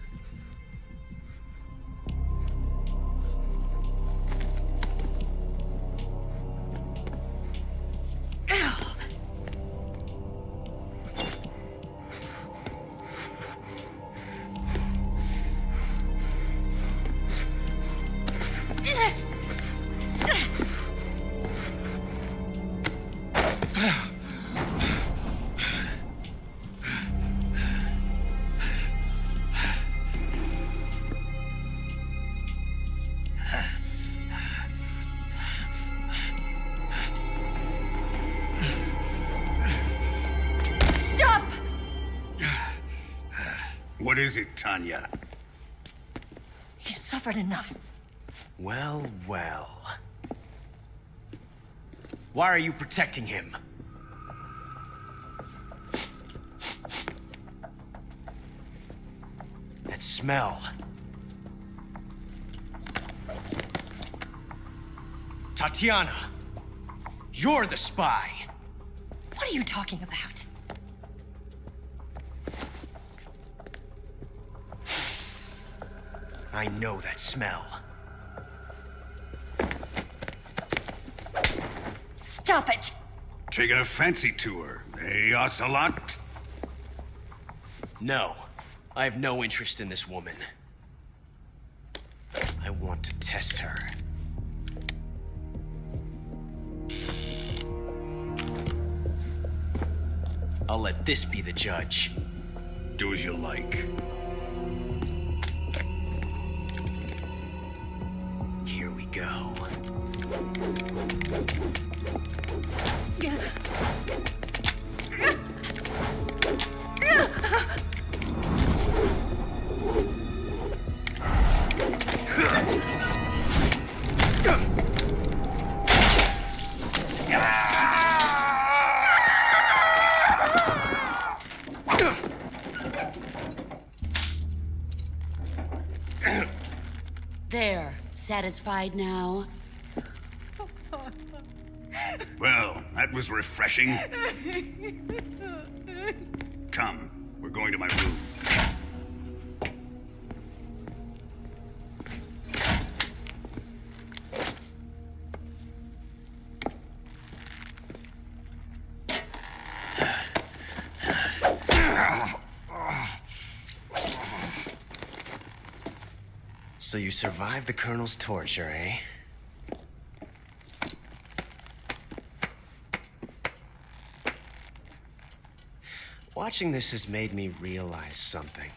What is it, Tanya? He's suffered enough. Well, well. Why are you protecting him? That smell. Tatiana, you're the spy. What are you talking about? I know that smell. Stop it! Taking a fancy to her, eh, Ocelot? No, I have no interest in this woman. I want to test her. I'll let this be the judge. Do as you like. Here we go. There, satisfied now? Well, that was refreshing. Come, we're going to my room. So you survived the Colonel's torture, eh? Watching this has made me realize something.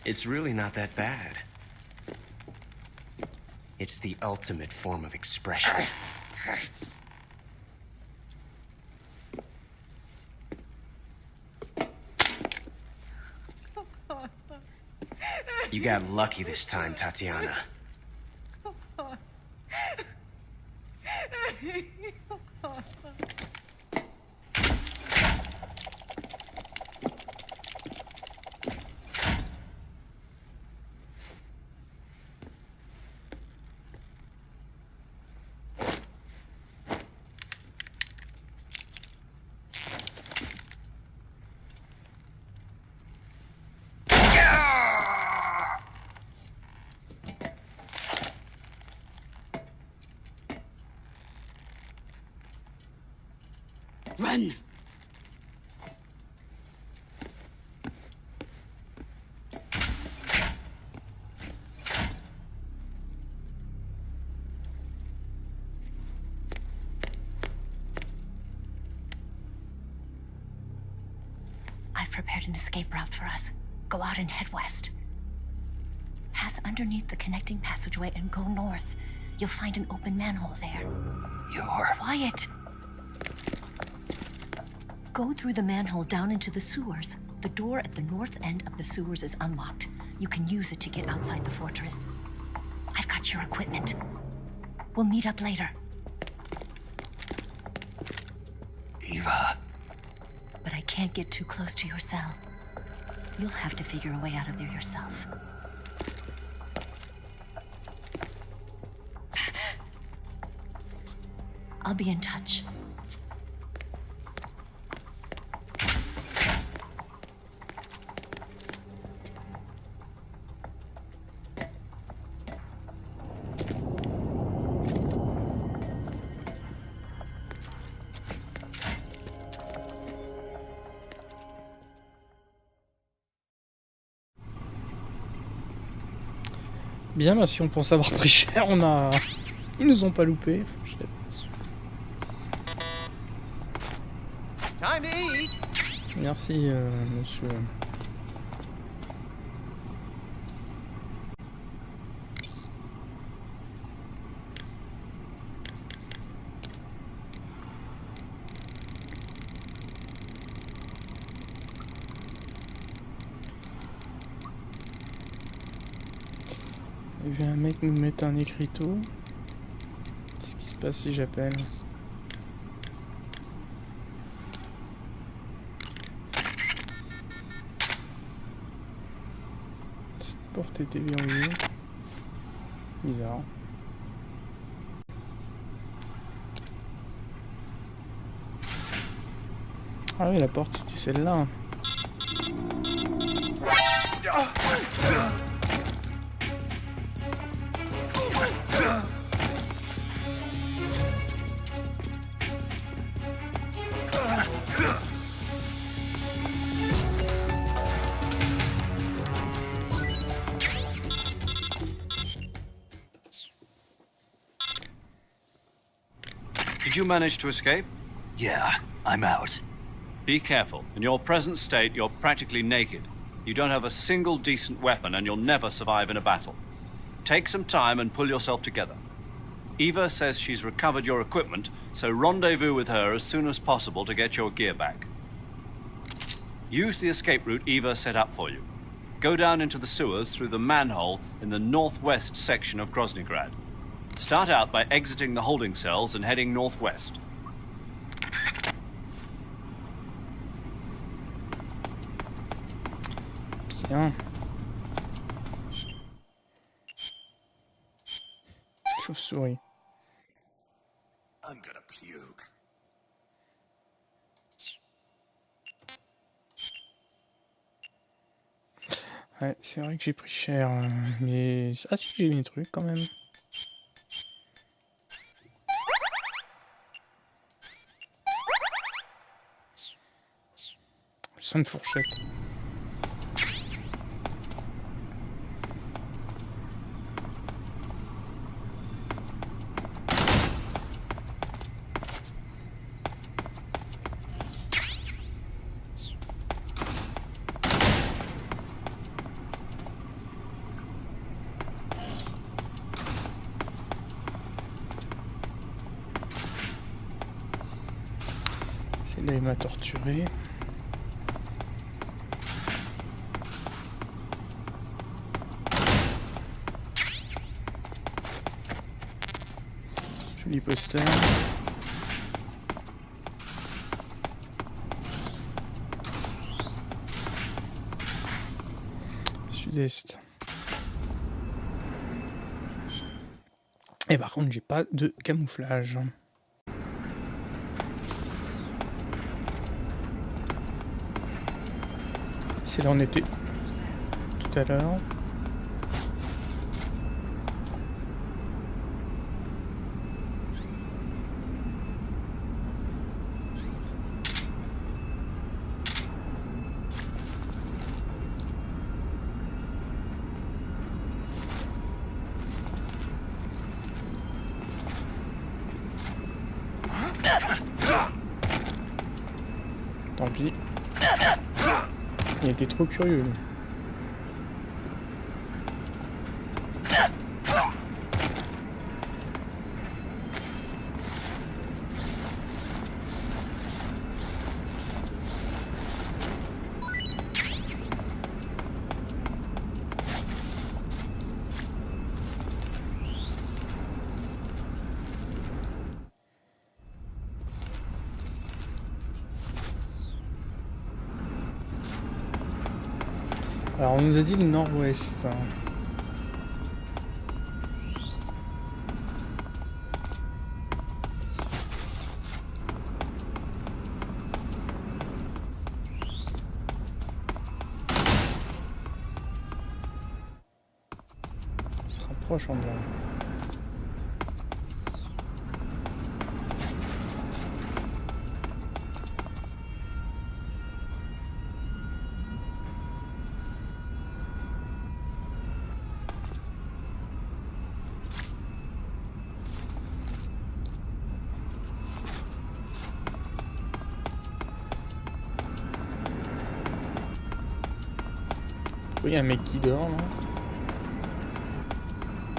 It's really not that bad. It's the ultimate form of expression. You got lucky this time, Tatiana. Run! I've prepared an escape route for us. Go out and head west. Pass underneath the connecting passageway and go north. You'll find an open manhole there. You're... Quiet! Go through the manhole down into the sewers. The door at the north end of the sewers is unlocked. You can use it to get outside the fortress. I've got your equipment. We'll meet up later. Eva. But I can't get too close to your cell. You'll have to figure a way out of there yourself. I'll be in touch. Bien, là, si on pense avoir pris cher, on a... Ils nous ont pas loupé. Merci, monsieur. Il y a un mec nous mettre un écriteau. Qu'est-ce qui se passe si j'appelle? Cette porte était verrouillée. Bizarre. Ah oui, la porte c'était celle-là. Did you manage to escape? Yeah, I'm out. Be careful. In your present state, you're practically naked. You don't have a single decent weapon, and you'll never survive in a battle. Take some time and pull yourself together. Eva says she's recovered your equipment, so rendezvous with her as soon as possible to get your gear back. Use the escape route Eva set up for you. Go down into the sewers through the manhole in the northwest section of Groznyj. Start out by exiting the holding cells and heading northwest. Bien. Chauve-souris. I'm gonna puke. Ouais, c'est vrai que j'ai pris cher, mais... Ah si, j'ai mis des trucs quand même. Sainte fourchette. Là, il m'a torturé. Joli poster. Sud-est. Et par contre, j'ai pas de camouflage. C'est là où on était tout à l'heure. Tant pis. Il était trop curieux. Lui. Alors on nous a dit le nord-ouest. On se rapproche en dirait. Il y a un mec qui dort là.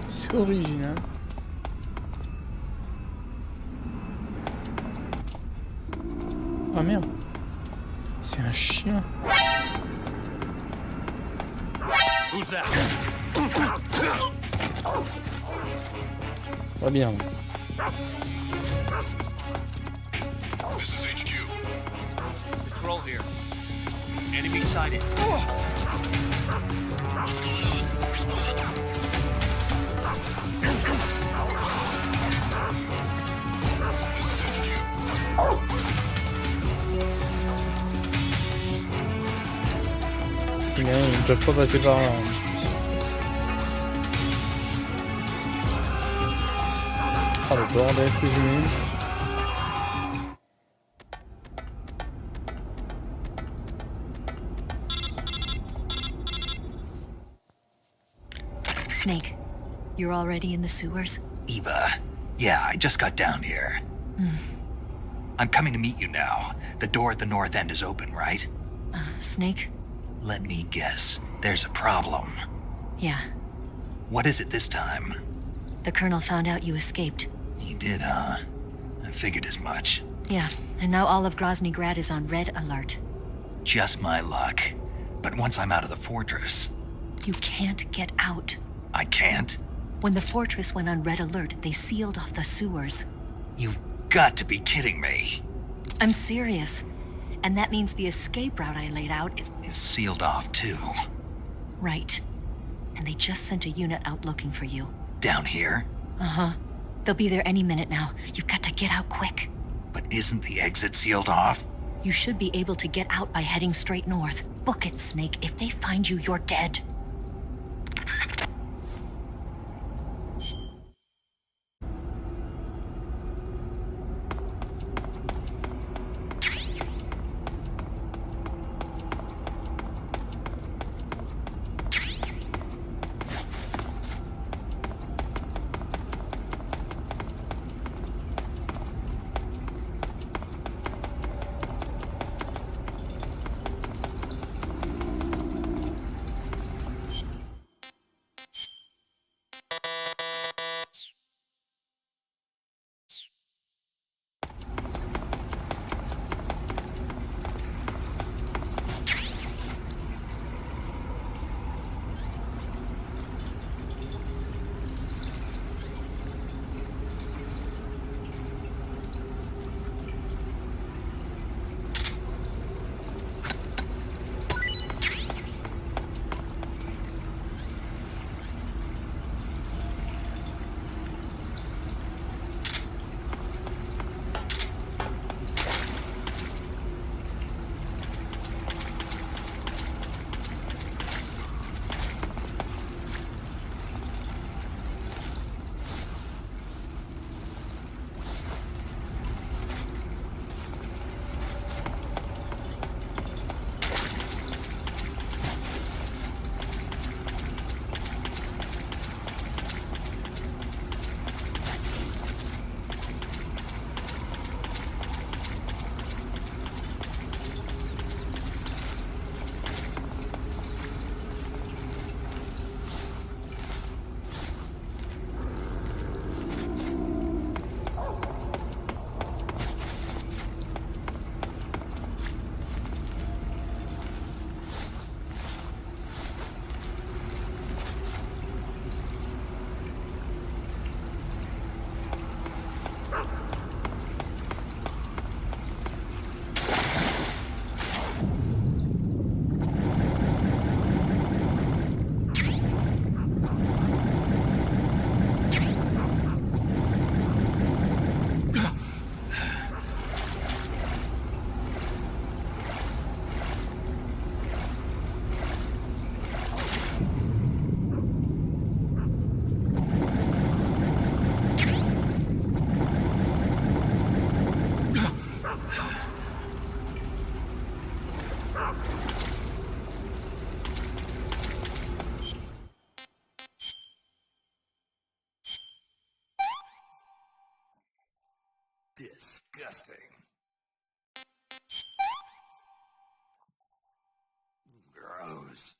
C'est original. Ah merde. C'est un chien. Who's that? Pas bien. This is HQ. Patrol here. Enemy sighted. What's going on? Respond. This is HQ. Ils ne peuvent pas passer par là. Ah le bordel que j'ai mis. Snake, you're already in the sewers? Eva, yeah, I just got down here. I'm coming to meet you now. The door at the north end is open, right? Snake? Let me guess. There's a problem. Yeah. What is it this time? The Colonel found out you escaped. He did, huh? I figured as much. Yeah, and now all of Groznyj Grad is on red alert. Just my luck. But once I'm out of the fortress... You can't get out. I can't? When the fortress went on red alert, they sealed off the sewers. You've got to be kidding me. I'm serious. And that means the escape route I laid out is sealed off, too. Right. And they just sent a unit out looking for you. Down here? Uh-huh. They'll be there any minute now. You've got to get out quick. But isn't the exit sealed off? You should be able to get out by heading straight north. Book it, Snake. If they find you, you're dead. Disgusting. Gross.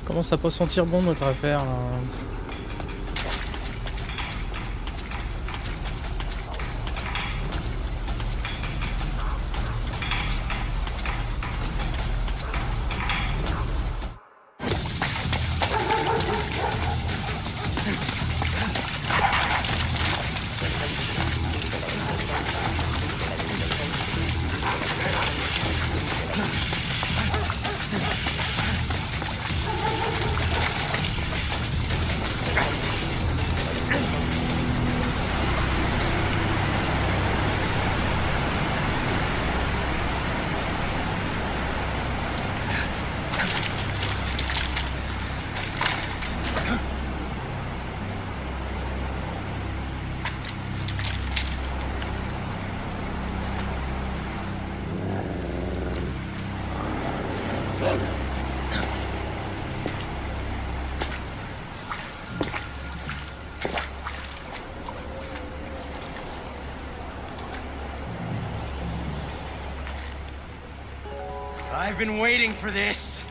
Commence à pas sentir bon notre affaire là. I've been waiting for this.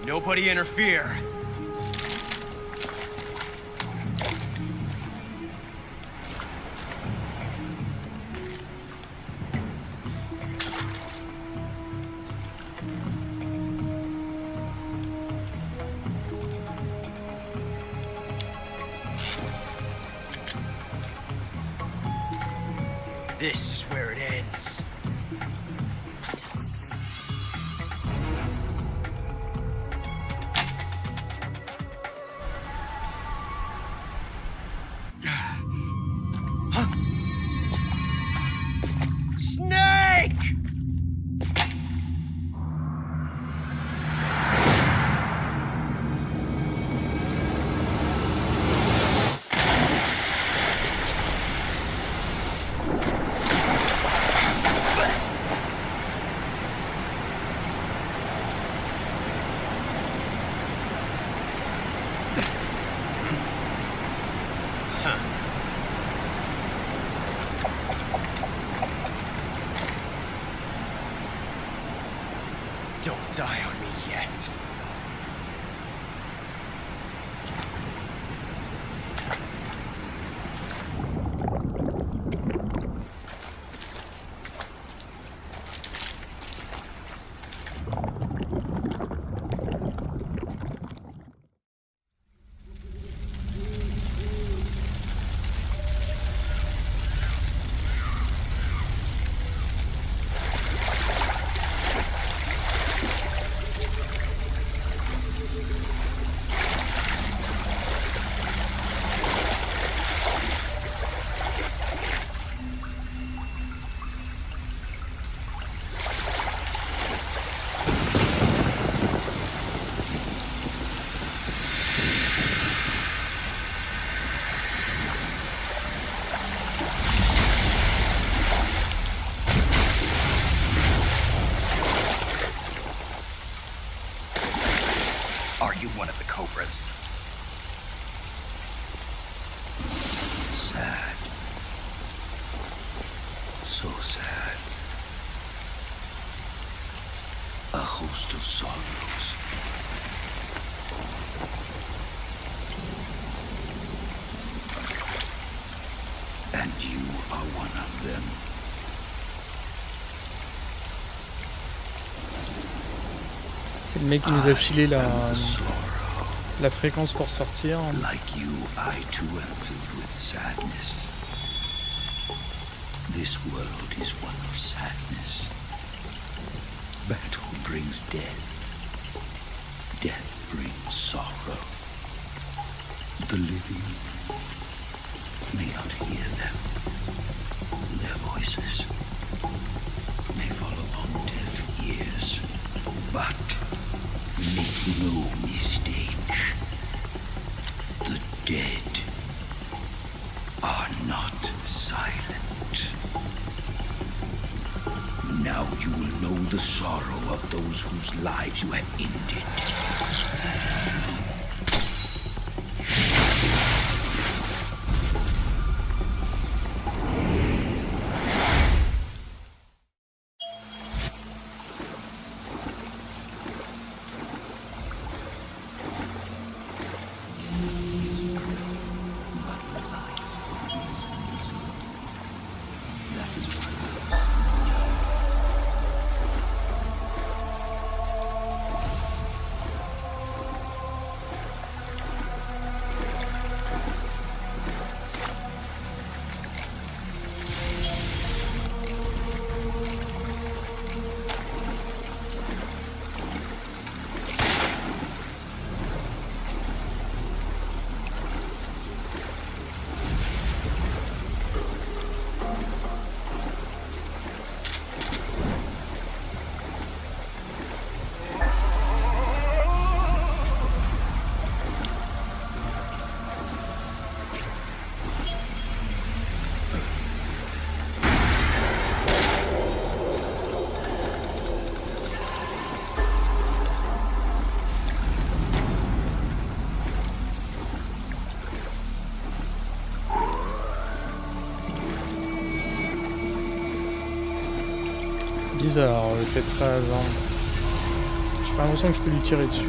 Nobody interfere. This is where it ends. Don't die on me yet. Are you one of the Cobras? Sad. So sad. A host of sorrows. And you are one of them. C'est le mec qui nous a filé la fréquence pour sortir. Like you, I too am filled with sadness. This world is one of sadness. Battle brings death. Death brings sorrow. The living may not hear them. Their voices may fall upon deaf ears. But make no mistake, the dead are not silent. Now you will know the sorrow of those whose lives you have ended. Bizarre cette phase. Hein. J'ai pas l'impression que je peux lui tirer dessus.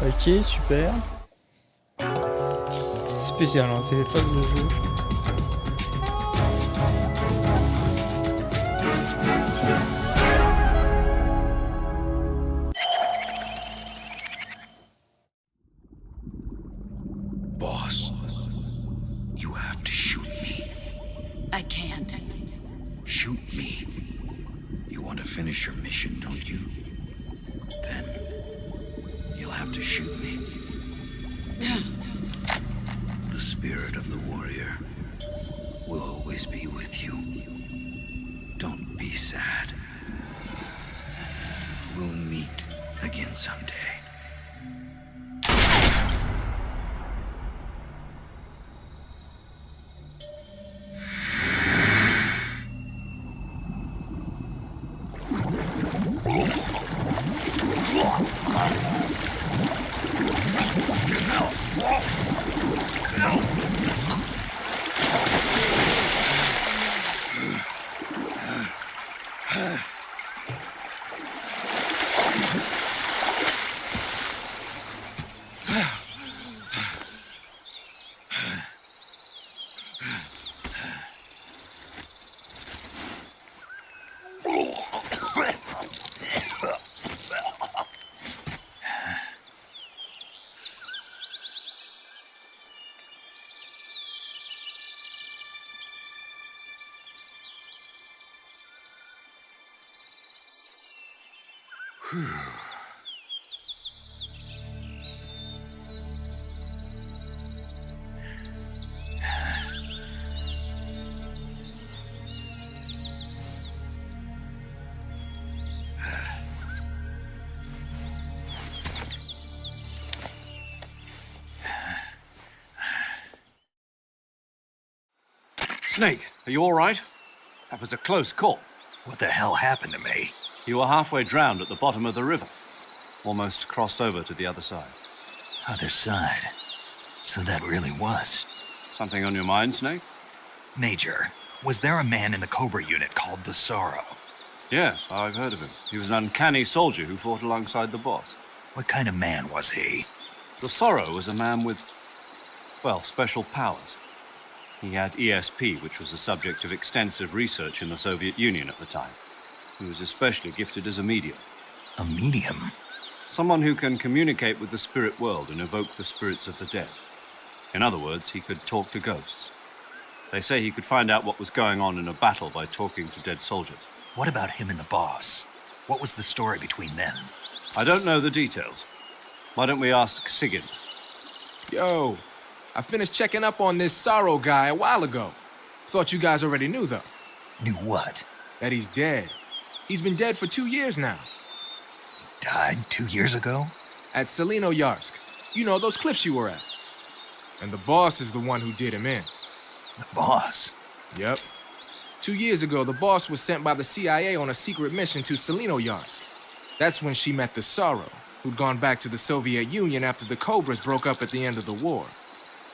Ok, super. Spécial, hein, c'est les phases de jeu. Boss, you have to shoot me. I can't. Shoot me. You want to finish your mission, don't you? Then you'll have to shoot me. The spirit of the warrior will always be with you. Don't be sad. We'll meet again someday. Snake, are you all right? That was a close call. What the hell happened to me? You were halfway drowned at the bottom of the river. Almost crossed over to the other side. Other side? So that really was. Something on your mind, Snake? Major, was there a man in the Cobra unit called the Sorrow? Yes, I've heard of him. He was an uncanny soldier who fought alongside the boss. What kind of man was he? The Sorrow was a man with, well, special powers. He had ESP, which was the subject of extensive research in the Soviet Union at the time. He was especially gifted as a medium. A medium? Someone who can communicate with the spirit world and evoke the spirits of the dead. In other words, he could talk to ghosts. They say he could find out what was going on in a battle by talking to dead soldiers. What about him and the boss? What was the story between them? I don't know the details. Why don't we ask Sigyn? Yo, I finished checking up on this Sorrow guy a while ago. Thought you guys already knew, though. Knew what? That he's dead. He's been dead for 2 years now. Died 2 years ago? At Selino-Yarsk. You know, those cliffs you were at. And the boss is the one who did him in. The boss? Yep. 2 years ago, the boss was sent by the CIA on a secret mission to Selino-Yarsk. That's when she met the Sorrow, who'd gone back to the Soviet Union after the Cobras broke up at the end of the war.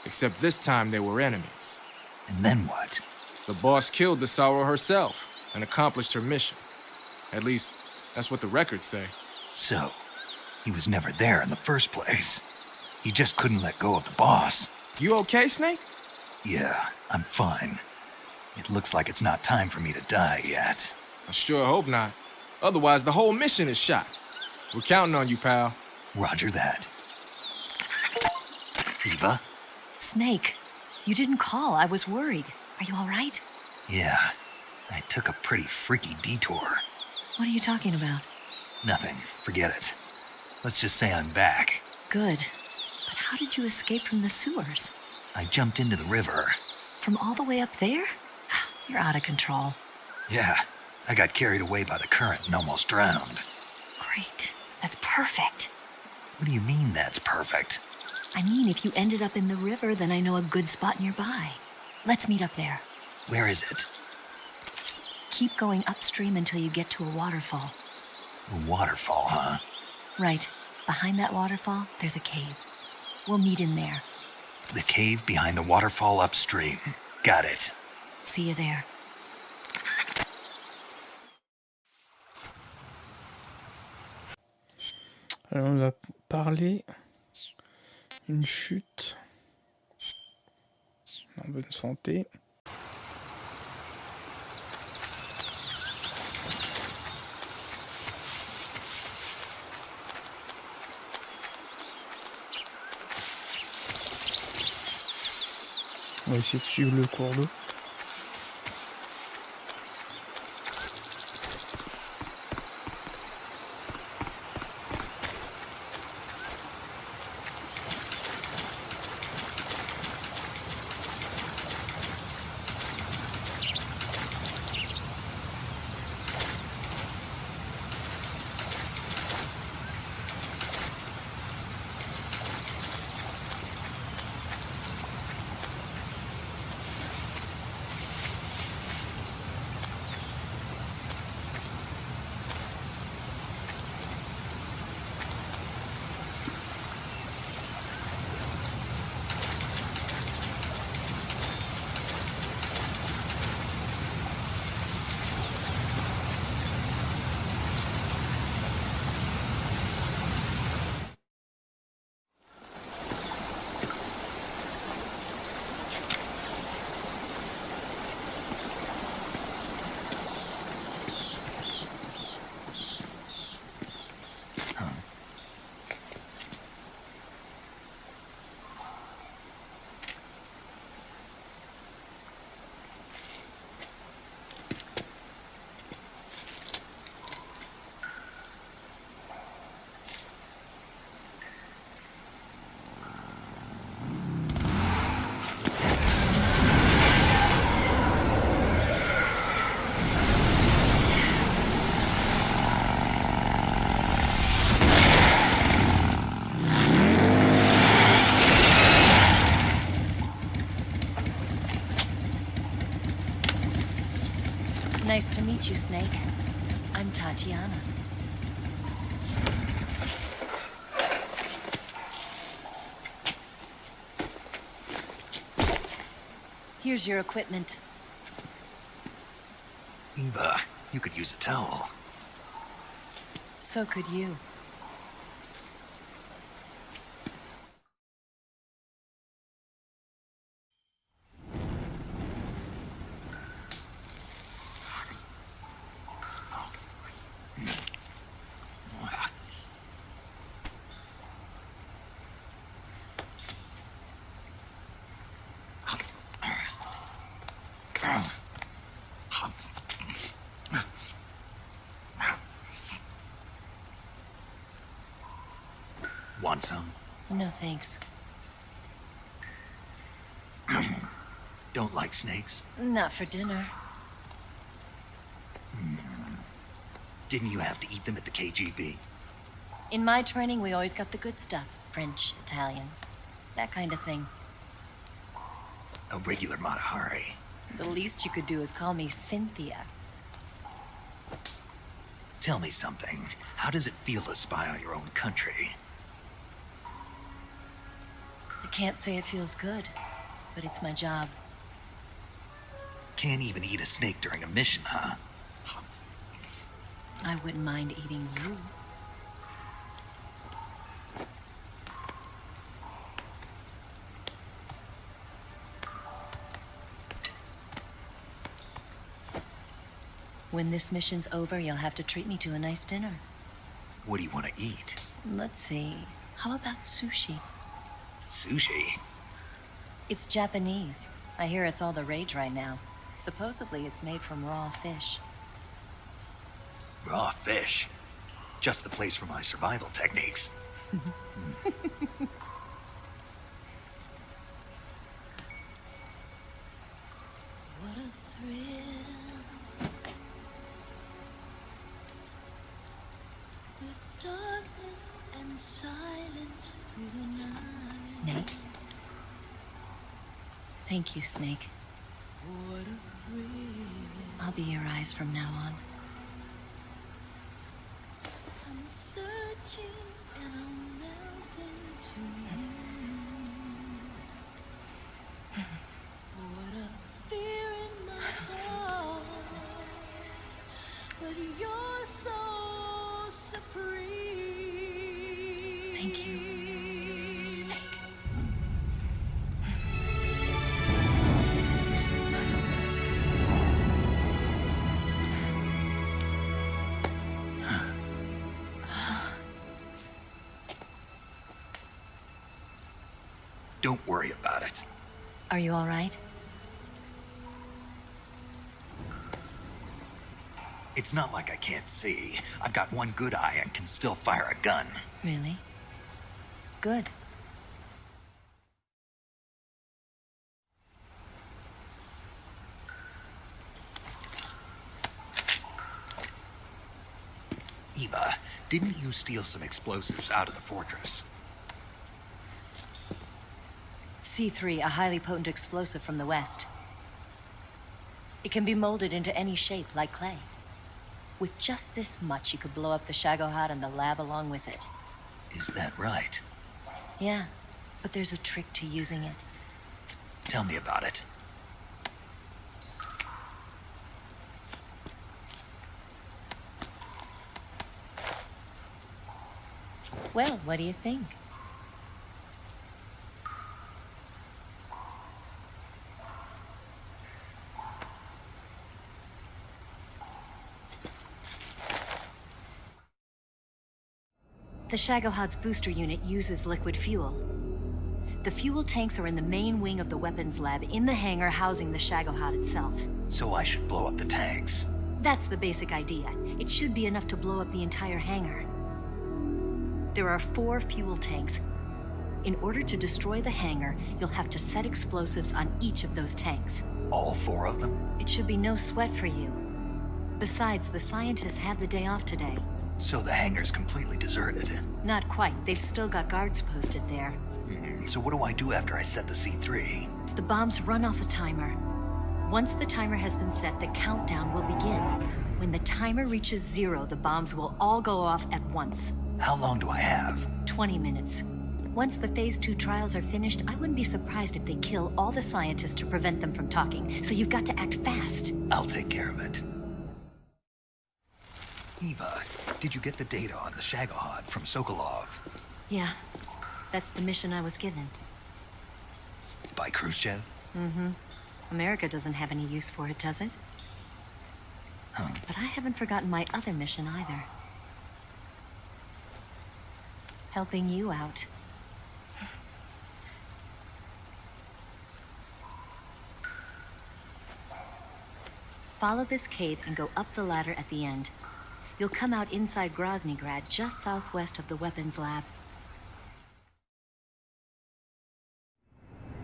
Except this time they were enemies. And then what? The boss killed the Sorrow herself and accomplished her mission. At least, that's what the records say. So, he was never there in the first place. He just couldn't let go of the boss. You okay, Snake? Yeah, I'm fine. It looks like it's not time for me to die yet. I sure hope not. Otherwise, the whole mission is shot. We're counting on you, pal. Roger that. Eva? Snake, you didn't call. I was worried. Are you all right? Yeah, I took a pretty freaky detour. What are you talking about? Nothing. Forget it. Let's just say I'm back. Good. But how did you escape from the sewers? I jumped into the river. From all the way up there? You're out of control. Yeah, I got carried away by the current and almost drowned. Great. That's perfect. What do you mean that's perfect? I mean, if you ended up in the river, then I know a good spot nearby. Let's meet up there. Where is it? Keep going upstream until you get to a waterfall. A waterfall, huh? Right. Behind that waterfall, there's a cave. We'll meet in there. The cave behind the waterfall upstream. Got it. See you there. Alors on va parler une chute en bonne santé. On va essayer de suivre le cours d'eau. Nice to meet you, Snake. I'm Tatiana. Here's your equipment. Eva, you could use a towel. So could you. Want some? No thanks. Don't like snakes? Not for dinner. Didn't you have to eat them at the KGB? In my training, we always got the good stuff. French, Italian, that kind of thing. A regular Matahari. The least you could do is call me Cynthia. Tell me something. How does it feel to spy on your own country? I can't say it feels good, but it's my job. Can't even eat a snake during a mission, huh? I wouldn't mind eating you. When this mission's over, you'll have to treat me to a nice dinner. What do you want to eat? Let's see. How about sushi? Sushi? It's Japanese. I hear it's all the rage right now. Supposedly it's made from raw fish. Raw fish? Just the place for my survival techniques. What a thrill. With darkness and silence through the night. Snake? Thank you, Snake. What a thrill. I'll be your eyes from now on. I'm searching and I'm melting to you. What a fear in my heart. But you're so supreme. Thank you, Snake. Don't worry about it. Are you all right? It's not like I can't see. I've got one good eye and can still fire a gun. Really? Good. Eva, didn't you steal some explosives out of the fortress? C3, a highly potent explosive from the west. It can be molded into any shape, like clay. With just this much, you could blow up the Shagohod and the lab along with it. Is that right? Yeah, but there's a trick to using it. Tell me about it. Well, what do you think? The Shagohod's booster unit uses liquid fuel. The fuel tanks are in the main wing of the weapons lab in the hangar housing the Shagohod itself. So I should blow up the tanks. That's the basic idea. It should be enough to blow up the entire hangar. There are 4 fuel tanks. In order to destroy the hangar, you'll have to set explosives on each of those tanks. All 4 of them? It should be no sweat for you. Besides, the scientists had the day off today. So the hangar's completely deserted. Not quite. They've still got guards posted there. So what do I do after I set the C3? The bombs run off a timer. Once the timer has been set, the countdown will begin. When the timer reaches 0, the bombs will all go off at once. How long do I have? 20 minutes. Once the Phase 2 trials are finished, I wouldn't be surprised if they kill all the scientists to prevent them from talking. So you've got to act fast. I'll take care of it. Eva, did you get the data on the Shagohod from Sokolov? Yeah, that's the mission I was given. By Khrushchev? Mm-hmm. America doesn't have any use for it, does it? Huh. But I haven't forgotten my other mission either. Helping you out. Follow this cave and go up the ladder at the end. You'll come out inside Groznyj, just southwest of the weapons lab.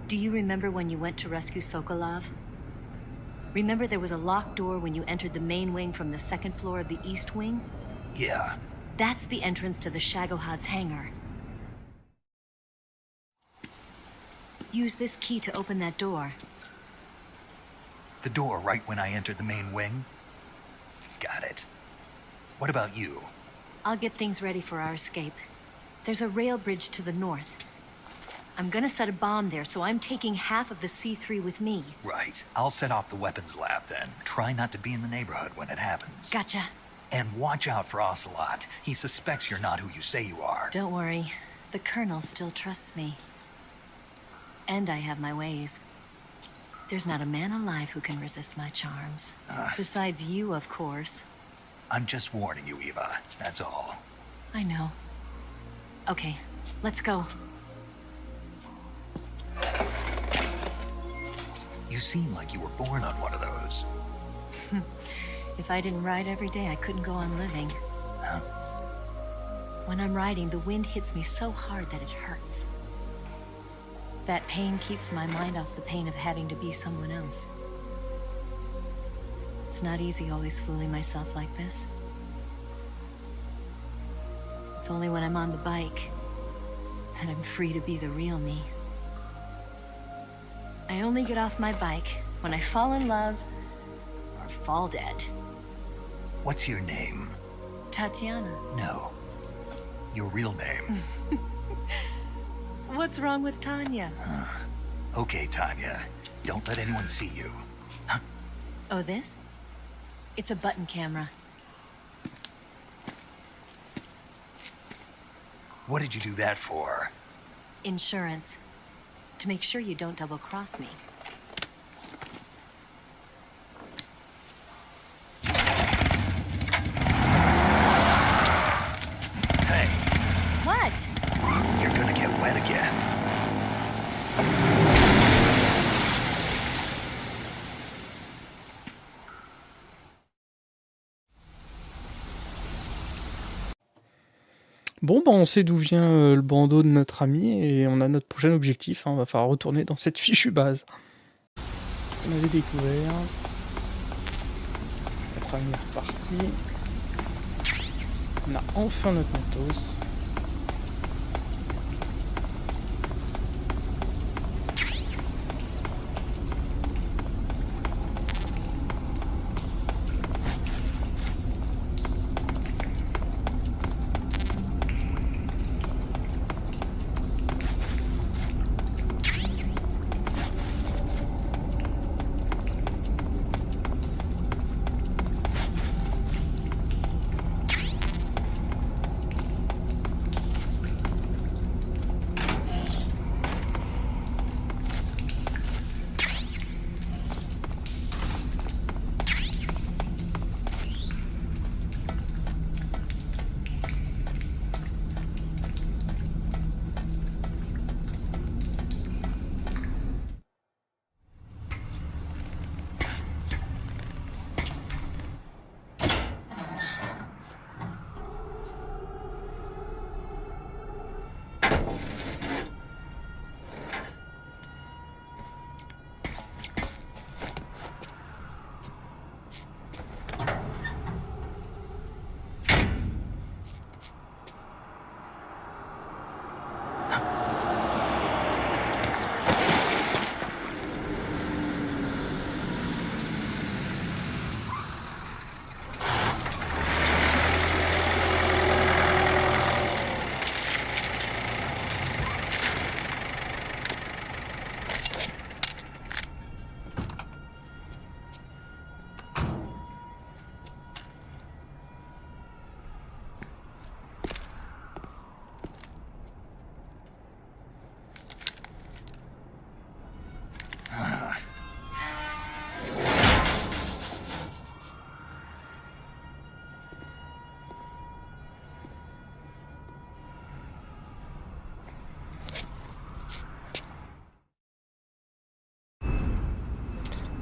Do you remember when you went to rescue Sokolov? Remember there was a locked door when you entered the main wing from the second floor of the east wing? Yeah. That's the entrance to the Shagohod's hangar. Use this key to open that door. The door right when I entered the main wing? Got it. What about you? I'll get things ready for our escape. There's a rail bridge to the north. I'm gonna set a bomb there, so I'm taking half of the C3 with me. Right. I'll set off the weapons lab then. Try not to be in the neighborhood when it happens. Gotcha. And watch out for Ocelot. He suspects you're not who you say you are. Don't worry. The Colonel still trusts me. And I have my ways. There's not a man alive who can resist my charms. Besides you, of course. I'm just warning you, Eva. That's all. I know. Okay, let's go. You seem like you were born on one of those. If I didn't ride every day, I couldn't go on living. Huh? When I'm riding, the wind hits me so hard that it hurts. That pain keeps my mind off the pain of having to be someone else. It's not easy always fooling myself like this. It's only when I'm on the bike that I'm free to be the real me. I only get off my bike when I fall in love or fall dead. What's your name? Tatiana. No. Your real name. What's wrong with Tanya? Okay, Tanya. Don't let anyone see you. Huh? Oh, this? It's a button camera. What did you do that for? Insurance. To make sure you don't double-cross me. Hey. What? You're gonna get wet again. Bon, bah on sait d'où vient le bandeau de notre ami et on a notre prochain objectif. Hein. On va falloir retourner dans cette fichue base. On avait découvert. Notre ami est reparti. On a enfin notre matos.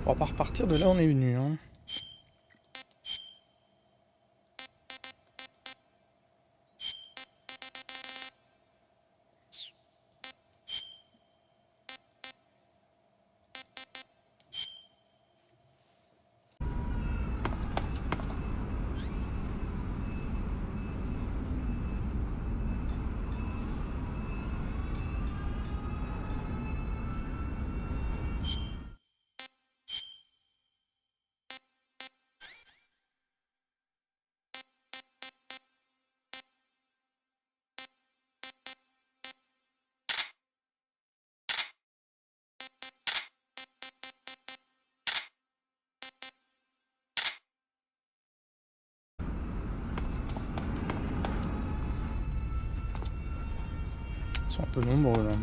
On va pas repartir de là où on est venu. Hein. Ils sont un peu nombreux là.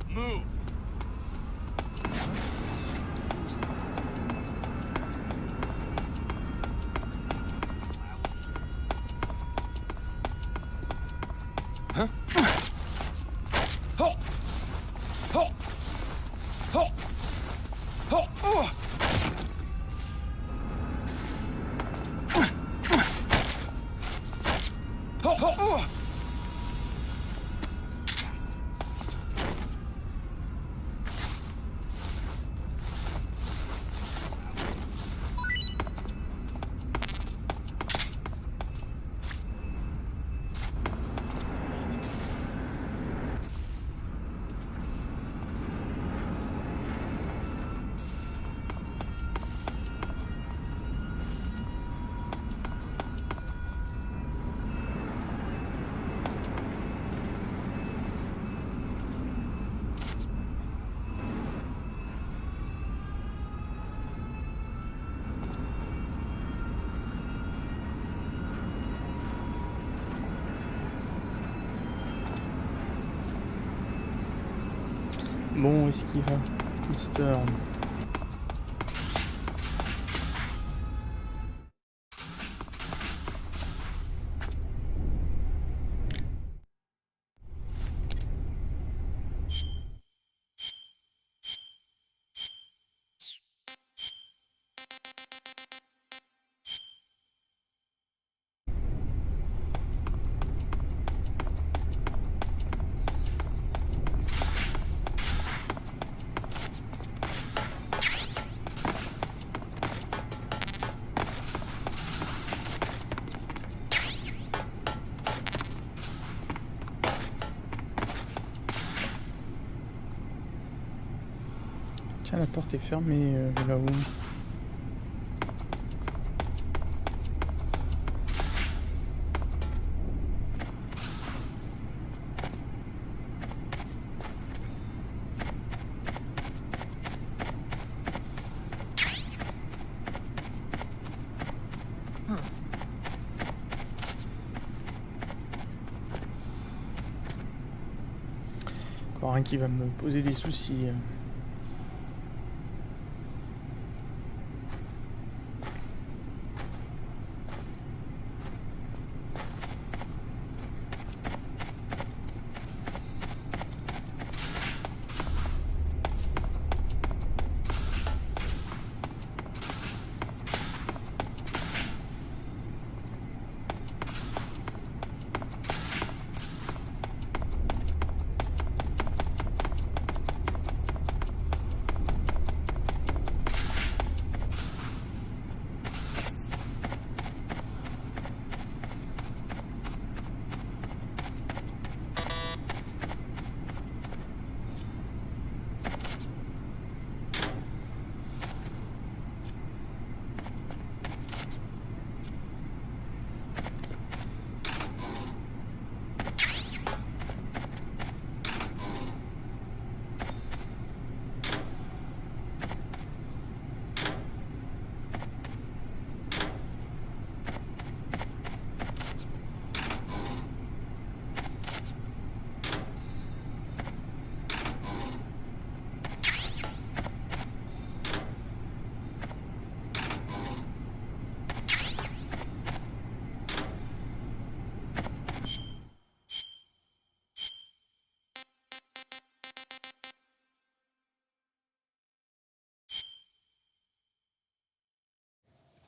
Move! Huh? Bon, est-ce qu'il va? Mister. Tiens, la porte est fermée là-haut. Encore un qui va me poser des soucis.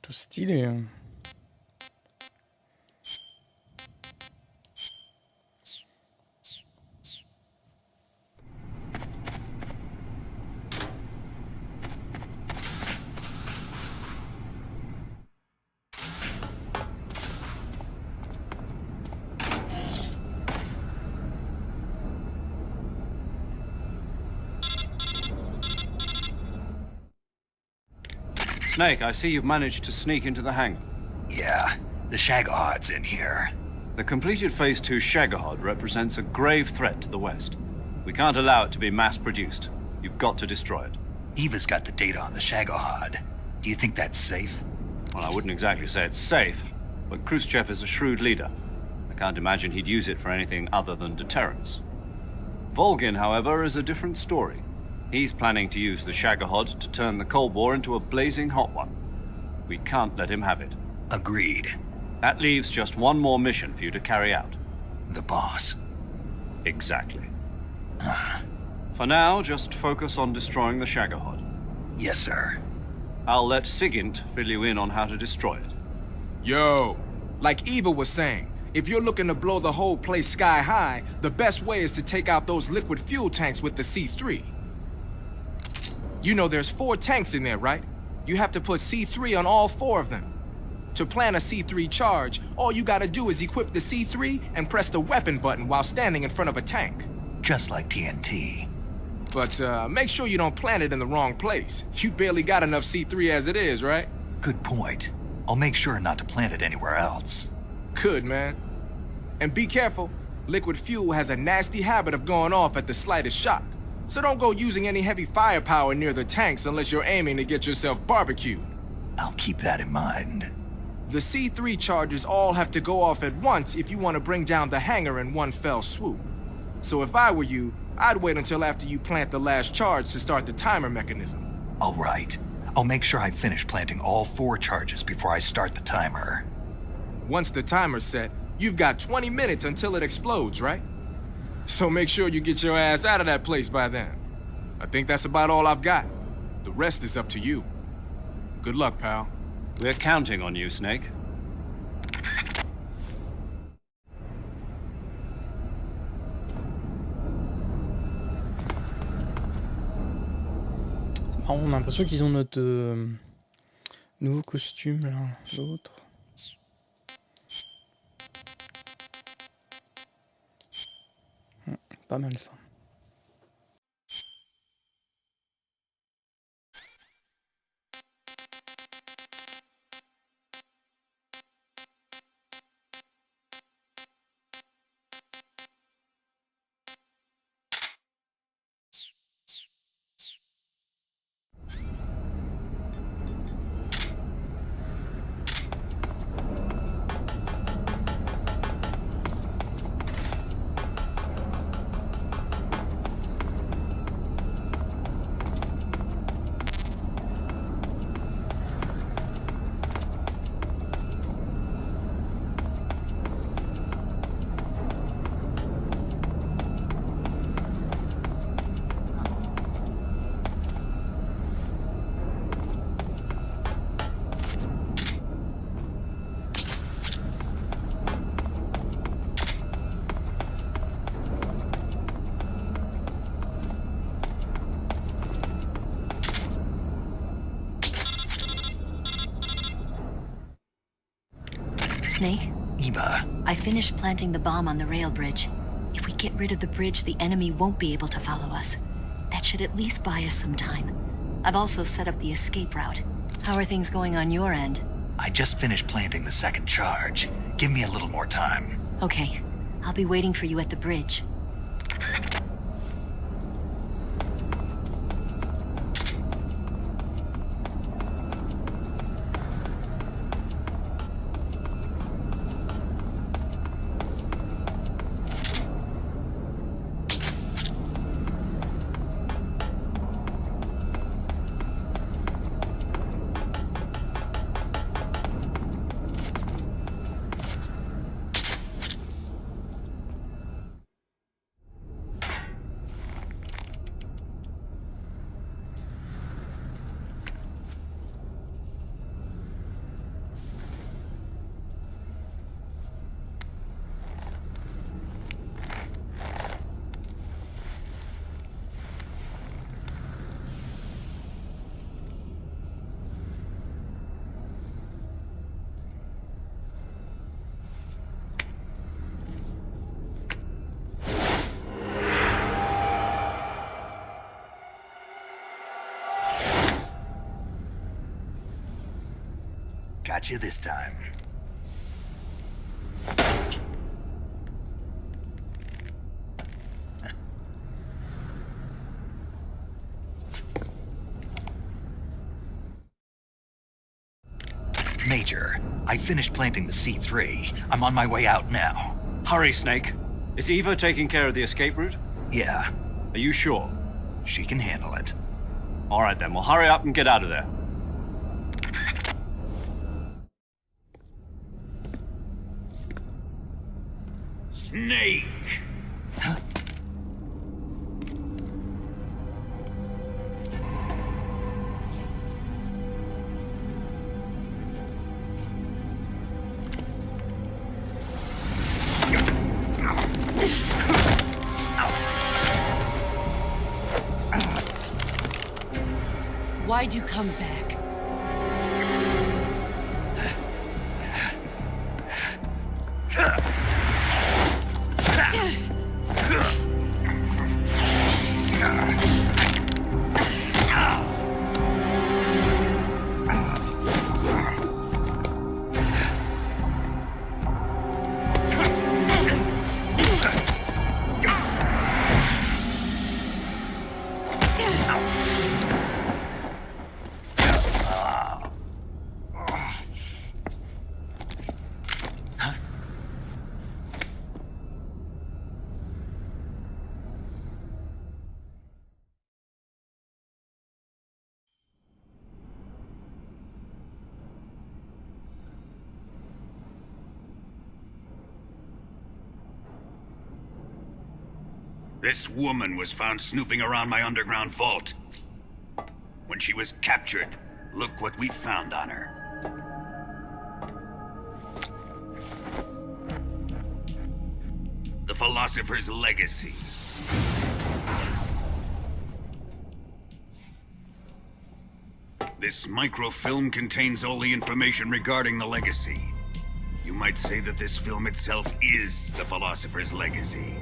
Tout stylé. Hein. Snake, I see you've managed to sneak into the hangar. Yeah, the Shagohod's in here. The completed Phase 2 Shagohod represents a grave threat to the West. We can't allow it to be mass-produced. You've got to destroy it. Eva's got the data on the Shagohod. Do you think that's safe? Well, I wouldn't exactly say it's safe, but Khrushchev is a shrewd leader. I can't imagine he'd use it for anything other than deterrence. Volgin, however, is a different story. He's planning to use the Shagohod to turn the Cold War into a blazing hot one. We can't let him have it. Agreed. That leaves just one more mission for you to carry out. The boss. Exactly. For now, just focus on destroying the Shagohod. Yes, sir. I'll let Sigint fill you in on how to destroy it. Yo, like Eva was saying, if you're looking to blow the whole place sky high, the best way is to take out those liquid fuel tanks with the C3. You know there's 4 tanks in there, right? You have to put C3 on all 4 of them. To plan a C3 charge, all you gotta do is equip the C3 and press the weapon button while standing in front of a tank. Just like TNT. But make sure you don't plant it in the wrong place. You barely got enough C3 as it is, right? Good point. I'll make sure not to plant it anywhere else. Good, man. And be careful. Liquid fuel has a nasty habit of going off at the slightest shock. So don't go using any heavy firepower near the tanks unless you're aiming to get yourself barbecued. I'll keep that in mind. The C3 charges all have to go off at once if you want to bring down the hangar in one fell swoop. So if I were you, I'd wait until after you plant the last charge to start the timer mechanism. All right. I'll make sure I finish planting all 4 charges before I start the timer. Once the timer's set, you've got 20 minutes until it explodes, right? So make sure you get your ass out of that place by then. I think that's about all I've got. The rest is up to you. Good luck, pal. We're counting on you, Snake. Ah, on a l'impression qu'ils ont notre nouveau costume là, l'autre. Pas mal ça. Snake? Eva. I finished planting the bomb on the rail bridge. If we get rid of the bridge, the enemy won't be able to follow us. That should at least buy us some time. I've also set up the escape route. How are things going on your end? I just finished planting the 2nd charge. Give me a little more time. Okay. I'll be waiting for you at the bridge. Got you this time. Major, I finished planting the C3. I'm on my way out now. Hurry, Snake. Is Eva taking care of the escape route? Yeah. Are you sure? She can handle it. All right then, well hurry up and get out of there. Snake! Huh? Why'd you come back? This woman was found snooping around my underground vault. When she was captured, look what we found on her. The Philosopher's Legacy. This microfilm contains all the information regarding the Legacy. You might say that this film itself is the Philosopher's Legacy.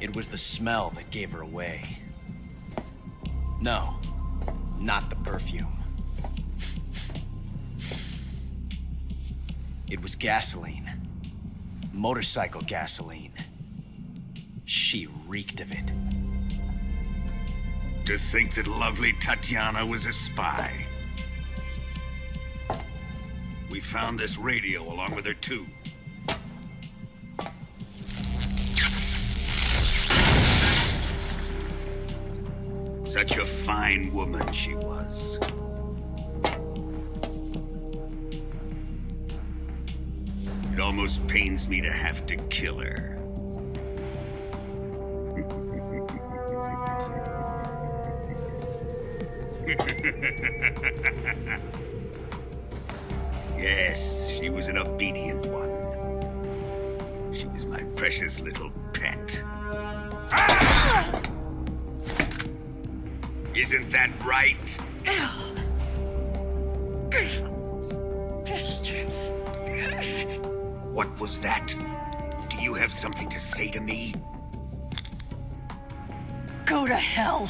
It was the smell that gave her away. No, not the perfume. It was gasoline. Motorcycle gasoline. She reeked of it. To think that lovely Tatiana was a spy. We found this radio along with her too. Such a fine woman she was. It almost pains me to have to kill her. Yes, she was an obedient one. She was my precious little pet. Ah! Isn't that right? Bastard. What was that? Do you have something to say to me? Go to hell.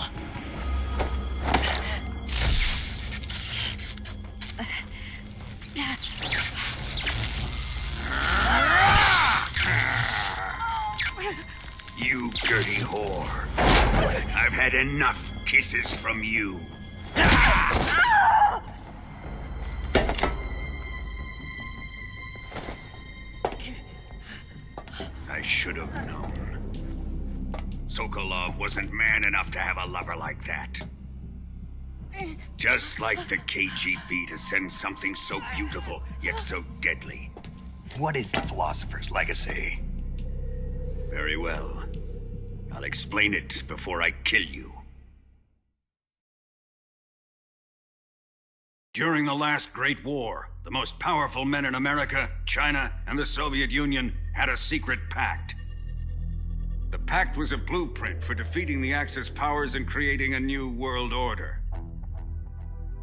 You dirty whore. I've had enough kisses from you. I should have known. Sokolov wasn't man enough to have a lover like that. Just like the KGB to send something so beautiful, yet so deadly. What is the Philosopher's Legacy? Very well. I'll explain it before I kill you. During the last Great War, the most powerful men in America, China, and the Soviet Union had a secret pact. The pact was a blueprint for defeating the Axis powers and creating a new world order.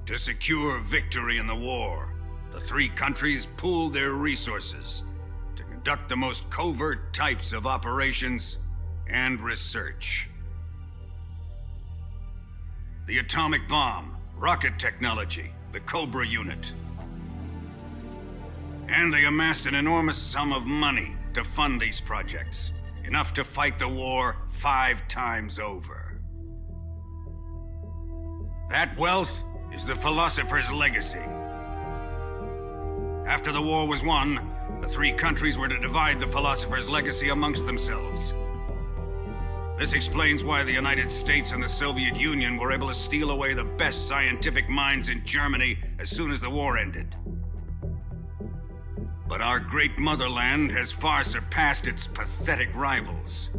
To secure victory in the war, the three countries pooled their resources to conduct the most covert types of operations and research. The atomic bomb, rocket technology, the Cobra unit. And they amassed an enormous sum of money to fund these projects, enough to fight the war 5 times over. That wealth is the Philosopher's legacy. After the war was won, the 3 countries were to divide the Philosopher's legacy amongst themselves. This explains why the United States and the Soviet Union were able to steal away the best scientific minds in Germany as soon as the war ended. But our great motherland has far surpassed its pathetic rivals.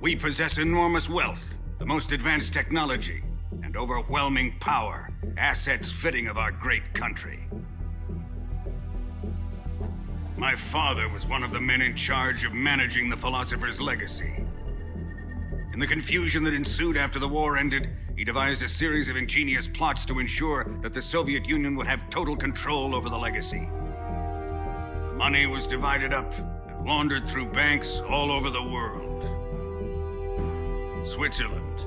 We possess enormous wealth, the most advanced technology, and overwhelming power, assets fitting of our great country. My father was one of the men in charge of managing the Philosopher's legacy. In the confusion that ensued after the war ended, he devised a series of ingenious plots to ensure that the Soviet Union would have total control over the legacy. The money was divided up and laundered through banks all over the world. Switzerland,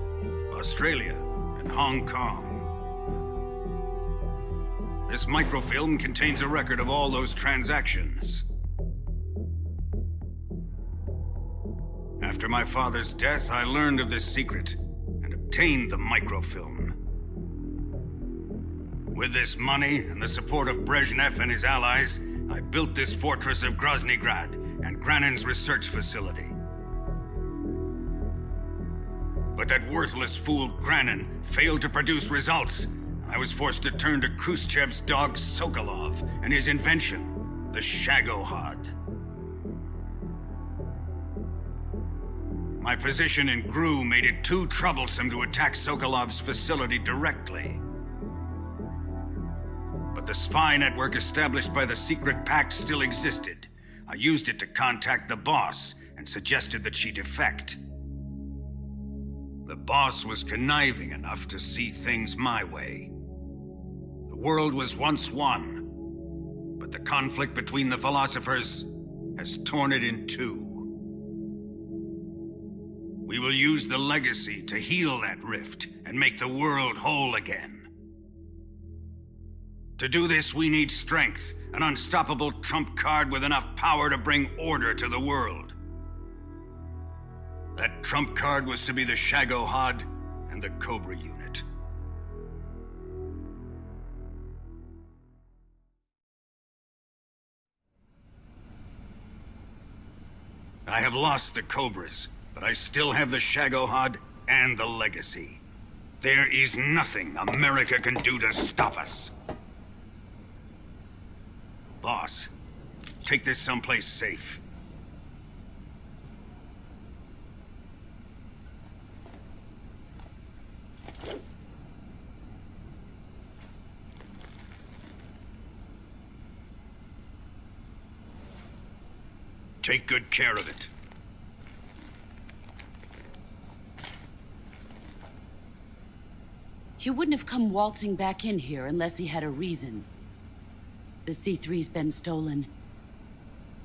Australia, and Hong Kong. This microfilm contains a record of all those transactions. After my father's death, I learned of this secret and obtained the microfilm. With this money and the support of Brezhnev and his allies, I built this fortress of Groznyj and Glanin's research facility. But that worthless fool Glanin failed to produce results. I was forced to turn to Khrushchev's dog Sokolov and his invention, the Shagohod. My position in GRU made it too troublesome to attack Sokolov's facility directly. But the spy network established by the secret pact still existed. I used it to contact the boss and suggested that she defect. The boss was conniving enough to see things my way. The world was once one, but the conflict between the philosophers has torn it in 2. We will use the legacy to heal that rift and make the world whole again. To do this, we need strength, an unstoppable trump card with enough power to bring order to the world. That trump card was to be the Shagohod and the Cobra unit. I have lost the Cobras, but I still have the Shagohod and the legacy. There is nothing America can do to stop us. Boss, take this someplace safe. Take good care of it. He wouldn't have come waltzing back in here unless he had a reason. The C3's been stolen.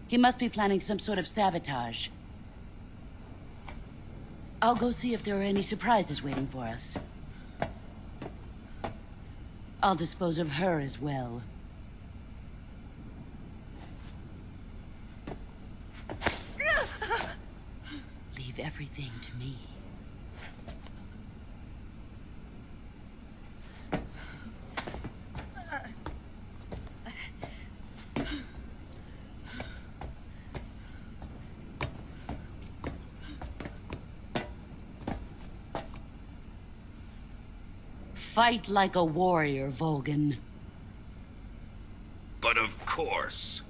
He must be planning some sort of sabotage. I'll go see if there are any surprises waiting for us. I'll dispose of her as well. Leave everything to me. Fight like a warrior, Volgan. But of course.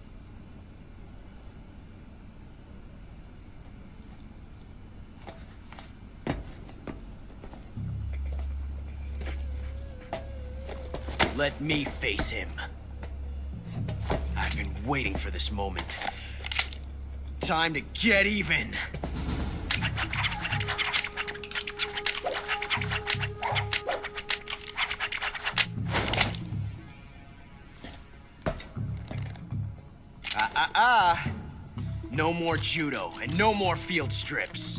Let me face him. I've been waiting for this moment. Time to get even. No more judo, and no more field strips.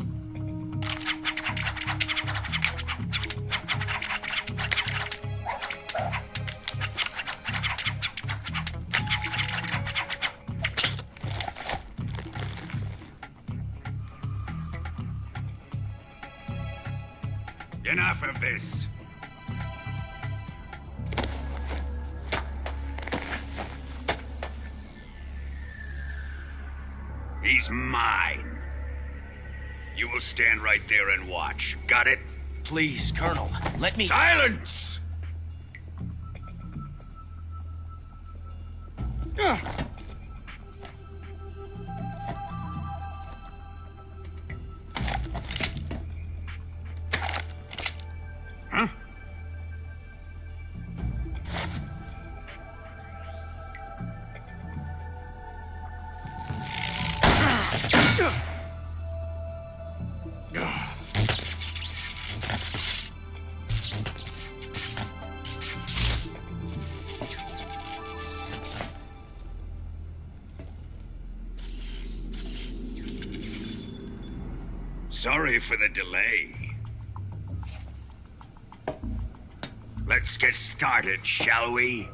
Enough of this. He's mine. You will stand right there and watch. Got it? Please, Colonel, let me... Silence! Huh? Sorry for the delay. Let's get started, shall we?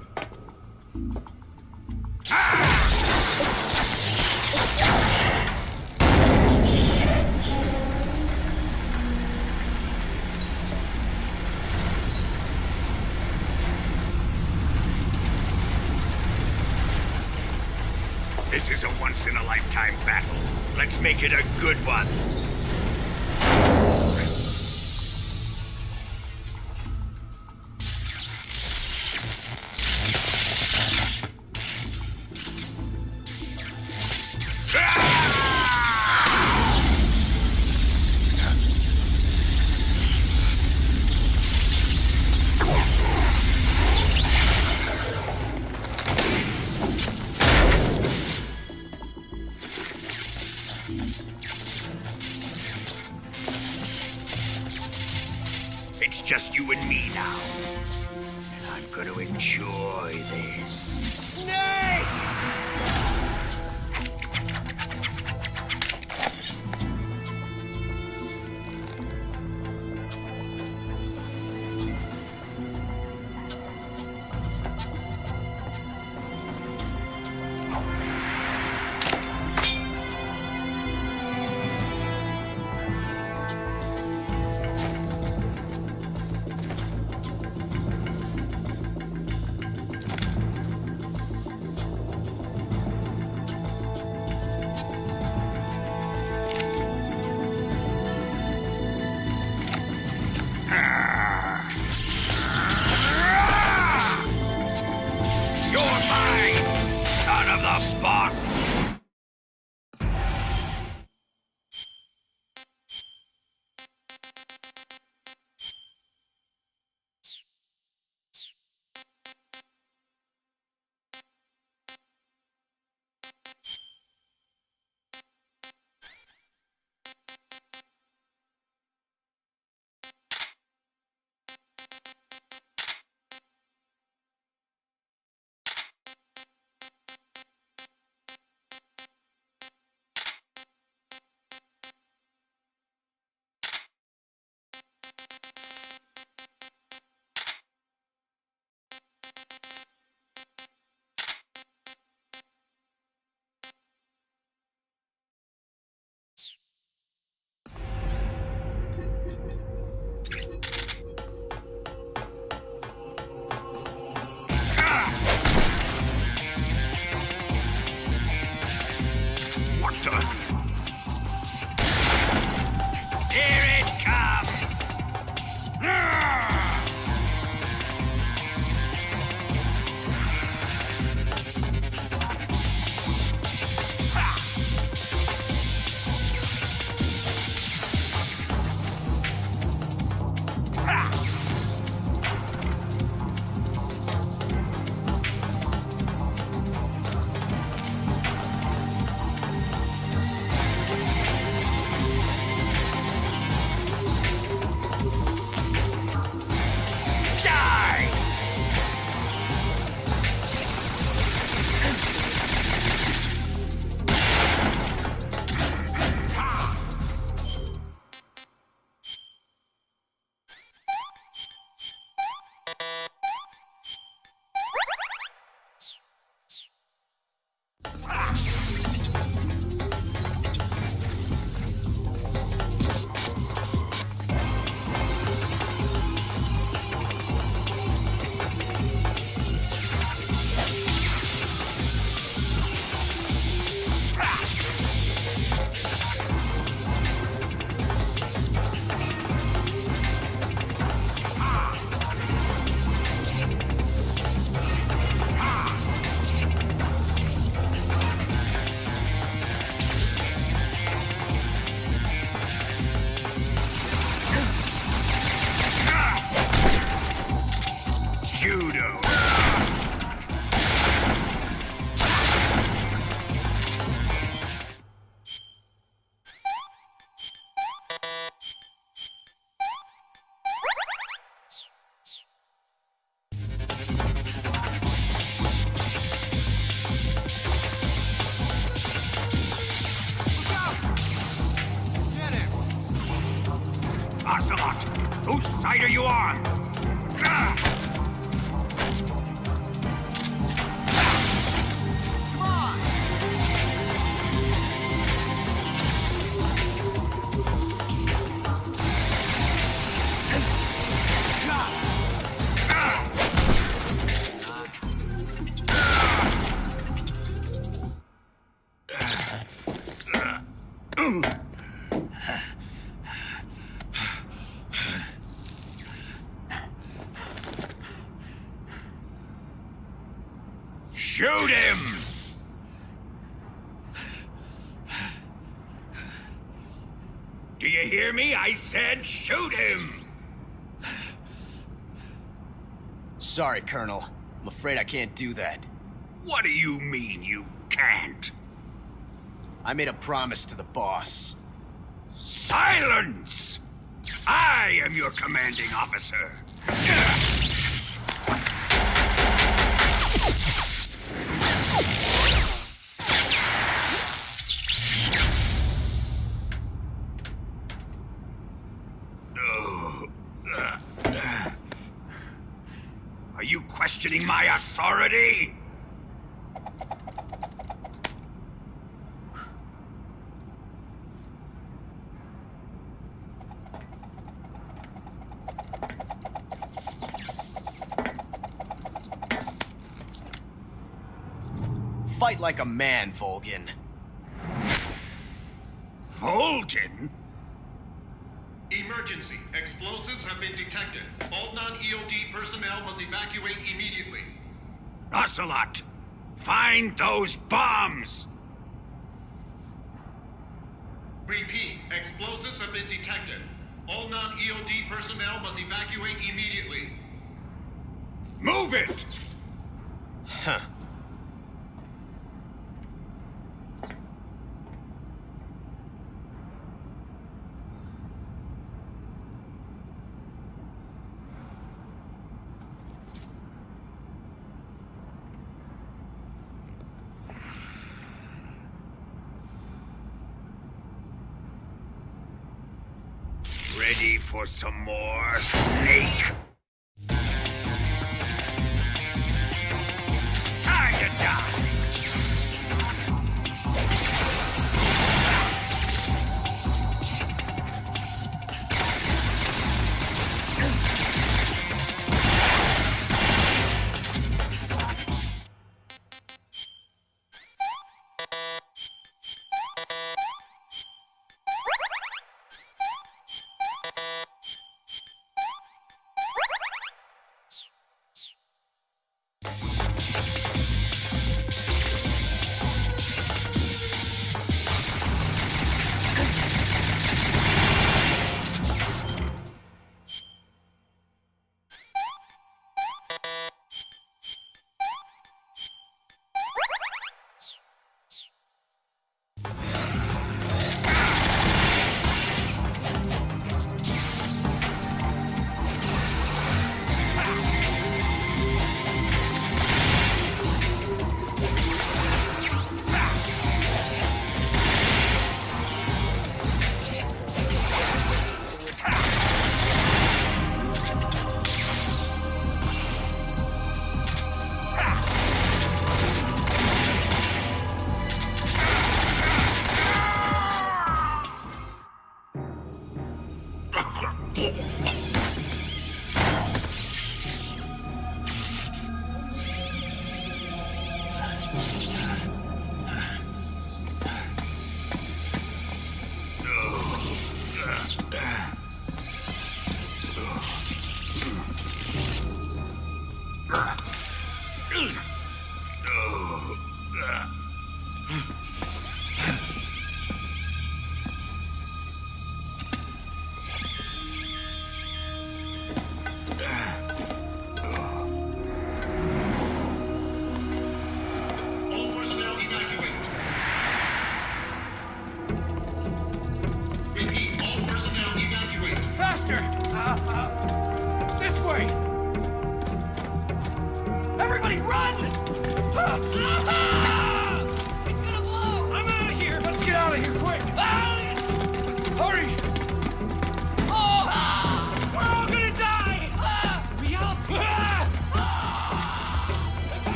This is a once-in-a-lifetime battle. Let's make it a good one. It's just you and me now. And I'm gonna enjoy this. Snake! Shoot him! Do you hear me? I said shoot him! Sorry, Colonel. I'm afraid I can't do that. What do you mean you can't? I made a promise to the boss. Silence! I am your commanding officer. Are you questioning my authority? Fight like a man, Volgin. Volgin? Emergency. Explosives have been detected. All non-EOD personnel must evacuate immediately. Ocelot, find those bombs! Repeat. Explosives have been detected. All non-EOD personnel must evacuate immediately. Move it! Huh. Ready for some more, Snake? Time to die!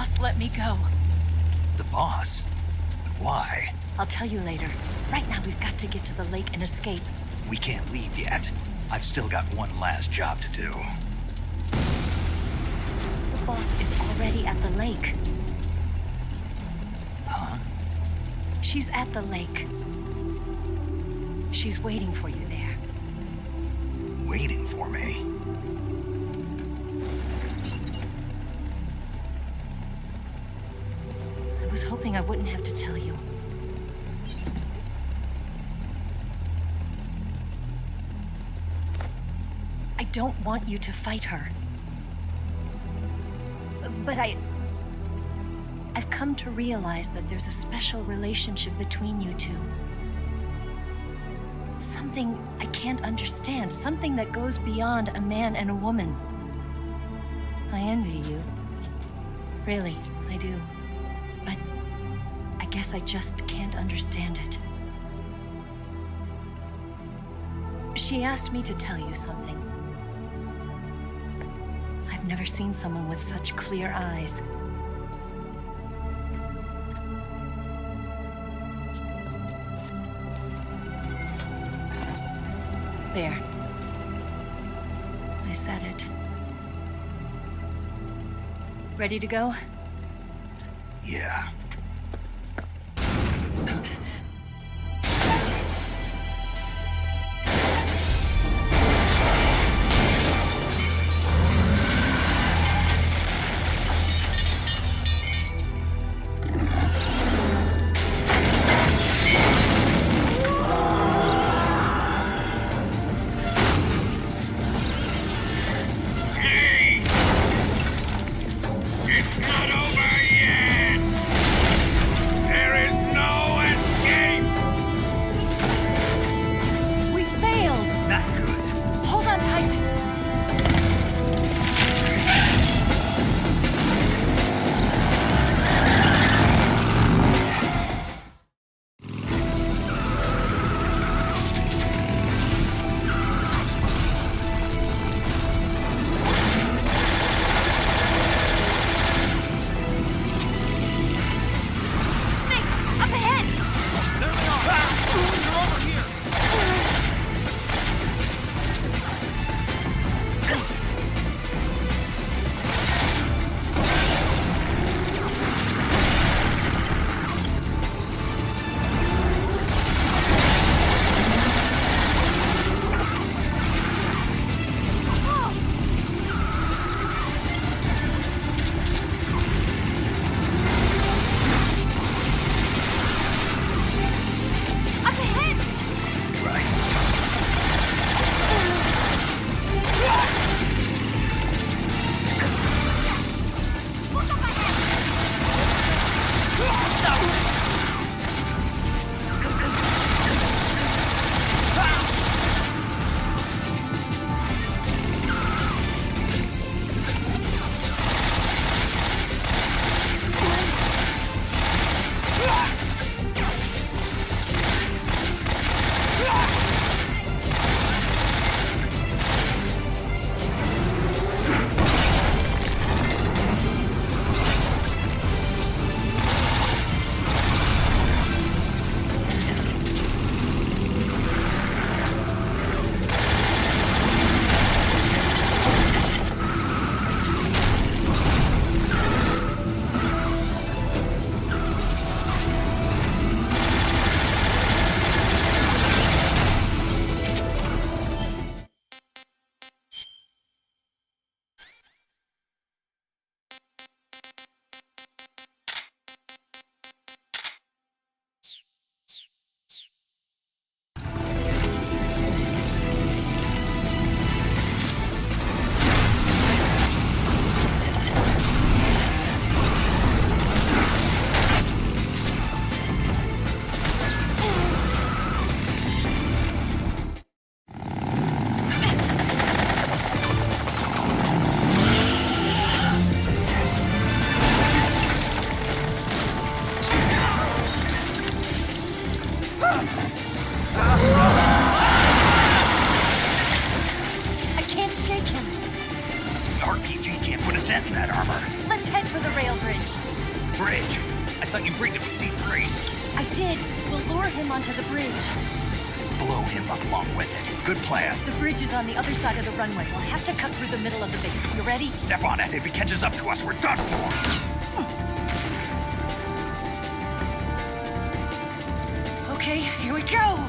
boss let me go. The boss? But why? I'll tell you later. Right now, we've got to get to the lake and escape. We can't leave yet. I've still got one last job to do. The boss is already at the lake. Huh? She's at the lake. She's waiting for you there. Waiting for me? I was hoping I wouldn't have to tell you. I don't want you to fight her. But I've come to realize that there's a special relationship between you two. Something I can't understand. Something that goes beyond a man and a woman. I envy you. Really, I do. But I guess I just can't understand it. She asked me to tell you something. I've never seen someone with such clear eyes. There. I said it. Ready to go? Yeah. It's not over yet! C3. I did. We'll lure him onto the bridge. Blow him up along with it. Good plan. The bridge is on the other side of the runway. We'll have to cut through the middle of the base. You ready? Step on it. If he catches up to us, we're done for. Okay, here we go!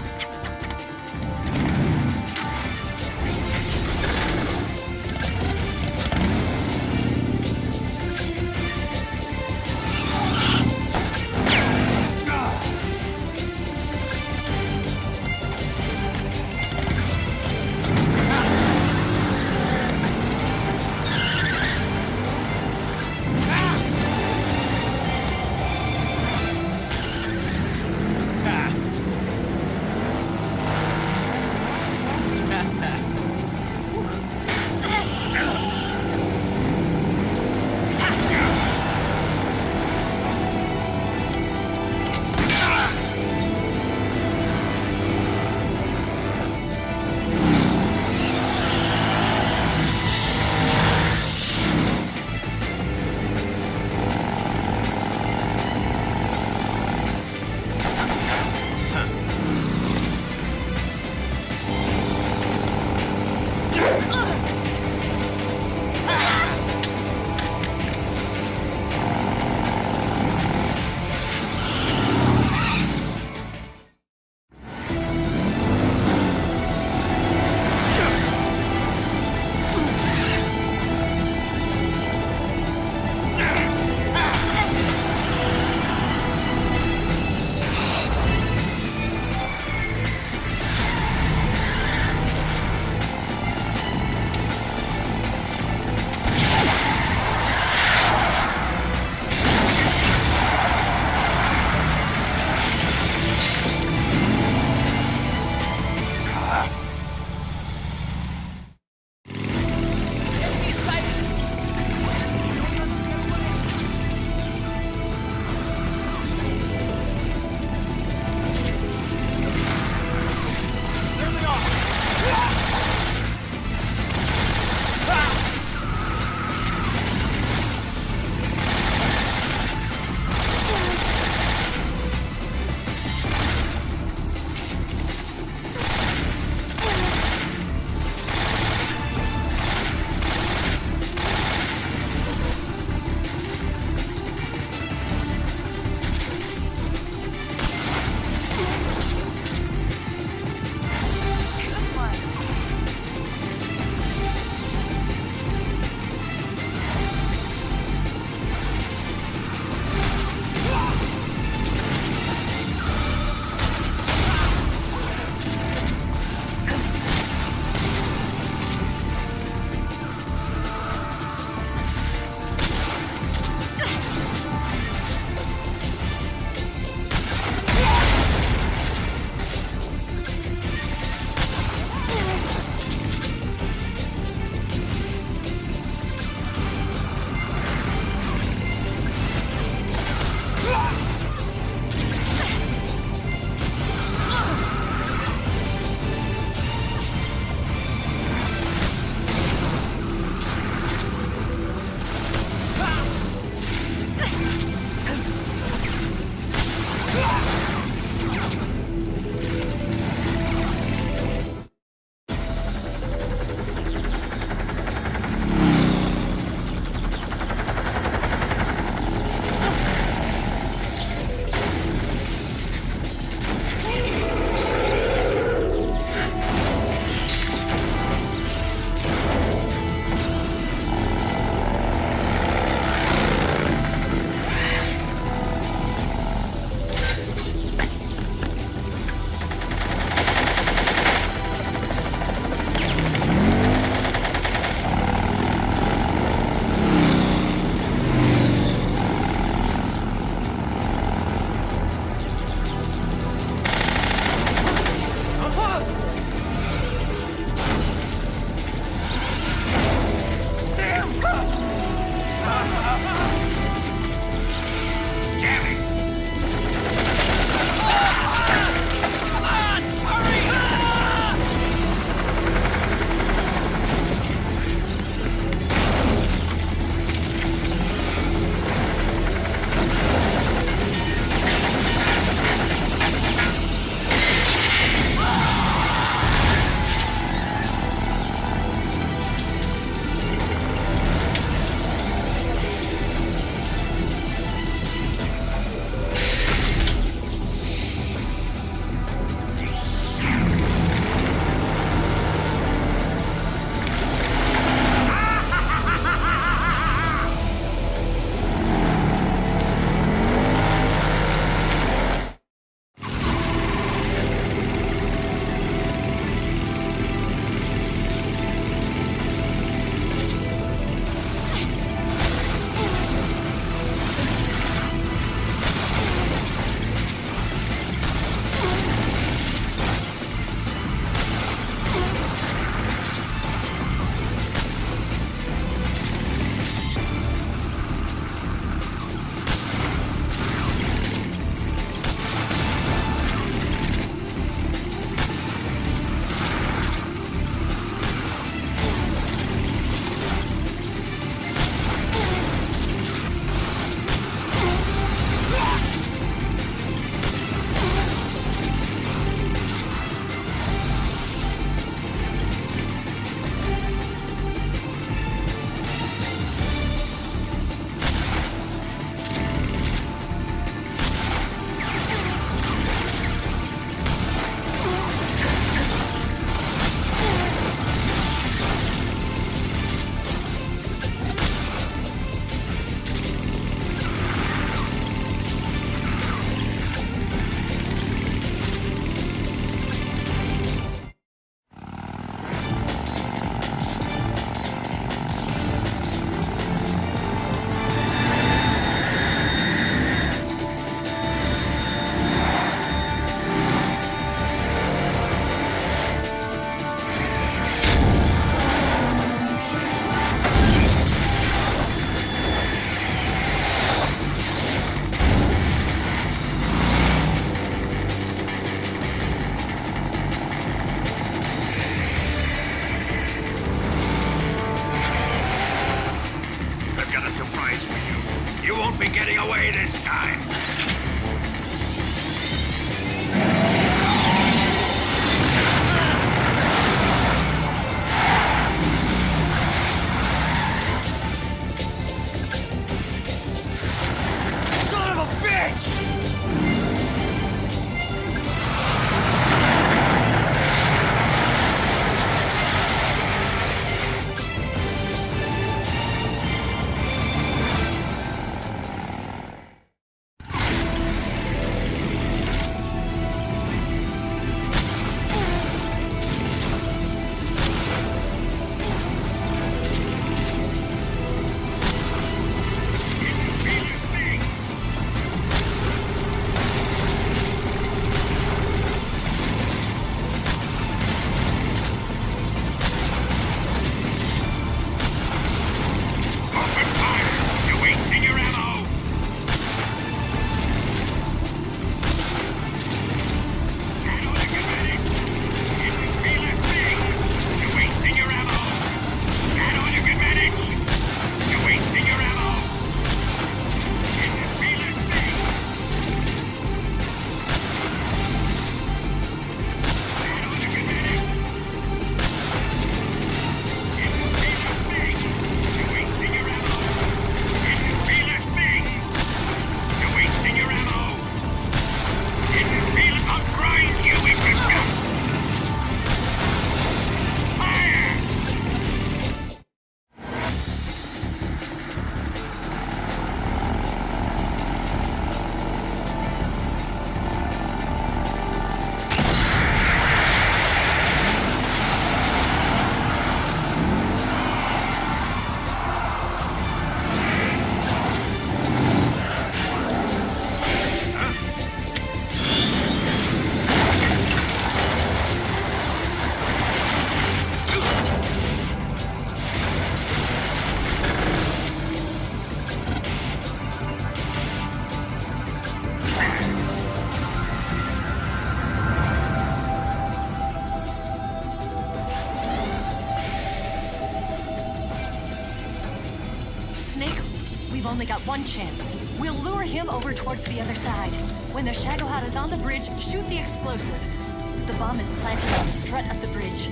only got one chance. We'll lure him over towards the other side. When the Shagohod is on the bridge, shoot the explosives. The bomb is planted on the strut of the bridge.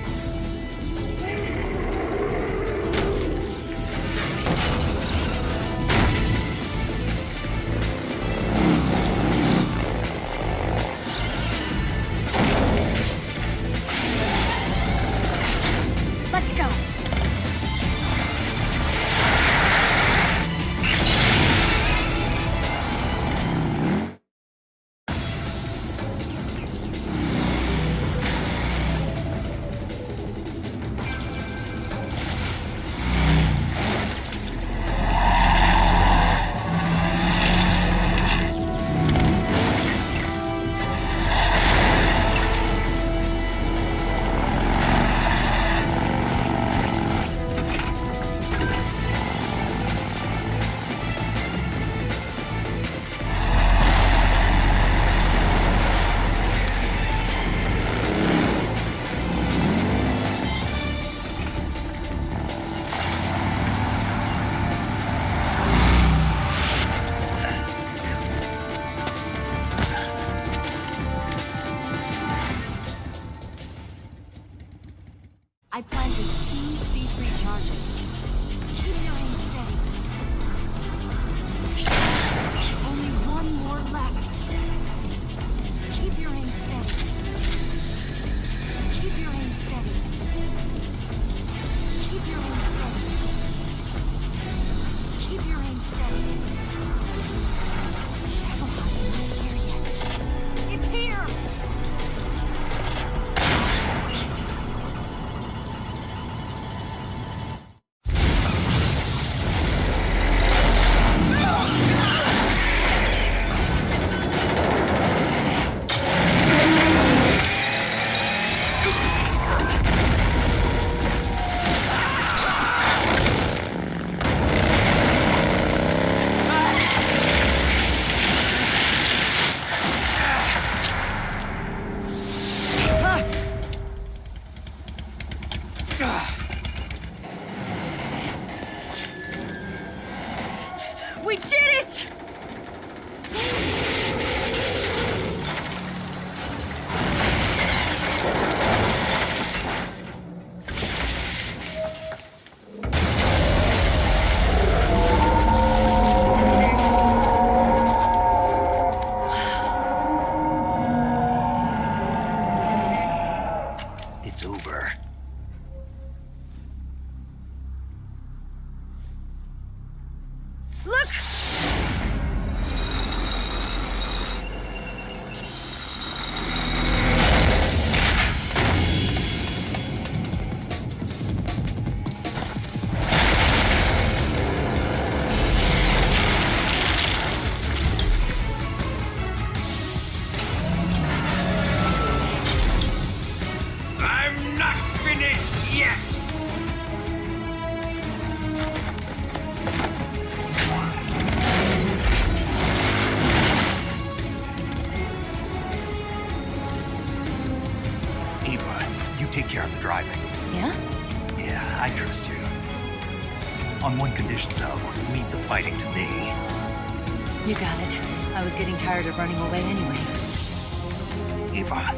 Let's go. I planted 2 C3 charges. Keep your aim steady. Shoot! Only one more left. Keep your aim steady. Keep your aim steady. Keep your aim steady. Keep your aim steady. Shagohod's not here yet. It's here! We did it! It's over. Look! I'm not finished yet! Eva, you take care of the driving. Yeah? Yeah, I trust you. On one condition, though, leave the fighting to me. You got it. I was getting tired of running away anyway. Eva,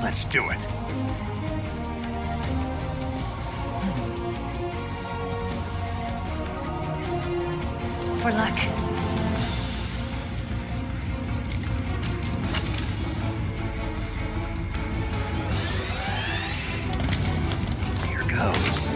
let's do it. For luck. Here goes.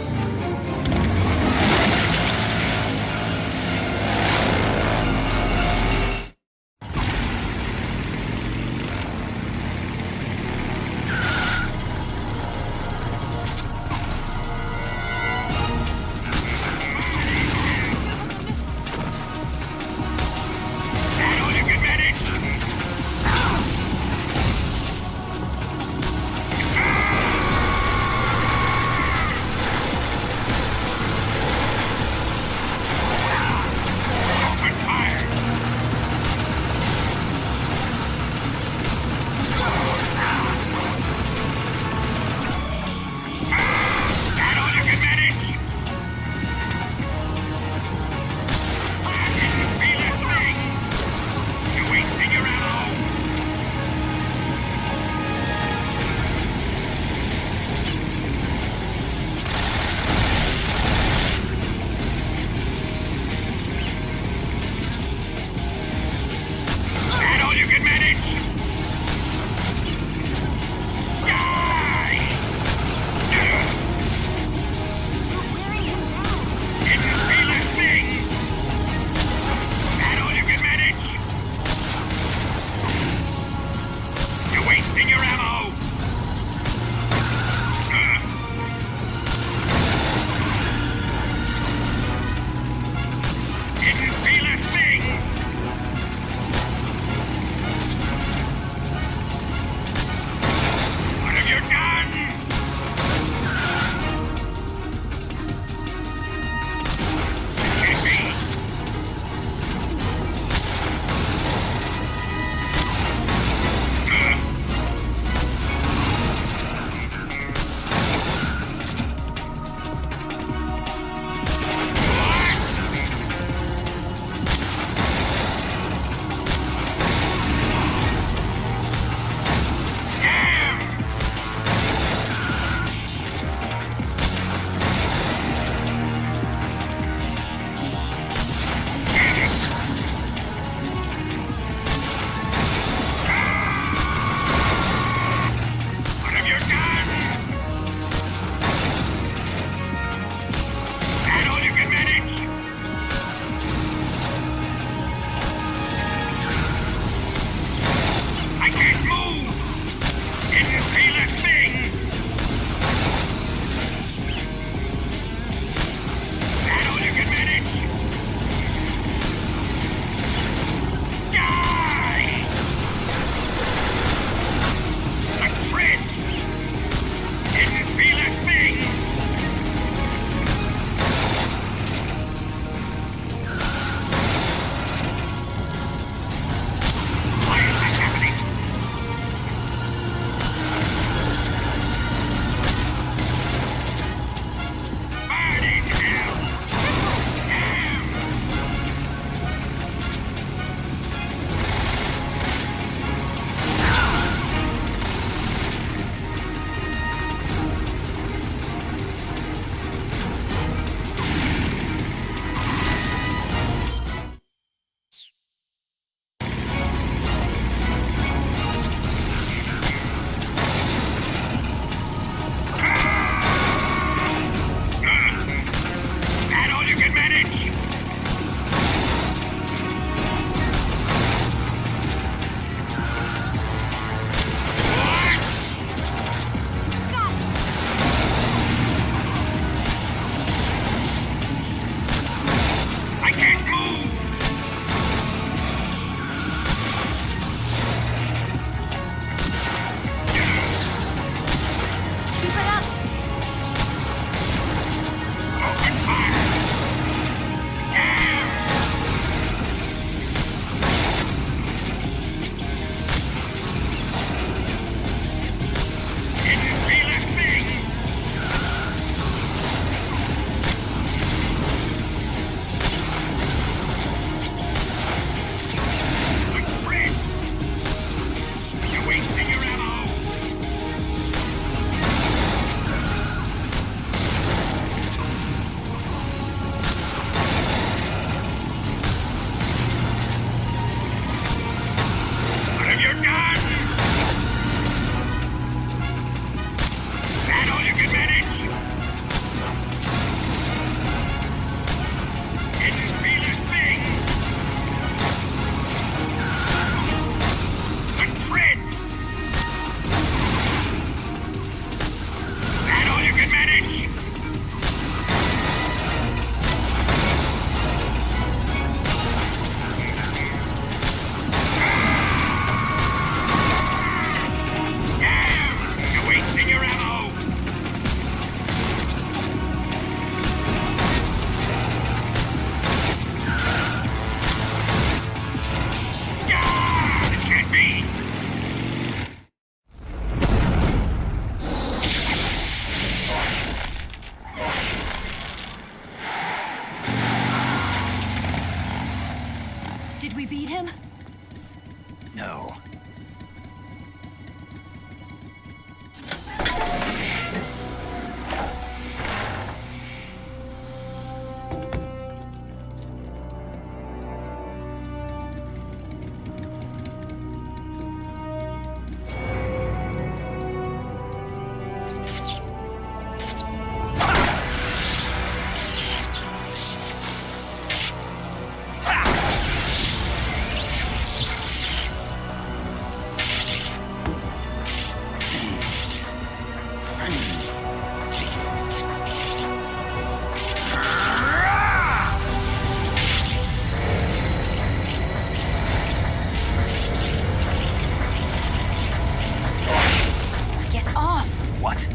What?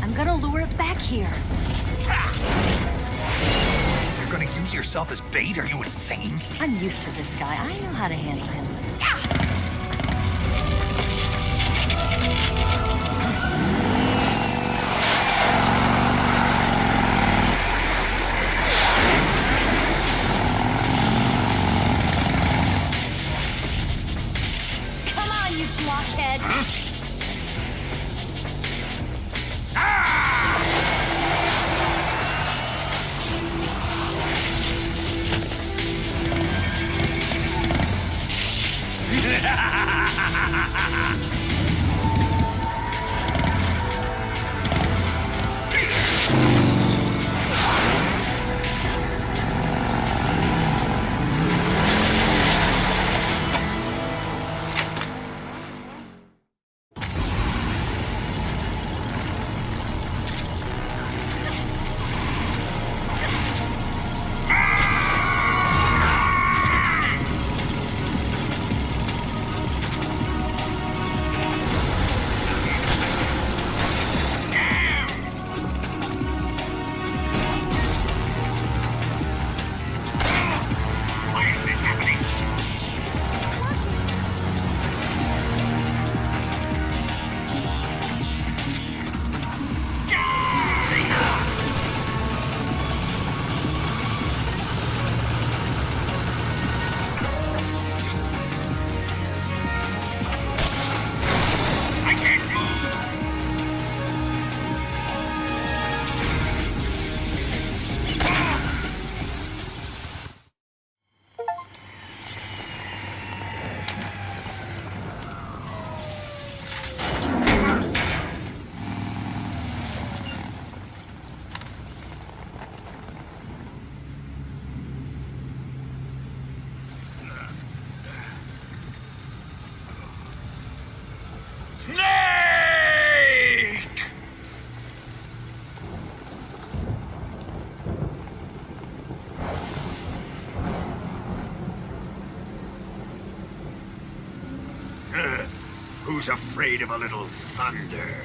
I'm gonna lure it back here. You're gonna use yourself as bait? Are you insane? I'm used to this guy. I know how to handle him. Come on, you blockhead! Who's afraid of a little thunder?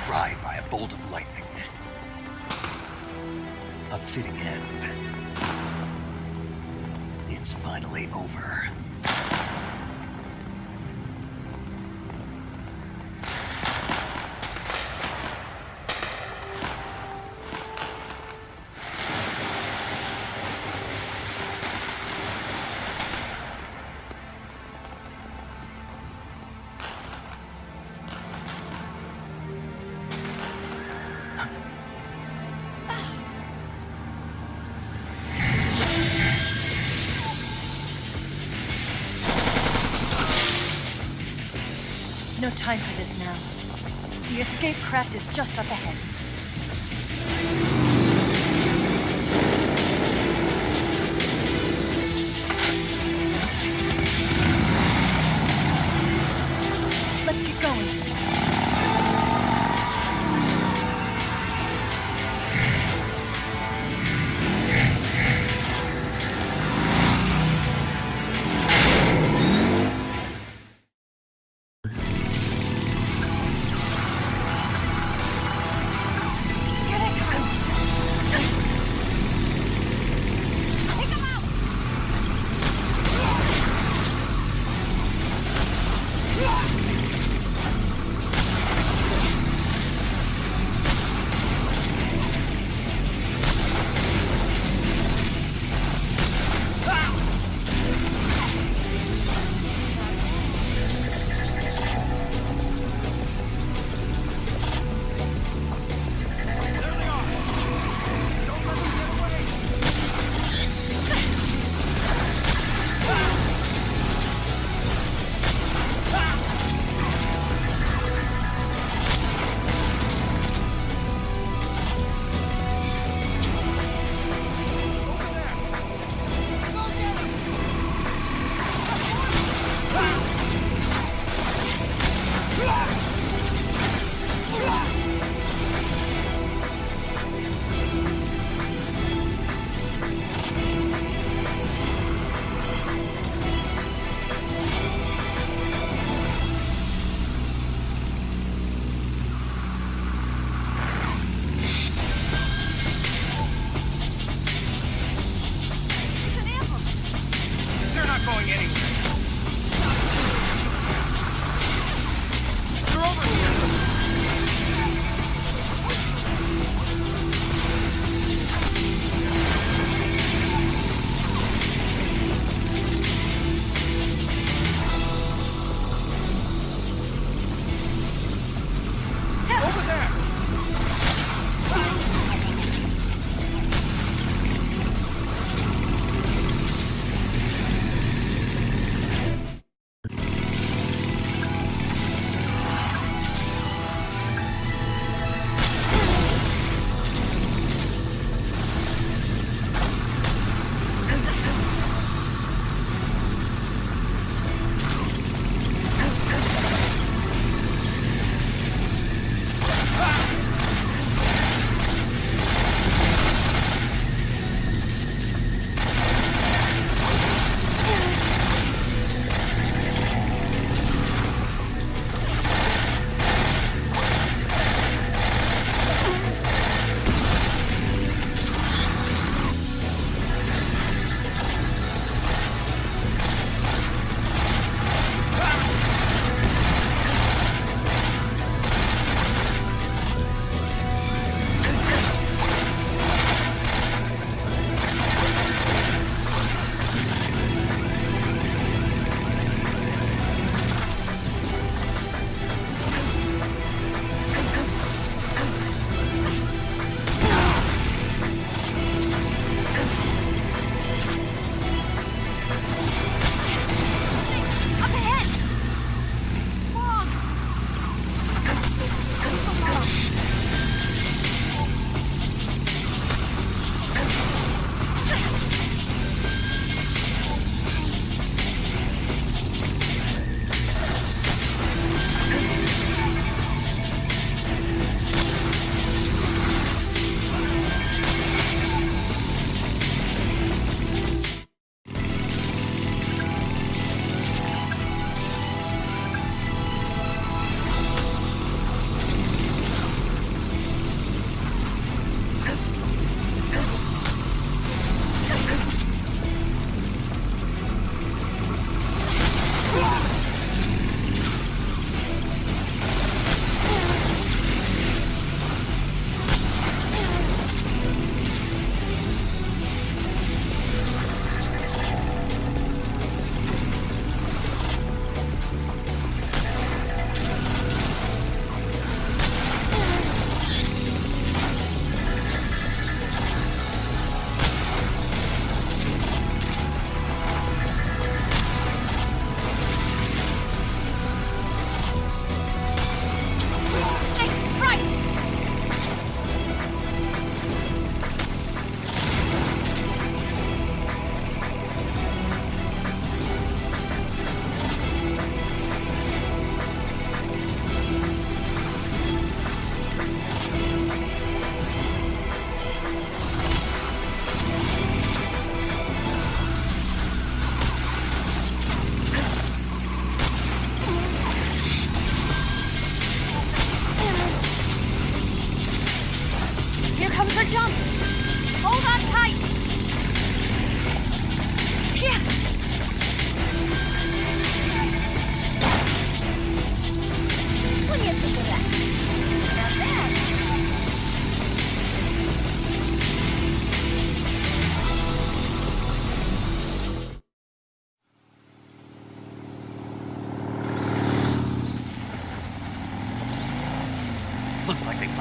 Fried by a bolt of lightning. A fitting end. It's finally over. No time for this now. The escape craft is just up ahead. Let's get going.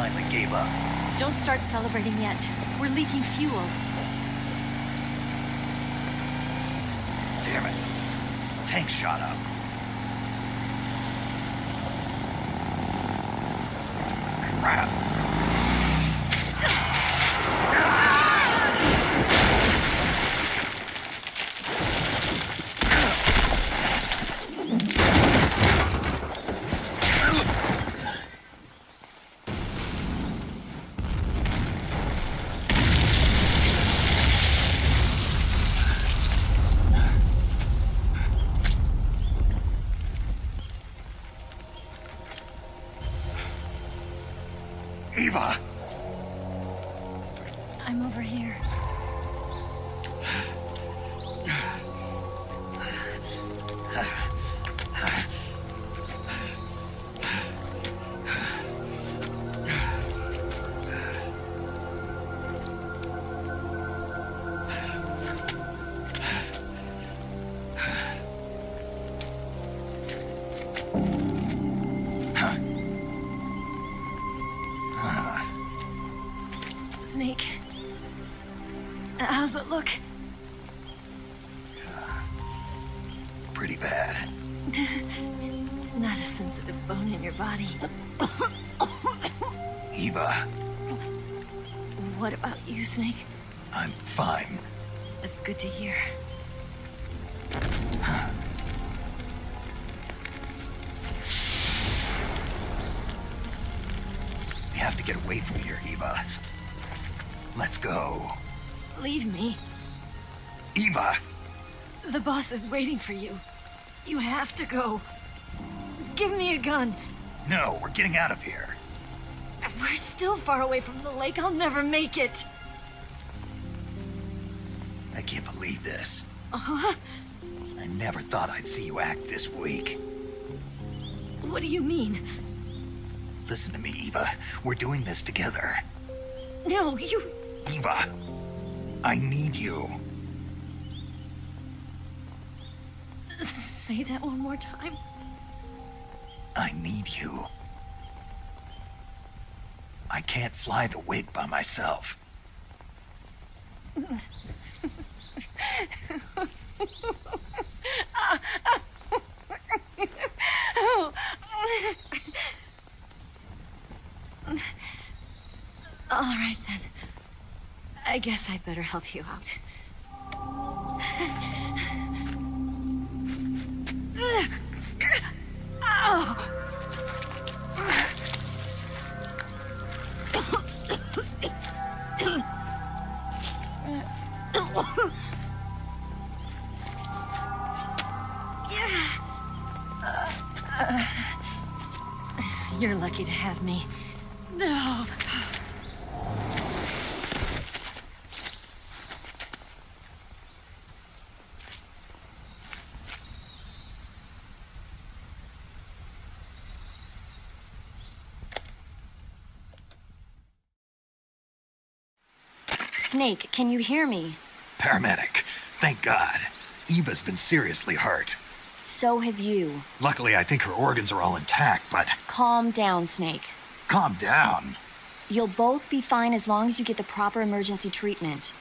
finally gave up. Don't start celebrating yet. We're leaking fuel. Damn it. Tank shot up. Crap. Eva! I'm over here. Snake. How's it look? Pretty bad. Not a sensitive bone in your body. Eva, What about you, Snake? I'm fine. That's good to hear. We have to get away from here, Eva. Let's go. Leave me. Eva! The boss is waiting for you. You have to go. Give me a gun. No, we're getting out of here. We're still far away from the lake. I'll never make it. I can't believe this. Uh-huh. I never thought I'd see you act this weak. What do you mean? Listen to me, Eva. We're doing this together. No, you... Eva, I need you. Say that one more time. I need you. I can't fly the wig by myself. All right, then. I guess I'd better help you out. Ow! You're lucky to have me. No. Snake, can you hear me? Paramedic, thank God. Eva's been seriously hurt. So have you. Luckily, I think her organs are all intact, but... Calm down, Snake. Calm down. You'll both be fine as long as you get the proper emergency treatment.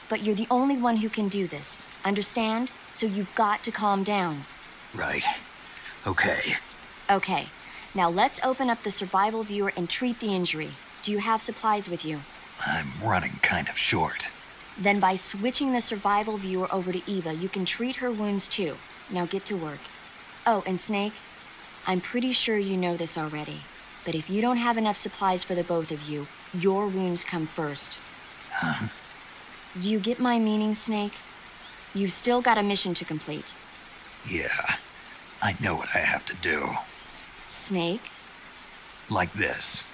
But you're the only one who can do this. Understand? So you've got to calm down. Right. Okay. Okay. Now let's open up the survival viewer and treat the injury. Do you have supplies with you? I'm running kind of short. Then by switching the survival viewer over to Eva, you can treat her wounds too. Now get to work. Oh, and Snake, I'm pretty sure you know this already, but if you don't have enough supplies for the both of you, your wounds come first. Huh? Do you get my meaning, Snake? You've still got a mission to complete. Yeah, I know what I have to do. Snake? Like this.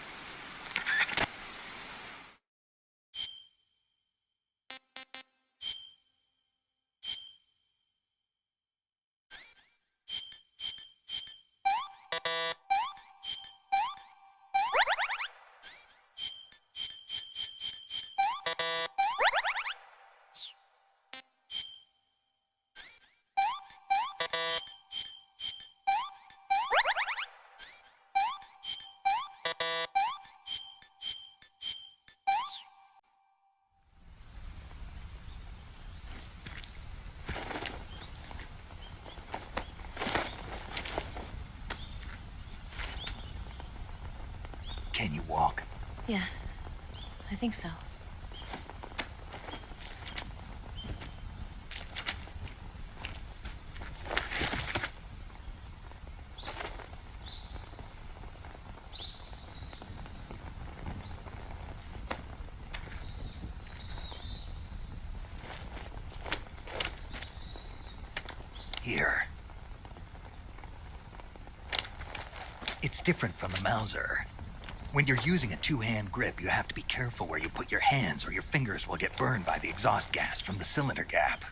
Yeah, I think so. Here. It's different from the Mauser. When you're using a two-hand grip, you have to be careful where you put your hands or your fingers will get burned by the exhaust gas from the cylinder gap.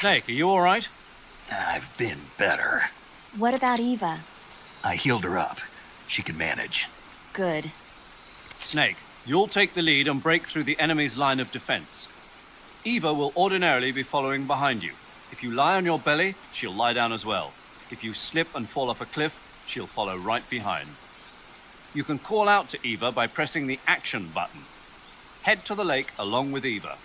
Snake, are you all right? I've been better. What about Eva? I healed her up. She can manage. Good. Snake, you'll take the lead and break through the enemy's line of defense. Eva will ordinarily be following behind you. If you lie on your belly, she'll lie down as well. If you slip and fall off a cliff, she'll follow right behind. You can call out to Eva by pressing the action button. Head to the lake along with Eva.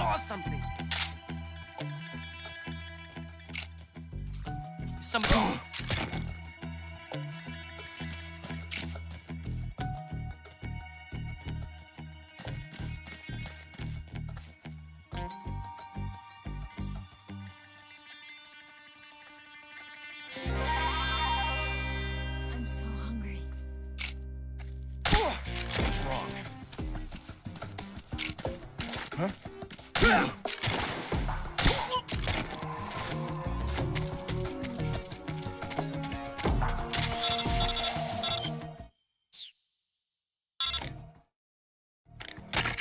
saw something. Somebody. I'm so hungry. What's wrong? Huh?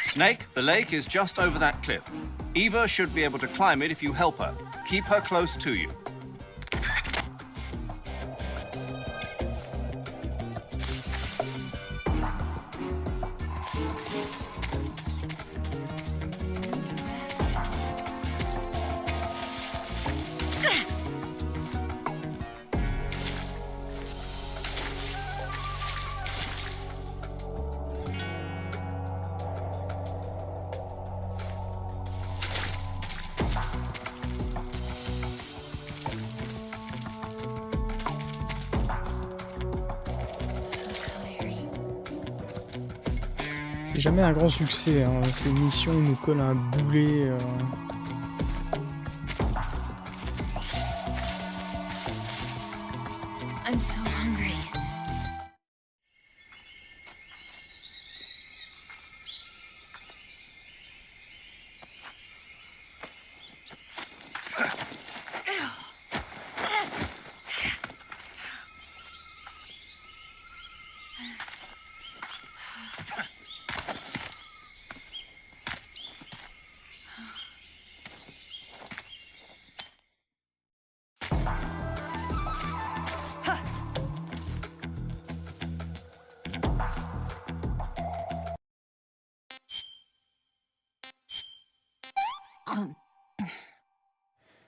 Snake, the lake is just over that cliff. Eva should be able to climb it if you help her. Keep her close to you. C'est jamais un grand succès, hein. Ces missions nous collent un boulet. I'm so hungry.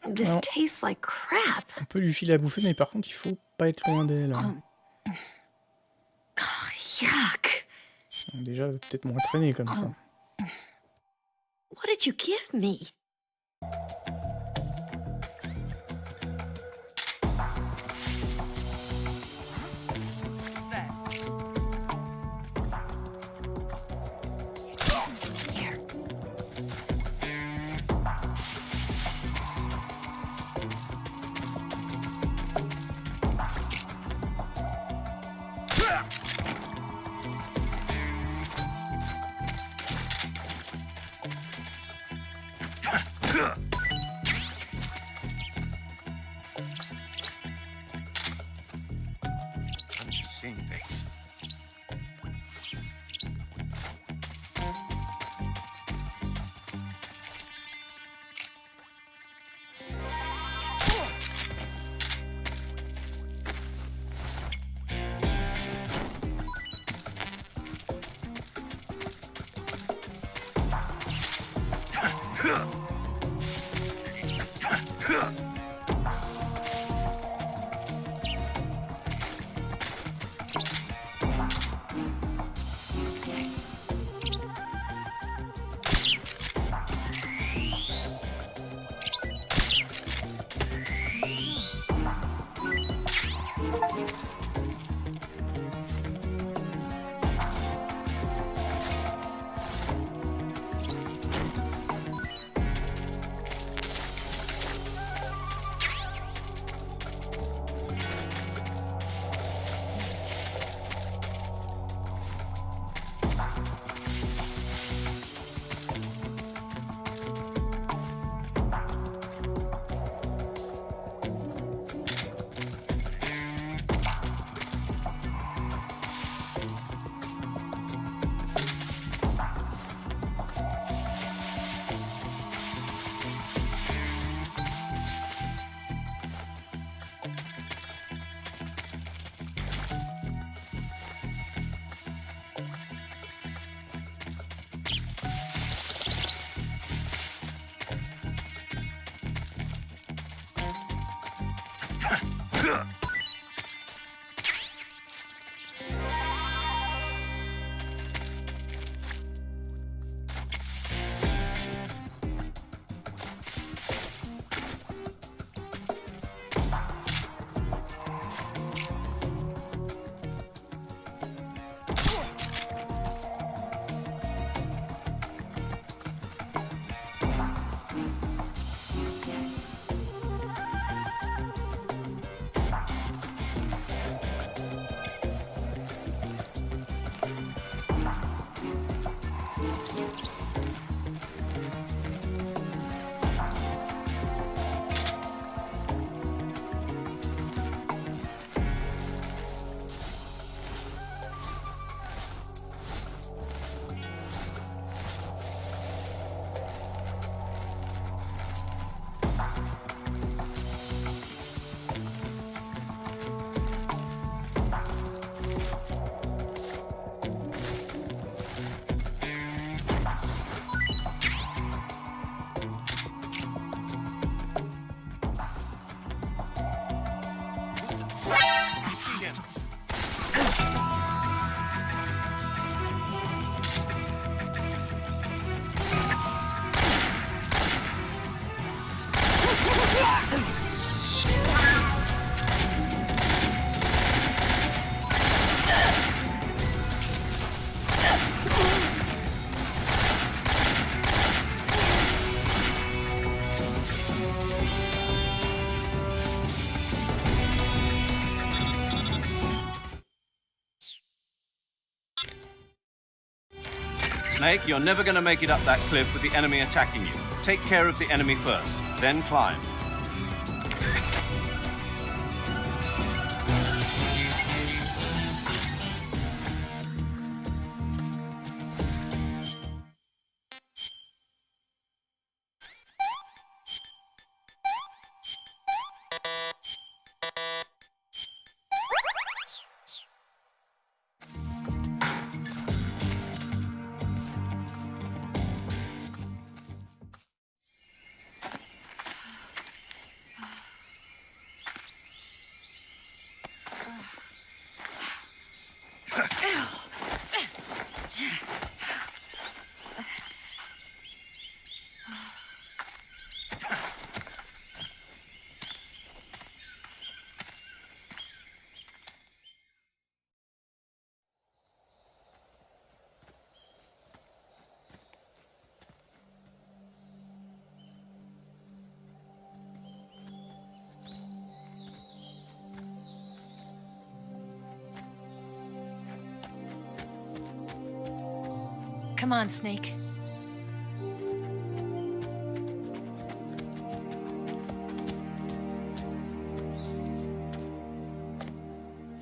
This Alors, tastes like crap. on peut lui filer à bouffer, mais par contre, il faut pas être loin d'elle. Yuck. Donc déjà, peut-être moins traîner comme ça. What did you give me? What's that? Here. I'm just seeing things. Snake, you're never going to make it up that cliff with the enemy attacking you. Take care of the enemy first, then climb. Come on, Snake.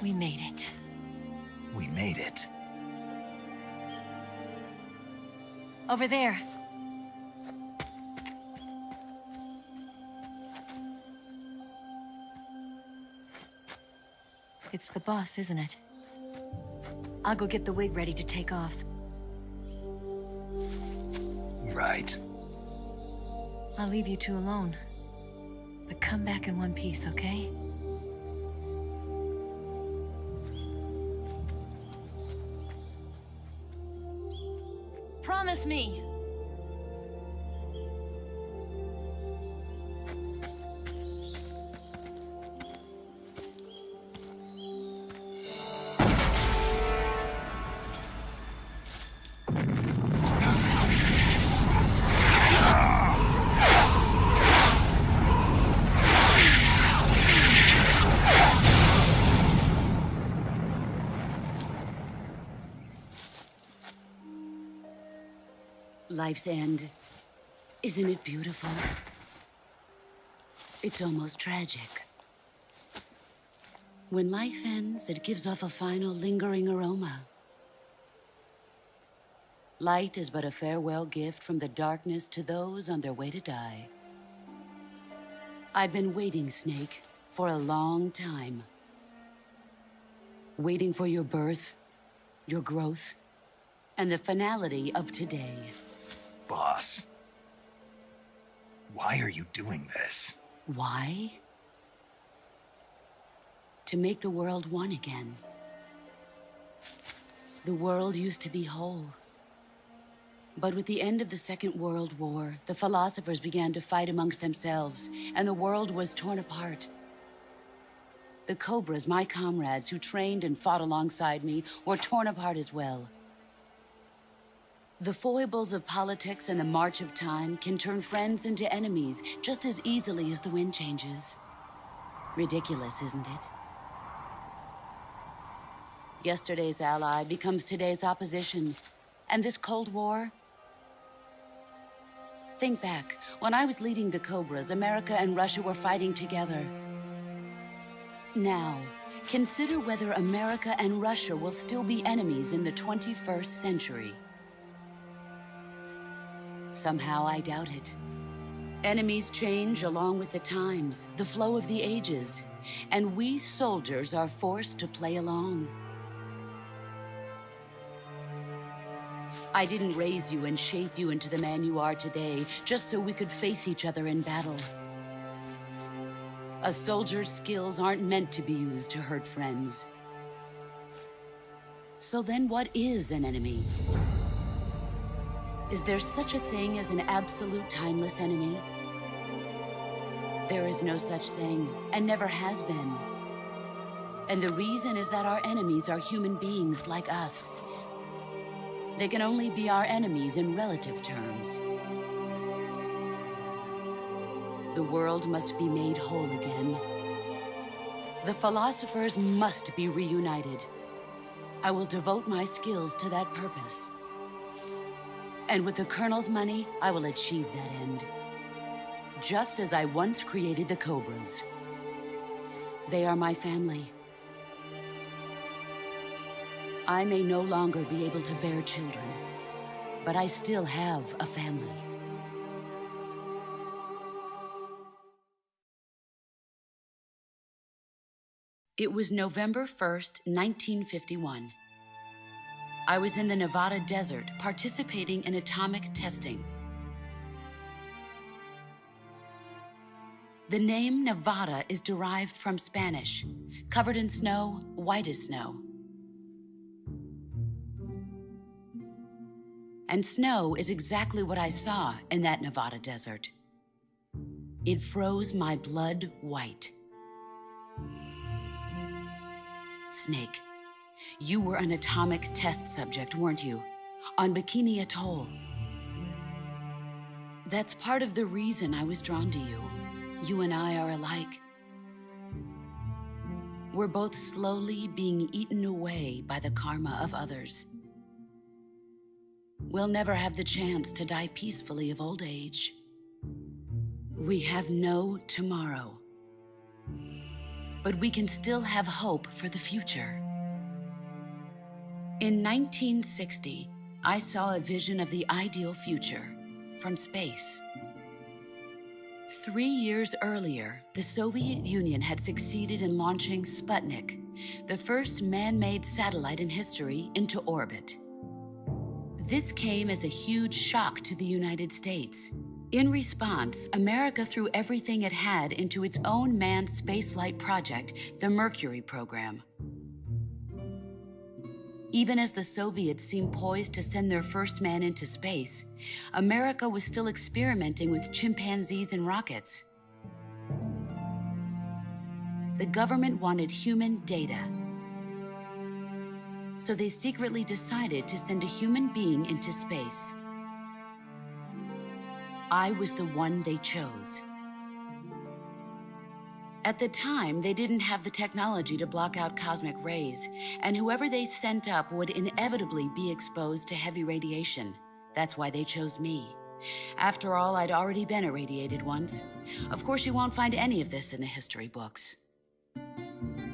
We made it. We made it. Over there. It's the boss, isn't it? I'll go get the wig ready to take off. Right. I'll leave you two alone. But come back in one piece, okay? Promise me! Life's end. Isn't it beautiful? It's almost tragic. When life ends, it gives off a final lingering aroma. Light is but a farewell gift from the darkness to those on their way to die. I've been waiting, Snake, for a long time. Waiting for your birth, your growth, and the finality of today. Boss, why are you doing this? Why? To make the world one again. The world used to be whole. But with the end of the Second World War, the philosophers began to fight amongst themselves, and the world was torn apart. The Cobras, my comrades who trained and fought alongside me, were torn apart as well. The foibles of politics and the march of time can turn friends into enemies just as easily as the wind changes. Ridiculous, isn't it? Yesterday's ally becomes today's opposition. And this Cold War? Think back. When I was leading the Cobras, America and Russia were fighting together. Now, consider whether America and Russia will still be enemies in the 21st century. Somehow I doubt it. Enemies change along with the times, the flow of the ages, and we soldiers are forced to play along. I didn't raise you and shape you into the man you are today just so we could face each other in battle. A soldier's skills aren't meant to be used to hurt friends. So then what is an enemy? Is there such a thing as an absolute timeless enemy? There is no such thing, and never has been. And the reason is that our enemies are human beings like us. They can only be our enemies in relative terms. The world must be made whole again. The philosophers must be reunited. I will devote my skills to that purpose. And with the Colonel's money, I will achieve that end. Just as I once created the Cobras. They are my family. I may no longer be able to bear children, but I still have a family. It was November 1st, 1951. I was in the Nevada desert participating in atomic testing. The name Nevada is derived from Spanish, covered in snow, white as snow. And snow is exactly what I saw in that Nevada desert. It froze my blood white. Snake, you were an atomic test subject, weren't you? On Bikini Atoll. That's part of the reason I was drawn to you. You and I are alike. We're both slowly being eaten away by the karma of others. We'll never have the chance to die peacefully of old age. We have no tomorrow. But we can still have hope for the future. In 1960, I saw a vision of the ideal future from space. 3 years earlier, the Soviet Union had succeeded in launching Sputnik, the first man-made satellite in history, into orbit. This came as a huge shock to the United States. In response, America threw everything it had into its own manned spaceflight project, the Mercury program. Even as the Soviets seemed poised to send their first man into space, America was still experimenting with chimpanzees and rockets. The government wanted human data. So they secretly decided to send a human being into space. I was the one they chose. At the time, they didn't have the technology to block out cosmic rays, and whoever they sent up would inevitably be exposed to heavy radiation. That's why they chose me. After all, I'd already been irradiated once. Of course, you won't find any of this in the history books.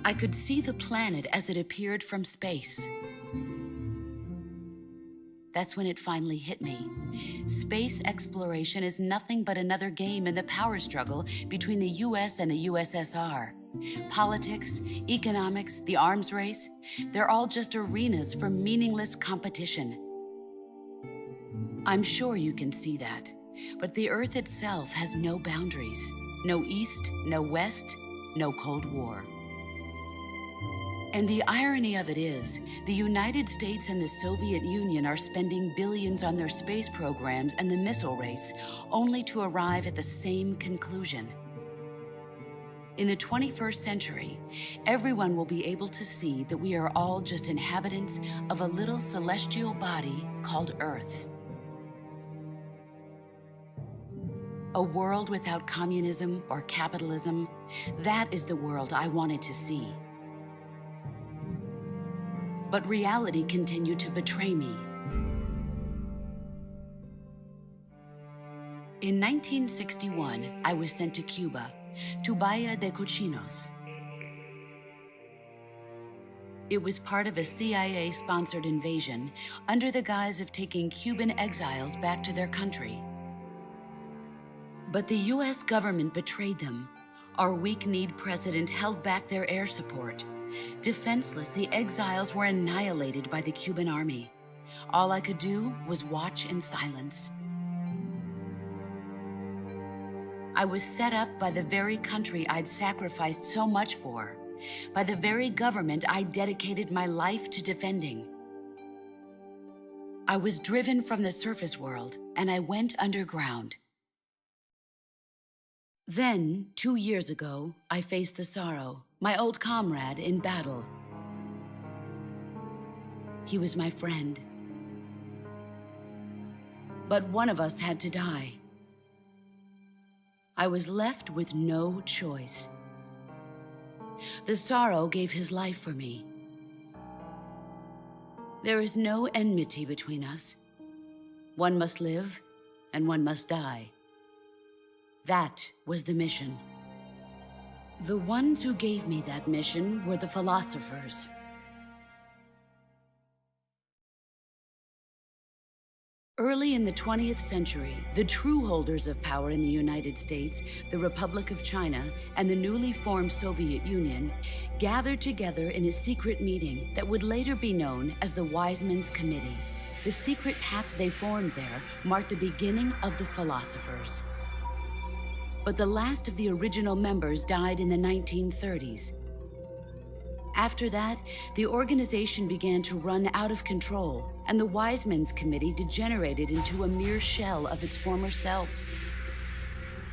I could see the planet as it appeared from space. That's when it finally hit me. Space exploration is nothing but another game in the power struggle between the US and the USSR. Politics, economics, the arms race, they're all just arenas for meaningless competition. I'm sure you can see that, but the Earth itself has no boundaries. No East, no West, no Cold War. And the irony of it is, the United States and the Soviet Union are spending billions on their space programs and the missile race, only to arrive at the same conclusion. In the 21st century, everyone will be able to see that we are all just inhabitants of a little celestial body called Earth. A world without communism or capitalism, that is the world I wanted to see. But reality continued to betray me. In 1961, I was sent to Cuba, to Bahia de Cochinos. It was part of a CIA-sponsored invasion under the guise of taking Cuban exiles back to their country. But the US government betrayed them. Our weak-kneed president held back their air support. Defenseless, the exiles were annihilated by the Cuban army. All I could do was watch in silence. I was set up by the very country I'd sacrificed so much for, by the very government I dedicated my life to defending. I was driven from the surface world, and I went underground. Then, 2 years ago, I faced the sorrow, my old comrade in battle. He was my friend. But one of us had to die. I was left with no choice. The sorrow gave his life for me. There is no enmity between us. One must live, and one must die. That was the mission. The ones who gave me that mission were the philosophers. Early in the 20th century, the true holders of power in the United States, the Republic of China, and the newly formed Soviet Union gathered together in a secret meeting that would later be known as the Wise Men's Committee. The secret pact they formed there marked the beginning of the philosophers. But the last of the original members died in the 1930s. After that, the organization began to run out of control, and the Wise Men's Committee degenerated into a mere shell of its former self.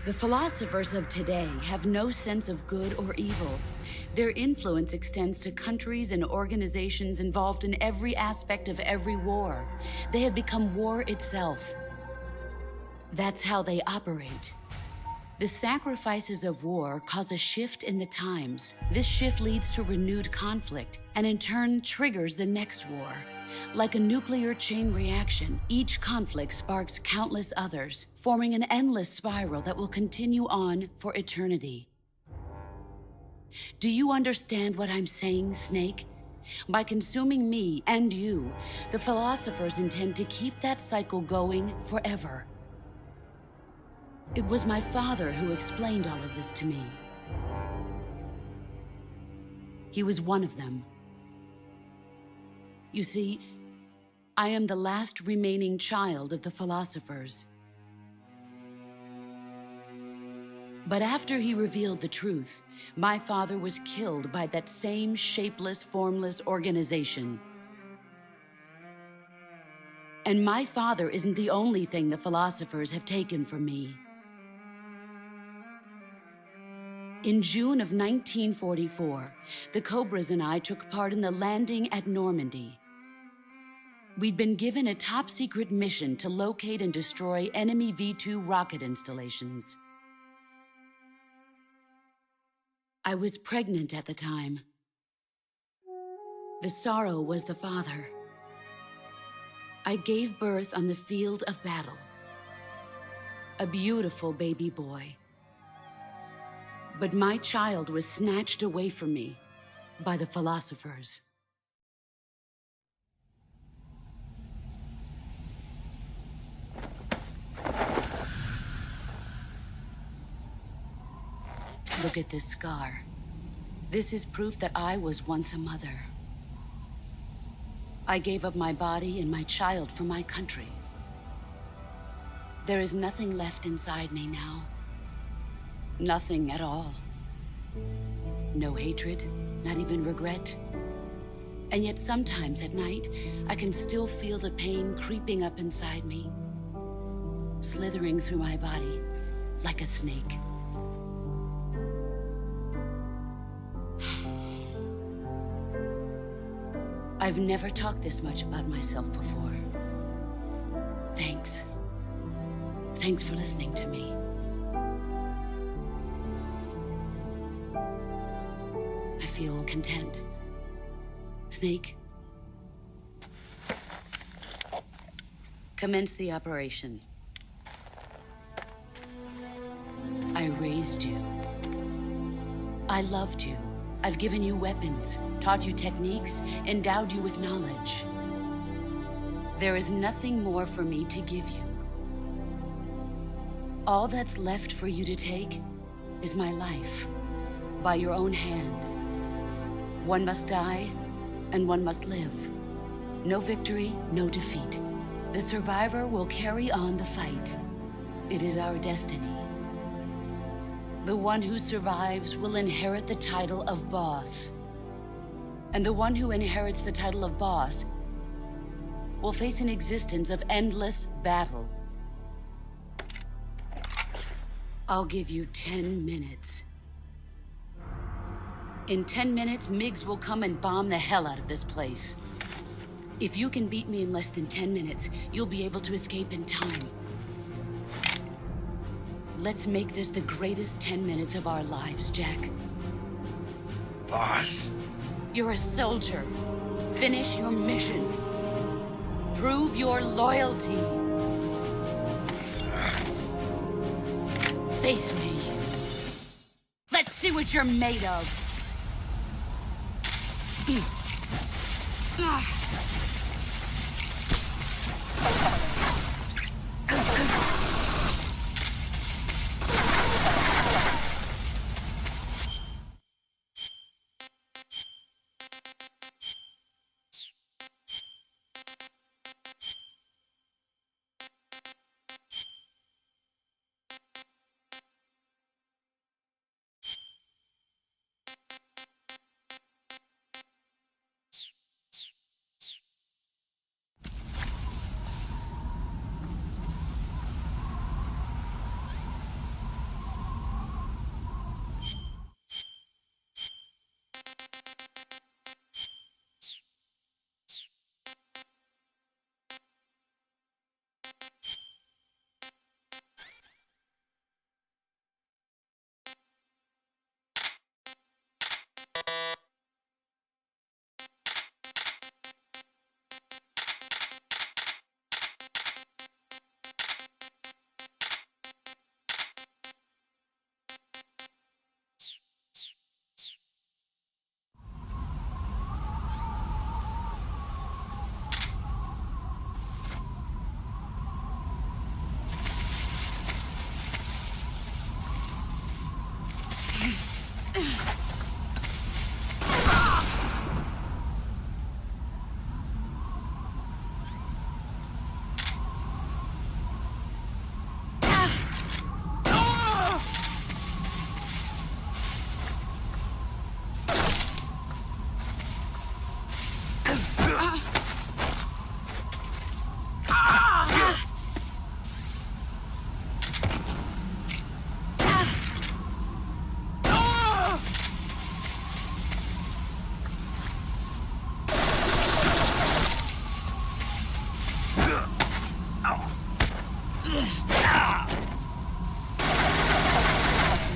The philosophers of today have no sense of good or evil. Their influence extends to countries and organizations involved in every aspect of every war. They have become war itself. That's how they operate. The sacrifices of war cause a shift in the times. This shift leads to renewed conflict, and in turn triggers the next war. Like a nuclear chain reaction, each conflict sparks countless others, forming an endless spiral that will continue on for eternity. Do you understand what I'm saying, Snake? By consuming me and you, the philosophers intend to keep that cycle going forever. It was my father who explained all of this to me. He was one of them. You see, I am the last remaining child of the philosophers. But after he revealed the truth, my father was killed by that same shapeless, formless organization. And my father isn't the only thing the philosophers have taken from me. In June of 1944, the Cobras and I took part in the landing at Normandy. We'd been given a top-secret mission to locate and destroy enemy V-2 rocket installations. I was pregnant at the time. The sorrow was the father. I gave birth on the field of battle. A beautiful baby boy. But my child was snatched away from me by the philosophers. Look at this scar. This is proof that I was once a mother. I gave up my body and my child for my country. There is nothing left inside me now. Nothing at all. No hatred, not even regret. And yet sometimes at night, I can still feel the pain creeping up inside me, slithering through my body like a snake. I've never talked this much about myself before. Thanks. Thanks for listening to me. I feel content. Snake, commence the operation. I raised you. I loved you. I've given you weapons, taught you techniques, endowed you with knowledge. There is nothing more for me to give you. All that's left for you to take is my life, by your own hand. One must die, and one must live. No victory, no defeat. The survivor will carry on the fight. It is our destiny. The one who survives will inherit the title of boss. And the one who inherits the title of boss will face an existence of endless battle. I'll give you 10 minutes. In 10 minutes, MiGs will come and bomb the hell out of this place. If you can beat me in less than 10 minutes, you'll be able to escape in time. Let's make this the greatest 10 minutes of our lives, Jack. Boss. You're a soldier. Finish your mission. Prove your loyalty. Face me. Let's see what you're made of.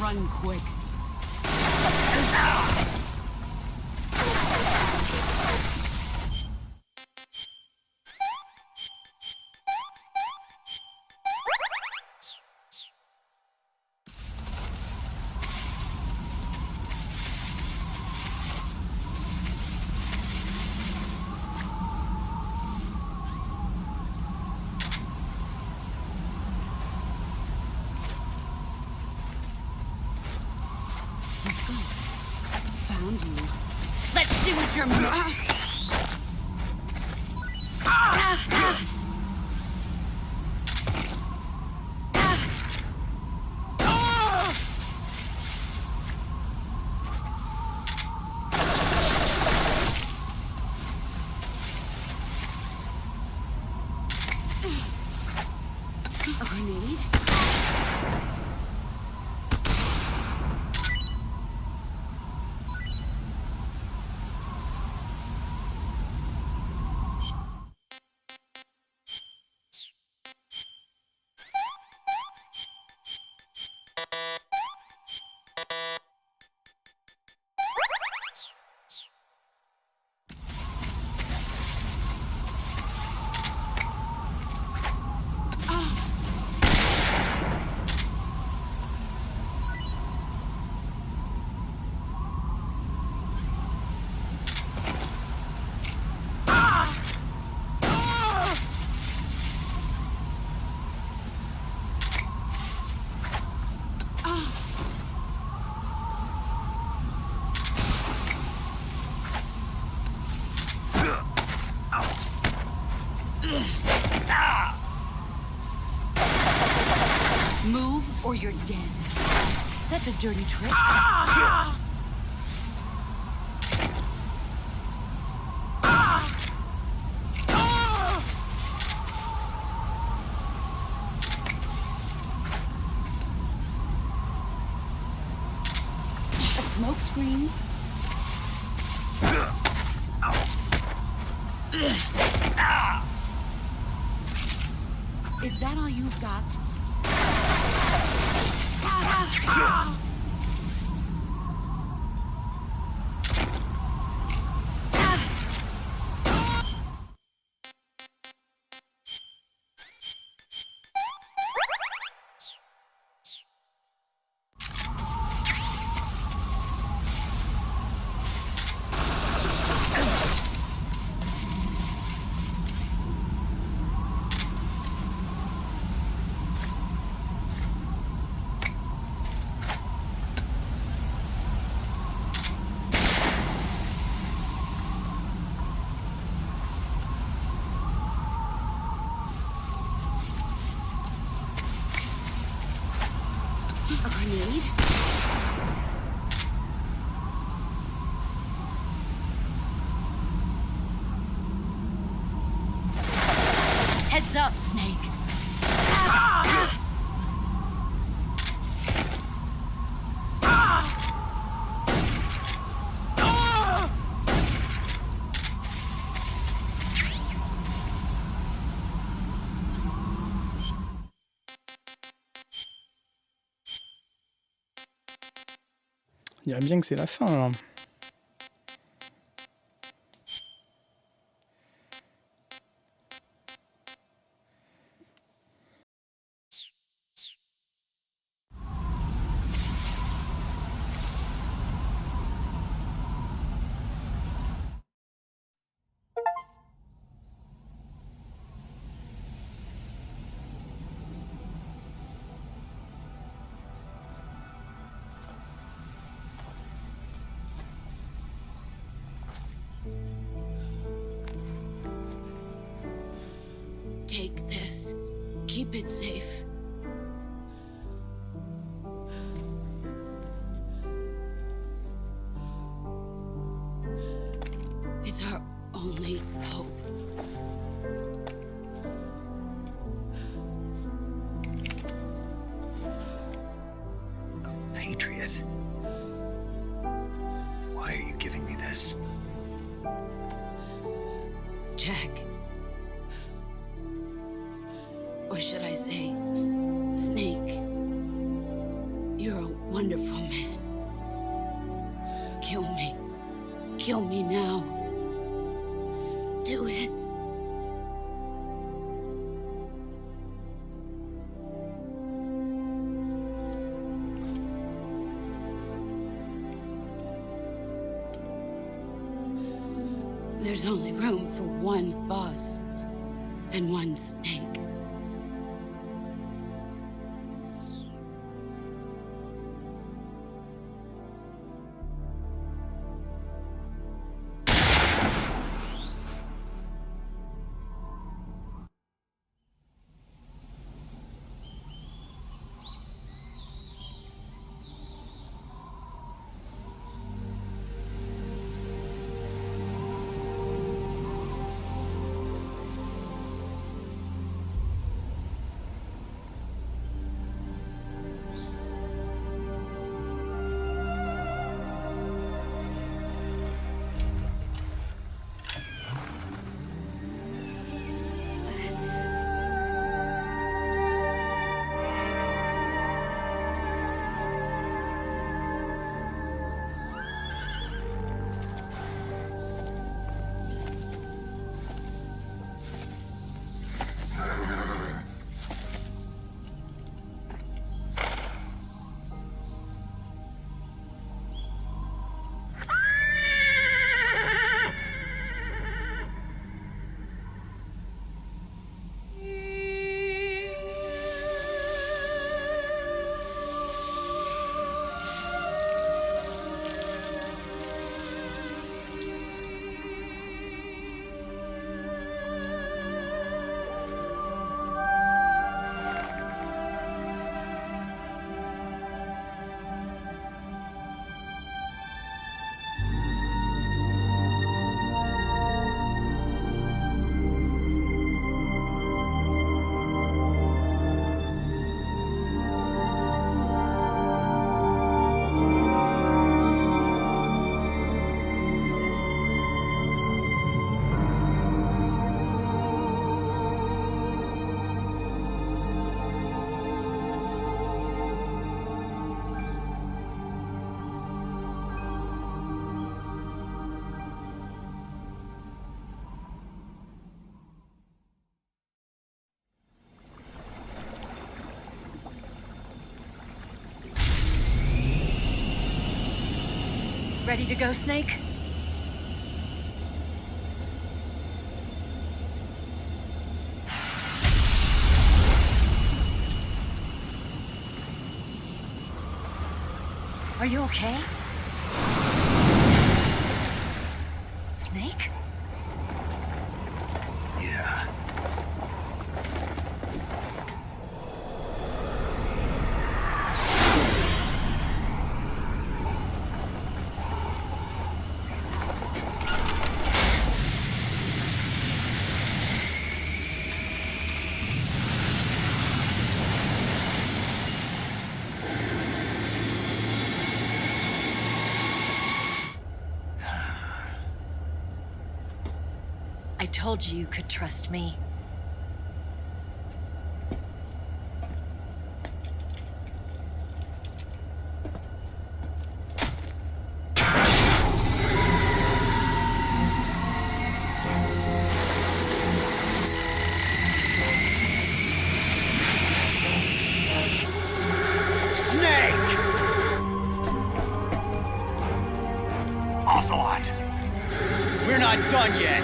Run quick. Let's see what you're A grenade? Move or you're dead. That's a dirty trick. A smoke screen? Is that all you've got? A grenade? Heads up, Snake. Il dirait bien que c'est la fin, alors. Take this. Keep it safe. It's our only hope. A patriot? Why are you giving me this? Jack. Or should I say, Snake, you're a wonderful man. Kill me. Kill me now. Do it. There's only room for one boss and one Snake. Ready to go, Snake? Are you okay? Snake? Yeah. told you you could trust me. We're not done yet.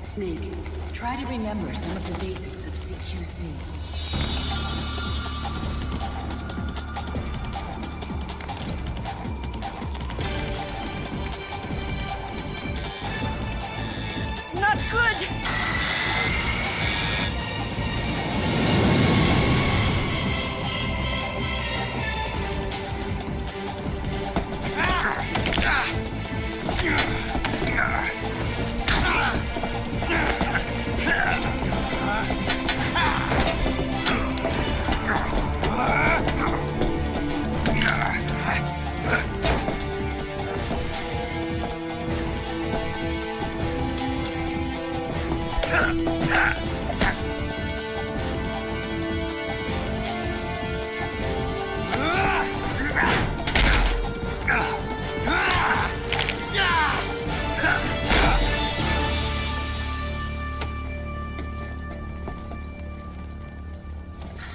Snake, try to remember some of the basics of CQC. Not good!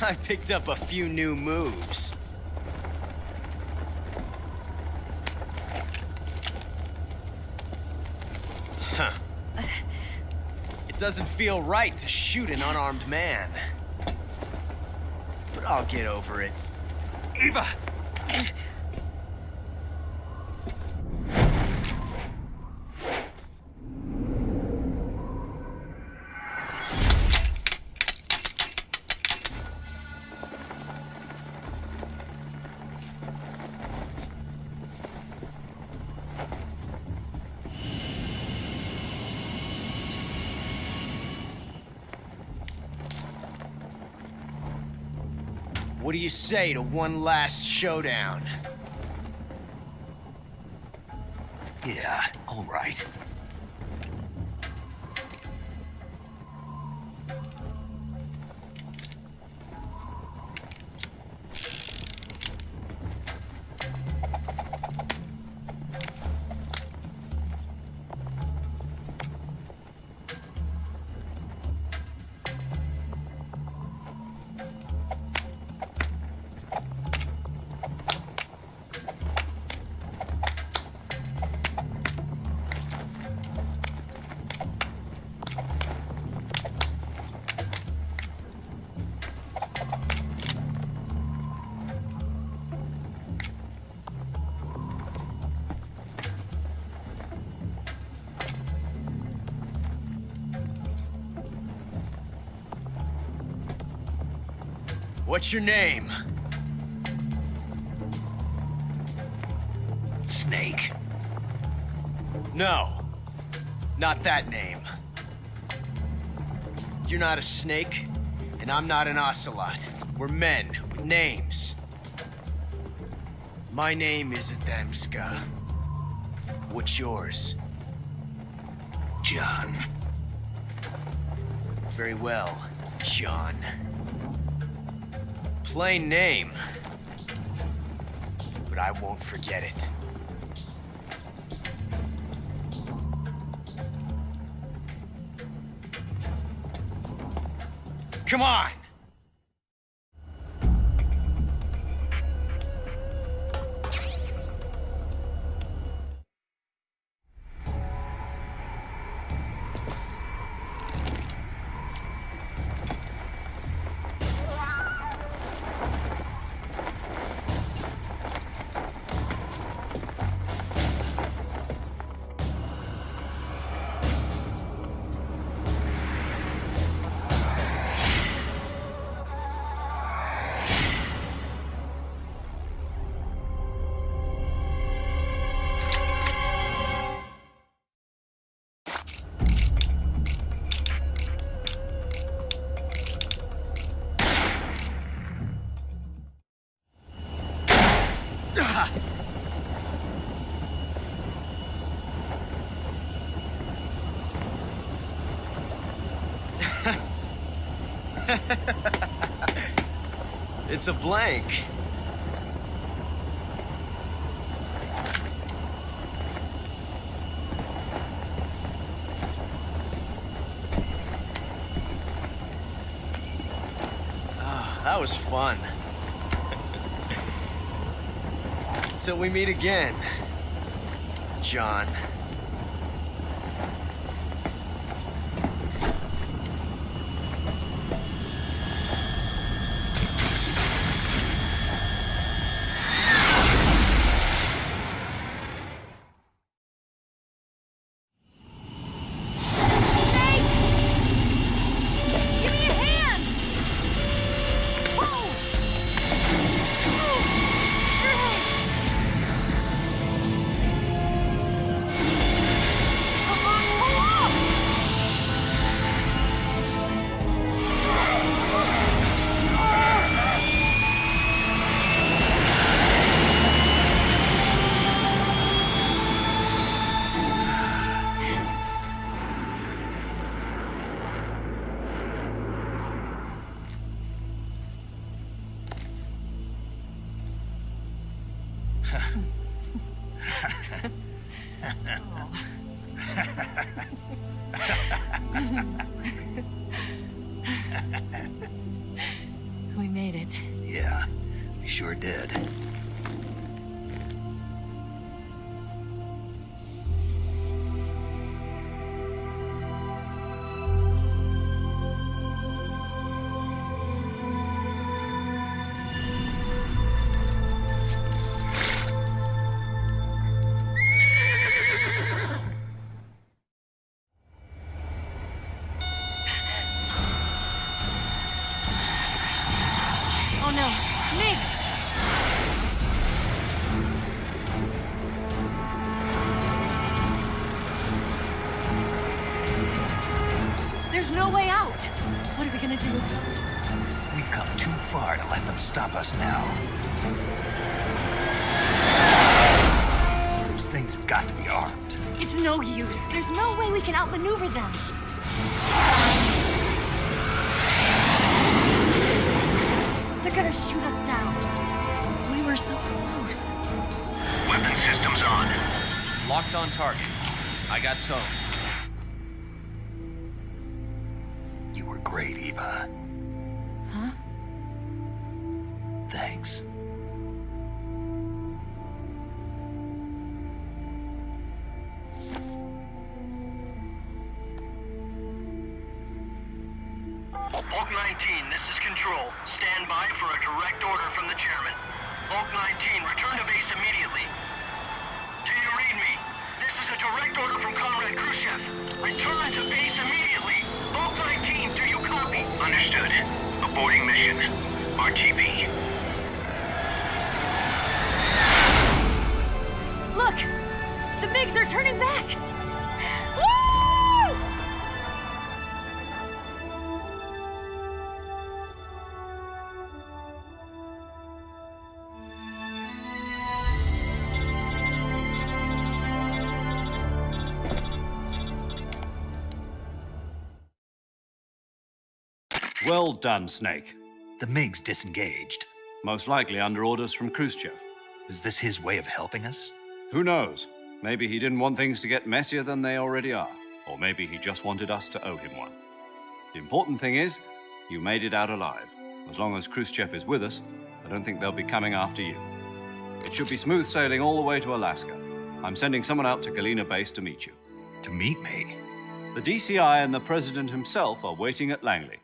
I picked up a few new moves. Huh. It doesn't feel right to shoot an unarmed man. But I'll get over it. Eva! What do you say to one last showdown? Yeah, all right. What's your name? Snake. No. Not that name. You're not a snake, And I'm not an ocelot. We're men with names. My name is Adamska. What's yours? John. Very well, John. Plain name. But I won't forget it. Come on! It's a blank. Oh, that was fun. Till we meet again, John. We made it. Yeah, we sure did. Oh no, Migs! There's no way out! What are we gonna do? We've come too far to let them stop us now. Those things have got to be armed. It's no use. There's no way we can outmaneuver them. They're gonna shoot us down. We were so close. Weapon systems on. Locked on target. I got towed. You were great, Eva. Huh? Thanks. Hulk 19, this is Control. Stand by for a direct order from the chairman. Hulk 19, return to base immediately. Do you read me? This is a direct order from Comrade Khrushchev. Return to base immediately. Hulk 19, do you copy? Understood. Aborting mission. RTB. Look! The MiGs are turning back! Woo! Well done, Snake. The MiG's disengaged. Most likely under orders from Khrushchev. Is this his way of helping us? Who knows? Maybe he didn't want things to get messier than they already are. Or maybe he just wanted us to owe him one. The important thing is, you made it out alive. As long as Khrushchev is with us, I don't think they'll be coming after you. It should be smooth sailing all the way to Alaska. I'm sending someone out to Galena Base to meet you. To meet me? The DCI and the President himself are waiting at Langley.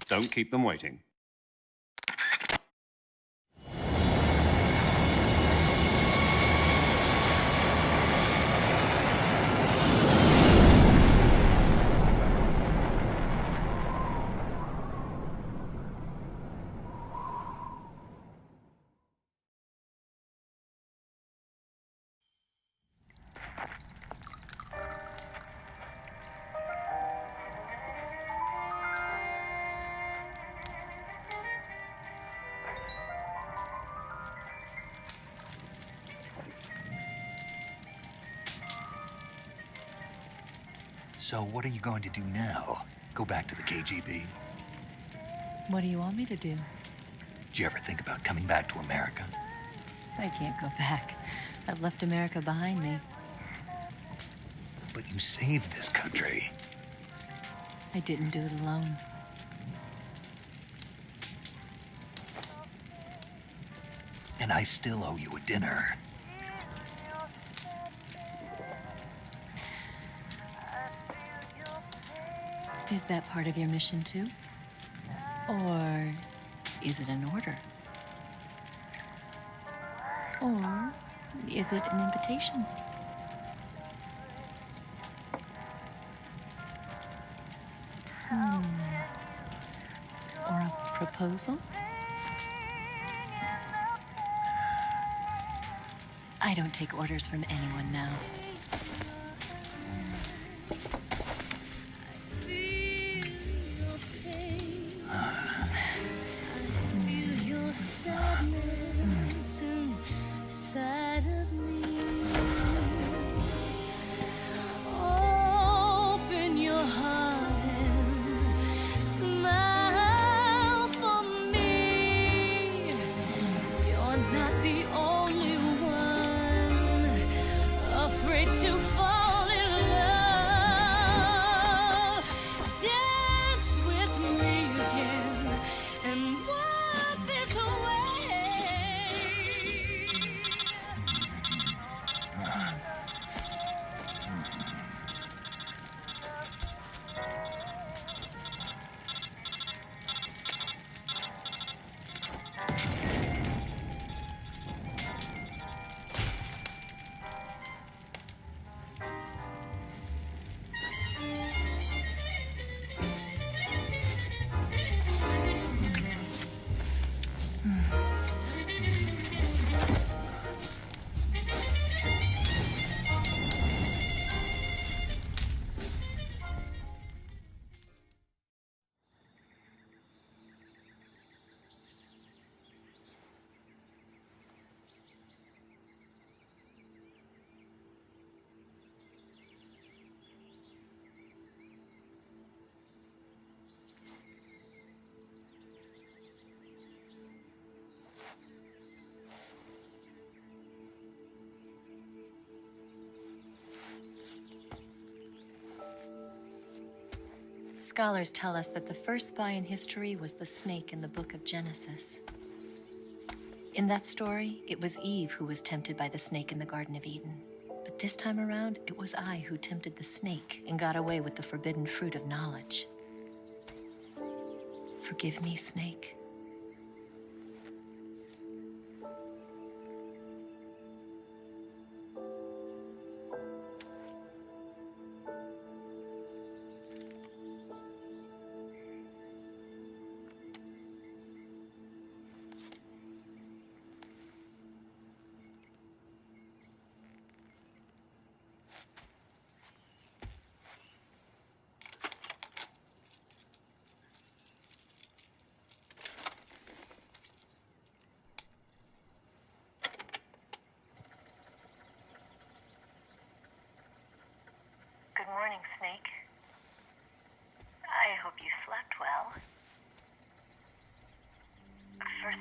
Don't keep them waiting. So what are you going to do now? Go back to the KGB? What do you want me to do? Did you ever think about coming back to America? I can't go back. I've left America behind me. But you saved this country. I didn't do it alone. And I still owe you a dinner. Is that part of your mission too? Or is it an order? Or is it an invitation? Or a proposal? I don't take orders from anyone now. Scholars tell us that the first spy in history was the snake in the book of Genesis. In that story, it was Eve who was tempted by the snake in the Garden of Eden. But this time around, it was I who tempted the snake and got away with the forbidden fruit of knowledge. Forgive me, snake.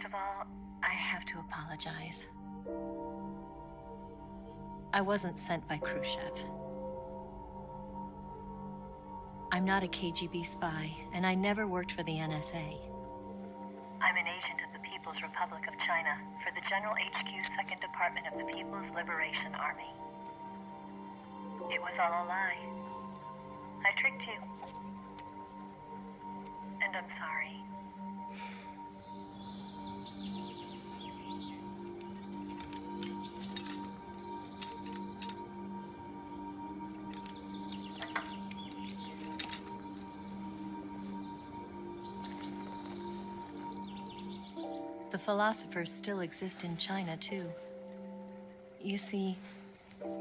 First of all, I have to apologize. I wasn't sent by Khrushchev. I'm not a KGB spy, and I never worked for the NSA. I'm an agent of the People's Republic of China for the General HQ 2nd Department of the People's Liberation Army. It was all a lie. I tricked you. And I'm sorry. The philosophers still exist in China, too. You see,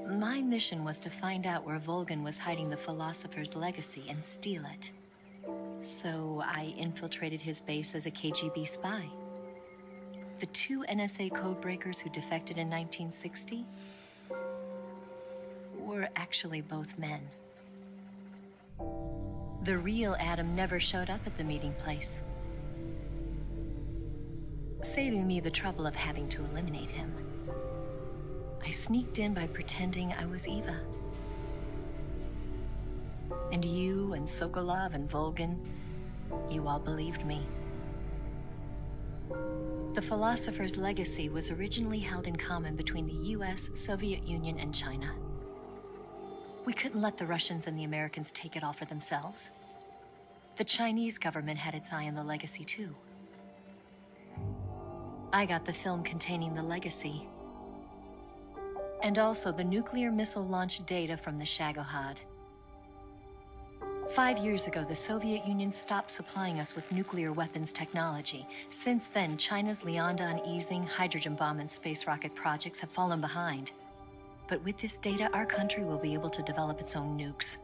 my mission was to find out where Volgin was hiding the philosopher's legacy and steal it. So I infiltrated his base as a KGB spy. The 2 NSA codebreakers who defected in 1960 were actually both men. The real Adam never showed up at the meeting place, saving me the trouble of having to eliminate him. I sneaked in by pretending I was Eva. And you and Sokolov and Volgin, you all believed me. The philosopher's legacy was originally held in common between the US, Soviet Union, and China. We couldn't let the Russians and the Americans take it all for themselves. The Chinese government had its eye on the legacy, too. I got the film containing the legacy, and also the nuclear missile launch data from the Shagohod. 5 years ago, the Soviet Union stopped supplying us with nuclear weapons technology. Since then, China's Liaodong easing, hydrogen bomb, and space rocket projects have fallen behind. But with this data, our country will be able to develop its own nukes.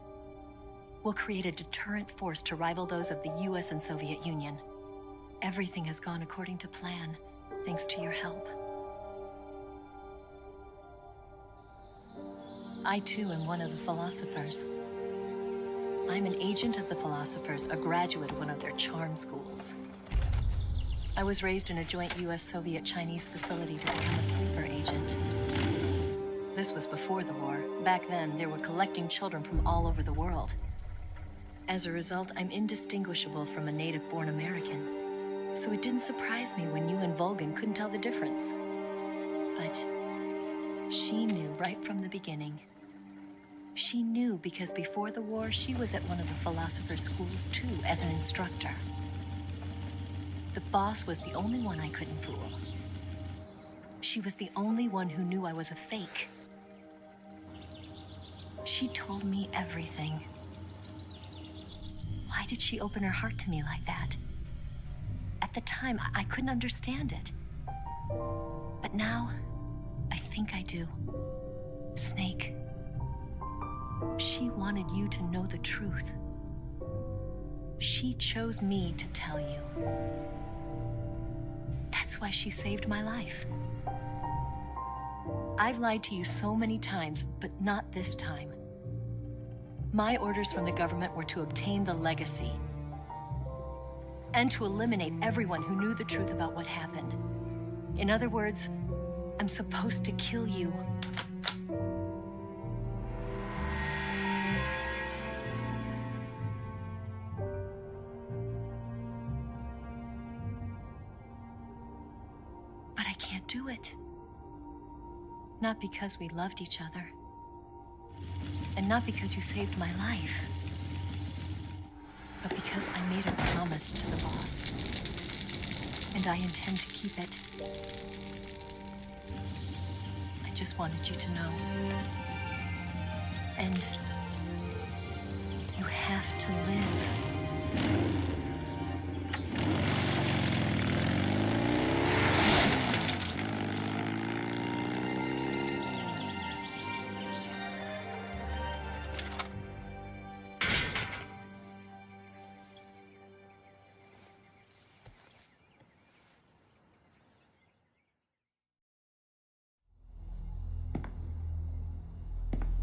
We'll create a deterrent force to rival those of the US and Soviet Union. Everything has gone according to plan, thanks to your help. I, too, am one of the philosophers. I'm an agent of the philosophers, a graduate of one of their charm schools. I was raised in a joint US-Soviet-Chinese facility to become a sleeper agent. This was before the war. Back then, they were collecting children from all over the world. As a result, I'm indistinguishable from a native-born American. So it didn't surprise me when you and Volgin couldn't tell the difference. But she knew right from the beginning. She knew because before the war, she was at one of the philosopher's schools too, as an instructor. The boss was the only one I couldn't fool. She was the only one who knew I was a fake. She told me everything. Why did she open her heart to me like that? At the time, I couldn't understand it. But now, I think I do. Snake. She wanted you to know the truth. She chose me to tell you. That's why she saved my life. I've lied to you so many times, but not this time. My orders from the government were to obtain the legacy and to eliminate everyone who knew the truth about what happened. In other words, I'm supposed to kill you. But I can't do it. Not because we loved each other. And not because you saved my life. But because I made a promise to the boss. And I intend to keep it. I just wanted you to know. And you have to live.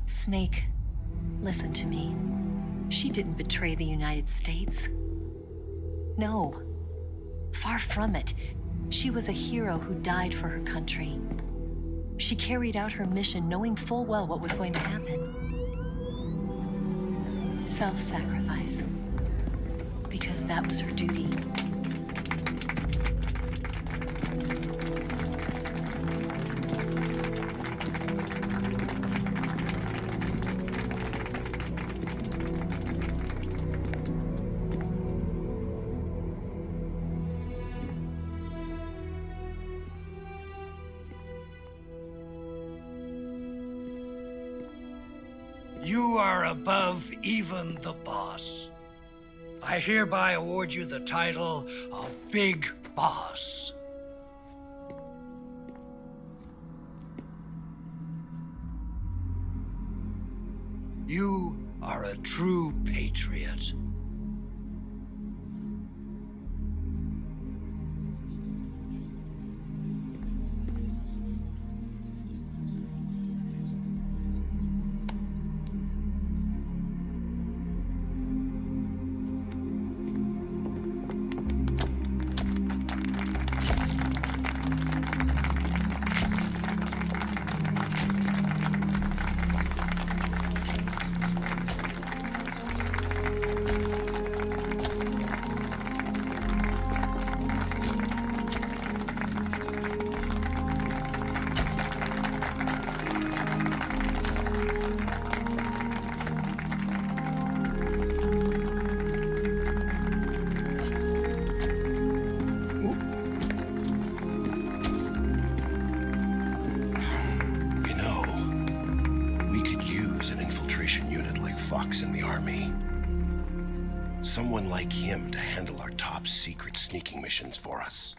Snake, listen to me. She didn't betray the United States. No, far from it. She was a hero who died for her country. She carried out her mission knowing full well what was going to happen. Self-sacrifice. Because that was her duty. You are above even the boss. I hereby award you the title of Big Boss. You are a true patriot. Someone like him to handle our top secret sneaking missions for us.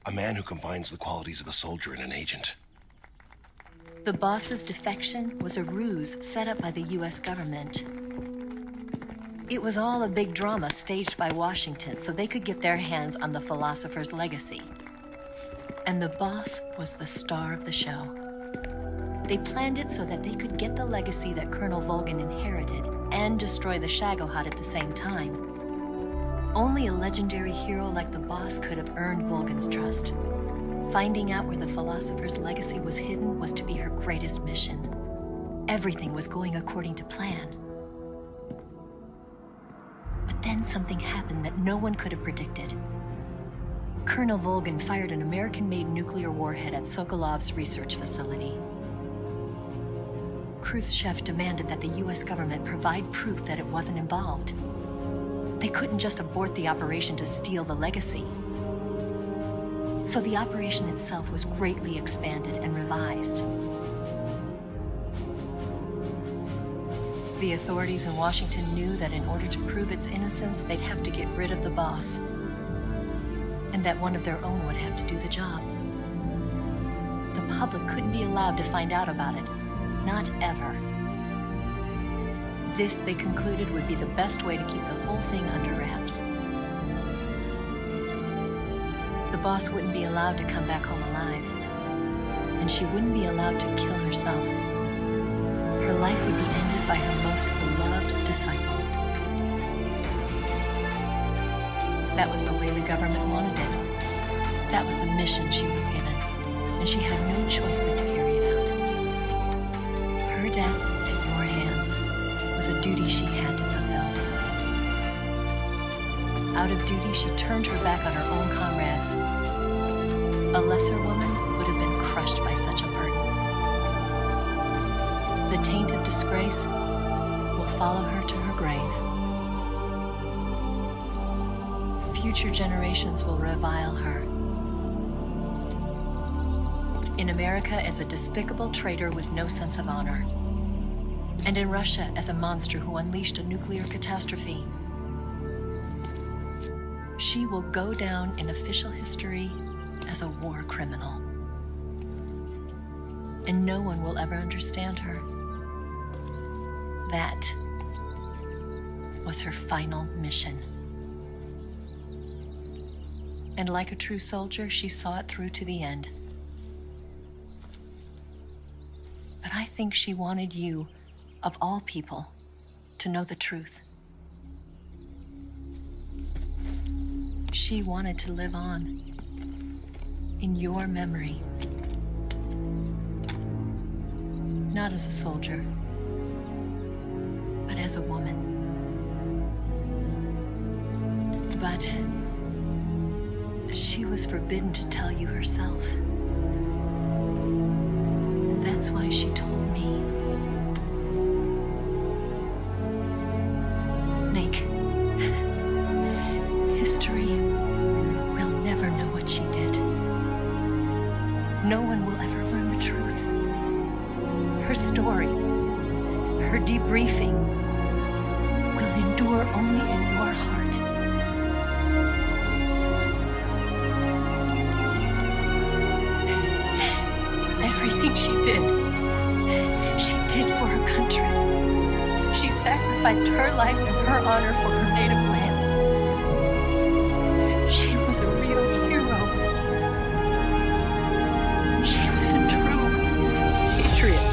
A man who combines the qualities of a soldier and an agent. The boss's defection was a ruse set up by the US government. It was all a big drama staged by Washington so they could get their hands on the philosopher's legacy. And the boss was the star of the show. They planned it so that they could get the legacy that Colonel Volgin inherited and destroy the Shagohod at the same time. Only a legendary hero like the boss could have earned Volgin's trust. Finding out where the philosopher's legacy was hidden was to be her greatest mission. Everything was going according to plan. But then something happened that no one could have predicted. Colonel Volgin fired an American-made nuclear warhead at Sokolov's research facility. Khrushchev demanded that the US government provide proof that it wasn't involved. They couldn't just abort the operation to steal the legacy. So the operation itself was greatly expanded and revised. The authorities in Washington knew that in order to prove its innocence, they'd have to get rid of the boss. And that one of their own would have to do the job. The public couldn't be allowed to find out about it. Not ever. This, they concluded, would be the best way to keep the whole thing under wraps. The boss wouldn't be allowed to come back home alive. And she wouldn't be allowed to kill herself. Her life would be ended by her most beloved disciple. That was the way the government wanted it. That was the mission she was given. And she had no choice but to carry it out. Her death at your hands was a duty she had to fulfill. Out of duty, she turned her back on her own comrades. A lesser woman would have been crushed by such a burden. The taint of disgrace will follow her to her grave. Future generations will revile her. In America as a despicable traitor with no sense of honor. And in Russia as a monster who unleashed a nuclear catastrophe. She will go down in official history as a war criminal. And no one will ever understand her. That was her final mission. And like a true soldier, she saw it through to the end. But I think she wanted you, of all people, to know the truth. She wanted to live on. in your memory. Not as a soldier, but as a woman. But she was forbidden to tell you herself. And that's why she told me. Snake, history will never know what she did. No one will ever learn the truth. Her story, her debriefing, will endure only in your heart. Everything she did for her country. She sacrificed her life and her honor for her native land. She was a real hero. She was a true patriot.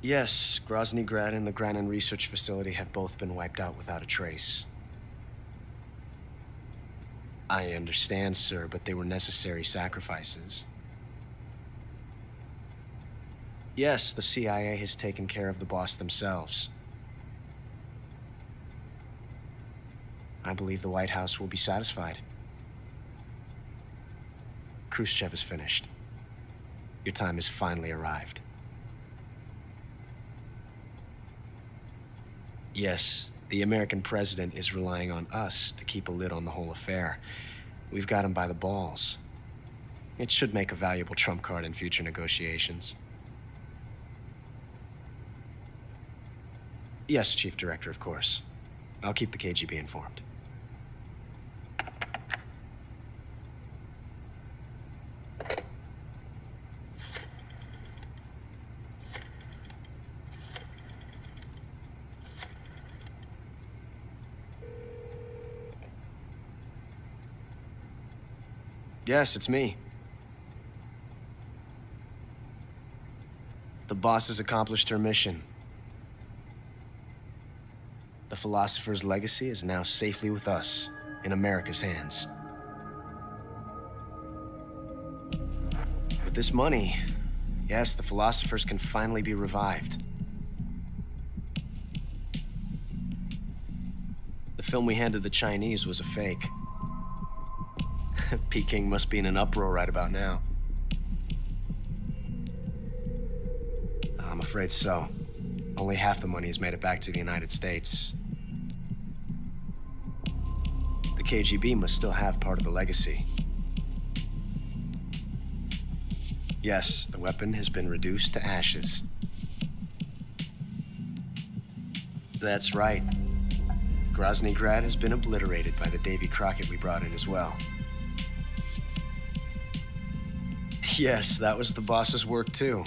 Yes, Groznyj, Grad, and the Glanin research facility have both been wiped out without a trace. I understand, sir, but they were necessary sacrifices. Yes, the CIA has taken care of the boss themselves. I believe the White House will be satisfied. Khrushchev is finished. Your time has finally arrived. Yes, the American president is relying on us to keep a lid on the whole affair. We've got him by the balls. It should make a valuable trump card in future negotiations. Yes, Chief Director, of course. I'll keep the KGB informed. Yes, it's me. The boss has accomplished her mission. The philosopher's legacy is now safely with us, in America's hands. With this money, yes, the philosophers can finally be revived. The film we handed the Chinese was a fake. Peking must be in an uproar right about now. I'm afraid so. Only half the money has made it back to the United States. The KGB must still have part of the legacy. Yes, the weapon has been reduced to ashes. That's right. Groznyj Grad has been obliterated by the Davy Crockett we brought in as well. Yes, that was the boss's work too.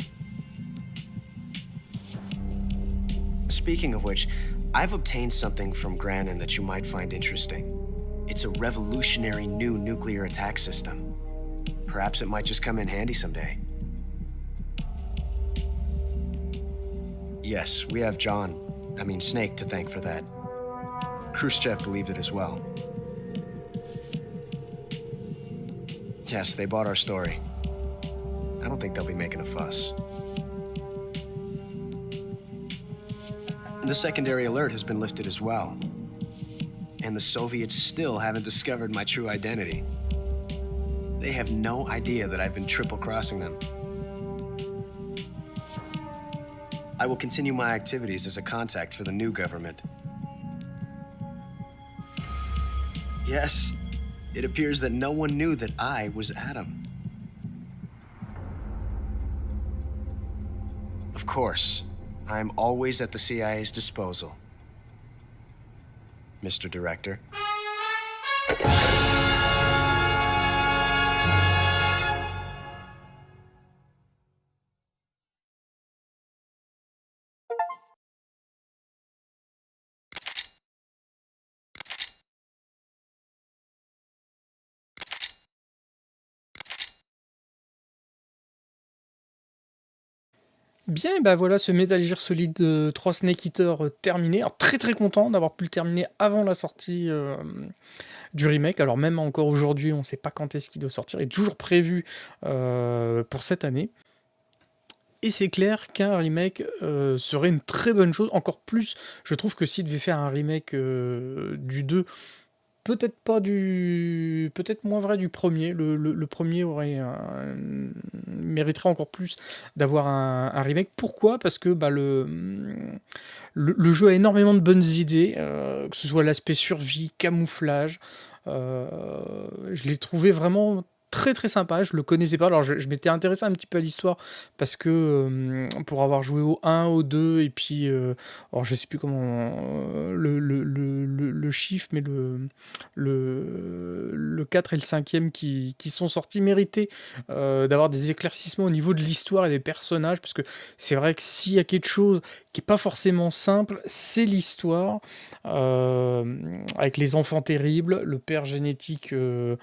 Speaking of which, I've obtained something from Glanin that you might find interesting. It's a revolutionary new nuclear attack system. Perhaps it might just come in handy someday. Yes, we have Snake to thank for that. Khrushchev believed it as well. Yes, they bought our story. I don't think they'll be making a fuss. The secondary alert has been lifted as well. And the Soviets still haven't discovered my true identity. They have no idea that I've been triple-crossing them. I will continue my activities as a contact for the new government. Yes, it appears that no one knew that I was Adam. Of course, I'm always at the CIA's disposal, Mr. Director. Bien, et bah voilà, ce Metal Gear Solid 3 Snake Eater terminé. Alors très content d'avoir pu le terminer avant la sortie du remake. Alors même encore aujourd'hui, on ne sait pas quand est-ce qu'il doit sortir. Il est toujours prévu pour cette année. Et c'est clair qu'un remake serait une très bonne chose. Encore plus, je trouve que s'il devait faire un remake du 2, peut-être moins vrai du premier. Le premier mériterait encore plus d'avoir un remake. Pourquoi? Parce que le jeu a énormément de bonnes idées, que ce soit l'aspect survie, camouflage. Je l'ai trouvé vraiment très sympa, je le connaissais pas. Alors je m'étais intéressé un petit peu à l'histoire parce que pour avoir joué au 1, au 2 et puis alors je sais plus comment le chiffre, mais le 4 et le 5e qui sont sortis méritaient d'avoir des éclaircissements au niveau de l'histoire et des personnages, parce que c'est vrai que s'il y a quelque chose qui est pas forcément simple, c'est l'histoire, avec les enfants terribles, le père génétique de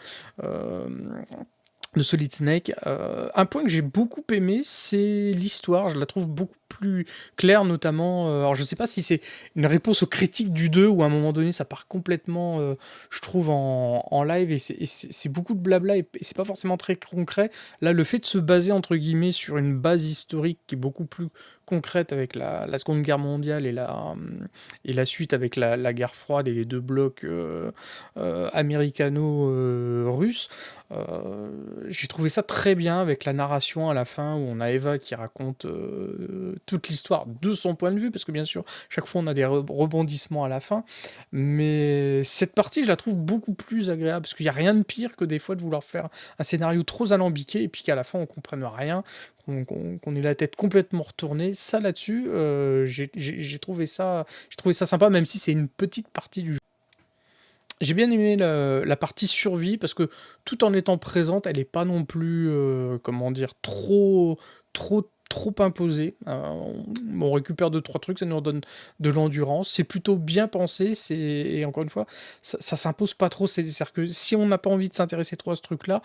Solid Snake. Un point que j'ai beaucoup aimé, c'est l'histoire. Je la trouve beaucoup plus clair, notamment. Alors, je sais pas si c'est une réponse aux critiques du 2 où à un moment donné ça part complètement, je trouve, en live et c'est beaucoup de blabla et c'est pas forcément très concret. Là, le fait de se baser entre guillemets sur une base historique qui est beaucoup plus concrète avec la Seconde Guerre mondiale et la suite avec la guerre froide et les deux blocs américano-russes. J'ai trouvé ça très bien avec la narration à la fin où on a Eva qui raconte toute l'histoire de son point de vue, parce que bien sûr, chaque fois on a des rebondissements à la fin, mais cette partie je la trouve beaucoup plus agréable, parce qu'il n'y a rien de pire que des fois de vouloir faire un scénario trop alambiqué et puis qu'à la fin on comprenne rien, qu'on ait la tête complètement retournée. Ça là-dessus, j'ai trouvé ça sympa, même si c'est une petite partie du jeu. J'ai bien aimé la partie survie parce que tout en étant présente, elle est pas non plus, comment dire, trop imposée. On récupère 2-3 trucs, ça nous redonne de l'endurance. C'est plutôt bien pensé, et encore une fois, ça s'impose pas trop. C'est-à-dire que si on n'a pas envie de s'intéresser trop à ce truc-là,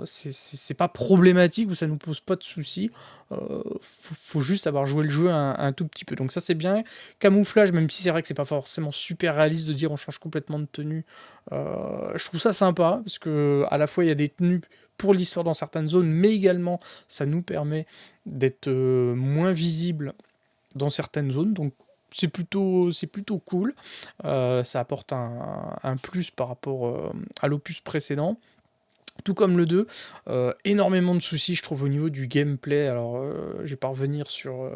c'est pas problématique ou ça nous pose pas de soucis. Faut juste avoir joué le jeu un tout petit peu. Donc ça c'est bien. Camouflage, même si c'est vrai que c'est pas forcément super réaliste de dire on change complètement de tenue, je trouve ça sympa parce que à la fois il y a des tenues pour l'histoire dans certaines zones, mais également ça nous permet d'être moins visible dans certaines zones. Donc c'est plutôt cool. Ça apporte un plus par rapport à l'opus précédent. Tout comme le 2, énormément de soucis, je trouve, au niveau du gameplay. Alors, je vais pas revenir sur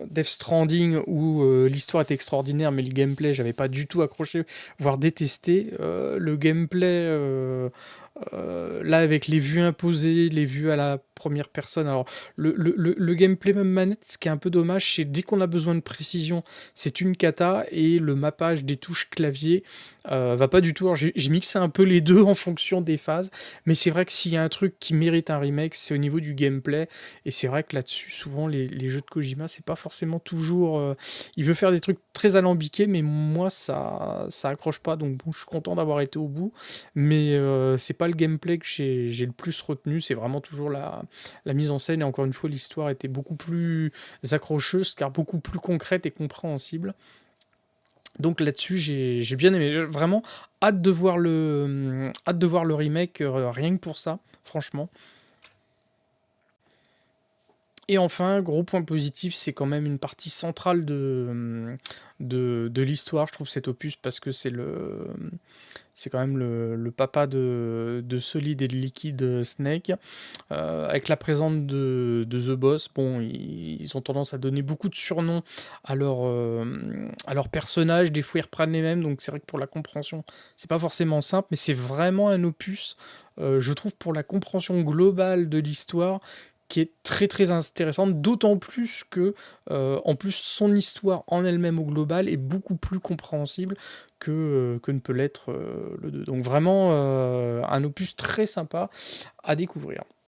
Death Stranding, où l'histoire était extraordinaire, mais le gameplay, j'avais pas du tout accroché, voire détesté. Le gameplay, là, avec les vues imposées, les vues à la première personne. Alors, le gameplay même manette, ce qui est un peu dommage, c'est dès qu'on a besoin de précision, c'est une cata, et le mappage des touches clavier va pas du tout. Alors, j'ai mixé un peu les deux en fonction des phases, mais c'est vrai que s'il y a un truc qui mérite un remake, c'est au niveau du gameplay, et c'est vrai que là-dessus, souvent, les jeux de Kojima, c'est pas forcément toujours... il veut faire des trucs très alambiqués, mais moi, ça accroche pas, donc bon, je suis content d'avoir été au bout, mais c'est pas le gameplay que j'ai le plus retenu, c'est vraiment toujours la mise en scène, et encore une fois, l'histoire était beaucoup plus accrocheuse, car beaucoup plus concrète et compréhensible. Donc là-dessus, j'ai bien aimé. Vraiment, hâte de voir le remake, rien que pour ça, franchement. Et enfin, gros point positif, c'est quand même une partie centrale de l'histoire, je trouve, cet opus, parce que c'est quand même le papa de Solid et de Liquid Snake. Avec la présence de The Boss, bon, ils ont tendance à donner beaucoup de surnoms à leurs personnages, des fois ils reprennent les mêmes, donc c'est vrai que pour la compréhension, c'est pas forcément simple, mais c'est vraiment un opus, je trouve, pour la compréhension globale de l'histoire, qui est très très intéressante, d'autant plus que en plus son histoire en elle-même au global est beaucoup plus compréhensible que ne peut l'être le 2. Donc vraiment un opus très sympa à découvrir.